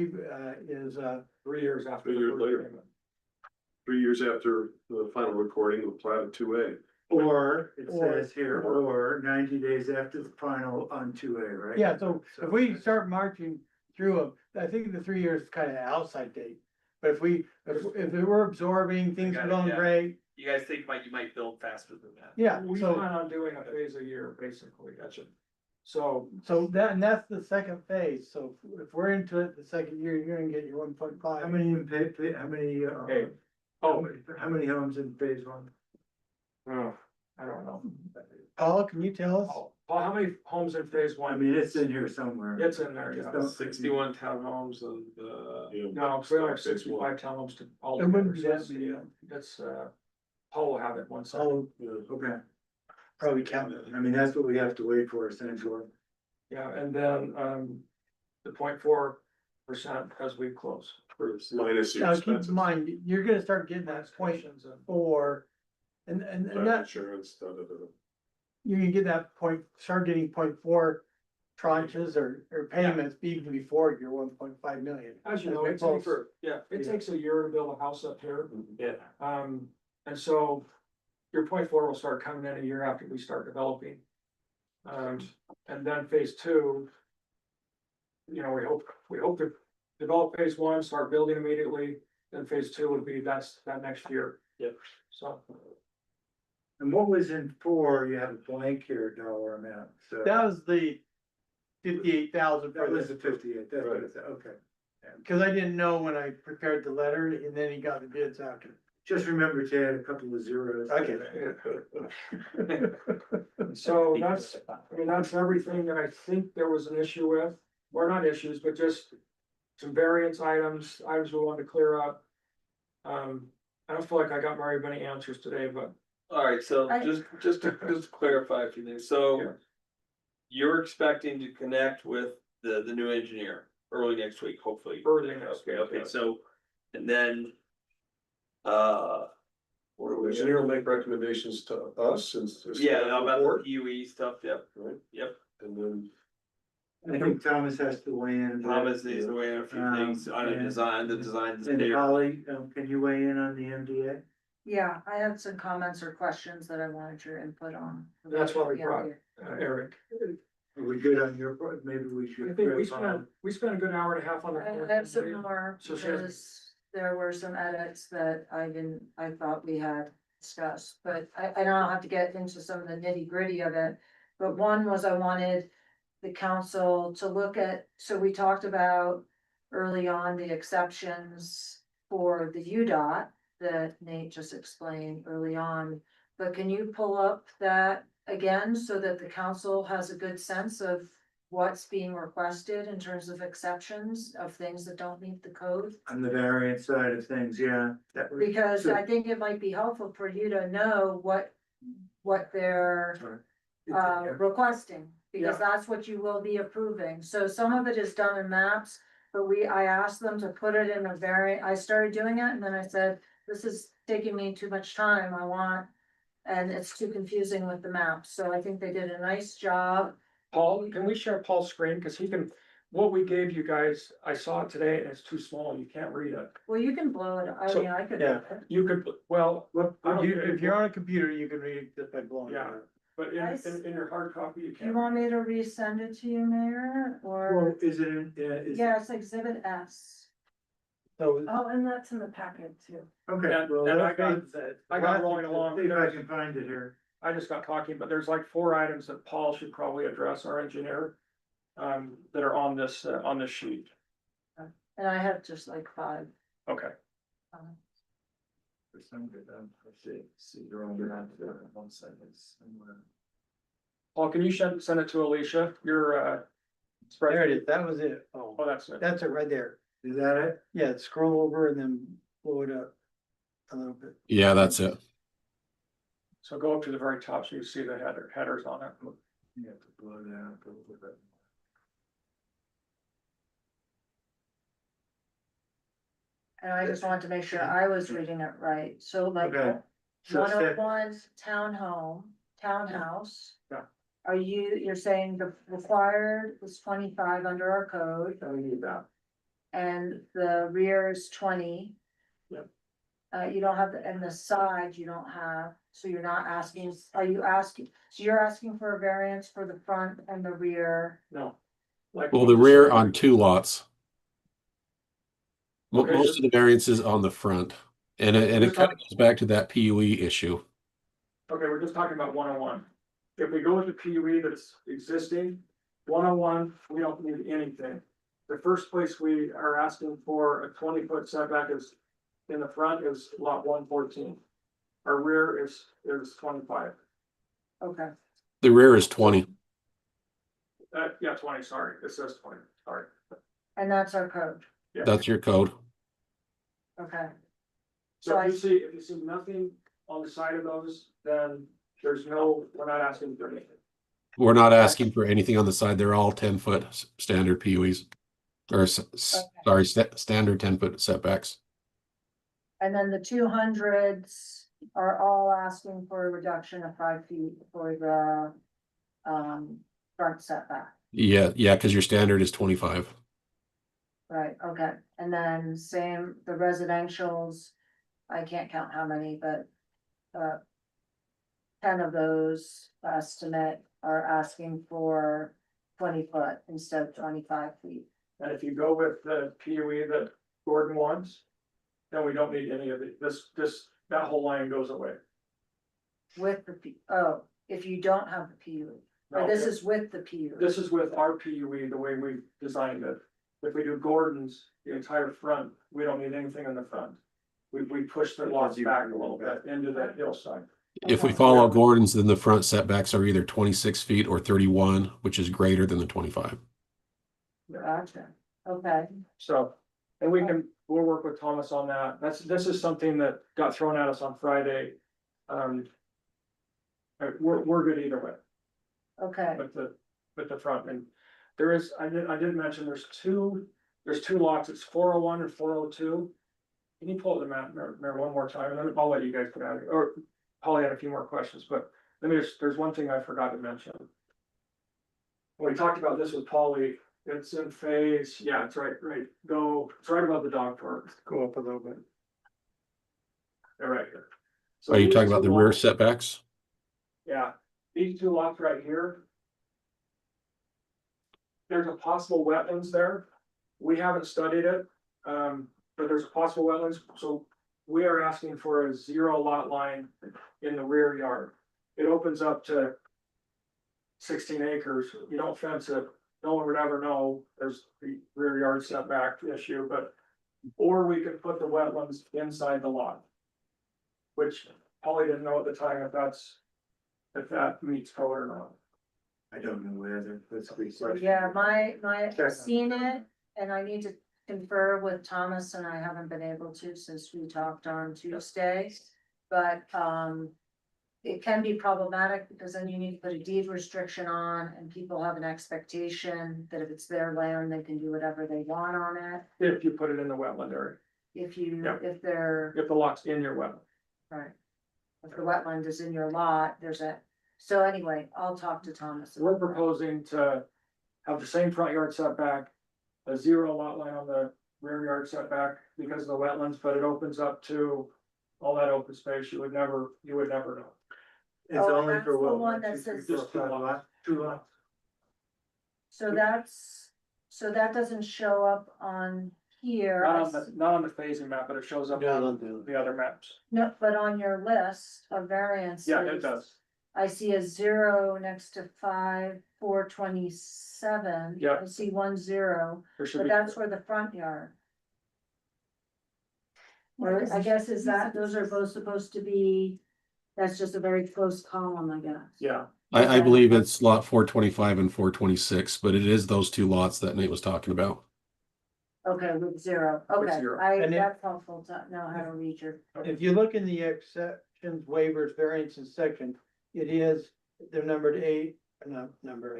is 3 years after. 3 the years first later. payment. 3 years after the final recording of plat of 2A. Or it says here, or 90 days after the final on 2A, right? yeah, so if we start marching through them, I think the 3 years is kind of outside date. But if we're absorbing, things are Got it, going yeah. great, You guys think you might build faster than that? yeah, We so. plan on doing a phase a year, basically, gotcha. So, So that's the second phase, so if we're into it, the second year, you're gonna get your 1.5. How many in how many, hey, how many homes in phase 1? oh, I don't know. Paul, can you tell us? Paul, how many homes in phase I one? mean, it's in here somewhere. It's in there, Just yeah. don't- 61 townhomes and, No, so we only have 65 townhomes to all. It wouldn't be together, that so many, it's, Paul will have it one second. Oh, okay. Probably count it. I mean, that's what we have to wait for essentially. Yeah, and then, the 0.4% as we close. Minus your Now, keep in expenses. mind, you're gonna start getting that point Questions and- four. And that, Insurance, da, da, da, da. you can get that point, start getting 0.4 tranches or payments even before your 1.5 million. As you know, As it we takes, close. it takes a year to build a house up here. yeah. And so your 0.4 will start coming in a year after we start developing. And then phase two, you know, we hope to develop phase one, start building immediately, then phase two would be that next year. Yep. So. And what was in four, you have a blank here dollar amount, so. That was the 58,000 That for was this, the 58, that's what it said, okay. cause I didn't know when I prepared the letter and then he got the bids after. Just remember to add a couple of zeros. Okay. So that's, I mean, that's everything that I think there was an issue with, or not issues, but just some variance items we wanted to clear up. I don't feel like I got very many answers today, but Alright, so I- just to clarify a few things, so. You're expecting to connect with the new engineer early next week, hopefully. Early next week, Okay, yeah. so, and then. What are The we? engineer will make recommendations to us and. Yeah, about the UE stuff, yep, Right, yep. and then. I think Thomas has to weigh in. Thomas needs to weigh in a few things on a and- design, the design. And Holly, can you weigh in on the MDA? Yeah, I had some comments or questions that I wanted your input on. that's why we Yeah, brought yeah. Eric. Are we good on your part? Maybe we should. I think we spent a good hour and a half on the. I have some more, So she has- because there were some edits that I thought we had discussed, but I don't have to get into some of the nitty gritty of it. But one was I wanted the council to look at, so we talked about early on the exceptions for the UDOT that Nate just explained early on. But can you pull up that again so that the council has a good sense of what's being requested in terms of exceptions of things that don't meet the code? On the variance side of things, yeah. that would- Because so- I think it might be helpful for you to know what they're requesting. Because that's what you will be approving. So some of it is done in maps, but I asked them to put it in I started doing it and then I said, this is taking me too much time, and it's too confusing with the maps. So I think they did a nice job. Paul, can we share Paul's screen? Cause what we gave you guys, I saw it today and it's too small. You can't read it. Well, you can blow it, I So- mean, I could. Yeah. You could, well, I don't- If you're on a computer, you can read it just by blowing it Yeah. up. but in your hard copy, you Do you can't. want me to resend it to you, Mayor, Well, or? is it, is? Yeah, it's exhibit S. So, Oh, and that's in the packet too. Okay, And- well, and let's I face it. I got rolling along. See if I can find it here. I just got talking, but there's like 4 items that Paul should probably address, our engineer. That are on this sheet. And I have just like 5. Okay. For some good, let's see, you're on that, one second. somewhere. Paul, can you send it to Alicia? Your there it is, that was it. Oh, Oh, that's it. that's it right there. Is that it? Yeah, scroll over and then blow it up a little bit. Yeah, that's it. So go up to the very top so you see the headers on it. You have to blow that up a little bit. And I just wanted to make sure I was reading it right. So like Okay. So step- 101 townhouse. Yeah. You're saying the required is 25 under our code I need that. and the rear is 20. Yep. You don't have, and the side you don't have, so you're not asking, so you're asking for a variance for the front and the rear. No. Like. Well, the rear on 2 lots. Okay, Most of the variances on the front, and it Just kind of goes back to that PUE issue. Okay, we're just talking about 101. If we go with the PUE that's existing, 101, we don't need anything. The first place we are asking for a 20-foot setback is in the front is lot 114. Our rear is 25. Okay. The rear is 20. Yeah, 20, sorry, it says 20, sorry. And that's our code, Yeah. That's your code. okay. So if you see nothing on the side of those, then there's no, we're not asking for anything. We're not asking for anything on the side. They're all 10-foot standard PUEs. Or sorry, standard 10-foot setbacks. And then the 200s are all asking for a reduction of 5 feet for the, front setback. Yeah, because your standard is 25. Right, okay, and then same, the residentials, I can't count how many, but, 10 of those estimate are asking for 20 foot instead of 25 feet. And if you go with the PUE that Gordon wants, then we don't need any of it. That whole line goes away. With the if you don't have the PUE, or No, this if- is with the PUE. This is with our PUE, the way we designed it. If we do Gordon's, the entire front, we don't need anything in the front. We push the lots back a little bit into the hillside. If we follow Gordon's, then the front setbacks are either 26 feet or 31, which is greater than the 25. Gotcha, okay. So, and we'll work with Thomas on that. This is something that got thrown at us on Friday. We're good either way. Okay, With the front, and there is, I did mention there's two lots, it's 401 and 402. Can you pull up the map, Mayor, one more time, and then I'll let you guys put out, or Polly had a few more questions, but there's one thing I forgot to mention. When we talked about this with Polly, it's in phase, yeah, it's right, it's right above the dog park. Go up a little bit. They're right here. So Are you these talking about two the rear lots- setbacks? Yeah, these two lots right here. There's a possible wetlands there. We haven't studied it, but there's a possible wetlands, so we are asking for a 0 lot line in the rear yard. It opens up to 16 acres. You don't fence it, no one would ever know. There's the rear yard setback issue, or we could put the wetlands inside the lot. Which Polly didn't know at the time if that meets code or not. I don't know whether, that's a great so question. yeah, I've seen it, and I need to confer with Thomas, and I haven't been able to since we talked on Tuesday. But, it can be problematic because then you need to put a deed restriction on, and people have an expectation that if it's their land, they can do whatever they want on it. If you put it in the wetland area, If Yep. they're, if the lot's in your wetland. right. If the wetland is in your lot, so anyway, I'll talk to Thomas. We're about that. proposing to have the same front yard setback, a 0 lot line on the rear yard setback because of the wetlands, but it opens up to all that open space. You would never know. It's Oh, only that's for the what? one that 1, 2, 3, says- 4, 5 lots? 2 lots? So that doesn't show up on here. Not on the phasing map, but it shows up on the other maps. No, but on your list of variances. Yeah, it does. I see a 0 next to 5, 427. Yeah. I see 1 0, There should but be. that's for the front yard. Or I guess those are both supposed to be, that's just a very close column, I guess. Yeah, I Okay. believe it's lot 425 and 426, but it is those two lots that Nate was talking about. Okay, with 0, okay, zero. And that's helpful to know how to read your. If you look in the exceptions, waivers, variances section, they're numbered I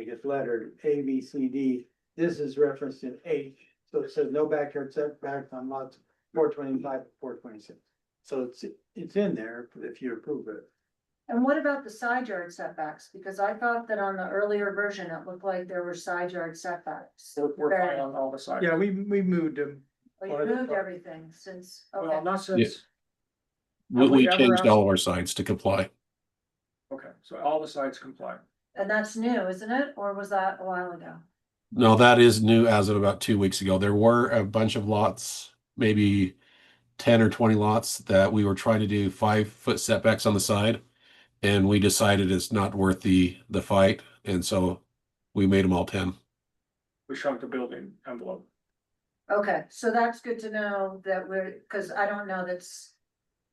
guess lettered A, B, C, D. This is referenced in H, so it says no backyard setbacks on lots 425, 426. So it's in there if you approve it. And what about the side yard setbacks? Because I thought that on the earlier version, it looked like there were side yard setbacks. we're fine on all the sides. Yeah, we moved them. Well, you moved everything since, Well, okay, not since, We ever changed asked- all of our sides to comply. okay, so all the sides comply. and that's new, isn't it? Or was that a while ago? No, that is new as of about 2 weeks ago. There were a bunch of lots, maybe 10 or 20 lots that we were trying to do 5-foot setbacks on the side. And we decided it's not worth the fight. And so we made them all 10. We shrunk the building envelope. Okay, so that's good to know that cause I don't know that's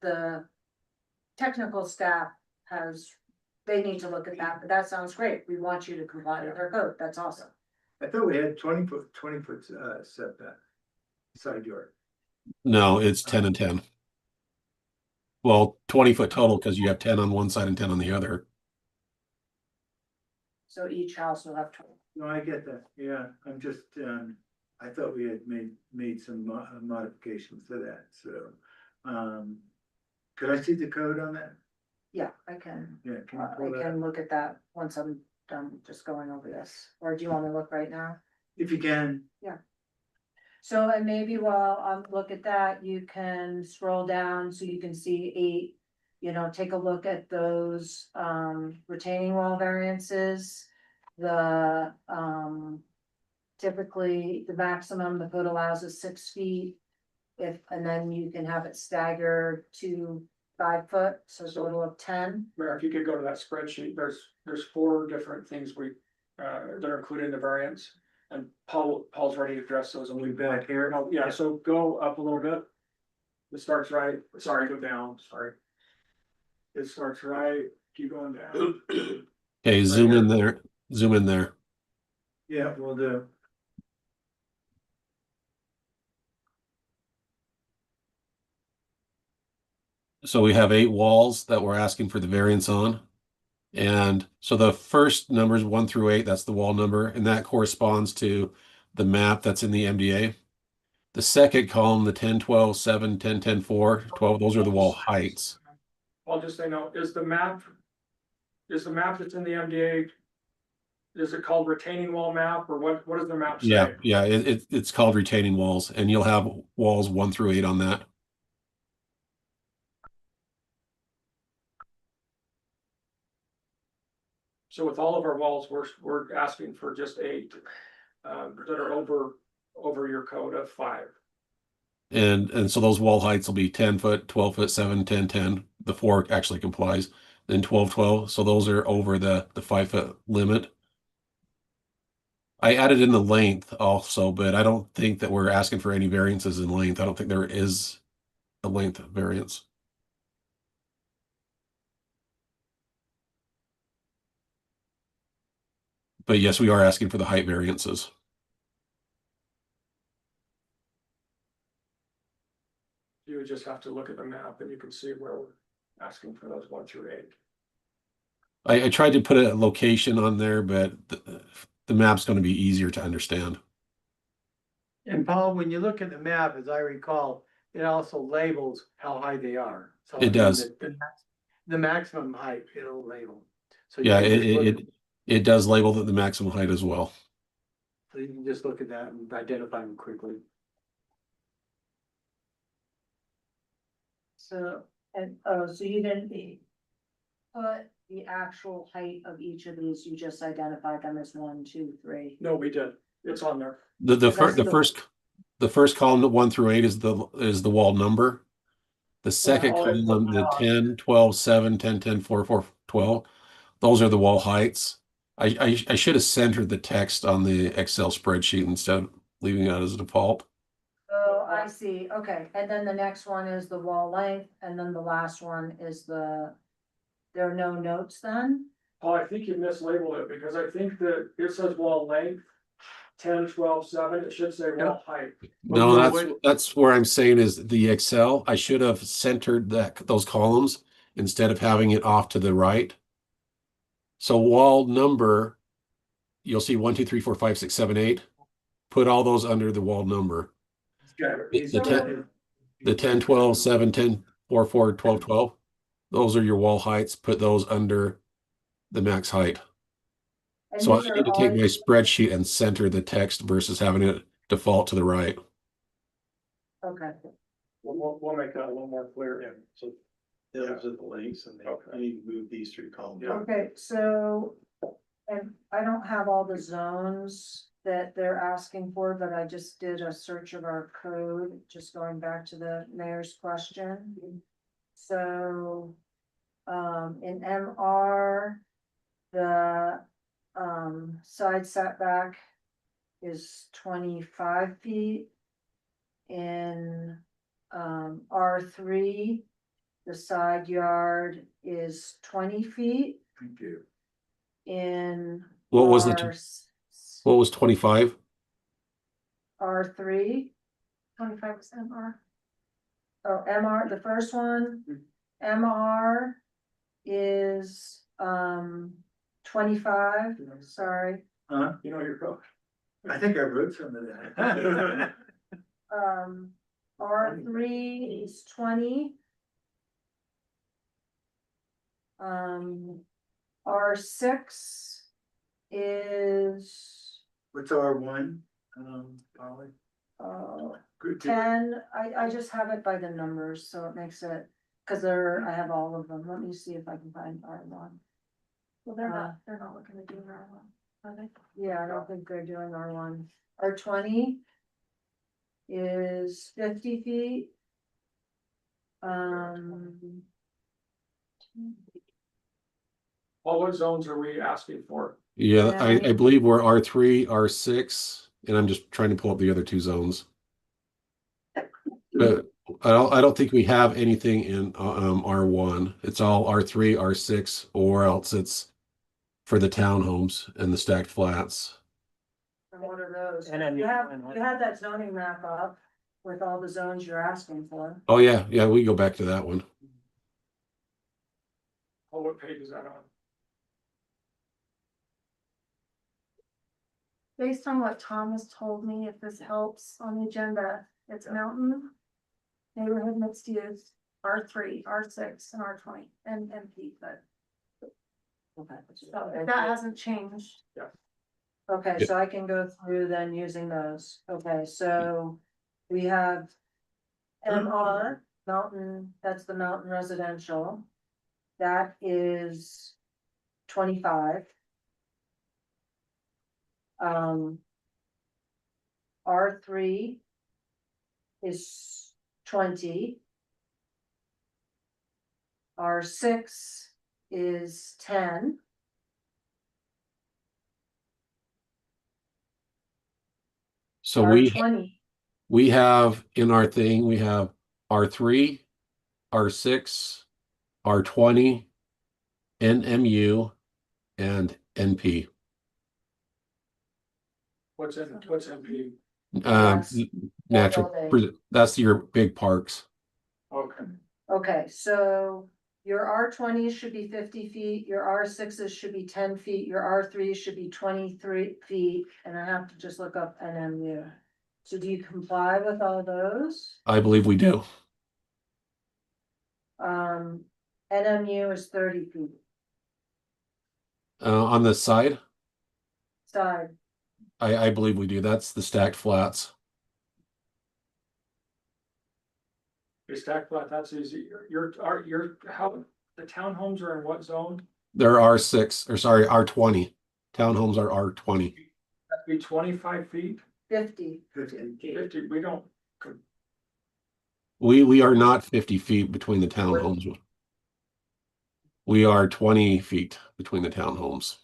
the technical staff they need to look at that, but that sounds great. We want you to comply with our code. That's awesome. I thought we had 20 foot setback, side yard. No, it's 10 and 10. Well, 20 foot total because you have 10 on one side and 10 on the other. So each house will have 20. No, I get that, yeah, I'm just, I thought we had made some modifications to that, so. Could I see the code on that? Yeah, I can. Yeah, can you I pull that can up? look at that once I'm done just going over this, or do you want me to look right now? If you can. Yeah. So, and maybe while I'm look at that, you can scroll down so you can see 8, you know, take a look at those, retaining wall variances. The, typically, the maximum the code allows is 6 feet. And then you can have it staggered to 5 foot, so a total of 10. Mayor, if you could go to that spreadsheet, there's 4 different things that are included in the variance. And Paul's ready to address those. And We back here? Oh, yeah, so go up a little bit. It starts right, sorry, go down, sorry. It starts right, keep going down. Okay, zoom in there. Zoom in there. Yeah, we'll do. So we have 8 walls that we're asking for the variance on. And so the first numbers 1 through 8, that's the wall number, and that corresponds to the map that's in the MDA. The second column, the 10, 12, 7, 10, 10, 4, 12, those are the wall heights. I'll just say no, is the map that's in the MDA, is it called retaining wall map, or what does the map say? Yeah, it's called retaining walls, and you'll have walls 1 through 8 on that. So with all of our walls, we're asking for just 8, that are over your code of 5. And so those wall heights will be 10 foot, 12 foot, 7, 10, 10. The 4 actually complies. Then 12, 12. So those are over the 5 foot limit. I added in the length also, but I don't think that we're asking for any variances in length. I don't think there is a length variance. But yes, we are asking for the height variances. You would just have to look at the map and you can see where we're asking for those 1 through 8. I tried to put a location on there, but the map's going to be easier to understand. And Paul, when you look at the map, as I recall, it also labels how high they are. So It does. The maximum height, it'll label. So you Yeah, can just look it does label the maximum height as well. So you can just look at that and identify them quickly. So, so you didn't put the actual height of each of these, you just identified them as 1, 2, 3. No, we did. It's on there. The first column, 1 through 8 is the wall number. The second column, the 10, 12, 7, 10, 10, 4, 4, 12. Those are the wall heights. I should have centered the text on the Excel spreadsheet instead of leaving it as a default. Oh, I see, okay, and then the next one is the wall length, and then the last one is there are no notes then? Paul, I think you mislabeled it because I think that it says wall length, 10, 12, 7, it should say wall height. No, that's where I'm saying is the Excel. I should have centered those columns instead of having it off to the right. So wall number, you'll see 1, 2, 3, 4, 5, 6, 7, 8. Put all those under the wall number. The 10, 12, 7, 10, 4, 4, 12, 12. Those are your wall heights. Put those under the max height. And So I these are need to all- take my spreadsheet and center the text versus having it default to the right. Okay. We'll make that a little more clear. Yeah, so those are the links and I need to move these 3 columns. Okay, so, and I don't have all the zones that they're asking for, but I just did a search of our code, just going back to the mayor's question. So, in MR, the, side setback is 25 feet. In, R3, the side yard is 20 feet. Thank you. In What was the What was 25? R3. 25 was MR. Oh, MR, the first one, MR is 25, sorry. Huh? You know your code. I think I wrote some of that. R3 is 20. R6 is What's R1? Polly? Good. 10. I just have it by the numbers, so it makes it, because I have all of them. Let me see if I can find R1. Well, they're not looking to do that one, are they? Yeah, I don't think they're doing R1. R20 is 50 feet. What zones are we asking for? Yeah, Yeah, I believe we're R3, R6, and I'm just trying to pull up the other two zones. But I don't think we have anything in R1. It's all R3, R6, or else it's for the townhomes and the stacked flats. And what are those? And then You had that zoning map up with all the zones you're asking for. Oh yeah, we go back to that one. Oh, what page is that on? Based on what Thomas told me, if this helps on the agenda, it's mountain, neighborhood mixed use, R3, R6, and R20, and MP, but. Okay. So if that hasn't changed. Okay, so I can go through then using those. Okay, so we have MR, mountain, that's the mountain residential. That is 25. R3 is 20. R6 is 10. So R20. we have in our thing, we have R3, R6, R20, NMU, and NP. What's MP? Natural, that's your big parks. Okay. Okay, so your R20 should be 50 feet, your R6s should be 10 feet, your R3 should be 23 feet, and I have to just look up NMU. So do you comply with all those? I believe we do. NMU is 30 feet. On the side, Side, I believe we do. That's the stacked flats. Your stack flat, that's easy. How, the townhomes are in what zone? They're R6, or sorry, R20. Townhomes are R20. That'd be 25 feet, 50. 50, we don't. We are not 50 feet between the townhomes. We are 20 feet between the townhomes.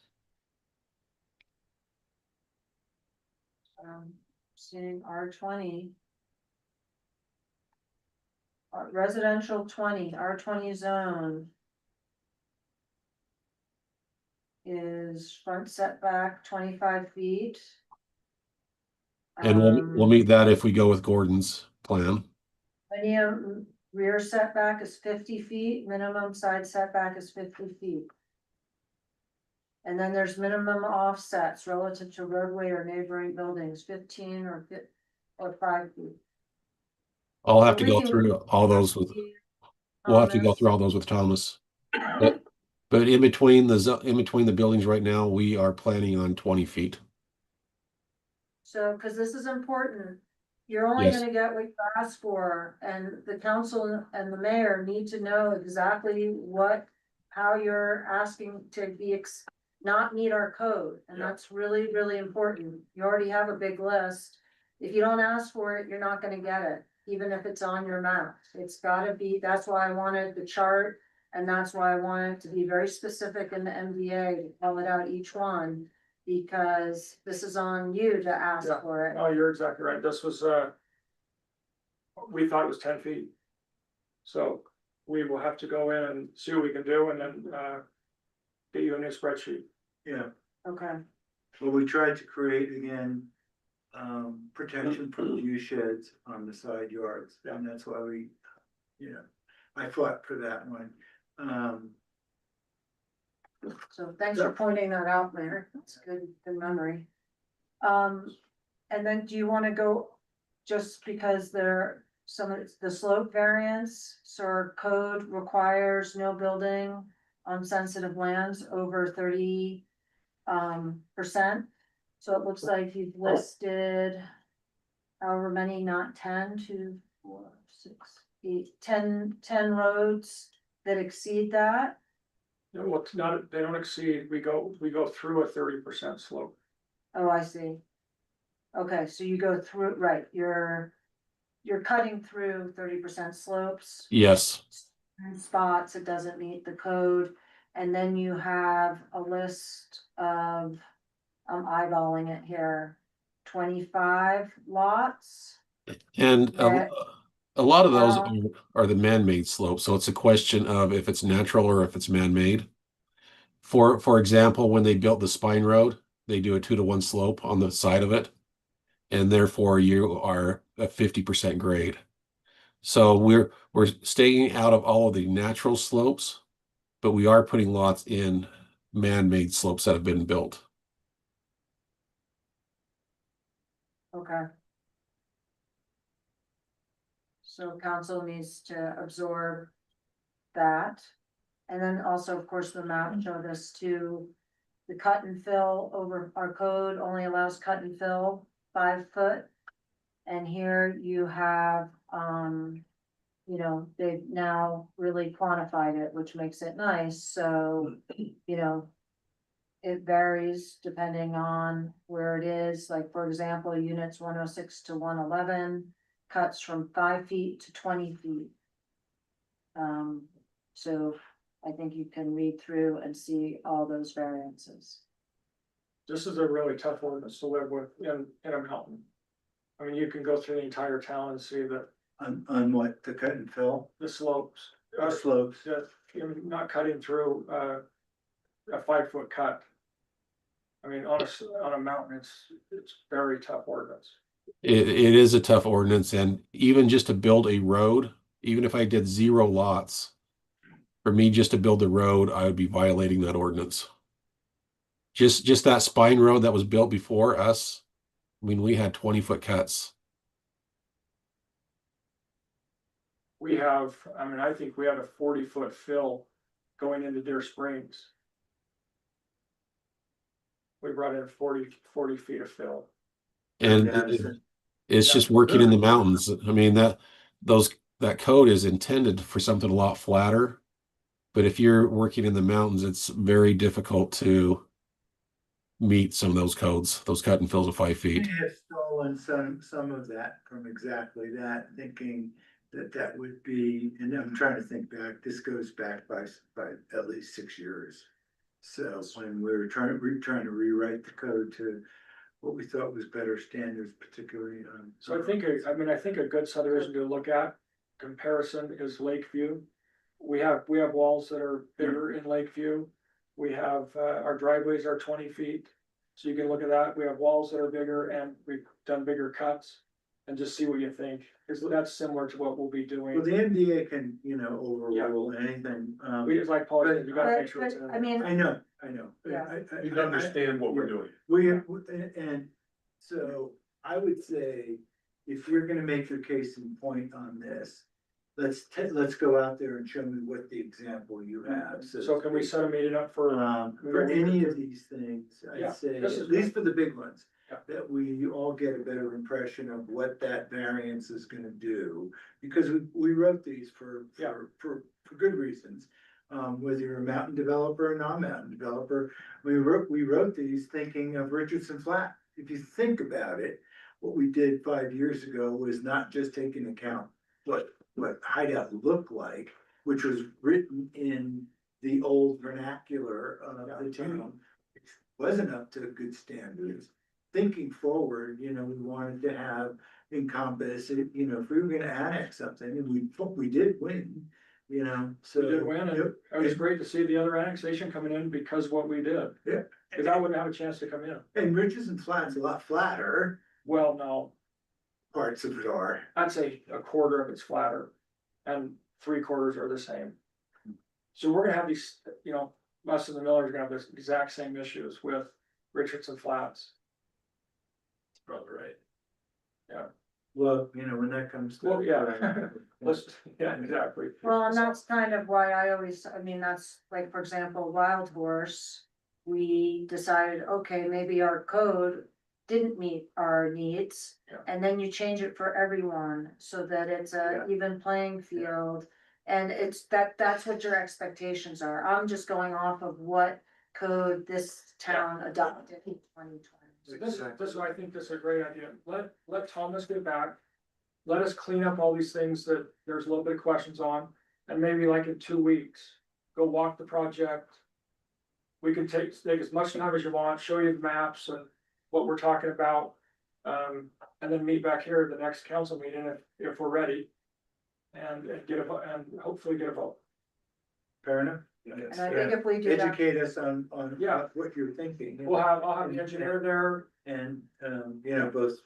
Seeing R20. Residential 20, R20 zone. Is front setback 25 feet. And we'll meet that if we go with Gordon's plan. Minimum rear setback is 50 feet, minimum side setback is 50 feet. And then there's minimum offsets relative to roadway or neighboring buildings, 15 or 5 feet. I'll have So to we go can- through all those with, we'll have to go through all those with Thomas. But in between the buildings right now, we are planning on 20 feet. So, cause this is important, you're only Yes. gonna get what you ask for, and the council and the mayor need to know exactly how you're asking to be not meet our code, and that's really, really important. You already have a big list. If you don't ask for it, you're not gonna get it, even if it's on your map. It's gotta be, that's why I wanted the chart, and that's why I wanted to be very specific in the MDA to call it out each one. Because this is on you to ask Yeah. for it. Oh, you're exactly right. This was, we thought it was 10 feet. So we will have to go in and see what we can do and then, get you a new spreadsheet. Yeah. Okay, Well, we tried to create again, protection from view sheds on the side yards, and that's why we, I fought for that one. So thanks for pointing that out, Mayor. That's good memory. And then do you wanna go, just because there, some of the slope variance, so our code requires no building on sensitive lands over 30%. So it looks like you've listed however many, not 10, 2, 4, 6, 8, 10 roads that exceed that. No, well, it's not, they don't exceed, we go through a 30% slope. Oh, I see. Okay, so you go through, right, you're cutting through 30% slopes. Yes. Spots, it doesn't meet the code, and then you have a list of, I'm eyeballing it here, 25 lots. And that- a lot of those are the man-made slopes. So it's a question of if it's natural or if it's man-made. For example, when they built the spine road, they do a 2-to-1 slope on the side of it. And therefore you are a 50% grade. So we're staying out of all of the natural slopes, but we are putting lots in man-made slopes that have been built. Okay. So council needs to absorb that. And then also, of course, the map showed us too, the cut and fill over our code only allows cut and fill 5 foot. And here you have, they've now really quantified it, which makes it nice, so, it varies depending on where it is, like, for example, units 106 to 111, cuts from 5 feet to 20 feet. So I think you can read through and see all those variances. This is a really tough ordinance to live with in a mountain. I mean, you can go through the entire town and see that On what, the cut and fill? the slopes. The slopes. You're not cutting through a 5-foot cut. I mean, on a mountain, it's very tough ordinance. It is a tough ordinance, and even just to build a road, even if I did 0 lots, for me just to build the road, I would be violating that ordinance. Just that spine road that was built before us, I mean, we had 20-foot cuts. I think we have a 40-foot fill going into Deer Springs. We brought in 40 feet of fill. And it's just working in the mountains. I mean, that code is intended for something a lot flatter, but if you're working in the mountains, it's very difficult to meet some of those codes, those cut and fills of 5 feet. I have stolen some of that from exactly that, thinking that would be, and I'm trying to think back, this goes back by at least 6 years. So when we were trying to rewrite the code to what we thought was better standards, particularly on. So I think a good subdivision to look at comparison is Lakeview. We have walls that are bigger in Lakeview. We have, our driveways are 20 feet. So you can look at that. We have walls that are bigger and we've done bigger cuts and just see what you think. Because that's similar to what we'll be doing. Well, the MDA can, overrule anything. We just like Paul said, you gotta make sure it's. I mean. I know. Yeah. You can understand what we're doing. And so I would say, if you're gonna make your case in point on this, let's go out there and show me what the example you have. So can we set a meeting up for any of these things? Yeah, I'd say, this is at least for the big ones, Yeah. that we all get a better impression of what that variance is gonna do. Because we wrote these for good reasons. Whether you're a mountain developer or non-mountain developer, we wrote these thinking of Richardson Flat. If you think about it, what we did 5 years ago was not just take into account what Hideout looked like, which was written in the old vernacular of the town, which wasn't up to good standards. Thinking forward, we wanted to have encompass, if we were gonna annex something, and we did win you know, We so. did win, and Yep. it was great to see the other annexation coming in because of what we did. Yeah. Cause I wouldn't have a chance to come in. And Richardson Flat's a lot flatter, Well, no, parts of it are. I'd say a quarter of it's flatter and 3/4 are the same. So we're gonna have these, you know, us and the Millers are gonna have the exact same issues with Richardson Flats. That's probably right. Yeah, Well, you know, when that comes to. well, yeah, let's, yeah, exactly. Well, and that's kind of why I always, I mean, that's like, for example, Wild Horse. We decided, okay, maybe our code didn't meet our needs. Yeah. And then you change it for everyone so that it's a even playing field. And it's that's what your expectations are. I'm just going off of what code this town adopted in 2020. So this is why I think this is a great idea. Let Thomas get back. Let us clean up all these things that there's a little bit of questions on, and maybe like in 2 weeks, go walk the project. We can take as much time as you want, show you the maps and what we're talking about. And then meet back here at the next council meeting if we're ready. And get a vote, and hopefully get a vote. Fair enough. And I think if we do that, Educate us on Yeah. what you're thinking. I'll have the engineer there. And, you know, both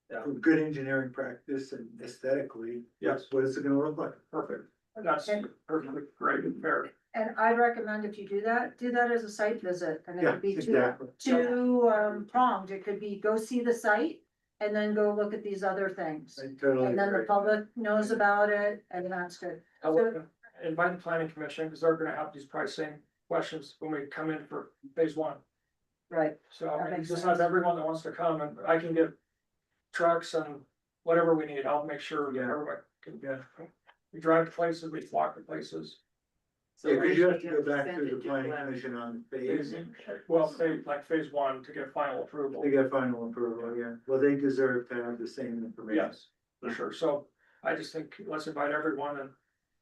for good engineering practice and aesthetically. Yes. What is it gonna look like? Perfect. That's perfectly great and fair. and I'd recommend if you do that as a site visit, and it Yeah, could be exactly. two pronged, it could be go see the site. And then go look at these other things, I totally and then the agree. public knows about it, and that's good. I will invite the planning commission, because they're gonna have these pricing questions when we come in for phase 1. Right, So I That mean, makes just sense. have everyone that wants to come, and I can get trucks and whatever we need, I'll make sure everybody can get. We drive to places, we walk to places. Yeah, So cause you have to you go back send through it the to planning Glenn. commission on phase. Well, say like phase 1 to get final approval. They get final approval, yeah. Well, they deserve to have the same information. Yes, for sure. So I just think let's invite everyone, and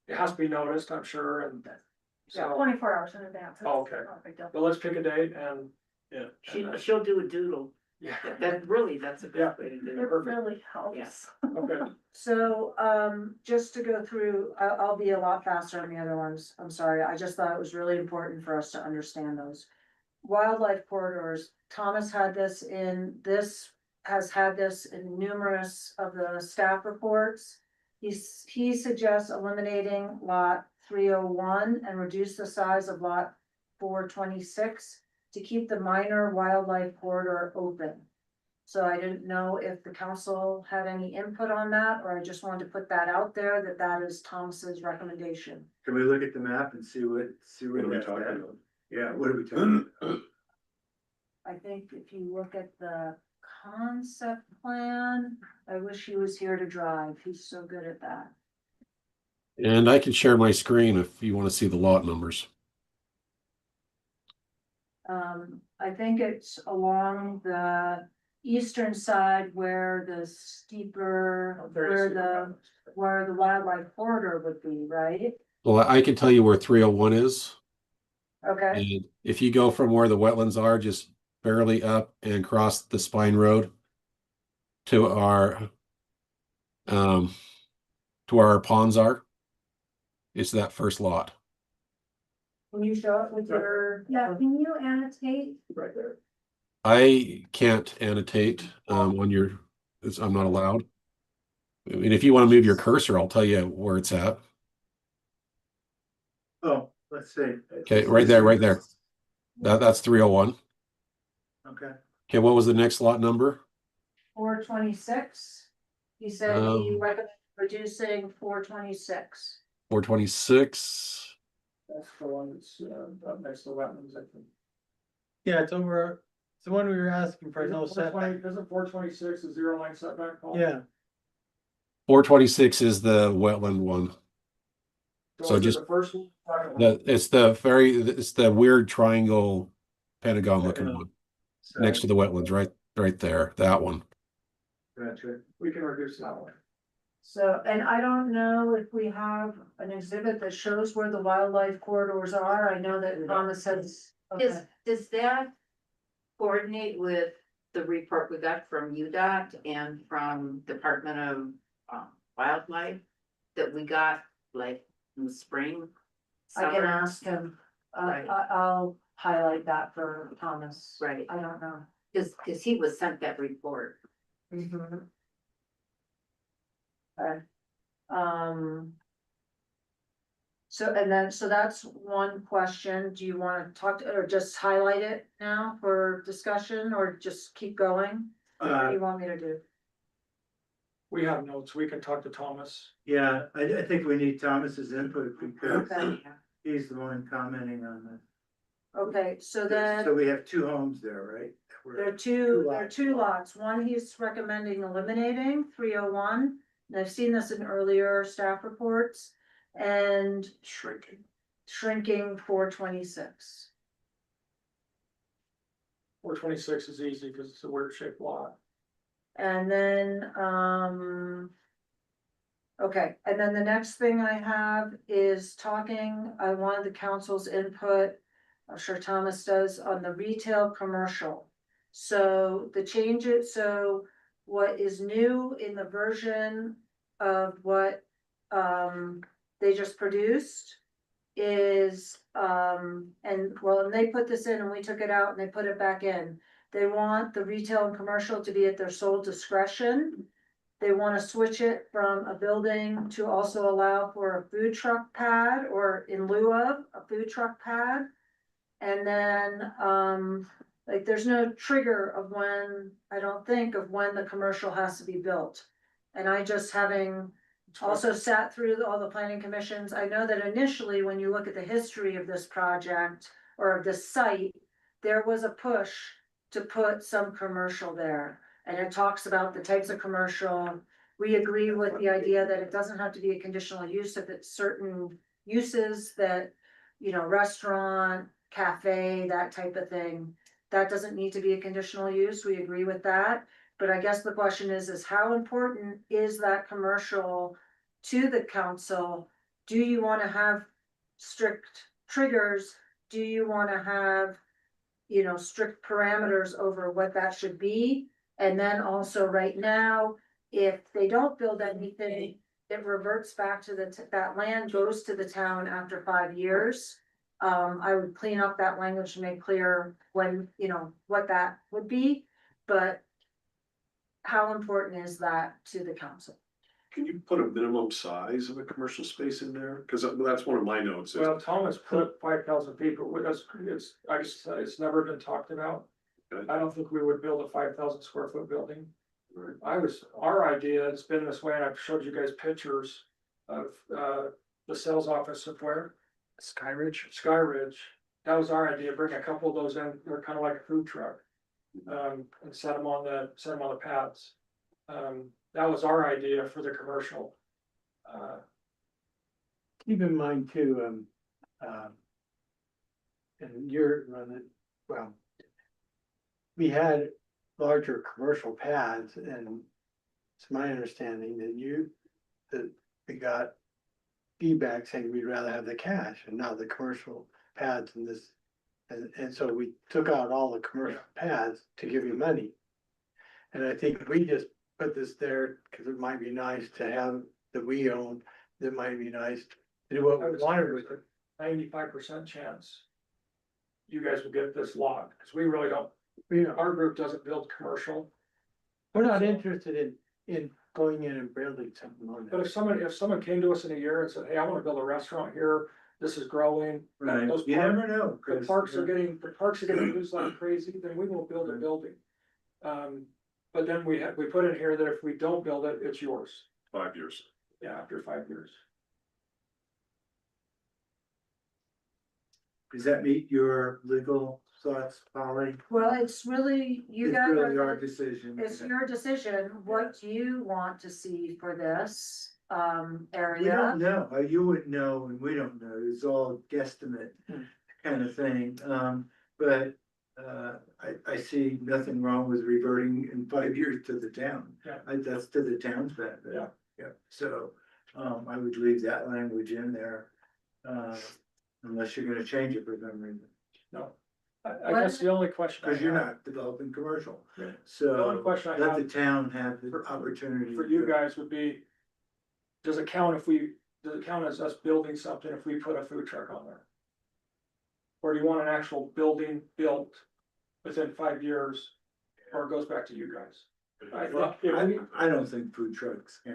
it has to be noticed, I'm sure, and. Yeah, So, 24 hours in advance. Oh, okay. Not a big deal. but let's pick a date and. Yeah. She'll do a doodle. Yeah. That's a Yeah. good way to do It it. Perfect. really helps. Okay. So, just to go through, I'll be a lot faster on the other ones, I'm sorry, I just thought it was really important for us to understand those. Wildlife corridors, Thomas has had this in numerous of the staff reports. He suggests eliminating lot 301 and reduce the size of lot 426 to keep the minor wildlife corridor open. So I didn't know if the council had any input on that, or I just wanted to put that out there, that is Thomas's recommendation. Can we look at the map and see what What are we that's talking at? about? Yeah, what are we talking about? I think if you look at the concept plan, I wish he was here to drive, he's so good at that. And I can share my screen if you want to see the lot numbers. I think it's along the eastern side where the steeper, where the wildlife corridor would be, right? Well, I can tell you where 301 is. Okay, And if you go from where the wetlands are, just barely up and cross the spine road to our where our ponds are, it's that first lot. can you show it with your? Yeah, can you annotate? Right there. I can't annotate on your, I'm not allowed. I mean, if you want to move your cursor, I'll tell you where it's at. Oh, let's see. Okay, right there. That's 301. Okay. Okay, what was the next lot number? 426. He said he recommended reducing 426. 426. That's the one that's up next to the wetlands, I think. Yeah, it's over, it's the one we were asking for, no Isn't setback. 426 a 0 line setback? Paul? Yeah, 426 is the wetland one. So is it just the first one? Second one? it's the weird triangle pentagon looking one next to the wetlands, right there, that one. Gotcha. We can reduce that one. So, and I don't know if we have an exhibit that shows where the wildlife corridors are. I know that Thomas says. Does that coordinate with the report we got from UDOT and from Department of Wildlife? That we got like in the spring. I can summer. ask him, Right. I'll highlight that for Thomas. Right. I don't know. Cause he was sent that report. Mhm. Okay. So, and then, so that's one question. Do you wanna talk, or just highlight it now for discussion, or just keep going? What do you want me to do? We have notes, we can talk to Thomas. Yeah, I think we need Thomas's input because Okay, he's the one commenting on this. okay, so then. So we have two homes there, right? There are two lots. One he's recommending eliminating, 301. And I've seen this in earlier staff reports, and shrinking 426. 426 is easy because it's a weird shaped lot. And then, okay, and then the next thing I have is I wanted the council's input, I'm sure Thomas does, on the retail commercial. So the changes, so what is new in the version of what, they just produced is, and they put this in and we took it out and they put it back in. They want the retail and commercial to be at their sole discretion. They wanna switch it from a building to also allow for a food truck pad, or in lieu of a food truck pad. And then, like, there's no trigger of when, I don't think, of when the commercial has to be built. And I just having also sat through all the planning commissions, I know that initially, when you look at the history of this project or of this site, there was a push to put some commercial there. And it talks about the types of commercial. We agree with the idea that it doesn't have to be a conditional use if it's certain uses that, you know, restaurant, cafe, that type of thing. That doesn't need to be a conditional use. We agree with that. But I guess the question is how important is that commercial to the council? Do you want to have strict triggers? Do you want to have, you know, strict parameters over what that should be? And then also right now, if they don't build anything, it reverts back to that land goes to the town after 5 years. I would clean up that language to make clear when, you know, what that would be, but how important is that to the council? Can you put a minimum size of a commercial space in there? Cause that's one of my notes. is- Well, Thomas put 5,000 people with us, it's never been talked about. Okay. I don't think we would build a 5,000 square foot building. Right. Our idea has been this way, and I've showed you guys pictures of, the sales office of where? Skyridge. That was our idea, bring a couple of those in, they're kind of like a food truck. And set them on the pads. That was our idea for the commercial. Keep in mind too, and you're running, well. We had larger commercial pads, and it's my understanding that we got feedback saying we'd rather have the cash and not the commercial pads and this. And so we took out all the commercial pads to give you money. And I think we just put this there because it might be nice to have that we own, that might be nice to do what we wanted with it. 95% chance you guys will get this lot, because we really don't, You know, our group doesn't build commercial. we're not interested in going in and building something on But that. if someone came to us in a year and said, hey, I wanna build a restaurant here, this is growing. Right, Those you never know. The 'cause, parks are getting used like crazy, then we will build a building. But then we put in here that if we don't build it, it's yours. 5 years. Yeah, after 5 years. Does that meet your legal thoughts, Polly? Well, it's really, you It's guys really are, our decision. it's your decision. What do you want to see for this We area? don't know, you wouldn't know and we don't know, it's all guesstimate kind of thing, but. I see nothing wrong with reverting in 5 years to the town. Yeah. That's to the town's benefit. Yeah. Yeah, so, I would leave that language in there, unless you're gonna change it for some reason. No. I guess the only question. I Cause you're have not developing commercial, Yeah. The so only question let I the have town have the opportunity. for you guys would be, does it count if we does it count as us building something if we put a food truck on there? Or do you want an actual building built within 5 years, or it goes back to you guys? I think if we, I don't think food trucks, Yeah,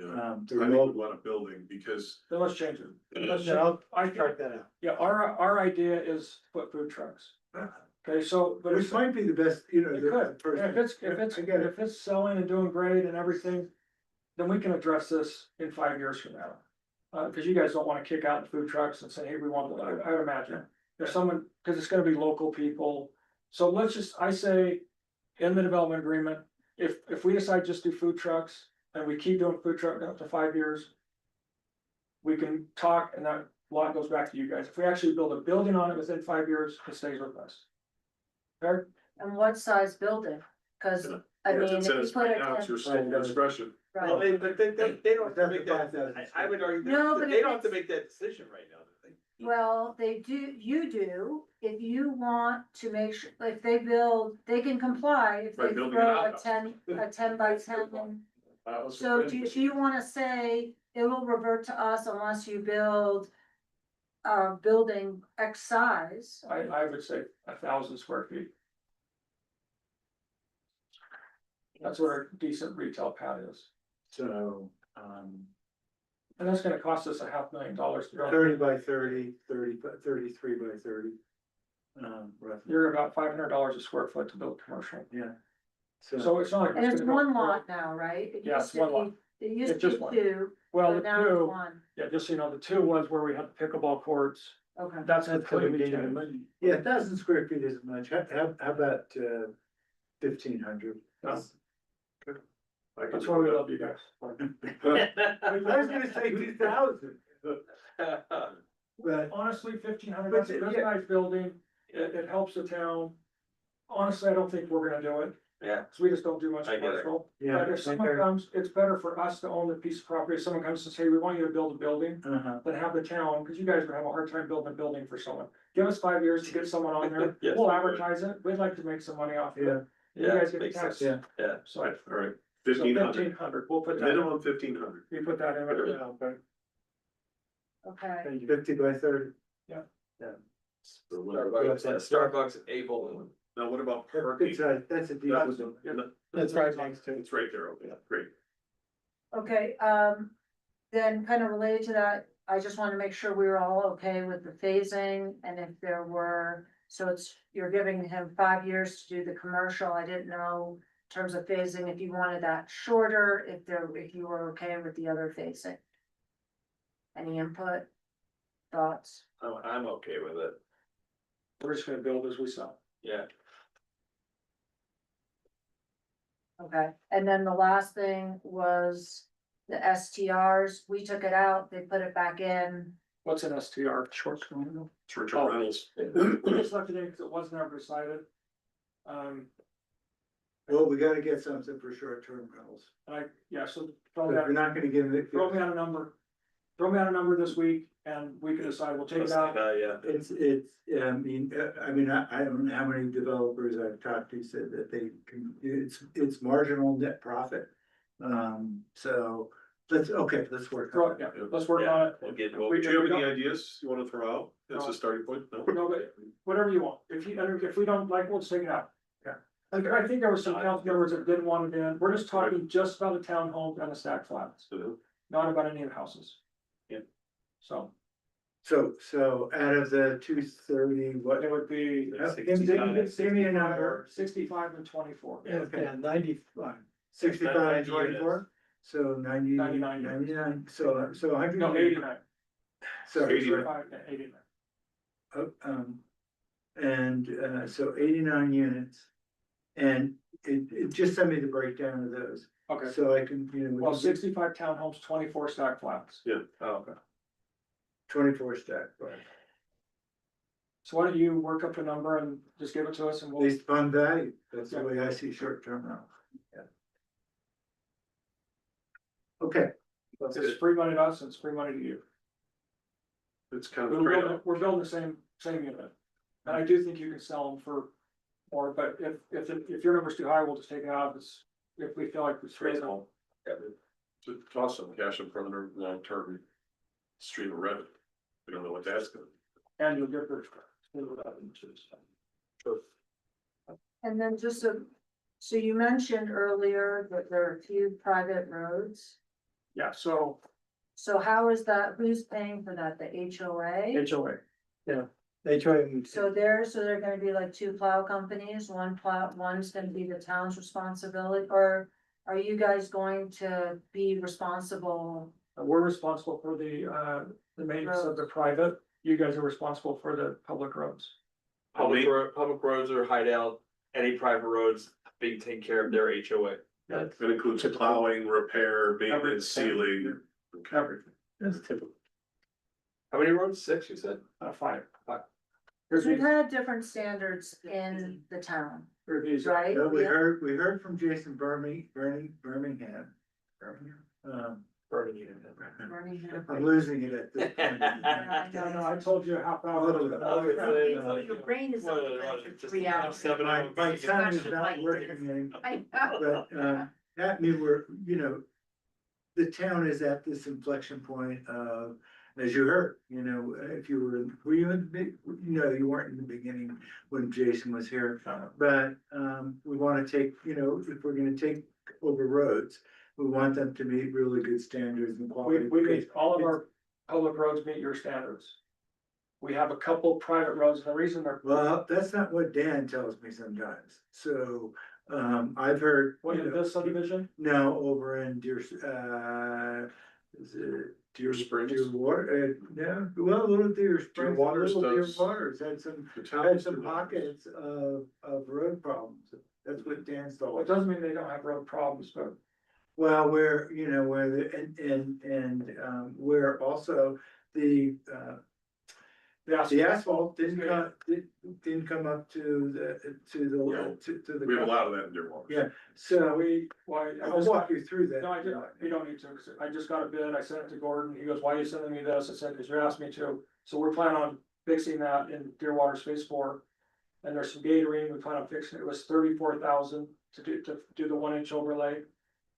I I think we want a building because then let's change it. Let's Then I'll I chart that out. Yeah, our idea is to put food trucks. Okay, so, but which it's, might be the best, it the could, person. if it's selling and doing great and everything, then we can address this in 5 years from now. Cause you guys don't wanna kick out the food trucks and say, hey, we want, I would imagine, if someone, cause it's gonna be local people. So let's just, I say, in the development agreement, if we decide just do food trucks and we keep doing food truck up to 5 years, we can talk and that lot goes back to you guys. If we actually build a building on it within 5 years, it stays with us. Fair? And what size building? Cause I Yeah, mean, it if you says put right a now, it's your 10 sole discretion. Well, right, but they don't have to make that, I would argue, No, but they if don't have to it's- make that decision right now, do they? well, they do, you do, if you want to make sure, if they build, they can comply if By they building throw an a outhouse. 10 by 10. So do you wanna say it will revert to us unless you build a building X size? I would say 1,000 square feet. That's what our decent retail pad is. So, And that's gonna cost us $500,000 to build. 30 by 30, 33 by 30. Roughly, You're about $500 a square foot to build commercial. yeah. So it's not like. And it's gonna go- one lot now, right? It Yeah, used it's one to lot. be- It used It's to just be one. two, Well, but the now it's two, one, yeah, just so you know, the two was where we had the pickleball courts. okay. That's That's completely coming changed. down. Yeah, 1,000 square feet isn't much. How about 1,500? No. I can That's do why we that. love you guys. I was gonna say 2,000. But Honestly, 1,500, But that's a good yeah. sized building, it helps the town. Honestly, I don't think we're gonna do it, Yeah, cause we just don't do much I get it. commercial. yeah, But if someone comes, it's better for us to own the piece of property, if someone comes and say, we want you to build a building, than have the town, cause you guys would have a hard time building a building for someone. Give us 5 years to get someone on there, Yes, we'll we would. advertise it, we'd like to make some money off of Yeah. it. You Yeah, guys get makes taxed. sense. yeah. So, All right, so 1,500, 1,500, we'll put that, minimum 1,500. we put that in. Okay. Okay, 50 by 30. So what Starbucks, about- Starbucks, Able. Now, what about parking? That's a decent one. That's right next to it. It's right there, okay, great. okay, then kind of related to that, I just wanna make sure we were all okay with the phasing and if there were, so it's, you're giving him 5 years to do the commercial, I didn't know in terms of phasing, if you wanted that shorter, if you were okay with the other phasing. Any input, thoughts? I'm okay with it, We're just gonna build as we sell. yeah. Okay, and then the last thing was the STRs, we took it out, they put it back in. What's an STR? Short-term. Short-term rentals. We just left it in because it was never decided. Well, we gotta get something for short-term rentals. Yeah, so If throw we're that, not gonna give it. throw me out a number. Throw me out a number this week and we can decide, we'll take it out. Yeah. I mean, I don't know how many developers I've talked to said that they can, it's marginal net profit. So, let's work. Throw it, yeah, let's work on it. We'll get, We- Do you have we any don't- ideas you wanna throw out as a starting point? No? No, but whatever you want. If we don't like, we'll just take it out. Yeah. Like, I think there was some council members that didn't want it in. We're just talking just about the townhomes and the stack flats, not about any of the houses. Yeah. So So out of the 230, what? it would be, Give me a number. 65 and 24. Okay. 95. 65 and 24, so 90, 99. 99, so 100. No, 89. Sorry, 65 and 89. So 89 units. And it just send me the breakdown of those, Okay, so I can, well, 65 townhomes, 24 stack flats. Yeah. Oh, okay. 24 stack, right? So why don't you work up a number and just give it to us and we'll, Based upon value, that's the Yeah. way I see short-term rentals. Yeah. Okay. it's free money to us and it's free money to you. It's kind of We're a building, trade-off. we're building the same unit. And I do think you can sell them for more, but if your number's too high, we'll just take it out if we feel like it's reasonable. To toss some cash in front of their long term stream of revenue. We don't know what that's gonna. And you'll get the. Sure. And then so you mentioned earlier that there are a few private roads. Yeah, so So how is that, who's paying for that, the HOA? HOA, yeah. They try and. So there are gonna be like two plow companies, one's gonna be the town's responsibility, or are you guys going to be responsible? We're responsible for the maintenance of the private, you guys are responsible for the public roads. Public roads or hideout, any private roads being taken care of their HOA. That's That includes plowing, repair, maintenance, sealing. everything, That's typical. How many roads? 6, you said? five. Cause we've had different standards in the town, Reviews, right? No, we Yeah. heard from Jason Birmingham. Birmingham. Birmingham. I'm losing it at this point. No, I told you a half hour. Your brain is only good for 3 hours. My son is not working anymore. I know. But, that means we're, the town is at this inflection point of, as you heard, if you were you in the big, you weren't in the beginning when Jason was here. But, we wanna take, if we're gonna take over roads, we want them to meet really good standards and quality. We meet, all of our public roads meet your standards. We have a couple private roads, and the reason they're. Well, that's not what Dan tells me sometimes. So, I've heard. What, in this subdivision? No, over in is it Deer Springs? Deer Water, no, well, Little Deer Springs, Waters Little Deer does- Waters had some The town. pockets of road problems. That's what Dan's Well, told it doesn't mean they don't have road problems, but Well, where, where where also the the asphalt didn't come up to the. We have a lot of that in Dearwater. Yeah, so so I'll walk you through that. No, you don't need to, 'cause I just got a bid, I sent it to Gordon, he goes, why are you sending me this? I said, cause you asked me to, so we're planning on fixing that in Dearwater Space 4. And there's some gatoring, we plan on fixing it, was 34,000 to do the 1-inch overlay.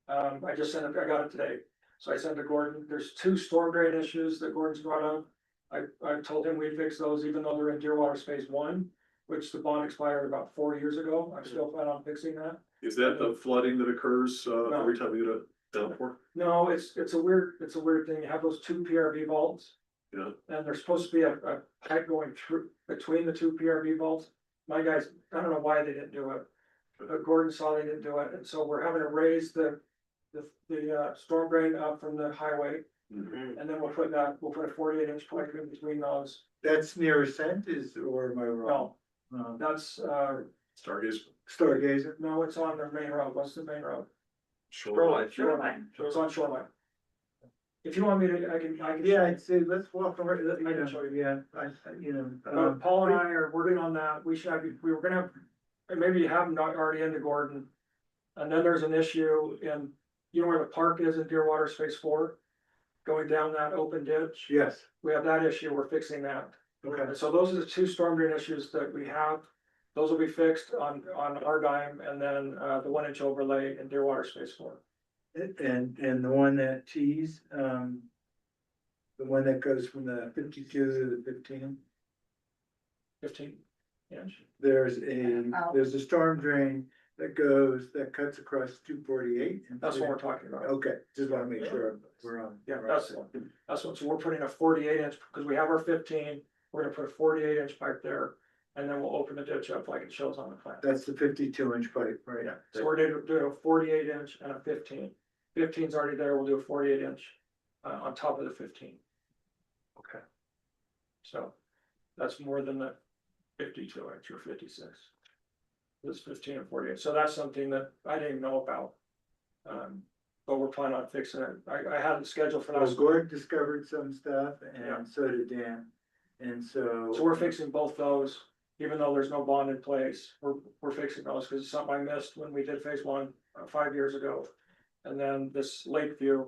I just sent it, I got it today, so I sent it to Gordon, there's 2 storm drain issues that Gordon's brought up. I told him we'd fix those even though they're in Dearwater Space 1, which the bond expired about 4 years ago, I'm still planning on fixing that. Is that the flooding that occurs every time you get a downpour? No, it's a weird thing. You have those 2 PRV vaults. Yeah. And there's supposed to be a pipe going through between the 2 PRV vaults. My guys, I don't know why they didn't do it. But Gordon saw they didn't do it, and so we're having to raise the storm drain up from the highway. And then we'll put a 48-inch pipe in between those. That's near Ascent or am I wrong? No, that's Stargazer. no, it's on the main road. What's the main road? Shoreline. It's on Shoreline. If you want me to, I can. Yeah, I'd say let's walk over, I can show you. yeah, Paul and I are working on that, we were gonna have, and maybe you haven't already into Gordon. And then there's an issue in, where the park is in Dearwater Space 4? Going down that open ditch, yes, we have that issue, we're fixing that. okay. And so those are the 2 storm drain issues that we have, those will be fixed on our dime, and then the 1-inch overlay in Dearwater Space 4. And the one that tees, the one that goes from the 52 to the 15. 15-inch. There's a storm drain that cuts across 248. That's what we're talking about. Okay, just wanna make sure we're on. Yeah, that's what, so we're putting a 48-inch, because we have our 15, we're gonna put a 48-inch pipe there, and then we'll open the ditch up like it shows on the plan. That's the 52-inch pipe, right? Yeah, so we're doing a 48-inch and a 15. 15's already there, we'll do a 48-inch on top of the 15. Okay. So that's more than the 52-inch or 56. This 15 and 48, so that's something that I didn't even know about. But we're planning on fixing it. I had the schedule for Well, that. Gord discovered some stuff Yeah. and so did Dan. And so. So we're fixing both those, even though there's no bond in place, we're fixing those, because it's something I missed when we did phase 1 5 years ago. And then this Lakeview,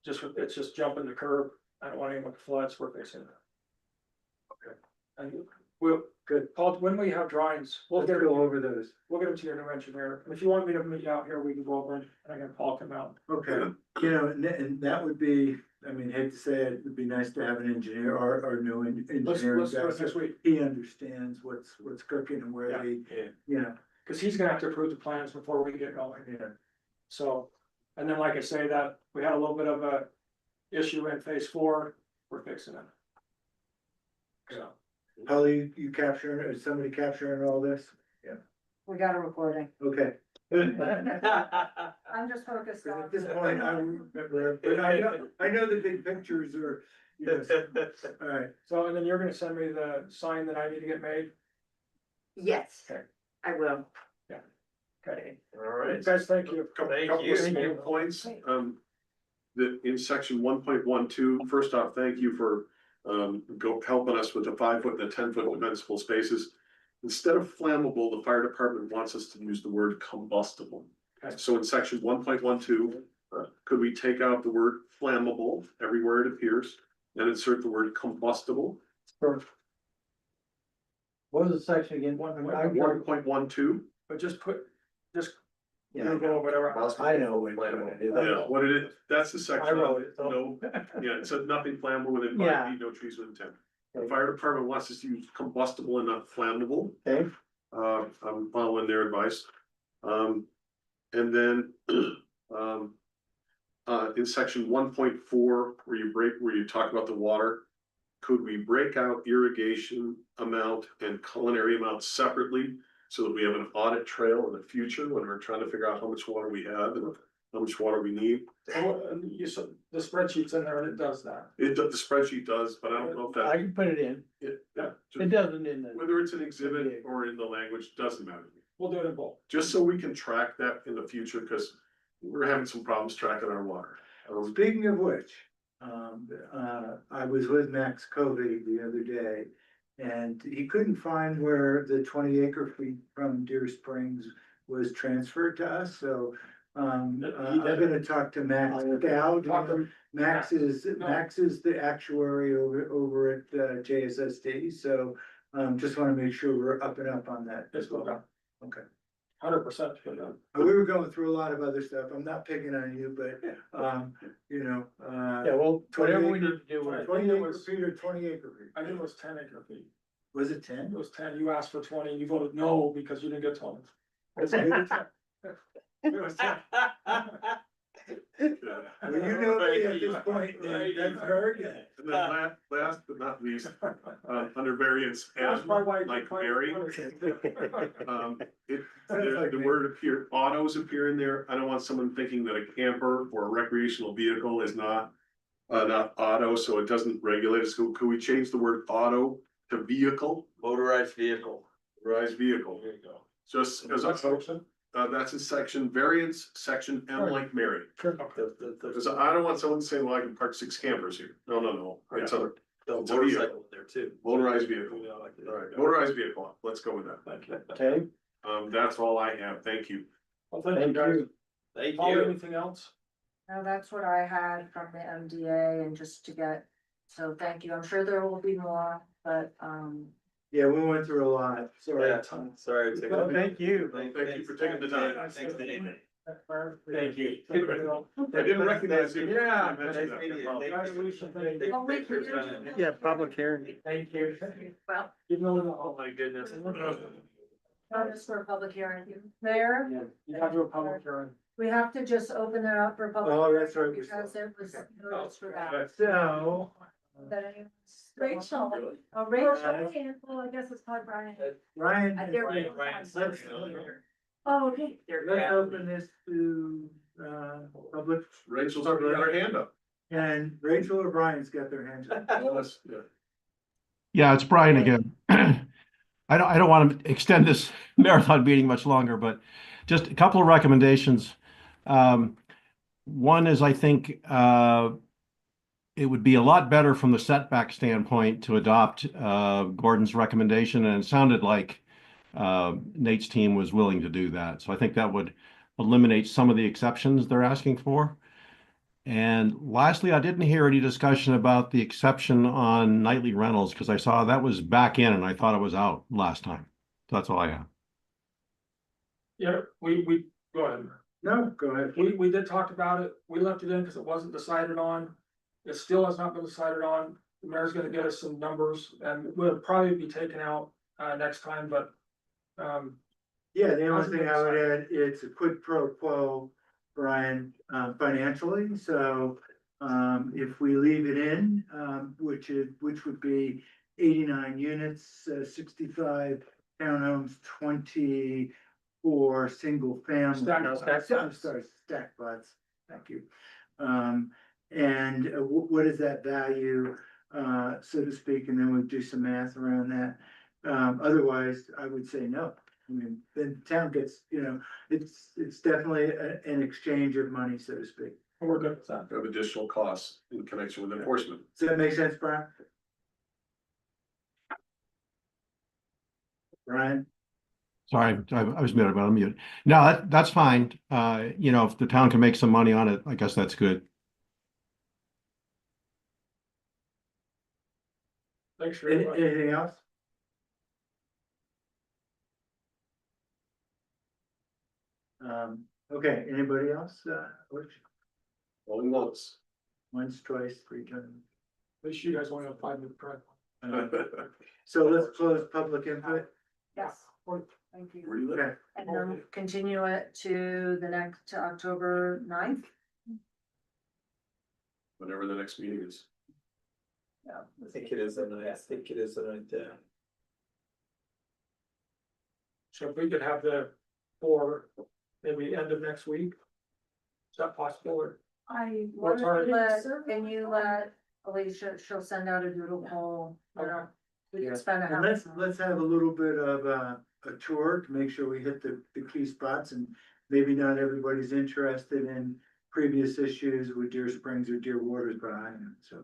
it's just jumping the curb, I don't want anyone to flood, so we're fixing it. Okay. And we'll, good, Paul, when we have drawings, we'll go over those. We'll get them to your new engineer, and if you want me to meet you out here, we can go over, and I can Paul come out. Okay, and that would be, I mean, hate to say it, it'd be nice to have an engineer or new engineering let's guy. do it next so week. He understands what's cooking and where Yeah. you know, Cause he's gonna have to approve the plans before we get going. yeah. So, and then like I say, that we had a little bit of a issue in phase 4, we're fixing it. So, Holly, you capturing, is somebody capturing all this? Yeah, We got a recording. okay. I'm just focused on. At this point, I remember, but I know the big pictures are, you know, all right. so, and then you're gonna send me the sign that I need to get made? Yes, Okay. I will. Okay. All right. Guys, thank you. Couple of small points, that in section 1.12, first off, thank you for helping us with the 5-foot and the 10-foot defensible spaces. Instead of flammable, the fire department wants us to use the word combustible. Okay. So in section 1.12, could we take out the word flammable everywhere it appears and insert the word combustible? What was the section again? 1.12. But just Yeah. Google or whatever. I know what it is. Yeah, what it is, that's the section. I wrote it, so. No, yeah, it said nothing flammable within 5 Yeah. feet, no trees within 10. The fire department wants us to use combustible and not flammable. Okay. I'm following their advice. And then, in section 1.4, where you talk about the water, could we break out irrigation amount and culinary amount separately? So that we have an audit trail in the future when we're trying to figure out how much water we have and how much water we need. Oh, and you said the spreadsheet's in there and it does that. The spreadsheet does, but I don't know if I that, can put it in. yeah, It doesn't in the. whether it's an exhibit or in the language, doesn't matter. We'll do it in both. Just so we can track that in the future, because we're having some problems tracking our water. Speaking of which, I was with Max Covey the other day. And he couldn't find where the 20 acre feet from Deer Springs was transferred to us, so. I'm gonna talk to Max Dowd. Max is the actuary over at JSSD, so just wanna make sure we're up and up on that as well. Okay. 100%. We were going through a lot of other stuff. I'm not picking on you, but you know, Yeah, well, 20 whatever we acre- need to do. 20 acre feet or 20 acre feet. I think it was 10 acre feet. Was it 10? It was 10. You asked for 20. You voted no because you didn't get 20. It was 10. Well, you know me at this point, that's very good. And then last but not least, under variance That's M, my wife. like Mary, the word appear, autos appear in there. I don't want someone thinking that a camper or a recreational vehicle is not auto, so it doesn't regulate us. Could we change the word auto to vehicle? Motorized vehicle. Motorized vehicle. There you go. Just as that's in section variance, section M like Mary. Because I don't want someone saying, well, I can park 6 campers here. No. It's a The It's a motorcycle there too. motorized vehicle. Yeah, I like that. All right, motorized vehicle. Let's go with that. Okay. That's all I have. Thank you. Well, thank you guys. Thank Paul, you. anything else? No, that's what I had from the MDA and just to get, so thank you. I'm sure there will be more, but, Yeah, we went through a lot. Sorry. Yeah, sorry. to take Well, up- thank you. Thank you for taking the time. Thanks, Dave. Thank you. I didn't recognize you. Yeah. I mentioned that. Oh, wait, can you- Yeah, public hearing. Thank you. Well, Oh, my goodness. notice for a public hearing. Mayor, You have to do a public hearing. we have to just open it up for public. Oh, that's right. Because it was noticed for that. So, That anyone's- Rachel, oh, Rachel, well, I guess it's called Brian. Ryan, There we go. Oh, okay. let's open this to, public, Rachel's already got her hand up. and Rachel or Brian's got their hands up. Yeah, it's Brian again. I don't want to extend this marathon meeting much longer, but just a couple of recommendations. One is I think it would be a lot better from the setback standpoint to adopt Gordon's recommendation, and it sounded like Nate's team was willing to do that. So I think that would eliminate some of the exceptions they're asking for. And lastly, I didn't hear any discussion about the exception on nightly rentals because I saw that was back in and I thought it was out last time. So that's all I have. Yeah, we, go ahead. No, go ahead. We did talk about it. We left it in because it wasn't decided on. It still has not been decided on. The mayor's gonna get us some numbers and will probably be taken out next time, but. Yeah, the only Hasn't thing been I would decided. add, it's a quid pro quo, Brian, financially, so. If we leave it in, which would be 89 units, 65 townhomes, 24 single family. I'm sorry, stack lots, thank you. And what is that value, so to speak, and then we'll do some math around that. Otherwise, I would say no. I mean, then town gets, it's definitely an exchange of money, so to speak. We're good with that. Of additional costs in connection with enforcement. Does that make sense, Brian? Brian? Sorry, I was muted, but I'm muted. No, that's fine. If the town can make some money on it, I guess that's good. Thanks for your question. Anything else? Okay, anybody else? Which, Only once. once, twice, three times. At least you guys only have 5 minutes, correct? So let's close public input. Yes, thank you. Where do you live? Okay, And then continue it to to October 9th. Whatever the next meeting is. I think it is the night, I think it is the night there. So if we could have for maybe end of next week. Is that possible or? I What's our- can you let Alicia, she'll send out a doodle poll, we yeah, can spend a and half. let's have a little bit of a tour to make sure we hit the key spots, and maybe not everybody's interested in previous issues with Deer Springs or Deer Waters behind them, so.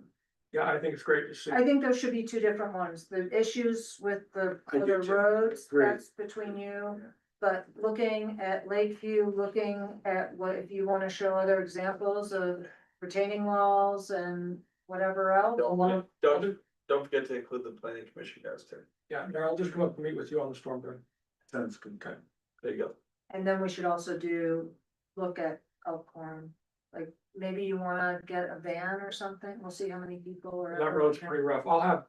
Yeah, I think it's great to see. I think there should be two different ones, the issues with the I do other too. roads, Agree. that's between you. But looking at Lakeview, looking at what, if you wanna show other examples of retaining walls and whatever else. Don't forget to include the planning commission guys too. Yeah, I'll just come up and meet with you on the storm drain. Sounds good. Okay. There you go. And then we should also look at Elkhorn, like maybe you wanna get a van or something, we'll see how many people are. That road's pretty rough. I'll have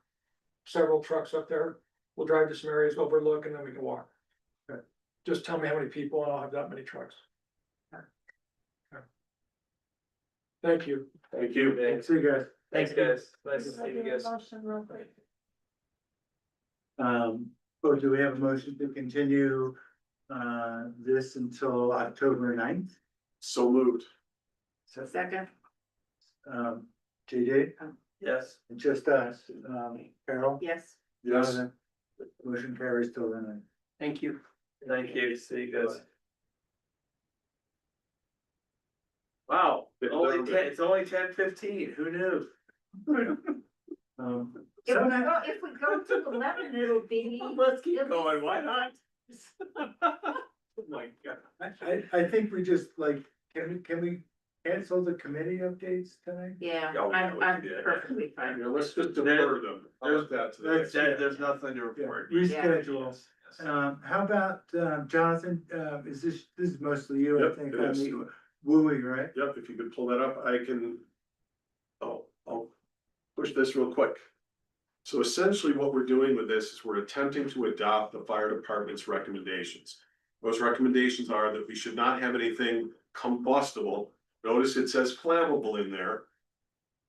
several trucks up there. We'll drive to some areas, overlook, and then we can walk. Okay. Just tell me how many people and I'll have that many trucks. Okay. Thank you. Thank you. See you guys. Thanks, guys. Nice to see you guys. Do we have a motion to continue, this until October 9th? So moved. Second, JJ, Yes. it's just us, Carol? yes. Yes. Jonathan? Motion carries till the night. Thank you. Thank you. See you guys. Wow, it's only 10:15. Who knew? If we go to 11, it'll be. Let's keep going. Why not? Oh my God. I think we just can we cancel the committee updates tonight? Yeah, Oh, yeah, we I'm can do that. perfectly fine. Yeah, let's just defer them. How about that today? There's nothing to report. Reschedule. Yes, yes. How about, Jonathan, is this is mostly you, I Yep, think, it on is. the WUI, right? Yep, if you could pull that up, I can. I'll push this real quick. So essentially what we're doing with this is we're attempting to adopt the fire department's recommendations. Those recommendations are that we should not have anything combustible. Notice it says flammable in there.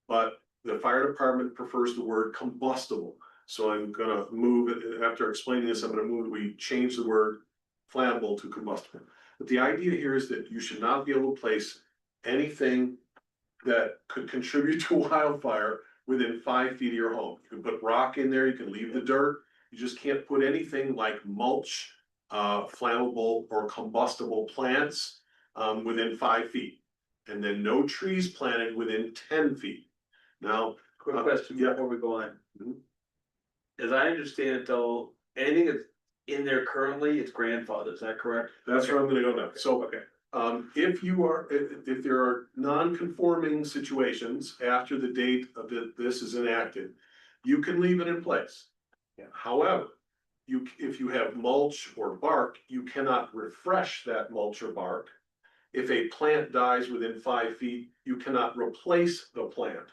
But the fire department prefers the word combustible. So I'm gonna move it, after explaining this, I'm gonna move, we change the word flammable to combustible. But the idea here is that you should not be able to place anything that could contribute to wildfire within 5 feet of your home. You can put rock in there, you can leave the dirt, you just can't put anything like mulch, flammable or combustible plants within 5 feet. And then no trees planted within 10 feet. Now. Quick question before we go on. As I understand it though, anything that's in there currently, it's grandfathered, is that correct? That's where I'm gonna go now. So, if there are non-conforming situations after the date of this is enacted, you can leave it in place. However, if you have mulch or bark, you cannot refresh that mulch or bark. If a plant dies within 5 feet, you cannot replace the plant.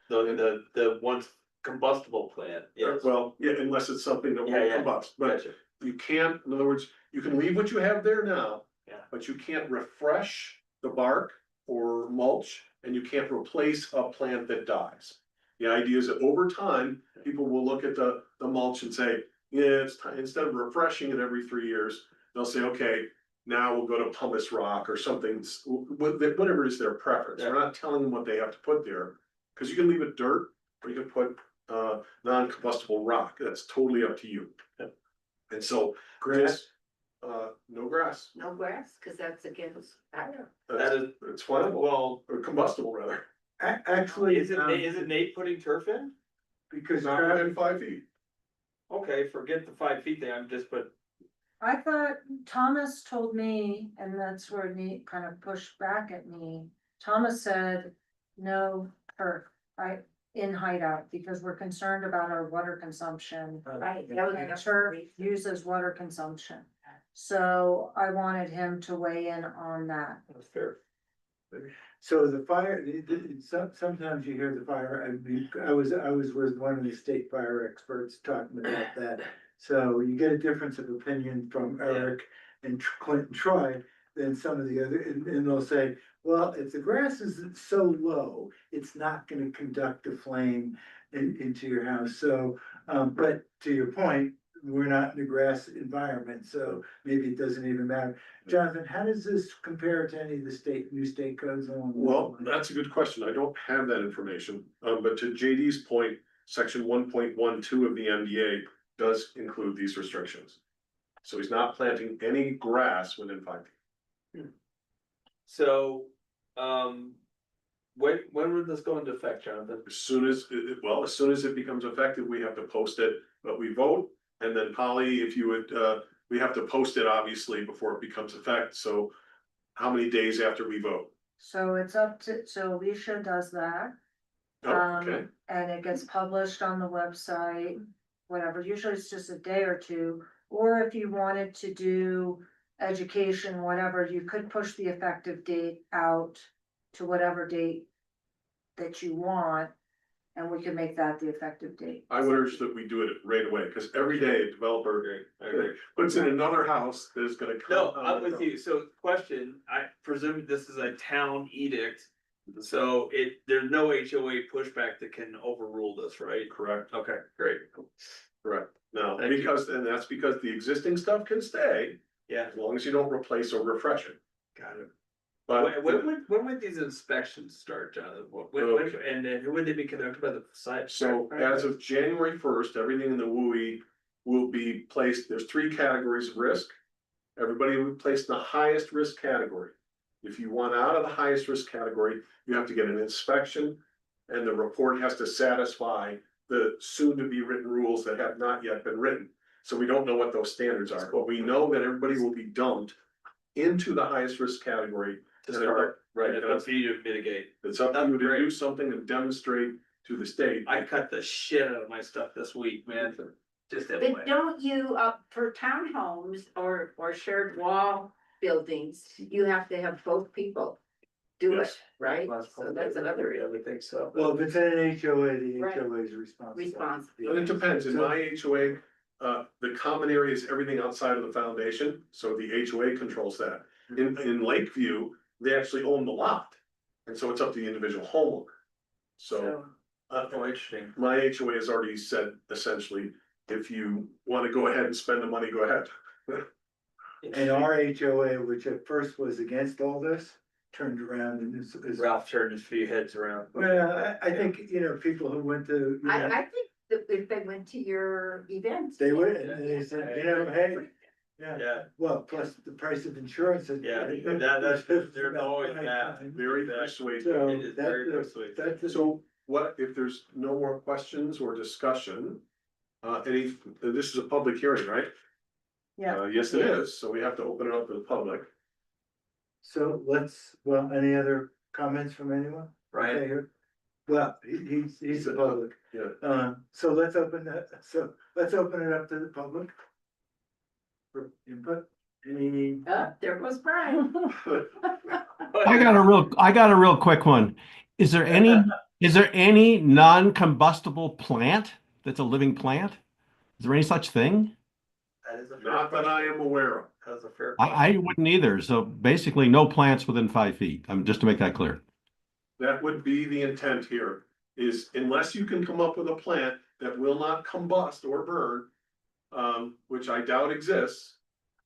The once combustible plant, yes. Well, yeah, unless it's something that Yeah, won't yeah. combust, but Gotcha. you can't, in other words, you can leave what you have there now. Yeah. But you can't refresh the bark or mulch, and you can't replace a plant that dies. The idea is that over time, people will look at the mulch and say, yeah, it's time, instead of refreshing it every 3 years, they'll say, okay, now we'll go to pumice rock or something, whatever is their preference. We're not telling them what they have to put there, because you can leave it dirt, or you can put non-combustible rock. That's totally up to you. And so Grass? no grass. No grass, cause that's against fire. That is, It's flammable, well, or combustible rather, Actually, is it Nate putting turf in? because not within 5 feet. Okay, forget the 5 feet thing, I'm just, but I thought Thomas told me, and that's where Nate kind of pushed back at me. Thomas said, no turf, in Hideout, because we're concerned about our water consumption. Right. And turf uses water consumption. So I wanted him to weigh in on that. that's fair. So the fire, sometimes you hear the fire, I was with one of the state fire experts talking about that. So you get a difference of opinion from Eric and Clint and Troy than some of the other, and they'll say, well, if the grass is so low, it's not gonna conduct a flame into your house. So, but to your point, we're not in a grass environment, so maybe it doesn't even matter. Jonathan, how does this compare to any of the new state codes along? Well, that's a good question. I don't have that information. But to JD's point, section 1.12 of the MDA does include these restrictions. So he's not planting any grass within 5 feet. So, when would this go into effect, Jonathan? As soon as, as soon as it becomes effective, we have to post it, but we vote. And then Polly, if you would, we have to post it obviously before it becomes effect. So how many days after we vote? So it's up to, so Alicia does that. Oh, okay. And it gets published on the website, whatever, usually it's just a day or two. Or if you wanted to do education, whatever, you could push the effective date out to whatever date that you want. And we can make that the effective date. I would urge that we do it right away, because every day a developer puts in another house that is gonna come. No, I'm with you. So question, I presume this is a town edict. So there's no HOA pushback that can overrule this, right? Correct. Okay, great. Correct. No, Thank you. and that's because the existing stuff can stay, Yeah, as long as you don't replace or refresh it. got it. But When would these inspections start, Jonathan? And then who would they be conducted by the site? so as of January 1st, everything in the WUI will be placed, there's 3 categories of risk. Everybody will be placed in the highest risk category. If you want out of the highest risk category, you have to get an inspection, and the report has to satisfy the soon to be written rules that have not yet been written. So we don't know what those standards are, but we know that everybody will be dumped into the highest risk category. To start, right, it's up to you to mitigate. It's up to you to do something and demonstrate to the state. I cut the shit out of my stuff this week, man. Just that way. But don't you, for townhomes or shared wall buildings, you have to have both people do it, Yes. right? So that's another I would think so. Well, if it's in an HOA, the Right. HOA is responsible. responsible. And it depends, in my HOA, the common area is everything outside of the foundation, so the HOA controls that. In Lakeview, they actually own the lot, and so it's up to the individual homeowner. So, Oh, interesting. my HOA has already said essentially, if you wanna go ahead and spend the money, go ahead. And our HOA, which at first was against all this, turned around and is. Ralph turned his few heads around. Well, I think, people who went to, I think that if they went to your events. they would, and they said, hey, Yeah, well, plus the price of insurance. yeah, there's always that. Very persuasive. So It is very that's, persuasive. that's. So what, if there's no more questions or discussion? This is a public hearing, right? Yeah. Yes, it is, so we have to open it up to the public. So any other comments from anyone? Right. Okay, here. Well, he's the public. Yeah. So let's open it up to the public. For input, any? There goes Brian. I got a real quick one. Is there any Is there any non-combustible plant that's a living plant? Is there any such thing? That is a fair Not that I am aware of. That's a fair I question. wouldn't either. So basically no plants within 5 feet. Just to make that clear. That would be the intent here, is unless you can come up with a plant that will not combust or burn, which I doubt exists,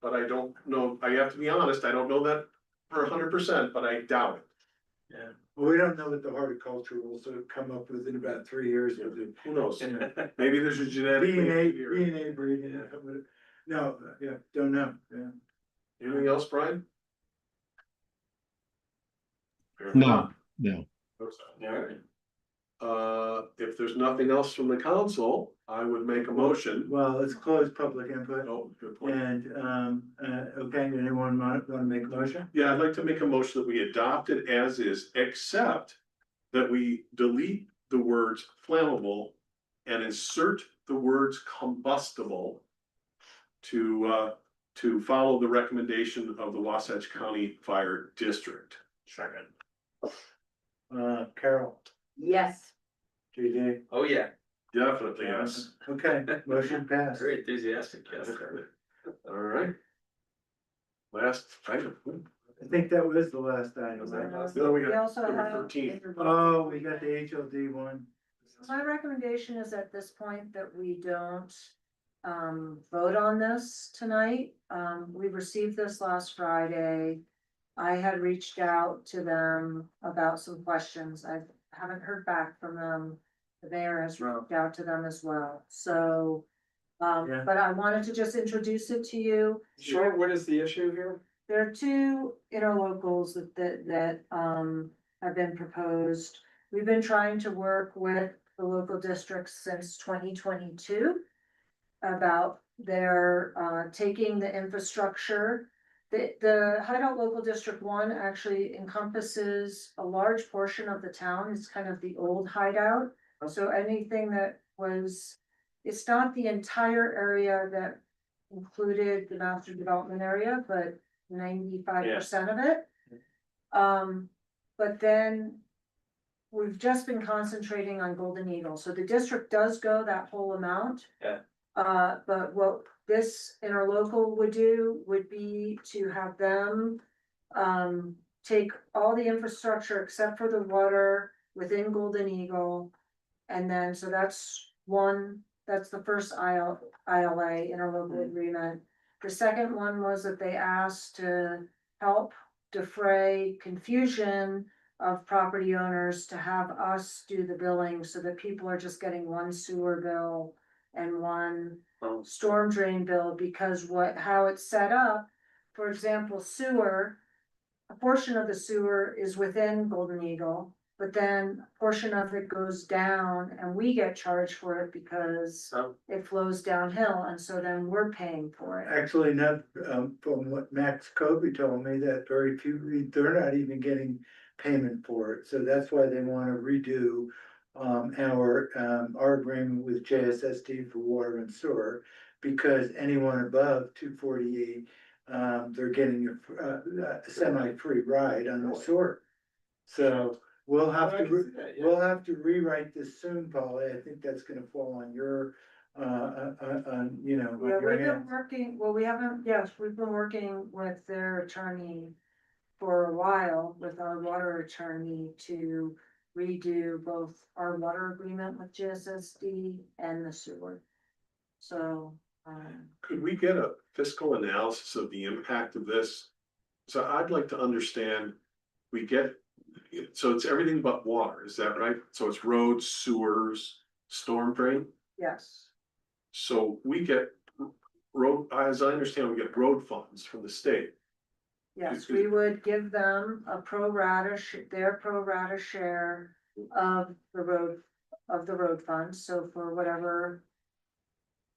but I don't know, I have to be honest, I don't know that for 100%, but I doubt it. Yeah, well, we don't know what the horticulture will sort of come up with in about 3 years. Who knows? Maybe there's a genetic. DNA breeding. No, yeah, don't know, yeah. Anything else, Brian? No, no. Alright. If there's nothing else from the council, I would make a motion. Well, let's close public input. Oh, good point. And, okay, anyone want to make a motion? Yeah, I'd like to make a motion that we adopt it as is, except that we delete the words flammable and insert the words combustible to follow the recommendation of the Wasatch County Fire District. Second. Carol, Yes. JJ, Oh, yeah. Definitely, yes. okay, motion passed. Very enthusiastic, yes. All right. Last item. I think that was the last item. right? No, we We got also number have. 13. Oh, we got the HLD one. My recommendation is at this point that we don't vote on this tonight. We received this last Friday. I had reached out to them about some questions. I haven't heard back from them. The mayor has reached out to them as well, so. Yeah. But I wanted to just introduce it to you. Sure, what is the issue here? There are two interlocals that have been proposed. We've been trying to work with the local districts since 2022 about their taking the infrastructure. The Hideout Local District 1 actually encompasses a large portion of the town. It's kind of the old Hideout. So anything that was, it's not the entire area that included the master development area, but 95% of it. But then we've just been concentrating on Golden Eagle. So the district does go that whole amount. Yeah. But what this interlocal would do would be to have them take all the infrastructure except for the water within Golden Eagle. And then, so that's the first ILA, interlocal agreement. The second one was that they asked to help defray confusion of property owners to have us do the billing so that people are just getting one sewer bill and one storm drain bill, because how it's set up, for example, sewer, a portion of the sewer is within Golden Eagle, but then a portion of it goes down and we get charged for it because it flows downhill, and so then we're paying for it. Actually, not, from what Max Kobe told me, that very few, they're not even getting payment for it, so that's why they wanna redo our agreement with JSSD for water and sewer, because anyone above 248, they're getting a semi-free ride on the sewer. So we'll have to rewrite this soon, Polly. I think that's gonna fall on your, on, you know, on Yeah, your we've been hands. working, well, we haven't, yes, we've been working with their attorney for a while, with our water attorney, to redo both our water agreement with GSSD and the sewer. So, Could we get a fiscal analysis of the impact of this? So I'd like to understand, so it's everything but water, is that right? So it's roads, sewers, storm drain? yes, So we get road, as I understand, we get road funds from the state. yes, we would give them a their pro rata share of the road funds, so for whatever,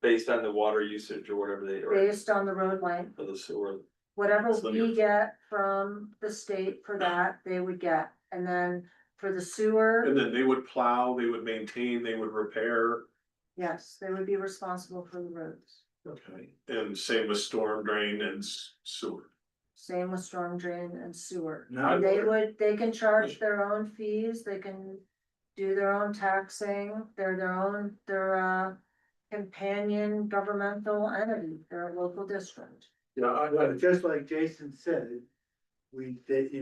Based on the water usage or whatever they. based on the road length. For the sewer. Whatever So we you're- get from the state for that, they would get, and then for the sewer, And then they would plow, they would maintain, they would repair. yes, they would be responsible for the roads. Okay. And same with storm drain and sewer. Same with storm drain and sewer. Not And they can charge their own fees, they can do their own taxing, they're companion governmental entity, they're a local district. Yeah, But just like Jason said, we did,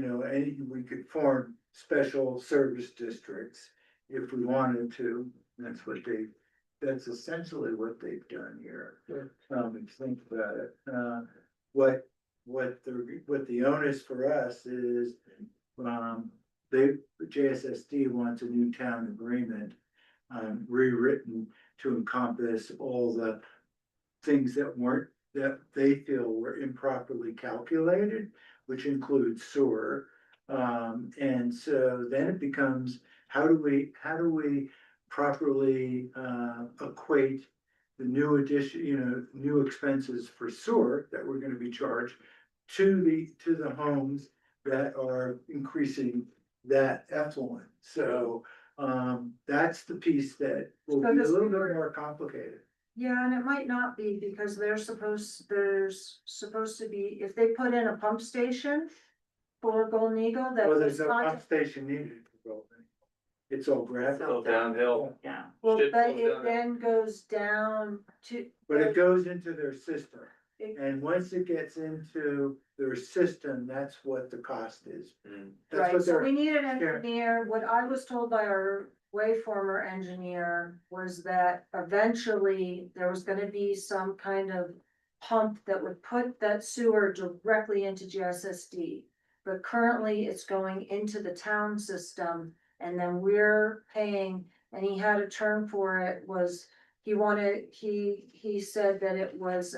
we could form special service districts if we wanted to. That's essentially what they've done here. If you think about it, what the onus for us is, JSSD wants a new town agreement, rewritten to encompass all the things that they feel were improperly calculated, which includes sewer. And so then it becomes, how do we properly equate the new addition, new expenses for sewer that we're gonna be charged to the homes that are increasing that effluent. So that's the piece that will be a little bit more complicated. Yeah, and it might not be because there's supposed to be, if they put in a pump station for Golden Eagle, that Well, was there's no pump station needed for Golden. It's all gravel. Downhill. Yeah. Well, Shit but goes it down. then goes down to. But it goes into their system. It- And once it gets into their system, that's what the cost is. That's Right, what so they're, we need an engineer. What I was told by our way former engineer was that eventually there was gonna be some kind of pump that would put that sewer directly into GSSD. But currently it's going into the town system and then we're paying, and he had a term for it, was he said that it was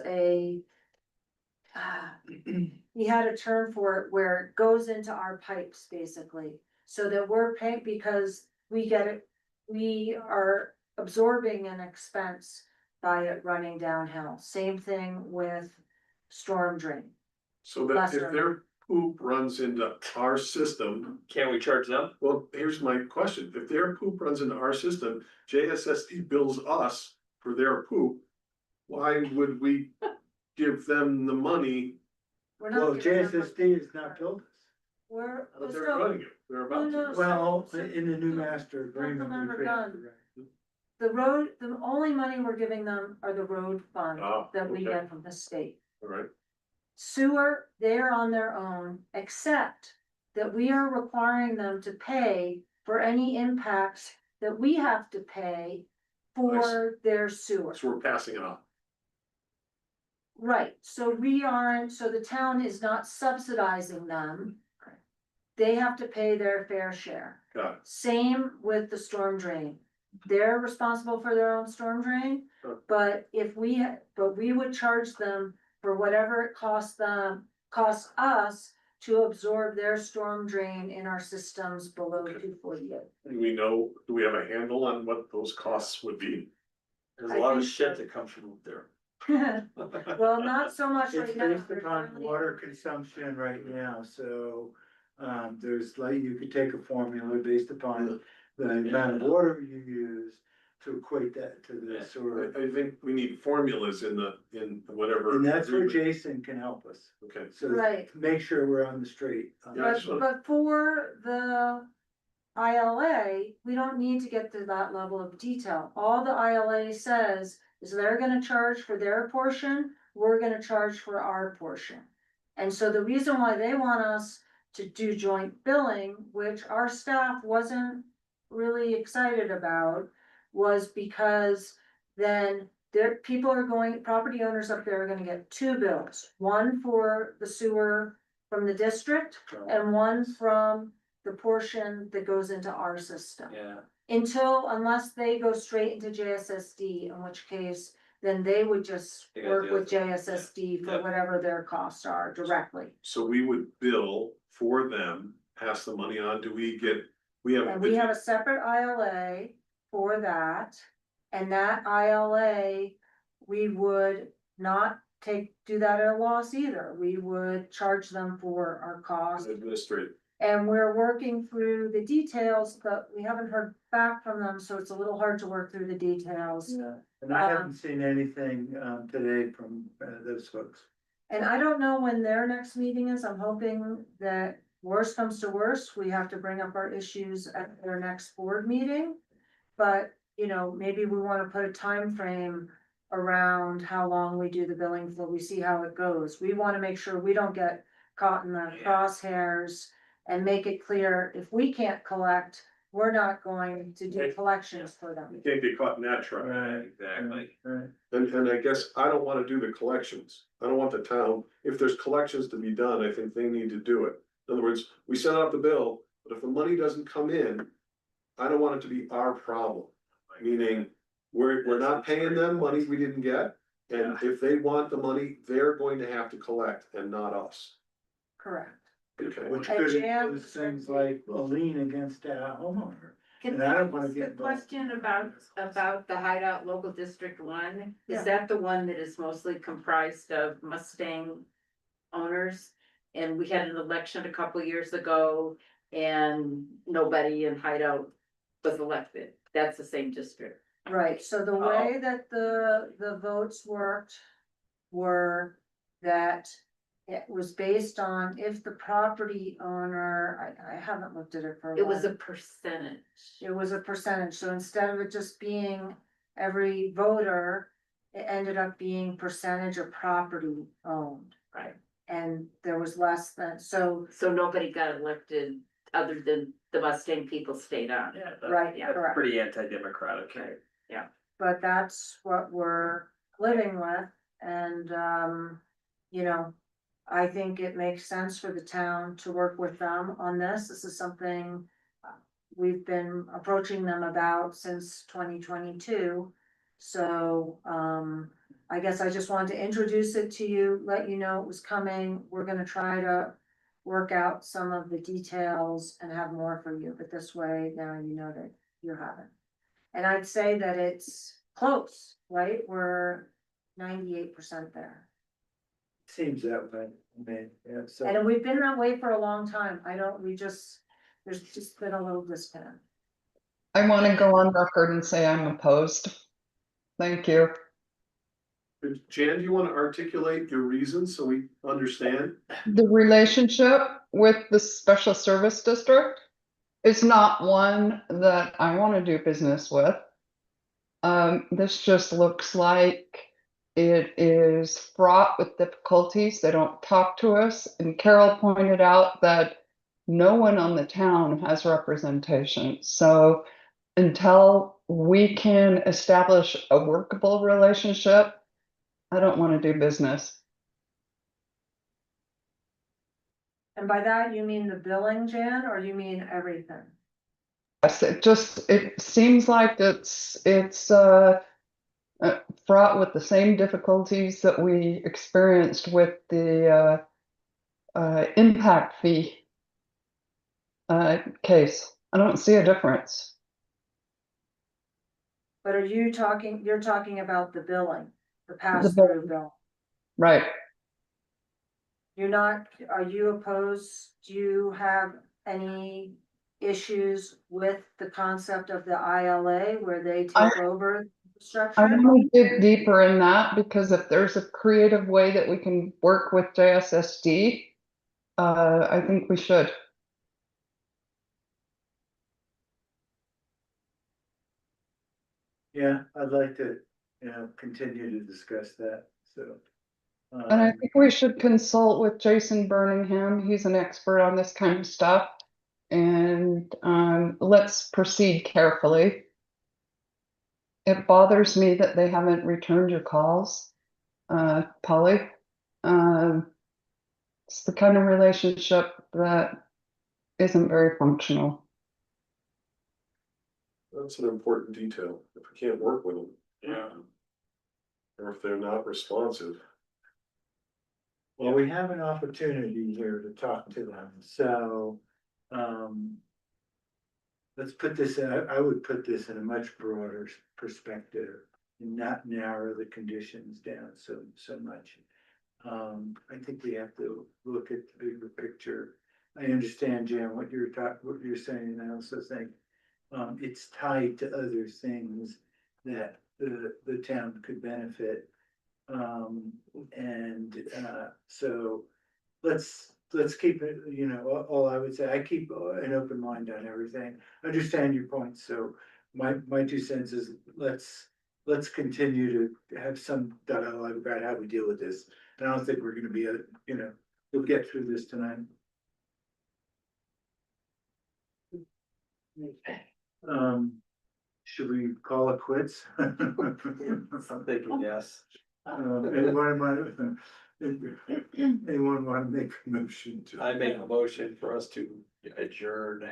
he had a term for it where it goes into our pipes basically. So that we're paying because we get it, we are absorbing an expense by it running downhill. Same thing with storm drain. So that if their poop runs into our system, Can we charge them? well, here's my question. If their poop runs into our system, JSSD bills us for their poop. Why would we give them the money? We're well, not giving them- JSSD is not built us. We're. But they're so- running it. They're about No, to. Well, in the new master agreement. remember we done. created, right? The road, the only money we're giving them are the road fund Ah, that we okay. get from the state. All right. Sewer, they're on their own, except that we are requiring them to pay for any impacts that we have to pay for their sewer. So we're passing it on. Right, so we aren't, so the town is not subsidizing them. They have to pay their fair share. Got it. Same with the storm drain. They're responsible for their own storm drain, Sure. but we would charge them for whatever it costs us to absorb their storm drain in our systems below 248. Do we have a handle on what those costs would be? There's I a lot of think shit so. that comes from there. Well, not so much It's right now. based upon water consumption right now, so, there's like, you could take a formula based upon the amount of water you use to equate that to the sewer. I think we need formulas in whatever. And that's where agreement. Jason can help us, Okay. so Right. to make sure we're on the straight. Yeah, But for the ILA, we don't need to get to that level of detail. All the ILA says is they're gonna charge for their portion, we're gonna charge for our portion. And so the reason why they want us to do joint billing, which our staff wasn't really excited about, was because then property owners up there are gonna get two bills. One for the sewer from the district and one from the portion that goes into our system. Yeah. Unless they go straight into JSSD, in which case, then they would just They gotta work deal with JSSD for Yeah. whatever their costs are directly. So we would bill for them, pass the money on. We have. And we have a separate ILA for that. And that ILA, we would not do that at a loss either. We would charge them for our costs. Administrative. And we're working through the details, but we haven't heard back from them, so it's a little hard to work through the details. Yeah, and I haven't seen anything, today from, those folks. And I don't know when their next meeting is. I'm hoping that worst comes to worst, we have to bring up our issues at their next board meeting. But, you know, maybe we wanna put a time frame around how long we do the billing for, we see how it goes. We wanna make sure we don't get caught in the crosshairs and make it clear, if we can't collect, we're not going to do collections for them. You can't get caught in that trap. Exactly. Right. And I guess I don't wanna do the collections. I don't want the town, if there's collections to be done, I think they need to do it. In other words, we send out the bill, but if the money doesn't come in, I don't want it to be our problem. Meaning, we're not paying them money we didn't get, and if they want the money, they're going to have to collect and not us. Correct. Okay. Which And could Jan- include things like a lien against a homeowner. Can And I I don't wanna ask get a involved. question about the Hideout Local District One? Yeah. Is that the one that is mostly comprised of Mustang owners? And we had an election a couple years ago and nobody in Hideout was elected. That's the same district. Right, so the way that the votes worked were that it was based on if the property owner, I haven't looked at it for a while. It was a percentage. It was a percentage, so instead of it just being every voter, it ended up being percentage of property owned. Right. And there was less than, so, So nobody got elected other than the Mustang people stayed on. Yeah, right, Yeah. correct. pretty anti-democratic. Okay. But that's what we're living with, and, you know, I think it makes sense for the town to work with them on this. This is something we've been approaching them about since 2022. So, I guess I just wanted to introduce it to you, let you know it was coming. We're gonna try to work out some of the details and have more for you, but this way now you know that you have it. And I'd say that it's close, right? We're 98% there. Seems that way, I mean, yeah, so. And we've been that way for a long time. There's just been a little disconnect. I want to go on record and say I'm opposed. Thank you. Jan, do you wanna articulate your reasons so we understand? The relationship with the special service district is not one that I want to do business with. This just looks like it is fraught with difficulties. They don't talk to us. And Carol pointed out that no one on the town has representation. So until we can establish a workable relationship, I don't want to do business. And by that, you mean the billing, Jan, or you mean everything? Yes, it seems like it's fraught with the same difficulties that we experienced with the impact fee case. I don't see a difference. But you're talking about the billing, the bill. pass-through bill. Right. Are you opposed? Do you have any issues with the concept of the ILA where they take over the structure? I want to dig deeper in that because if there's a creative way that we can work with JSSD, I think we should. Yeah, I'd like to, continue to discuss that, so. And I think we should consult with Jason Birmingham. He's an expert on this kind of stuff. And let's proceed carefully. It bothers me that they haven't returned your calls, Polly. It's the kind of relationship that isn't very functional. That's an important detail, if we can't work with them. Yeah. Or if they're not responsive. Well, we have an opportunity here to talk to them, so, let's put this, I would put this in a much broader perspective and not narrow the conditions down so much. I think we have to look at the bigger picture. I understand, Jan, what you're saying, and I also think, it's tied to other things that the town could benefit. So let's let's keep it, all I would say, I keep an open mind on everything. Understand your points, so my 2 cents is let's continue to have some dialogue about how we deal with this. And I don't think we're gonna be, we'll get through this tonight. Should we call it quits? I'm thinking yes. Anyone want to make a motion to? I make a motion for us to adjourn.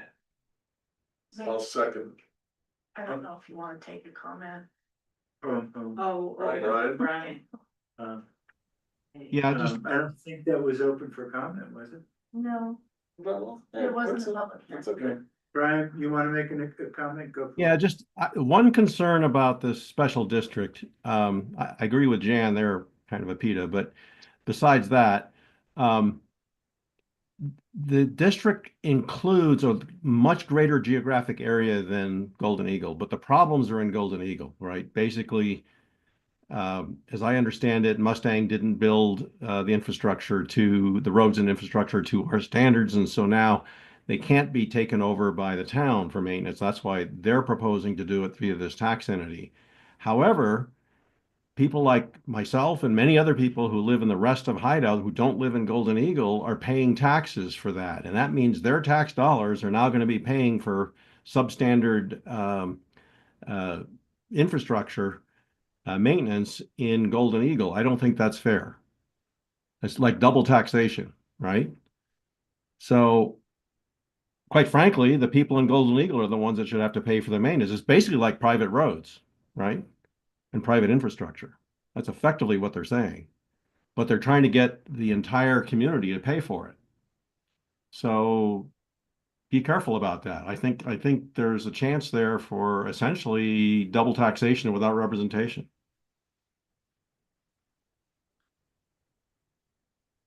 I'll second. I don't know if you wanna take a comment. Oh, Brian? Brian. Yeah, just, I don't think that was open for comment, was it? No, Well, it wasn't That's a public. That's okay. Brian, you want to make a comment? Go for yeah, it. just one concern about this special district. I agree with Jan, they're kind of a PETA, but besides that, the district includes a much greater geographic area than Golden Eagle, but the problems are in Golden Eagle, right? Basically, as I understand it, Mustang didn't build the infrastructure to the roads and infrastructure to our standards, and so now they can't be taken over by the town for maintenance. That's why they're proposing to do it via this tax entity. However, people like myself and many other people who live in the rest of Hideout who don't live in Golden Eagle are paying taxes for that. And that means their tax dollars are now going to be paying for substandard infrastructure maintenance in Golden Eagle. I don't think that's fair. It's like double taxation, right? So quite frankly, the people in Golden Eagle are the ones that should have to pay for the maintenance. It's basically like private roads, right? And private infrastructure. That's effectively what they're saying. But they're trying to get the entire community to pay for it. So be careful about that. I think there's a chance there for essentially double taxation without representation.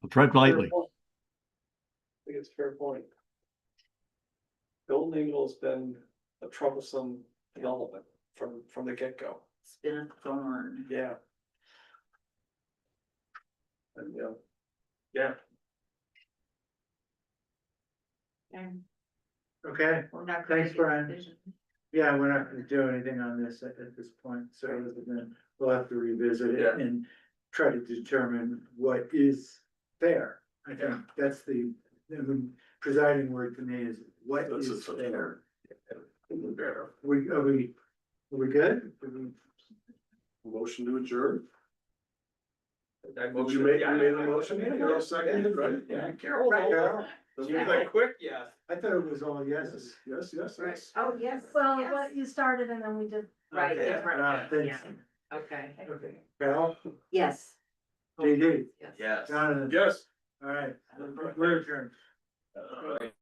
So tread lightly. I think it's a fair point. Golden Eagle's been a troublesome development from the get-go. It's been a thorn. Yeah. And, yeah. And Okay, we're not. Thanks, Brian. Yeah, we're not gonna do anything on this at this point, so then we'll have to revisit it Yeah. and try to determine what is fair. I think that's the presiding word to me is what That's is it. fair. Fair. Are we good? Motion to adjourn. That Did motion- you make, yeah, you made I- the motion? You're all seconded, right? Yeah, Carol. Carol? She was like quick, yes. I thought it was all yeses. Yes, yes, Right. yes. Oh, yes. Well, yes. but you started and then we did. Right, Okay. different, Thanks. yeah, okay, Okay, Carol, yes. JD, Yes. Yes. Jonathan, Yes. all right, we're adjourned. All right.